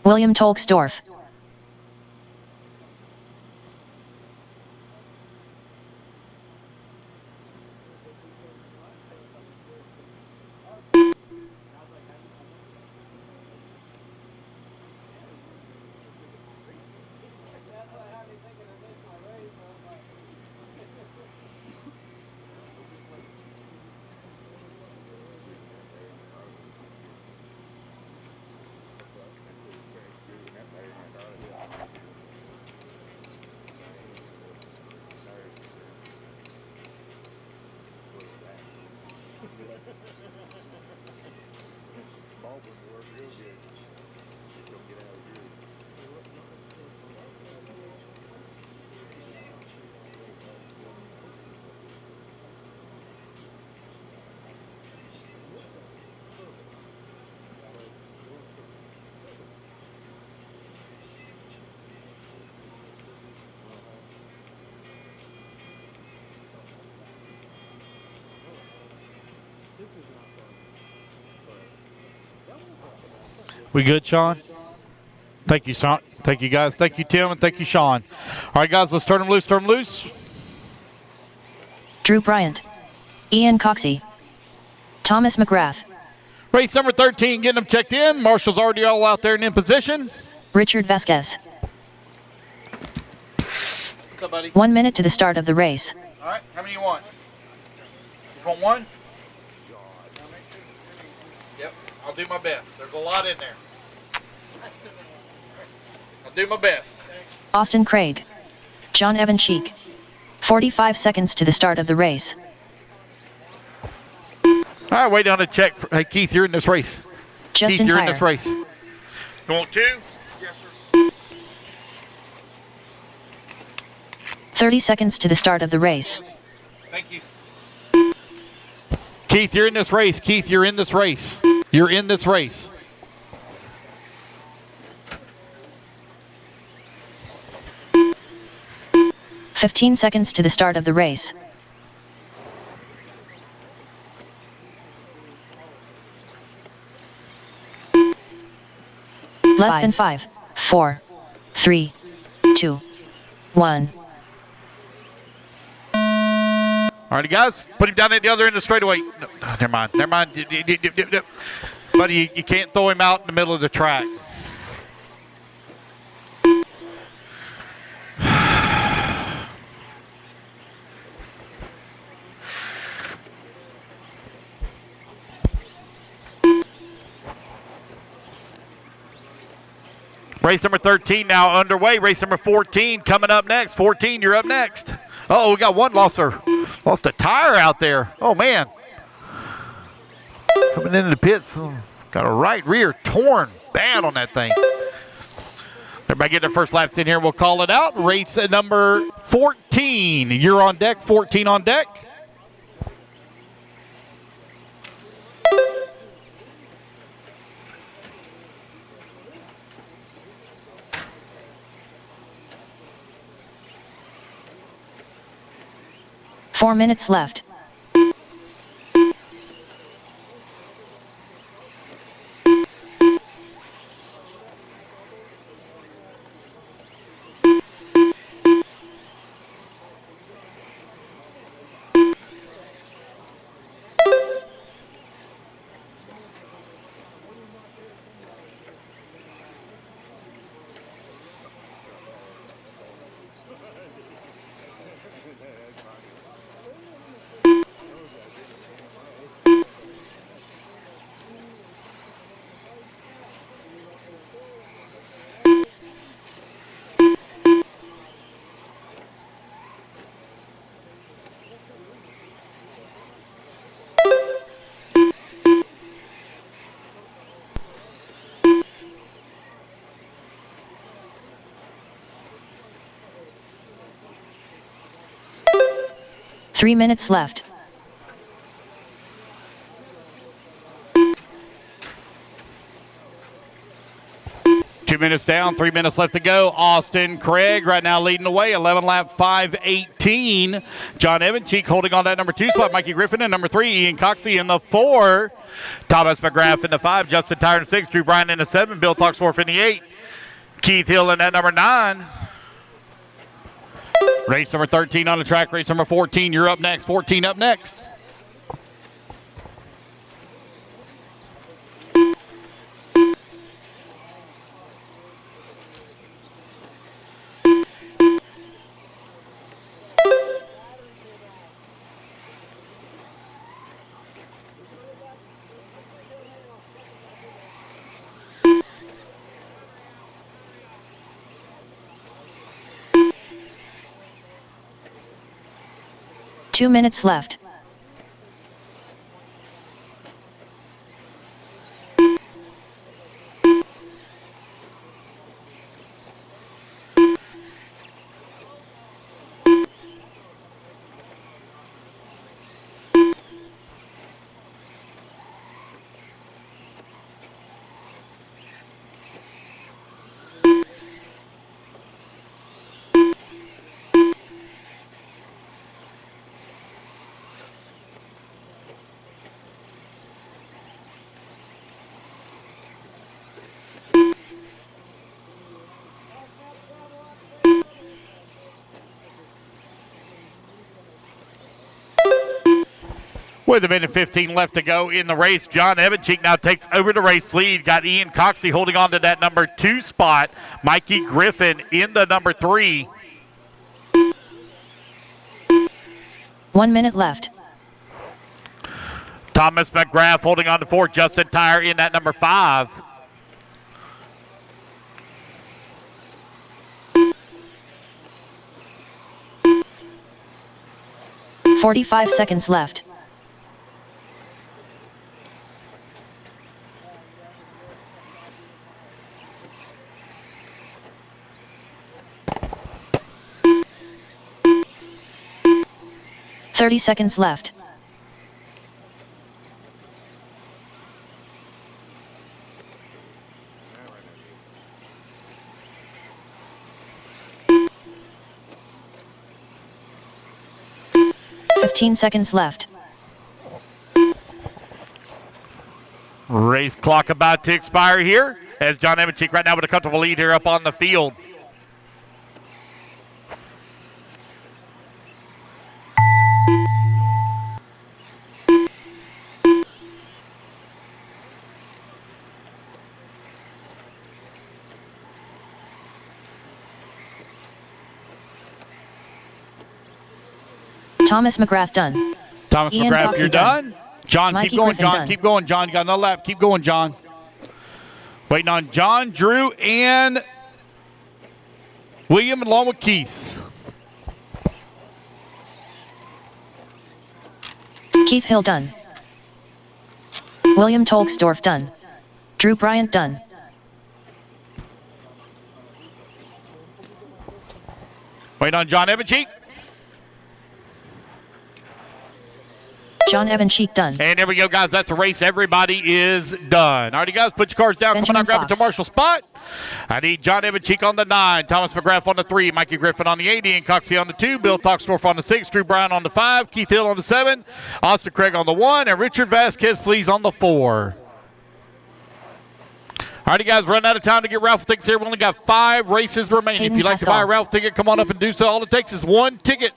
William Tolksdorf. We good, Sean? Thank you, Sean. Thank you, guys. Thank you, Tim, and thank you, Sean. All right, guys, let's turn them loose, turn them loose. Drew Bryant. Ian Coxey. Thomas McGrath. Race number 13, getting them checked in. Marshall's already all out there and in position. Richard Vasquez. What's up, buddy? 1 minute to the start of the race. All right, how many you want? Just want one? Yep, I'll do my best. There's a lot in there. I'll do my best. Austin Craig. John Evan Cheek. 45 seconds to the start of the race. All right, wait down to check. Hey, Keith, you're in this race. Justin Keith, you're Tyre. in this race. You want 2? Yes, sir. 30 seconds to the start of the race. Thank you. Keith, you're in this race. Keith, you're in this race. You're in this race. 15 seconds to the start of the race. Less than 5, 4, 3, 2, 1. All right, guys, put him down at the other end of the straightaway. No, never mind. Buddy, you can't throw him out in the middle of the track. Race number 13 now underway. Race number 14 coming up next. 14, you're up next. Oh, we got one lost a tire out there. Oh, man. Coming into the pits. Got a right rear torn bad on that thing. Everybody get their first laps in here. We'll call it out. Race number 14. You're on deck. 14 on deck. Four minutes left. Three minutes left. Two minutes down, 3 minutes left to go. Austin Craig right now leading the way, 11 lap 5:18. John Evancheek holding on that number 2 spot. Mikey Griffin in number 3. Ian Coxey in the 4. Thomas McGrath in the 5. Justin Tyre in the 6. Drew Bryan in the 7. Bill Toxworth in the 8. Keith Hill in that number 9. Race number 13 on the track. Race number 14, you're up next. 14 up next. Two minutes left. With a minute 15 left to go in the race, John Evancheek now takes over the race lead. Got Ian Coxey holding on to that number 2 spot. Mikey Griffin in the number 3. 1 minute left. Thomas McGrath holding on to 4. Justin Tyre in that number 5. "45 seconds left. "30 seconds left. 15 seconds left. Race clock about to expire here as John Evancheek right now with a comfortable lead here up on the field. Thomas McGrath done. Thomas Ian McGrath, Foxy you're done. John, Mikey keep going, Griffin John. done. Keep going, John. You got another lap. Keep going, John. Waiting on John, Drew, and William along with Keith. Keith Hill done. William Tolksdorf done. Drew Bryant done. Waiting on John Evancheek. John Evancheek done. And there we go, guys. That's a race. Everybody is done. All righty, guys, put your cars down. Benjamin Come on out, grab it to Fox. Marshall spot. I need John Evancheek on the 9, Thomas McGrath on the 3, Mikey Griffin on the 8, Ian Coxey on the 2, Bill Toxdorf on the 6, Drew Brown on the 5, Keith Hill on the 7, Austin Craig on the 1, and Richard Vasquez, please, on the 4. All righty, guys, run out of time to get raffle tickets here. We only got 5 races remaining. Hayden If you'd like to Pascal. buy a raffle ticket, come on up and do so. All it takes is 1 ticket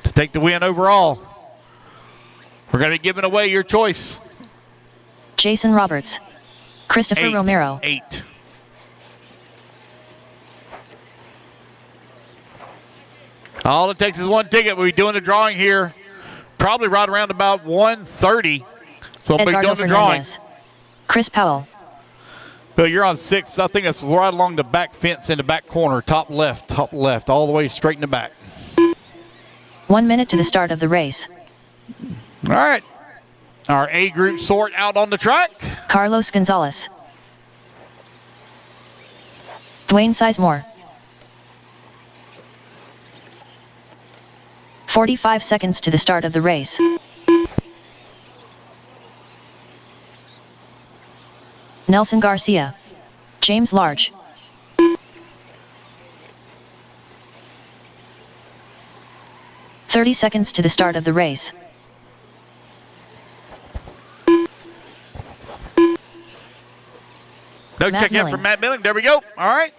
to take the win overall. We're going to be giving away your choice. Jason Roberts. Christopher 8, Romero. 8. All it takes is 1 ticket. We'll be doing the drawing here probably right around about 1:30. So we'll be Edgardo doing the drawing. Fernandez. Chris Powell. Bill, you're on 6. I think that's right along the back fence in the back corner, top left, all the way straight in the back. 1 minute to the start of the race. All right. Our A group sort out on the track. Carlos Gonzalez. Dwayne Sizemore. 45 seconds to the start of the race. Nelson Garcia. James Large. $30 to the start of the race. No Matt check in Milling. from Matt Milling. There we go. All right.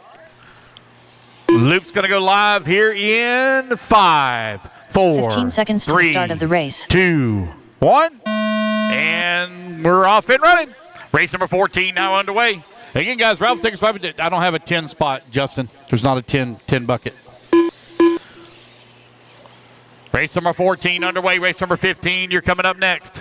Loop's going to go live here in 5, 4, 15 seconds to 3, the start of the race. 2, 1. And we're off and running. Race number 14 now underway. Again, guys, raffle tickets. I don't have a 10 spot, Justin. There's not a 10 bucket. Race number 14 underway. Race number 15, you're coming up next.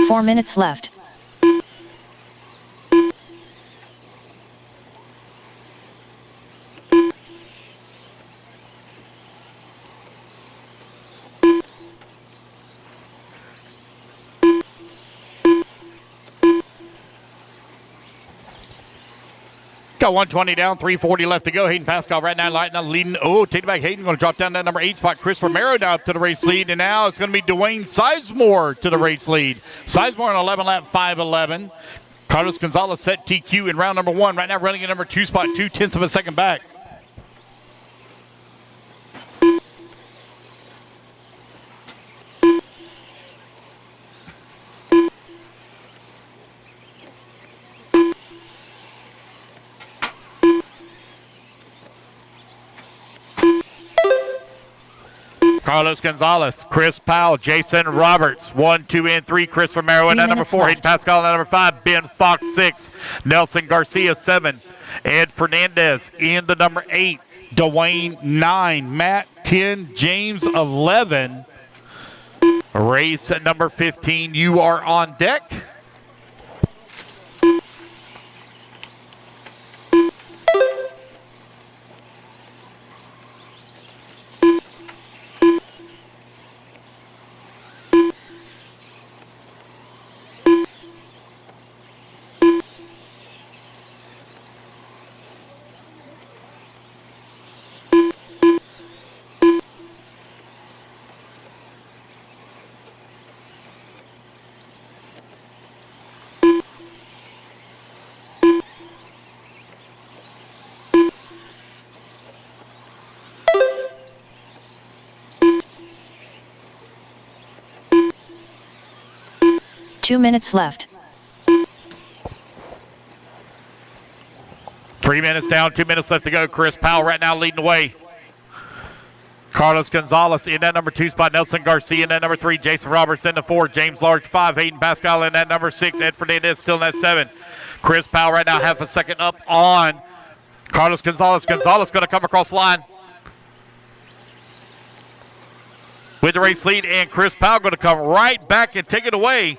Four minutes left. Got 120 down, 340 left to go. Hayden Pascal right now leading. Oh, take it back. Hayden going to drop down that number 8 spot. Chris Romero now up to the race lead. And now it's going to be Dwayne Sizemore to the race lead. Sizemore on 11 lap, 5:11. Carlos Gonzalez set TQ in round number 1. Right now running at number 2 spot, 0.2 of a second back. Carlos Gonzalez, Chris Powell, Jason Roberts, 1, 2, and 3. Chris Romero in 3 at number minutes 4. left. Hayden Pascal in at number 5. Ben Fox, 6. Nelson Garcia, 7. Ed Fernandez in the number 8. Dwayne, 9. Matt, 10. James, 11. Race number 15, you are on deck. Two minutes left. 3 minutes down, 2 minutes left to go. Chris Powell right now leading the way. Carlos Gonzalez in that number 2 spot. Nelson Garcia in that number 3. Jason Roberts in the 4. James Large 5. Hayden Pascal in that number 6. Ed Fernandez still in that 7. Chris Powell right now half a second up on Carlos Gonzalez. Gonzalez going to come across the line with the race lead, and Chris Powell going to come right back and take it away.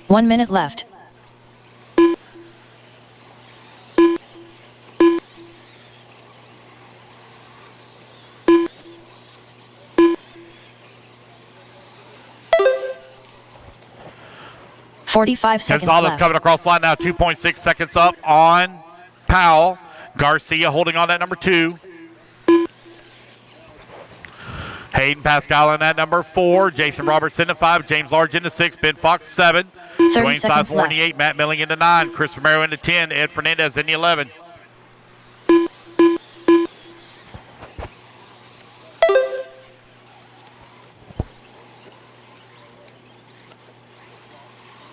One minute left. $45 seconds Gonzalez left. coming across the line now, 2.6 seconds up on Powell. Garcia holding on that number 2. Hayden Pascal in that number 4. Jason Roberts in the 5. James Large in the 6. Ben Fox 7. 30 Dwayne seconds Sizemore in left. the 8. Matt Milling in the 9. Chris Romero in the 10. Ed Fernandez in the 11.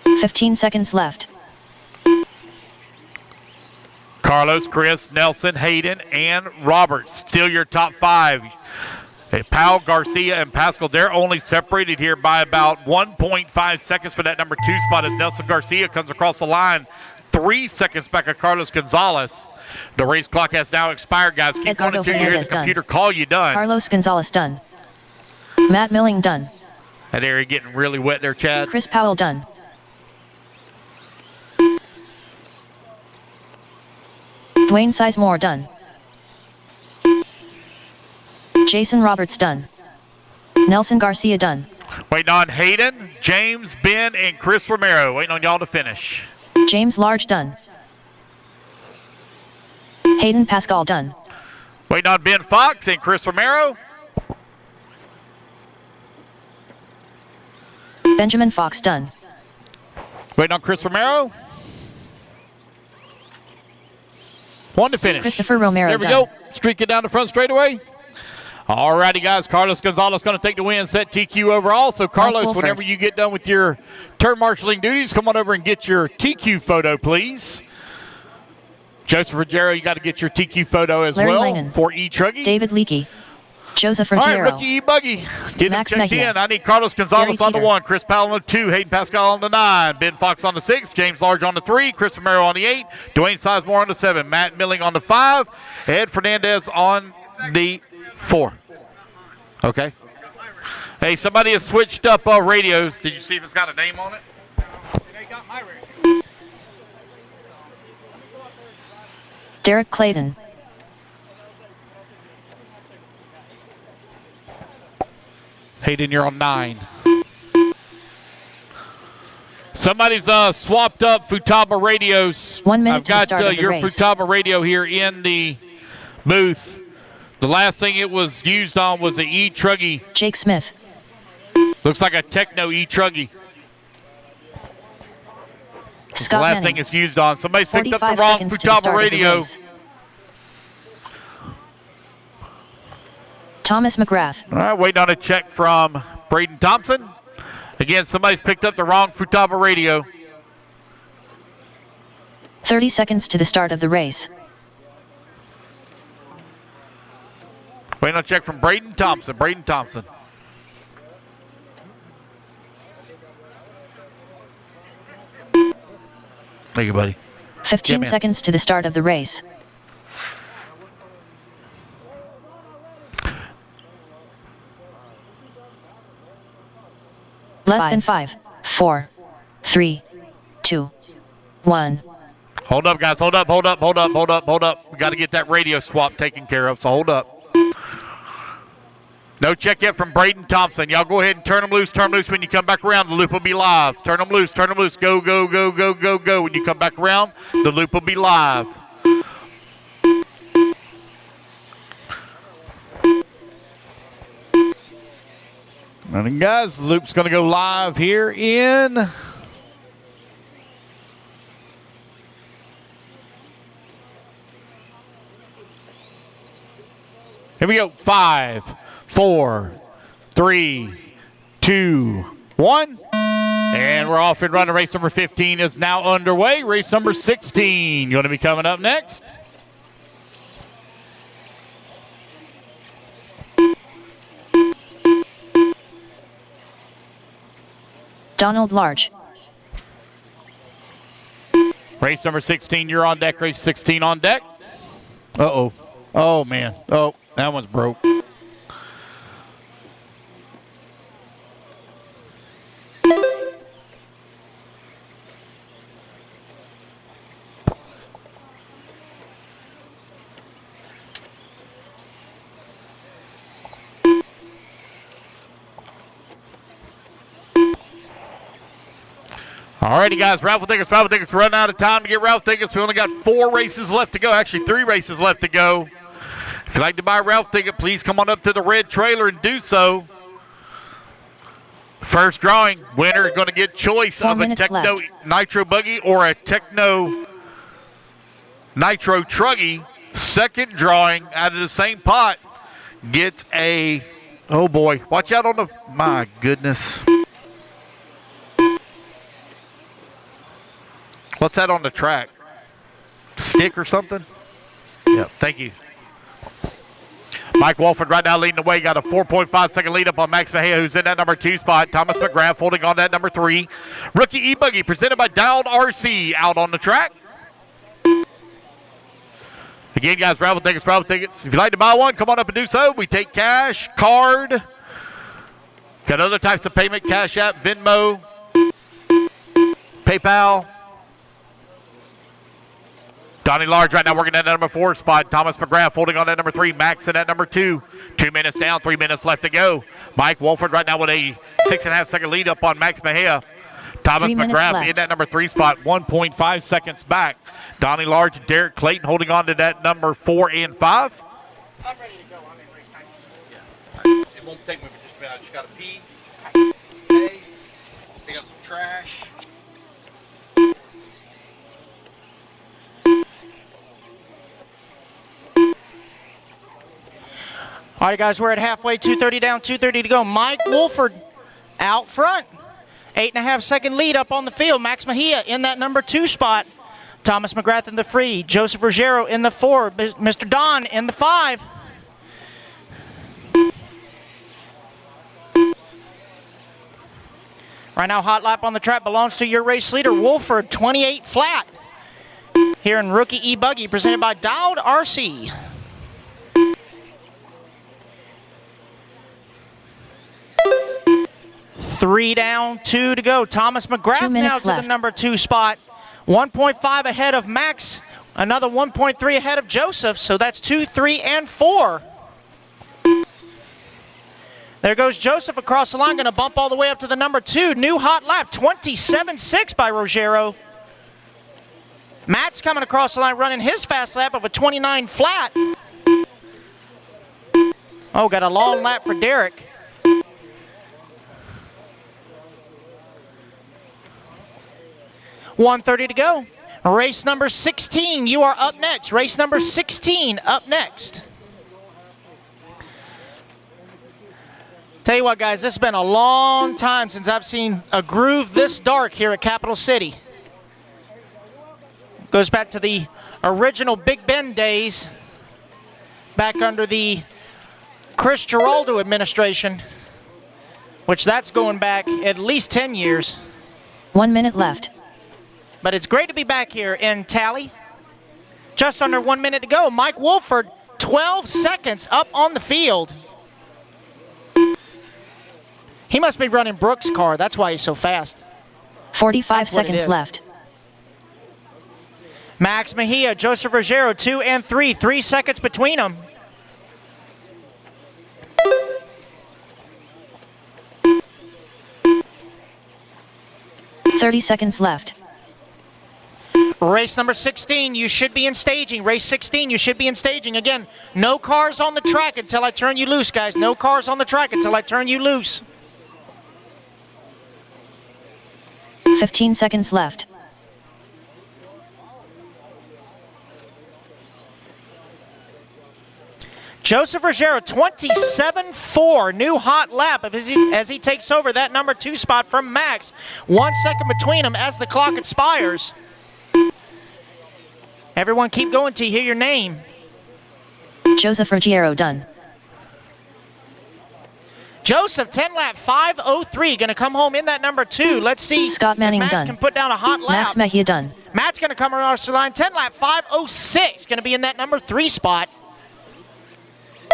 $15 seconds left. Carlos, Chris, Nelson, Hayden, and Roberts still your top 5. Powell, Garcia, and Pascal, they're only separated here by about 1.5 seconds for that number 2 spot as Nelson Garcia comes across the line 3 seconds back of Carlos Gonzalez. The race clock has now expired, guys. Keep Edgardo going until you hear the Fernandez done. computer call you done. Carlos Gonzalez done. Matt Milling done. That area getting really wet there, Chad. Chris Powell done. Dwayne Sizemore done. Jason Roberts done. Nelson Garcia done. Waiting on Hayden, James, Ben, and Chris Romero. Waiting on y'all to finish. James Large done. Hayden Pascal done. Waiting on Ben Fox and Chris Romero. Benjamin Fox done. Waiting on Chris Romero. One to finish. Christopher Romero There we done. go. Streak it down the front straightaway. All righty, guys. Carlos Gonzalez going to take the win, set TQ overall. So, Carlos, Wolford. whenever you get done with your turn marshaling duties, come on over and get your TQ photo, please. Joseph Ruggiero, you got to get your TQ photo as Larry well Langan. for E-Truggy. David Leakey. Joseph All right, Ruggiero. rookie E-Buggy. Get Max him checked Mejia. in. I need Carlos Gonzalez Gary on the Teeter. 1, Chris Powell on the 2, Hayden Pascal on the 9, Ben Fox on the 6, James Large on the 3, Chris Romero on the 8, Dwayne Sizemore on the 7, Matt Milling on the 5, Ed Fernandez on the 4. Okay. Hey, somebody has switched up radios. Did you see if it's got a name on it? They got my radio. Derek Clayton. Hayden, you're on 9. Somebody's swapped up Futaba radios. 1 minute I've to the got start of the your race. Futaba radio here in the booth. The last thing it was used on was the E-Truggy. Jake Smith. Looks like a Techno E-Truggy. It's the Scott last Manning. thing it's used on. Somebody's picked up the 45 wrong seconds to the Futaba start of the radio. race. Thomas McGrath. All right, waiting on a check from Braden Thompson. And Again, somebody's picked up the wrong Futaba radio. 30 seconds to the start of the race. Waiting on a check from Braden Thompson. Braden Thompson. Thank you, buddy. 15 seconds to the start of the race. Less than 5, 4, 3, 2, 1. Hold up, guys. Hold up, hold up, hold up, hold up, hold up. We got to get that radio swap taken care of, so hold up. No check yet from Braden Thompson. Y'all go ahead and turn them loose. Turn them loose when you come back around. The loop will be live. Turn them loose. Turn them loose. Go, go, go, go, go, go. When you come back around, the loop will be live. And guys, the loop's going to go live here in... Here we go. 5, 4, 3, 2, 1. And we're off and running. Race number 15 is now underway. Race number 16 going to be coming up next. Donald Large. Race number 16, you're on deck. Race 16 on deck. Uh-oh. Oh, man. Oh, that one's broke. Alrighty, guys, raffle tickets run out of time to get raffle tickets. We only got 4 races left to go. Actually, 3 races left to go. If you'd like to buy a raffle ticket, please come on up to the red trailer and do so. First drawing, winner is going to get choice of a Techno Nitro Buggy or a Techno Nitro Truggy. Second drawing, out of the same pot, gets a, oh boy, watch out on the, my goodness. What's that on the track? Stick or something? Yeah, thank you. Mike Walford right now leading the way. Got a 4.5 second lead up on Max Mejia, who's in that number 2 spot. Thomas McGrath holding on that number 3. Rookie E-Buggy presented by Dialed RC out on the track. Again, guys, raffle tickets, raffle tickets. If you'd like to buy one, come on up and do so. We take cash, card. Got other types of payment, Cash App, Venmo, PayPal. Donnie Large right now working at that number 4 spot. Thomas McGrath holding on that number 3. Max in that number 2. 2 minutes down, 3 minutes left to go. Mike Wolford right now with a 6.5 second lead up on Max Mejia. Thomas McGrath in that number 3 spot, 1.5 seconds back. Donnie Large and Derek Clayton holding on to that number 4 and 5. I'm ready to go. I'm in race time. Yeah. It won't take me just a minute. I just got to pee. Okay. Pick up some trash. All right, guys, we're at halfway, 2:30 down, 2:30 to go. Mike Wolford out front. 8.5 second lead up on the field. Max Mejia in that number 2 spot. Thomas McGrath in the 3. Joseph Ruggiero in the 4. Mr. Don in the 5. Right now, hot lap on the track belongs to your race leader, Wolford, 28 flat. Here in Rookie E-Buggy, presented by Dialed RC. Three down, 2 to go. Thomas McGrath now to the number 2 spot. 1.5 ahead of Max. Another 1.3 ahead of Joseph. So that's 2, 3, and 4. There goes Joseph across the line. Going to bump all the way up to the number 2. New hot lap. 27.6 by Ruggiero. Matt's coming across the line running his fast lap of a 29 flat. Oh, got a long lap for Derek. .130 to go. Race number 16, you are up next. Race number 16 up next. Tell you what, guys, this has been a long time since I've seen a groove this dark here at Capital City. Goes back to the original Big Bend days, back under the Chris Giraldo administration, which that's going back at least 10 years. 1 minute left. But it's great to be back here in Tally. Just under 1 minute to go. Mike Wolford, 12 seconds up on the field. He must be running Brooks' car. That's why he's so fast. 45 seconds left. Max Mejia, Joseph Ruggiero, 2 and 3. 3 seconds between them. $30 seconds left. Race number 16, you should be in staging. Race 16, you should be in staging. Again, no cars on the track until I turn you loose, guys. No cars on the track until I turn you loose. 15 seconds left. Joseph Ruggiero, 27.4, new hot lap as he takes over that number 2 spot from Max. 1 second between them as the clock expires. Everyone keep going till you hear your name. Joseph Ruggiero done. Joseph, 10 lap, 5:03, going to come home in that number 2. Let's see. Scott Manning Max done. can put down a hot lap. Max Mejia done. Matt's going to come across the line, 10 lap, 5:06, going to be in that number 3 spot.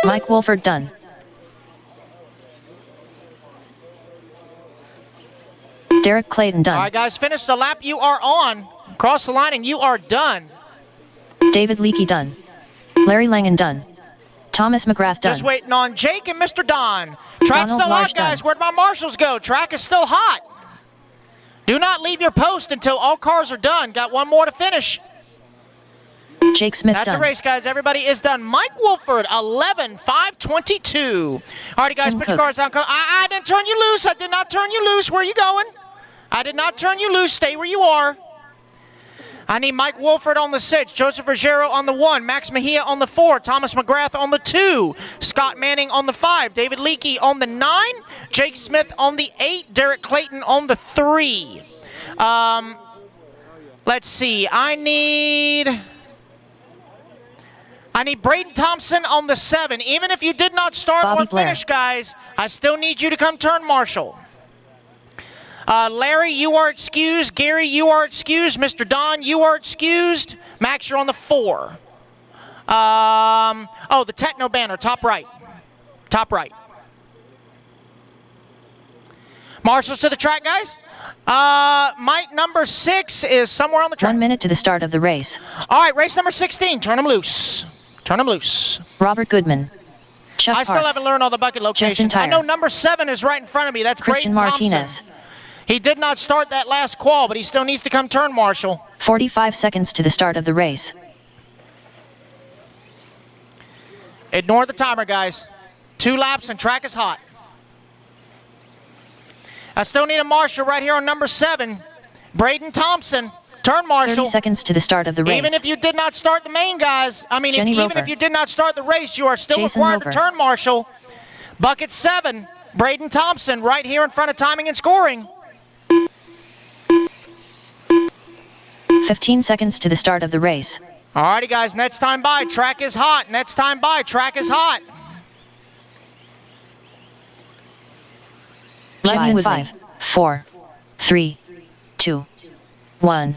Mike Wolford done. Derek Clayton done. All right, guys, finish the lap you are on. Cross the line and you are done. David Leakey done. Larry Langen done. Thomas McGrath done. Just waiting on Jake and Mr. Don. Track's Donald still Marsh hot, guys. done. Where'd my marshals go? Track is still hot. Do not leave your post until all cars are done. Got one more to finish. Jake Smith That's done. a race, guys. Everybody is done. Mike Wolford, 11.522. Alrighty, guys, Tim put your Cook. cars down. I didn't turn you loose. I did not turn you loose. Where are you going? I did not turn you loose. Stay where you are. I need Mike Wolford on the 6, Joseph Ruggiero on the 1, Max Mejia on the 4, Thomas McGrath on the 2, Scott Manning on the 5, David Leakey on the 9, Jake Smith on the 8, Derek Clayton on the 3. Let's see. I need Braden Thompson on the 7. Even if you did not start Bobby or finish, guys, I still need you to come turn marshal. Larry, you are excused. Gary, you are excused. Mr. Don, you are excused. Max, you're on the 4. The techno banner, top right. Top right. Marshals to the track, guys. Mike, number 6 is somewhere on the track. 1 minute to the start of the race. All right, race number 16. Turn them loose. Turn them loose. Robert Goodman. Chuck I still Parks. haven't learned all the bucket locations. Tyre. I know number 7 is right in front of me. That's Christian Braden Thompson. Martinez. He did not start that last qual, but he still needs to come turn marshal. 45 seconds to the start of the race. Ignore the timer, guys. 2 laps and track is hot. I still need a marshal right here on number 7. Braden Thompson, turn marshal. 30 seconds to the start of the race. Even if you did not start the main, guys, even if you did not start the race, you are still Jason required Rover. to turn marshal. Bucket 7, Braden Thompson, right here in front of timing and scoring. 15 seconds to the start of the race. Alrighty, guys, next time by, track is hot. Next time by, track is hot. Live in 5, 4, 3, 2, 1.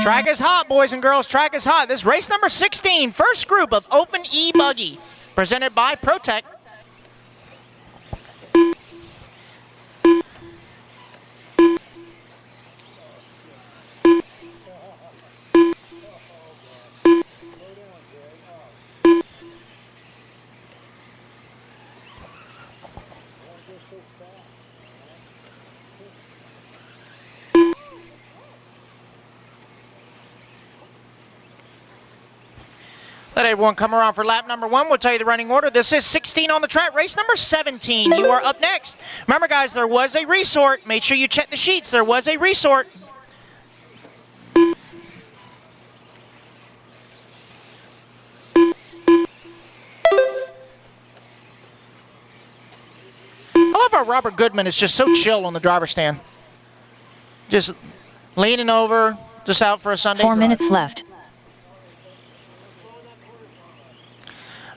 Track is hot, boys and girls. Track is hot. This is race number 16, first group of Open E-Buggy, presented by ProTech. Let everyone come around for lap number 1. We'll tell you the running order. This is 16 on the track. Race number 17. You are up next. Remember, guys, there was a resort. Make sure you check the sheets. There was a resort. about Robert Goodman is just so chill on the driver's stand. Just leaning over, just out for a Sunday 4 drive. minutes left.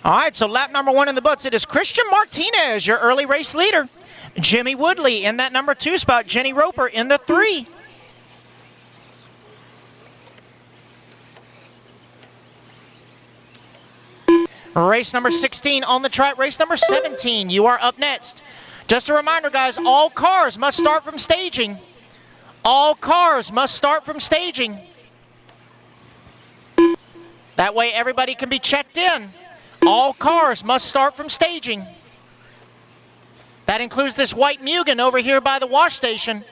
All right, so lap number 1 in the books. It is Christian Martinez, your early race leader. Jimmy Woodley in that number 2 spot. Jenny Roper in the 3. Race number 16 on the track. Race number 17, you are up next. Just a reminder, guys, all cars must start from staging. All cars must start from staging. That way everybody can be checked in. All cars must start from staging. That includes this white Mugen over here by the wash station.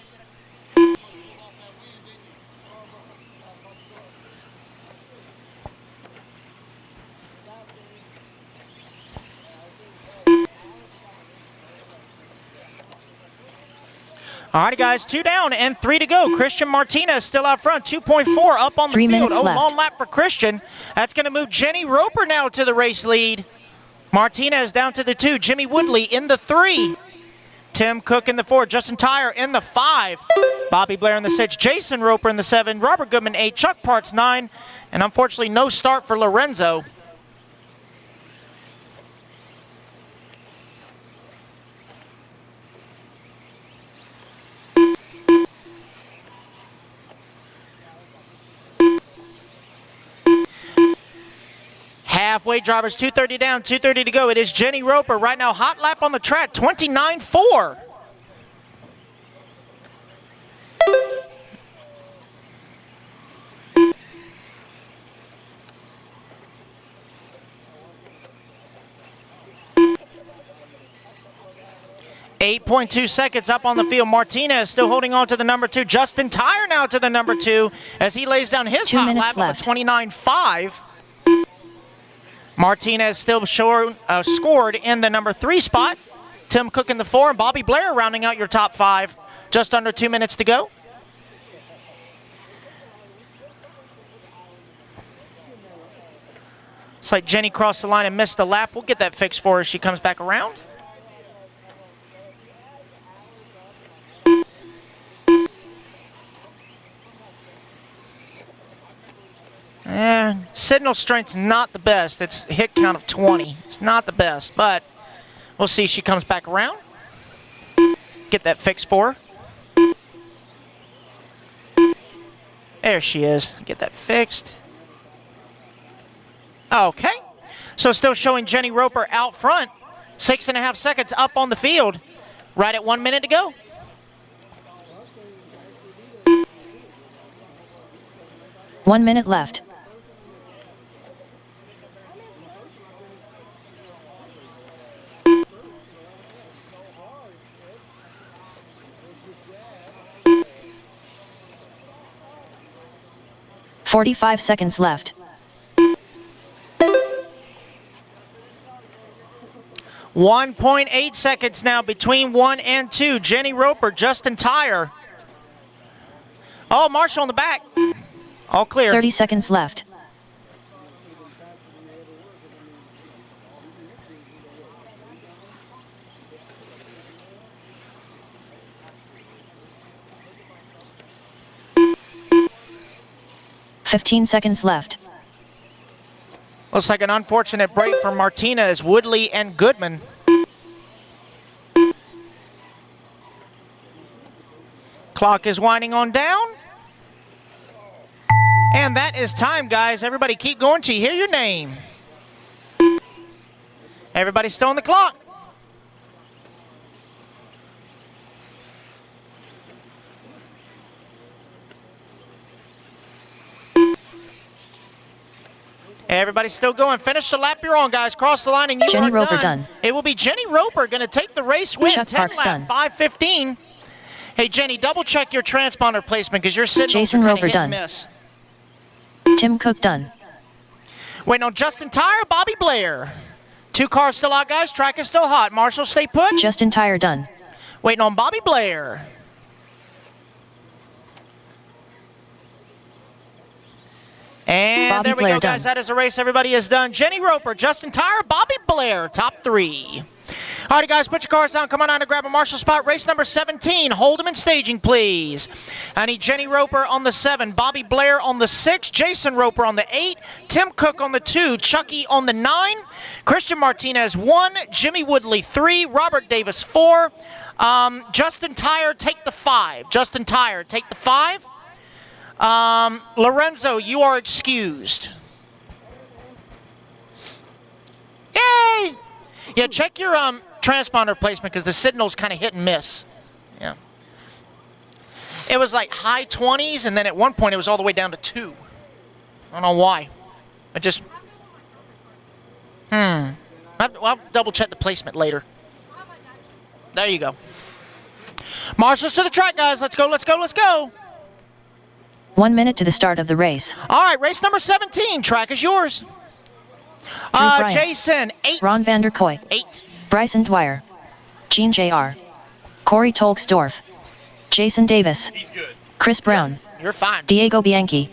All right, guys, 2 down and 3 to go. Christian Martinez still out front, 2.4 up on the 3 field. minutes Oh, left. long lap for Christian. That's going to move Jenny Roper now to the race lead. Martinez down to the 2. Jimmy Woodley in the 3. Tim Cook in the 4. Justin Tyre in the 5. Bobby Blair in the 6. Jason Roper in the 7. Robert Goodman 8. Chuck Parts 9. And unfortunately, no start for Lorenzo. Halfway drivers, 2:30 down, 2:30 to go. It is Jenny Roper right now, hot lap on the track, 29.4. .2 seconds up on the field. Martinez still holding on to the number 2. Justin Tyre now to the number 2 as he lays down his 2 hot minutes lap left. of 29.5. Martinez still scored in the number 3 spot. Tim Cook in the 4 and Bobby Blair rounding out your top 5. Just under 2 minutes to go. Looks like Jenny crossed the line and missed the lap. We'll get that fixed for her as she comes back around. Signal strength's not the best. It's a hit count of 20. It's not the best, but we'll see if she comes back around. Get that fixed for her. There she is. Get that fixed. Okay. So still showing Jenny Roper out front. 6.5 seconds up on the field. Right at 1 minute to go. One minute left. .45 seconds left. 1.8 seconds now between 1 and 2. Jenny Roper, Justin Tyre. Oh, Marshall in the back. All clear. 30 seconds left. .15 seconds left. Looks like an unfortunate break for Martinez, Woodley, and Goodman. Clock is winding on down. And that is time, guys. Everybody keep going till you hear your name. Everybody's still on the clock. Everybody's still going. Finish the lap you're on, guys. Cross the line and you Jenny are Roper done. done. It will be Jenny Roper going to take the race win. Chuck 10 Parks lap, done. 5:15. Hey, Jenny, double check your transponder placement because your signals Jason are kind Roper of hit and done. miss. Tim Cook done. Waiting on Justin Tyre, Bobby Blair. 2 cars still out, guys. Track is still hot. Marshall, stay put. Justin Tyre done. Waiting on Bobby Blair. And Bobby there we Blair go, guys. done. That is a race. Everybody is done. Jenny Roper, Justin Tyre, Bobby Blair, top 3. All right, guys, put your cars down. Come on out and grab a marshal spot. Race number 17. Hold 'em in staging, please. I need Jenny Roper on the 7, Bobby Blair on the 6, Jason Roper on the 8, Tim Cook on the 2, Chucky on the 9, Christian Martinez 1, Jimmy Woodley 3, Robert Davis 4, Justin Tyre, take the 5. Justin Tyre, take the 5. Lorenzo, you are excused. Yay! Yeah, check your transponder placement because the signal's kind of hit and miss. Yeah. It was like high 20s, and then at one point it was all the way down to 2. I don't know why. I'll double check the placement later. There you go. Marshals to the track, guys. Let's go, let's go, let's go. 1 minute to the start of the race. All right, race number 17. Track is yours. Bryant. Jason, 8. Ron Vanderkoy. 8. Bryson Dwyer. Gene Jr. Corey Tolksdorf. Jason Davis. Chris Brown. You're fine. Diego Bianchi.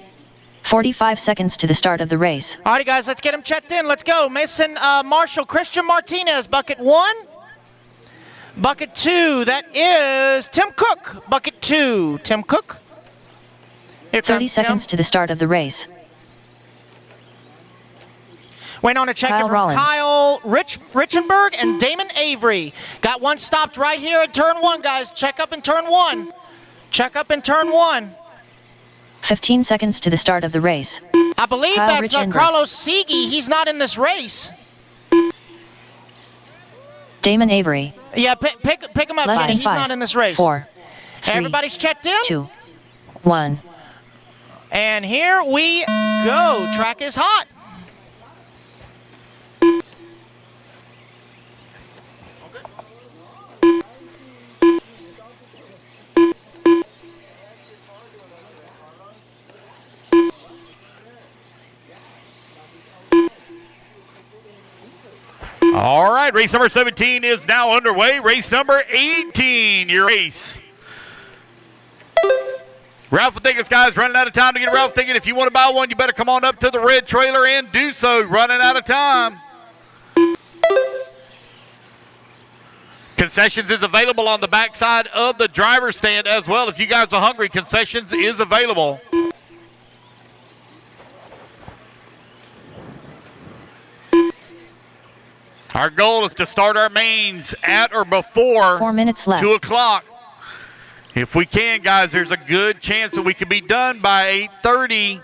45 seconds to the start of the race. All right, guys, let's get him checked in. Let's go. Mason Marshall, Christian Martinez, bucket 1. Bucket 2, that is Tim Cook. Bucket 2, Tim Cook. Here 30 seconds to the start of the race. Waiting on a check-in from Rollins. Kyle Richenberg and Damon Avery. Got one stopped right here at turn 1, guys. Check up in turn 1. Check up in turn 1. 15 seconds to the start of the race. I believe Kyle that's Richenberg. Carlos Siege. He's not in this race. Damon Avery. Yeah, pick him up, Less Kenny. than He's 5, not in this race. 4, 3, Everybody's checked in? 2, 1. And here we go. Track is hot. All right, race number 17 is now underway. Race number 18, your race. Raffle tickets, guys, running out of time to get a raffle ticket. If you want to buy one, you better come on up to the red trailer and do so. Running out of time. Concessions is available on the backside of the driver's stand as well. If you guys are hungry, concessions is available. Our goal is to start our mains at or before 4 minutes left. 2 o'clock. If we can, guys, there's a good chance that we could be done by 8:30.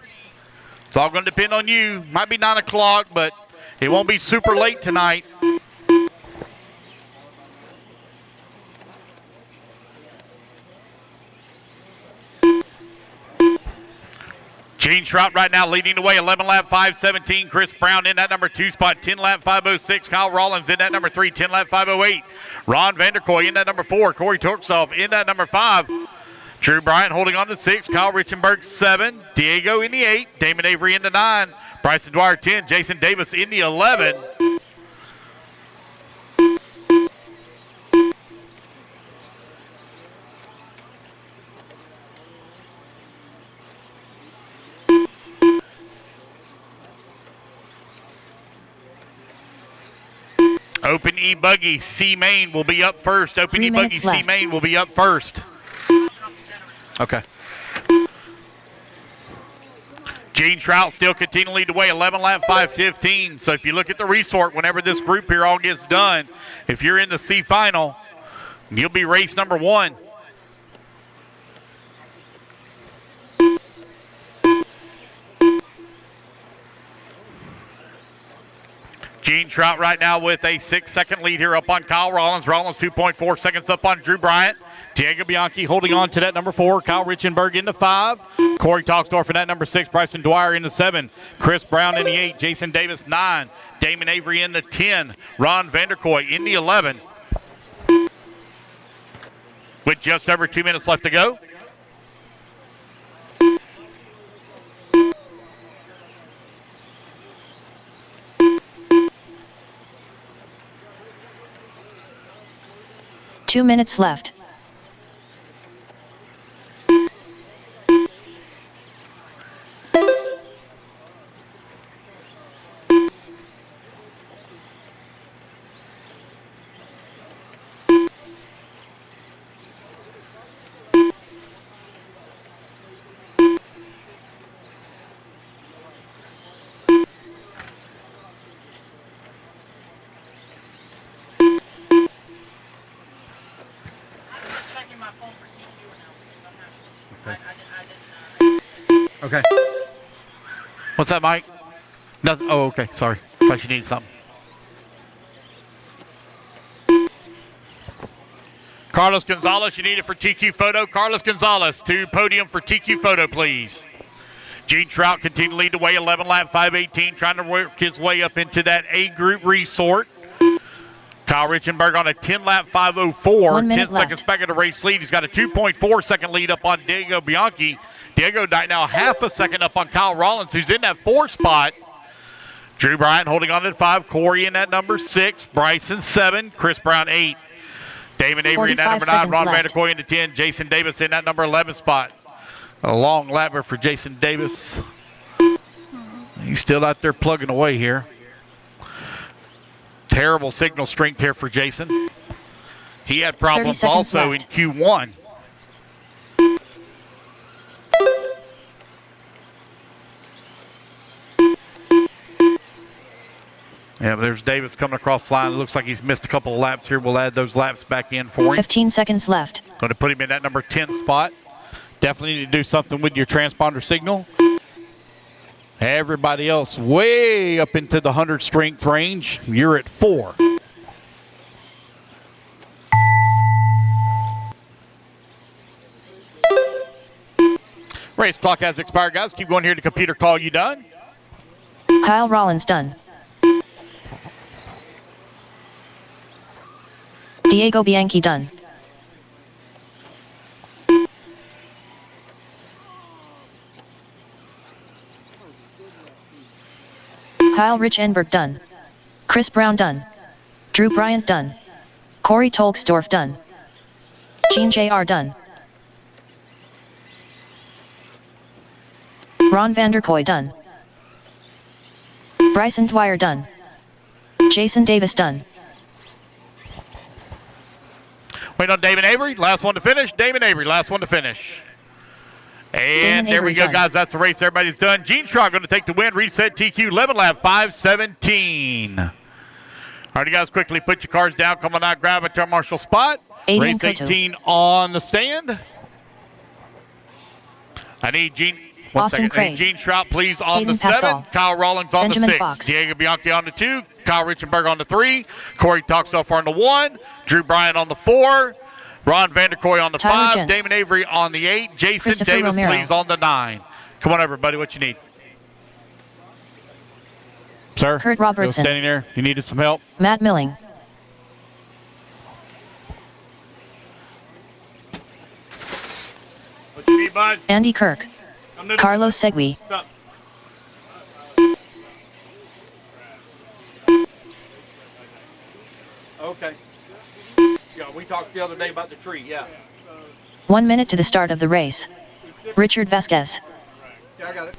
It's all going to depend on you. Might be 9 o'clock, but it won't be super late tonight. Gene Trout right now leading the way, 11 lap 5:17. Chris Brown in that number 2 spot, 10 lap 5:06. Kyle Rollins in that number 3, 10 lap 5:08. Ron Vanderkoy in that number 4. Corey Torksoff in that number 5. Drew Bryant holding on to 6. Kyle Richenberg 7. Diego in the 8. Damon Avery in the 9. Bryson Dwyer 10. Jason Davis in the 11. Open E-Buggy C-Main will be up first. Open 3 E-Buggy minutes left. C-Main will be up first. Okay. Gene Trout still continuing to lead the way, 11 lap 5:15. So if you look at the resort, whenever this group here all gets done, if you're in the C final, you'll be race number 1. Gene Trout right now with a 6-second lead here up on Kyle Rollins. Rollins 2.4 seconds up on Drew Bryant. Diego Bianchi holding on to that number 4. Kyle Richenberg in the 5. Corey Talksdorf in that number 6. Bryson Dwyer in the 7. Chris Brown in the 8. Jason Davis 9. Damon Avery in the 10. Ron Vanderkoy in the 11. With just over 2 minutes left to go. Two minutes left. Okay. What's that, Mike? Nothing. Oh, okay. Sorry. Thought you needed something. Carlos Gonzalez, you need it for TQ photo. Carlos Gonzalez to podium for TQ photo, please. Gene Trout continue to lead the way, 11 lap, 5:18, trying to work his way up into that A group resort. Kyle Richenberg on a 10 lap, 5:04, 10 seconds back at the race lead. He's got a 2.4 second lead up on Diego Bianchi. Diego now half a second up on Kyle Rollins, who's in that 4 spot. Drew Bryant holding on to 5. Corey in that number 6. Bryson 7. Chris Brown 8. David Avery in that number 9. Ron Vanderkoy in the 10. Jason Davis in that number 11 spot. A long lapper for Jason Davis. He's still out there plugging away here. Terrible signal strength here for Jason. He had problems also in Q1. Yeah, but there's Davis coming across the line. It looks like he's missed a couple of laps here. We'll add those laps back in for him. 15 seconds left. Going to put him in that number 10 spot. Definitely need to do something with your transponder signal. Everybody else way up into the 100 strength range. You're at 4. Race clock has expired, guys. Keep going here to computer call. You done? Kyle Rollins done. Diego Bianchi done. Kyle Richenberg done. Chris Brown done. Drew Bryant done. Corey Tolksdorf done. Gene Jr. done. Ron Vanderkoy done. Bryson Dwyer done. Jason Davis done. Wait on David Avery, last one to finish. David Avery, last one to finish. And there we go, guys. That's the race. Everybody's done. Gene Straw going to take the win. Reset TQ 11 lap 5:17. All right, you guys, quickly put your cards down. Come on out, grab a turn marshal spot. Race 18 on the stand. I need Gene. One second. I need Gene Trout, please, on the 7. Kyle Rollins on the 6. Diego Bianchi on the 2. Kyle Richenberg on the 3. Corey Toxoff on the 1. Drew Bryant on the 4. Ron Vanderkoy on the 5. Damon Avery on the 8. Jason Davis, please, on the 9. Come on, everybody. What you need? Sir? Kurt Robertson. Standing there. You needed some help? Matt Milling. What you need, bud? Andy Kirk. Carlos Segui. What's up? Okay. Yeah, we talked the other day about the tree, yeah. 1 minute to the start of the race. Richard Vasquez. Yeah, I got it.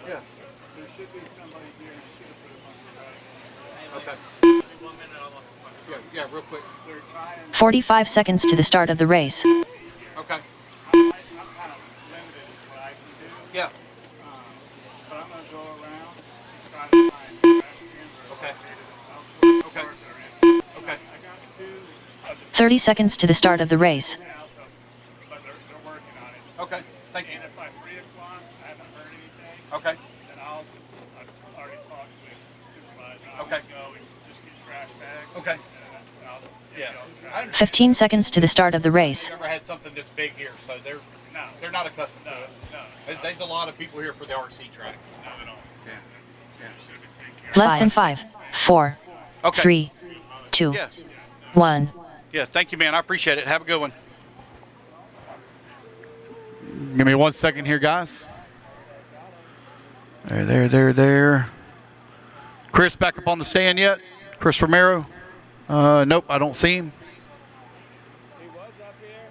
Yeah. Okay. Yeah, real quick. 45 seconds to the start of the race. Okay. Yeah. But I'm going to go around and try to find Okay. Okay. Okay. I got 2 of the 30 seconds to the start of the race. now, so, but they're working on it. Okay. Thank you. And if by 3 o'clock I haven't heard anything, Okay. then I've already talked with the supervisor. I'll Okay. go and just get trash bags. Okay. And I'll Yeah. go I trash. understand. 15 seconds to the start of the race. Never had something this big here, so they're not accustomed to it. There's a lot of people here for the RC track. Not at all. Yeah. Less than 5, 4, Okay. 3, 2, Yeah. 1. Yeah, thank you, man. I appreciate it. Have a good one. Give me 1 second here, guys. There. Chris back up on the stand yet? Chris Romero? Nope, I don't see him. He was up here.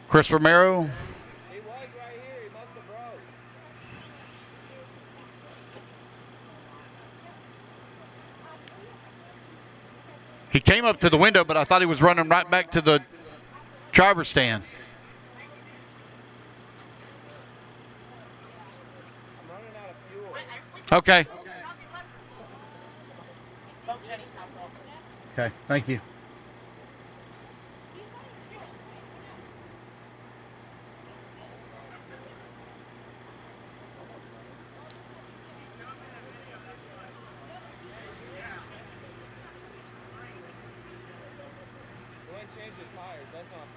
Chris Romero? He was right here. He must have broke. He came up to the window, but I thought he was running right back to the driver's stand. I'm running out of fuel. Okay. Okay, thank you. change his tires. That's not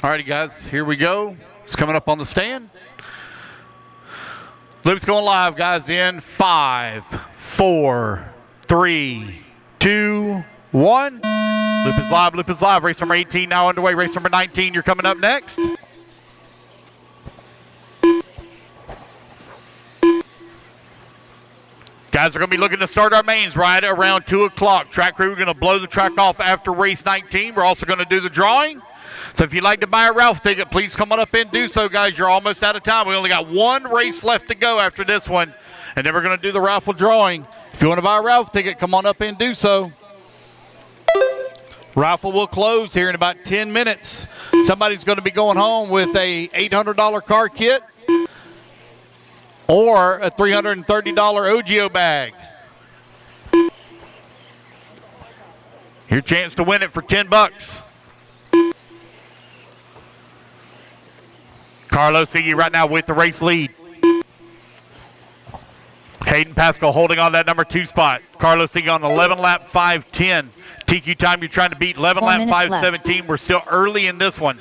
fair. Alrighty, guys, here we go. It's coming up on the stand. Loop's going live, guys, in 5, 4, 3, 2, 1. Loop is live, loop is live. Race number 18 now underway. Race number 19, you're coming up next. Guys, we're going to be looking to start our mains right around 2 o'clock. Track crew, we're going to blow the track off after race 19. We're also going to do the drawing. So if you'd like to buy a Ralph ticket, please come on up and do so, guys. You're almost out of time. We only got one race left to go after this one, and then we're going to do the raffle drawing. If you want to buy a Ralph ticket, come on up and do so. Raffle will close here in about 10 minutes. Somebody's going to be going home with a $800 car kit or a $330 OGIO bag. Your chance to win it for 10 bucks. Carlos Iggy right now with the race lead. Hayden Pascal holding on that number 2 spot. Carlos Iggy on 11 lap 5:10. TQ time you're trying to beat 11 lap 5:17. We're still early in this one.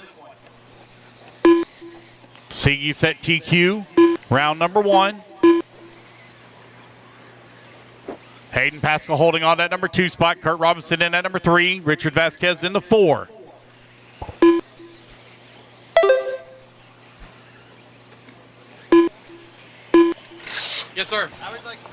Siggy set TQ. Round number 1. Hayden Pascal holding on that number 2 spot. Kurt Robinson in at number 3. Richard Vasquez in the 4. Yes, sir. I would like to.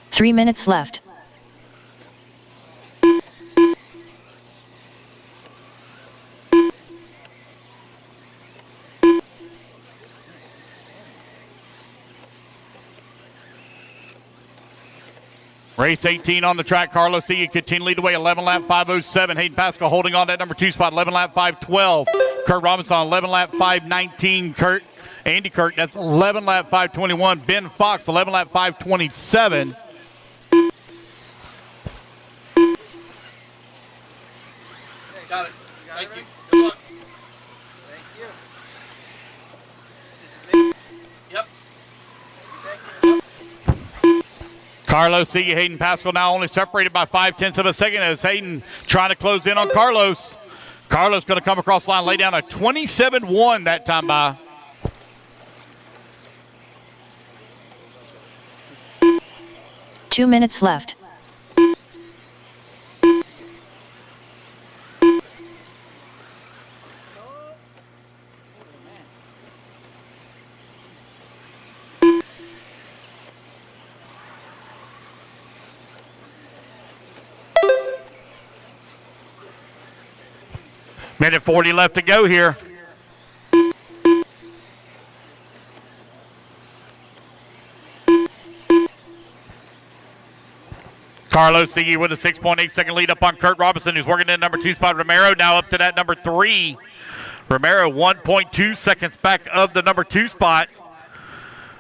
Three minutes left. Race 18 on the track. Carlos Iggy continue to lead the way. 11 lap 5:07. Hayden Pascal holding on that number 2 spot. 11 lap 5:12. Kurt Robinson 11 lap 5:19. Andy Kurt, that's 11 lap 5:21. Ben Fox 11 lap 5:27. Got it. Thank you. Good luck. Thank you. Yep. Carlos Iggy, Hayden Pascal now only separated by 0.5 of a second as Hayden trying to close in on Carlos. Carlos going to come across the line, lay down a 27-1 that time by. Two minutes left. Minute 40 left to go here. Carlos Iggy with a 6.8 second lead up on Kurt Robinson, who's working in number 2 spot. Romero now up to that number 3. Romero 1.2 seconds back of the number 2 spot.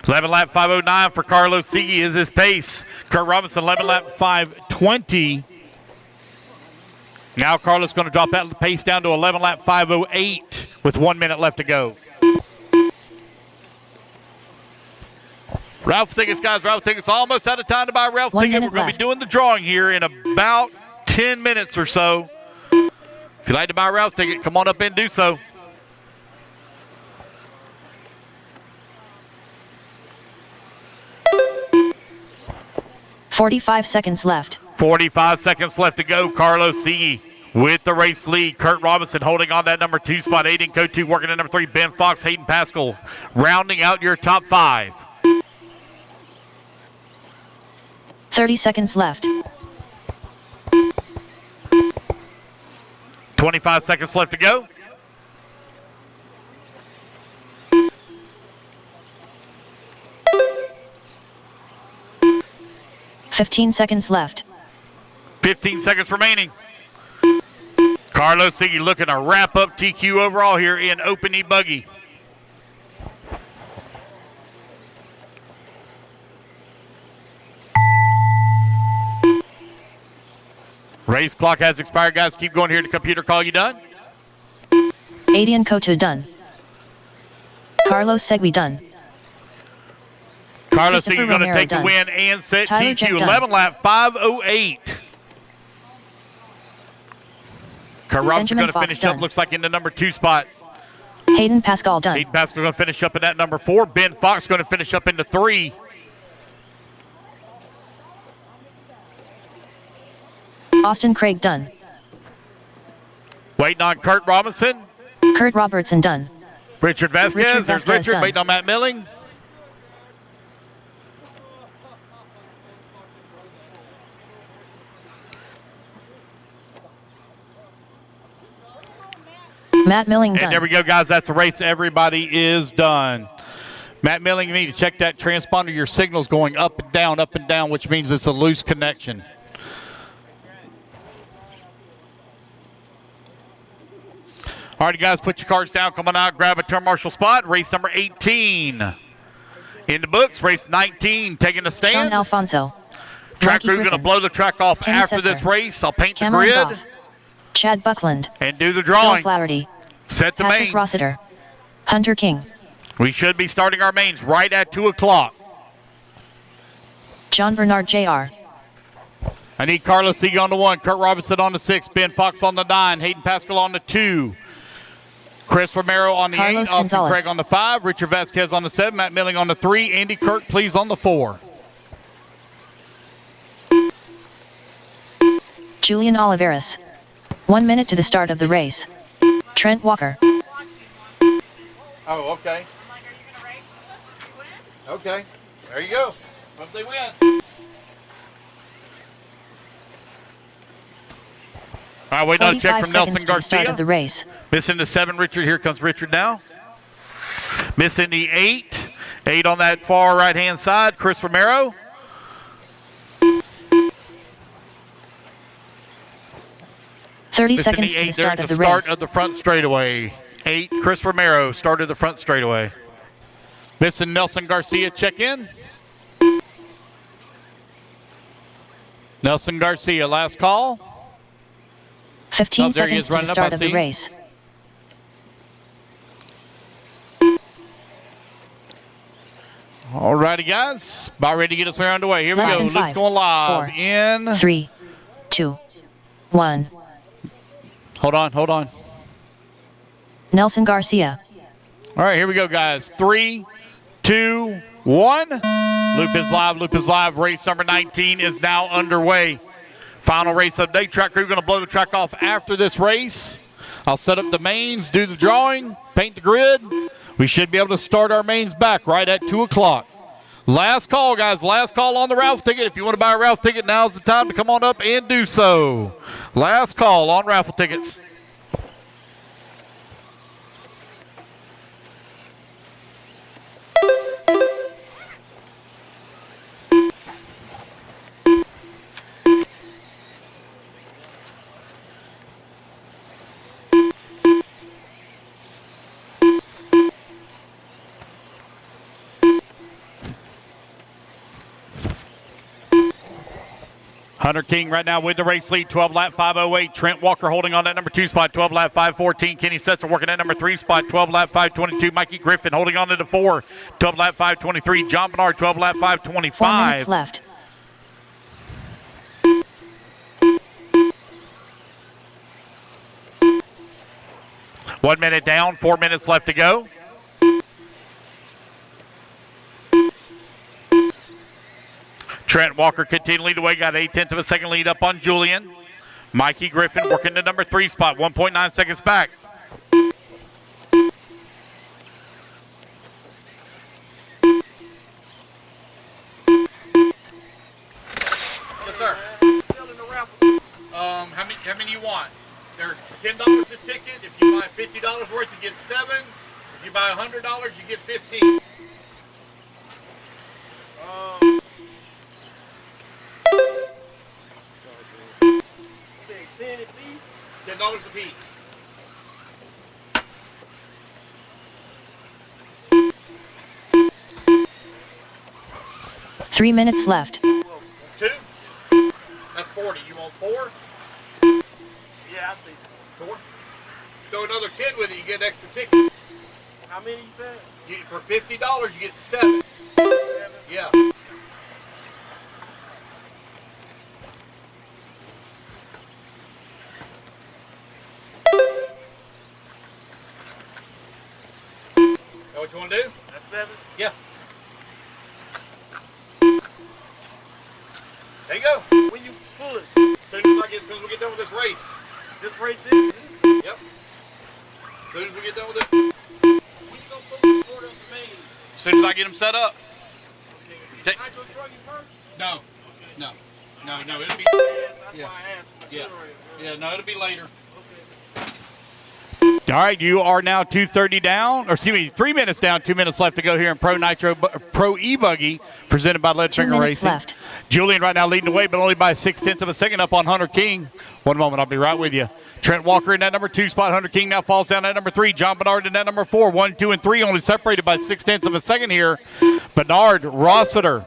11 lap 5:09 for Carlos Iggy is his pace. Kurt Robinson 11 lap 5:20. Now Carlos going to drop that pace down to 11 lap 5:08 with 1 minute left to go. Ralph tickets, guys. Ralph tickets. Almost out of time to buy a Ralph ticket. We're going to be doing the drawing here in about 10 minutes or so. If you'd like to buy a Ralph ticket, come on up and do so. "45 seconds left. 45 seconds left to go. Carlos Iggy with the race lead. Kurt Robinson holding on that number 2 spot. Aiden Cotu working at number 3. Ben Fox, Hayden Pascal rounding out your top 5. 30 seconds left. 25 seconds left to go. 15 seconds left. 15 seconds remaining. Carlos Siggy looking to wrap up TQ overall here in Open E-Buggy. Race clock has expired, guys. Keep going here to computer call you done. Adian Kota done. Carlos Segui done. Carlos Christopher Siggy going to Romero take done. the win and set Tyler Jeff TQ. done. 11 lap, 5:08. Kurt Robinson Benjamin going to Fox finish done. up, looks like in the number 2 spot. Hayden Pascal done. Hayden Pascal going to finish up in that number 4. Ben Fox going to finish up into 3. Austin Craig done. Waiting on Kurt Robinson. Kurt Robertson done. Richard Vasquez. Richard There's Vasquez Richard done. waiting on Matt Milling. Matt Milling done. And there we go, guys. That's the race. Everybody is done. Matt Milling, you need to check that transponder. Your signal's going up and down, which means it's a loose connection. All right, guys, put your cards down. Come on out, grab a turn marshal spot. Race number 18 in the books. Race 19 taking the Sean stand. Alfonso. Track Mikey crew going to Griffin. blow the track off Kenny after Setzer. this race. I'll paint Cameron the grid Goff. Chad Buckland. and do the Bill drawing. Flaherty. Set the Patrick mains. Rossiter. Hunter King. We should be starting our mains right at 2 o'clock. John Bernard Jr. I need Carlos Sieg on the 1, Kurt Robinson on the 6, Ben Fox on the 9, Hayden Pascal on the 2, Chris Romero on the Carlos 8, Austin Gonzalez. Craig on the 5, Richard Vasquez on the 7, Matt Milling on the 3, Andy Kirk, please, on the 4. Julian Oliveras. 1 minute to the start of the race. Trent Walker. Oh, okay. Okay. There you go. Hope they win. All right, waiting on a check 45 from Nelson seconds to the start Garcia. of the race. Missing the 7, Richard. Here comes Richard now. Missing the 8. 8 on that far right-hand side, Chris Romero. Thirty Missing seconds the to 8 the start during of the the start race. of the front straightaway. 8, Chris Romero started the front straightaway. Missing Nelson Garcia, check in. Nelson Garcia, last call. 15 there he seconds is to the running up, start I of the see. race. All righty, guys. About ready to get us around the way. Here we Less go. than Luke's 5, going live 4, in. 3, 2, 1. Hold on. Nelson Garcia. All right, here we go, guys. 3, 2, 1. Loop is live. Race number 19 is now underway. Final race update. Track crew going to blow the track off after this race. I'll set up the mains, do the drawing, paint the grid. We should be able to start our mains back right at 2 o'clock. Last call, guys. Last call on the raffle ticket. If you want to buy a raffle ticket, now's the time to come on up and do so. Last call on raffle tickets. Hunter King right now with the race lead, 12 lap 508. Trent Walker holding on that number 2 spot, 12 lap 514. Kenny Setzer working that number 3 spot, 12 lap 522. Mikey Griffin holding on to the 4, 12 lap 523. John Bernard, 12 lap 525. 4 minutes left. One minute down, 4 minutes left to go. Trent Walker continuing to lead the way, got 1/8 of a second lead up on Julian. Mikey Griffin working the number 3 spot, 1.9 seconds back. Yes, sir. How many you want? They're $10 a ticket. If you buy $50 worth, you get 7. If you buy $100, you get 15. $10 a piece. Three minutes left. 2? That's 40. You want 4? Yeah, I'll take 4? Throw another 10 with it, you get extra tickets. How many you said? For $50, you get 7. 7? Yeah. Know what you want to do? That's 7? Yeah. There you go. When you pull it, As soon as we get done with this race. this race is? Yep. As soon as we get done with it. When you gonna put the order for me? As soon as I get them set up. Okay. Hydro truck you first? No. No. No, it'll be. That's why I asked for the Yeah. generator. Yeah, no, it'll be later. All right, you are now 2:30 down, or excuse me, 3 minutes down, 2 minutes left to go here in Pro E-Buggy, presented by 2 Leadfinger minutes Racing. left. Julian right now leading the way, but only by 0.6 of a second up on Hunter King. One moment, I'll be right with you. Trent Walker in that number 2 spot. Hunter King now falls down at number 3. John Bernard in that number 4. 1, 2, and 3 only separated by 0.6 of a second here. Bernard, Rossiter,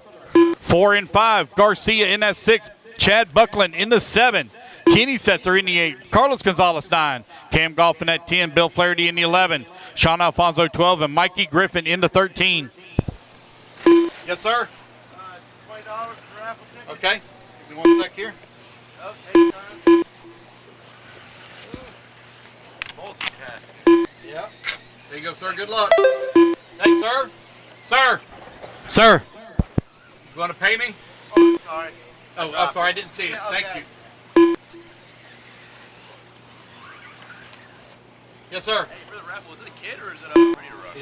4 and 5. Garcia in that 6. Chad Buckland in the 7. Kenny Setzer in the 8. Carlos Gonzalez 9. Cam Goff in that 10. Bill Flaherty in the 11. Sean Alfonso 12. And Mikey Griffin in the 13. Yes, sir. $20 for raffle ticket. Okay. Give me 1 sec here. Okay, time. Multitasking. Yeah. There you go, sir. Good luck. Hey, sir. Sir. Sir. You want to pay me? Oh, sorry. Oh, I'm sorry. I didn't see it. Yeah, Thank okay. you. Yes, sir. Hey, for the raffle, is it a kit or is it a ready to run?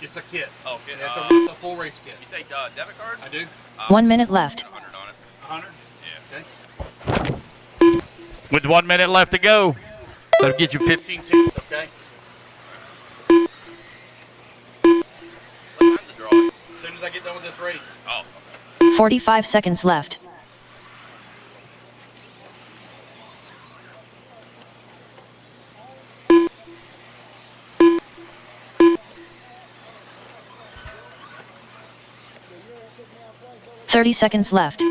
It's a kit. Oh, kit. It's a full race kit. You take debit card? I do. 1 minute left. 100 on it. 100. Yeah. Okay. With 1 minute left to go. That'll get you 15 tickets. Okay. What time's the drawing? As soon as I get done with this race. Oh, okay. 45 seconds left. Thirty seconds left.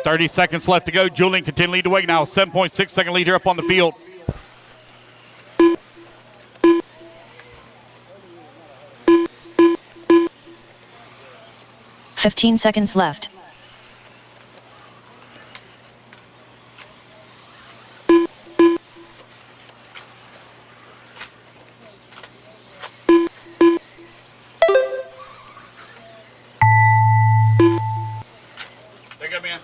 30 seconds left to go. Julian continue to lead the way now. 7.6 second lead here up on the field. $15 seconds left. There you go, man.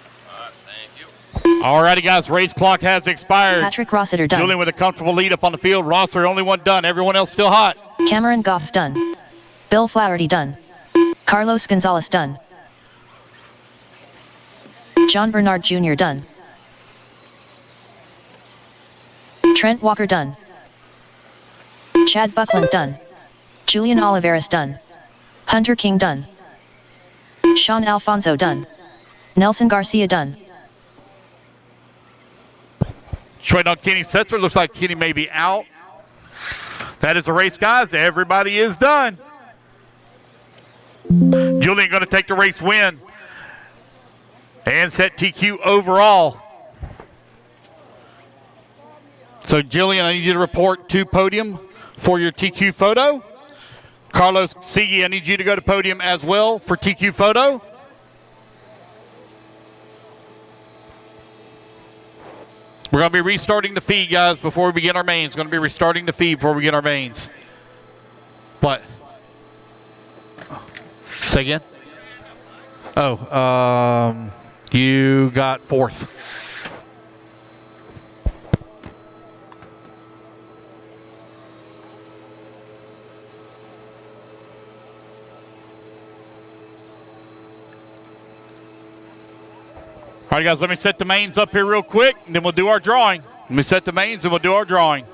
Thank you. Alrighty, guys. Race clock has expired. Patrick Rossiter done. Julian with a comfortable lead up on the field. Rosser, only one done. Everyone else still hot. Cameron Goff done. Bill Flaherty done. Carlos Gonzalez done. John Bernard Jr. done. Trent Walker done. Chad Buckland done. Julian Oliveras done. Hunter King done. Sean Alfonso done. Nelson Garcia done. Straight on Kenny Setzer. Looks like Kenny may be out. That is the race, guys. Everybody is done. Julian going to take the race win and set TQ overall. So, Julian, I need you to report to podium for your TQ photo. Carlos Sigui, I need you to go to podium as well for TQ photo. We're going to be restarting the feed, guys, before we begin our mains. Going to be restarting the feed before we get our mains. What? Say again? Oh, you got 4th. All right, guys, let me set the mains up here real quick, and then we'll do our drawing. Let me set the mains, and we'll do our drawing.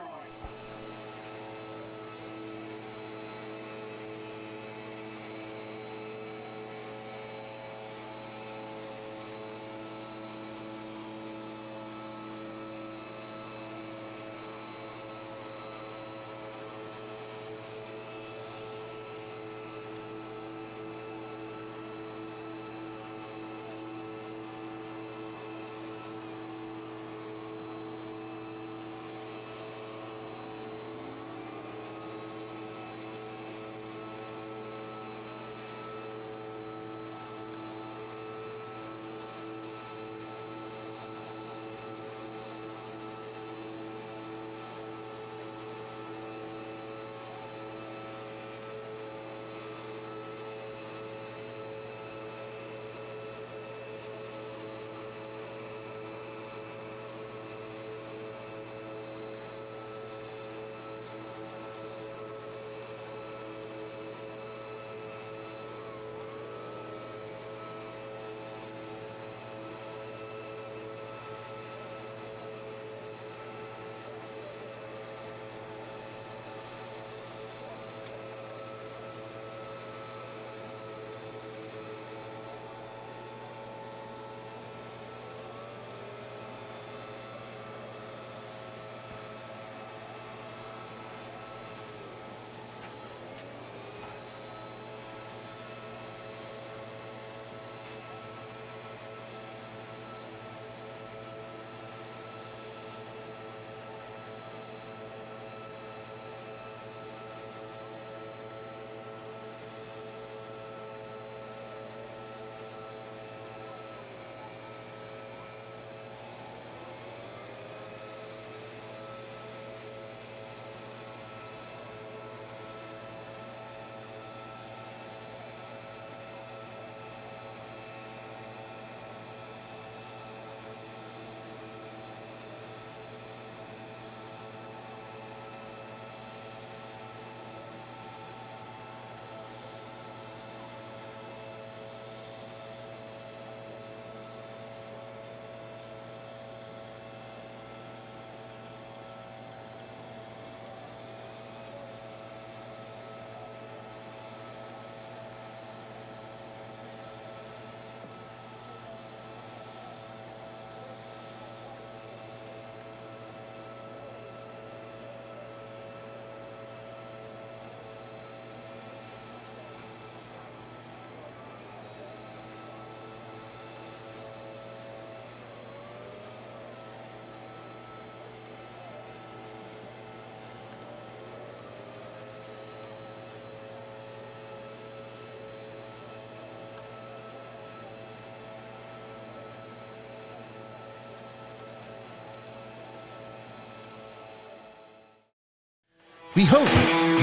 We hope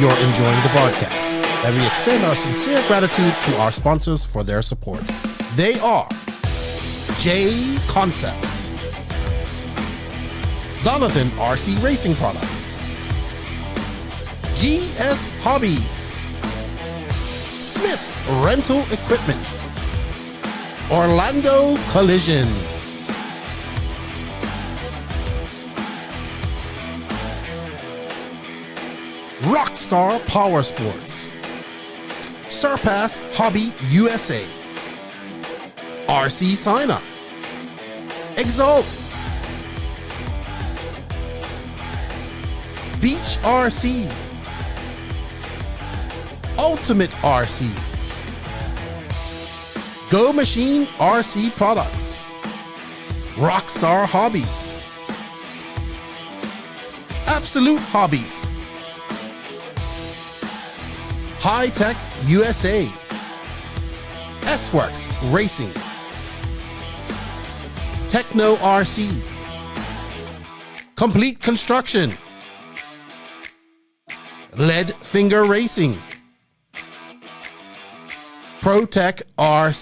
you're enjoying the broadcast, and we extend our sincere gratitude to our sponsors for their support. They are J Concepts, Donovan RC Racing Products, GS Hobbies, Smith Rental Equipment, Orlando Collision, Rockstar Power Sports, Surpass Hobby USA, RC Sign Up, Exalt, Beach RC, Ultimate RC, Go Machine RC Products, Rockstar Hobbies, Absolute Hobbies, High Tech USA, S-Works Racing, Techno RC, Complete Construction, Lead Finger Racing, ProTech RC.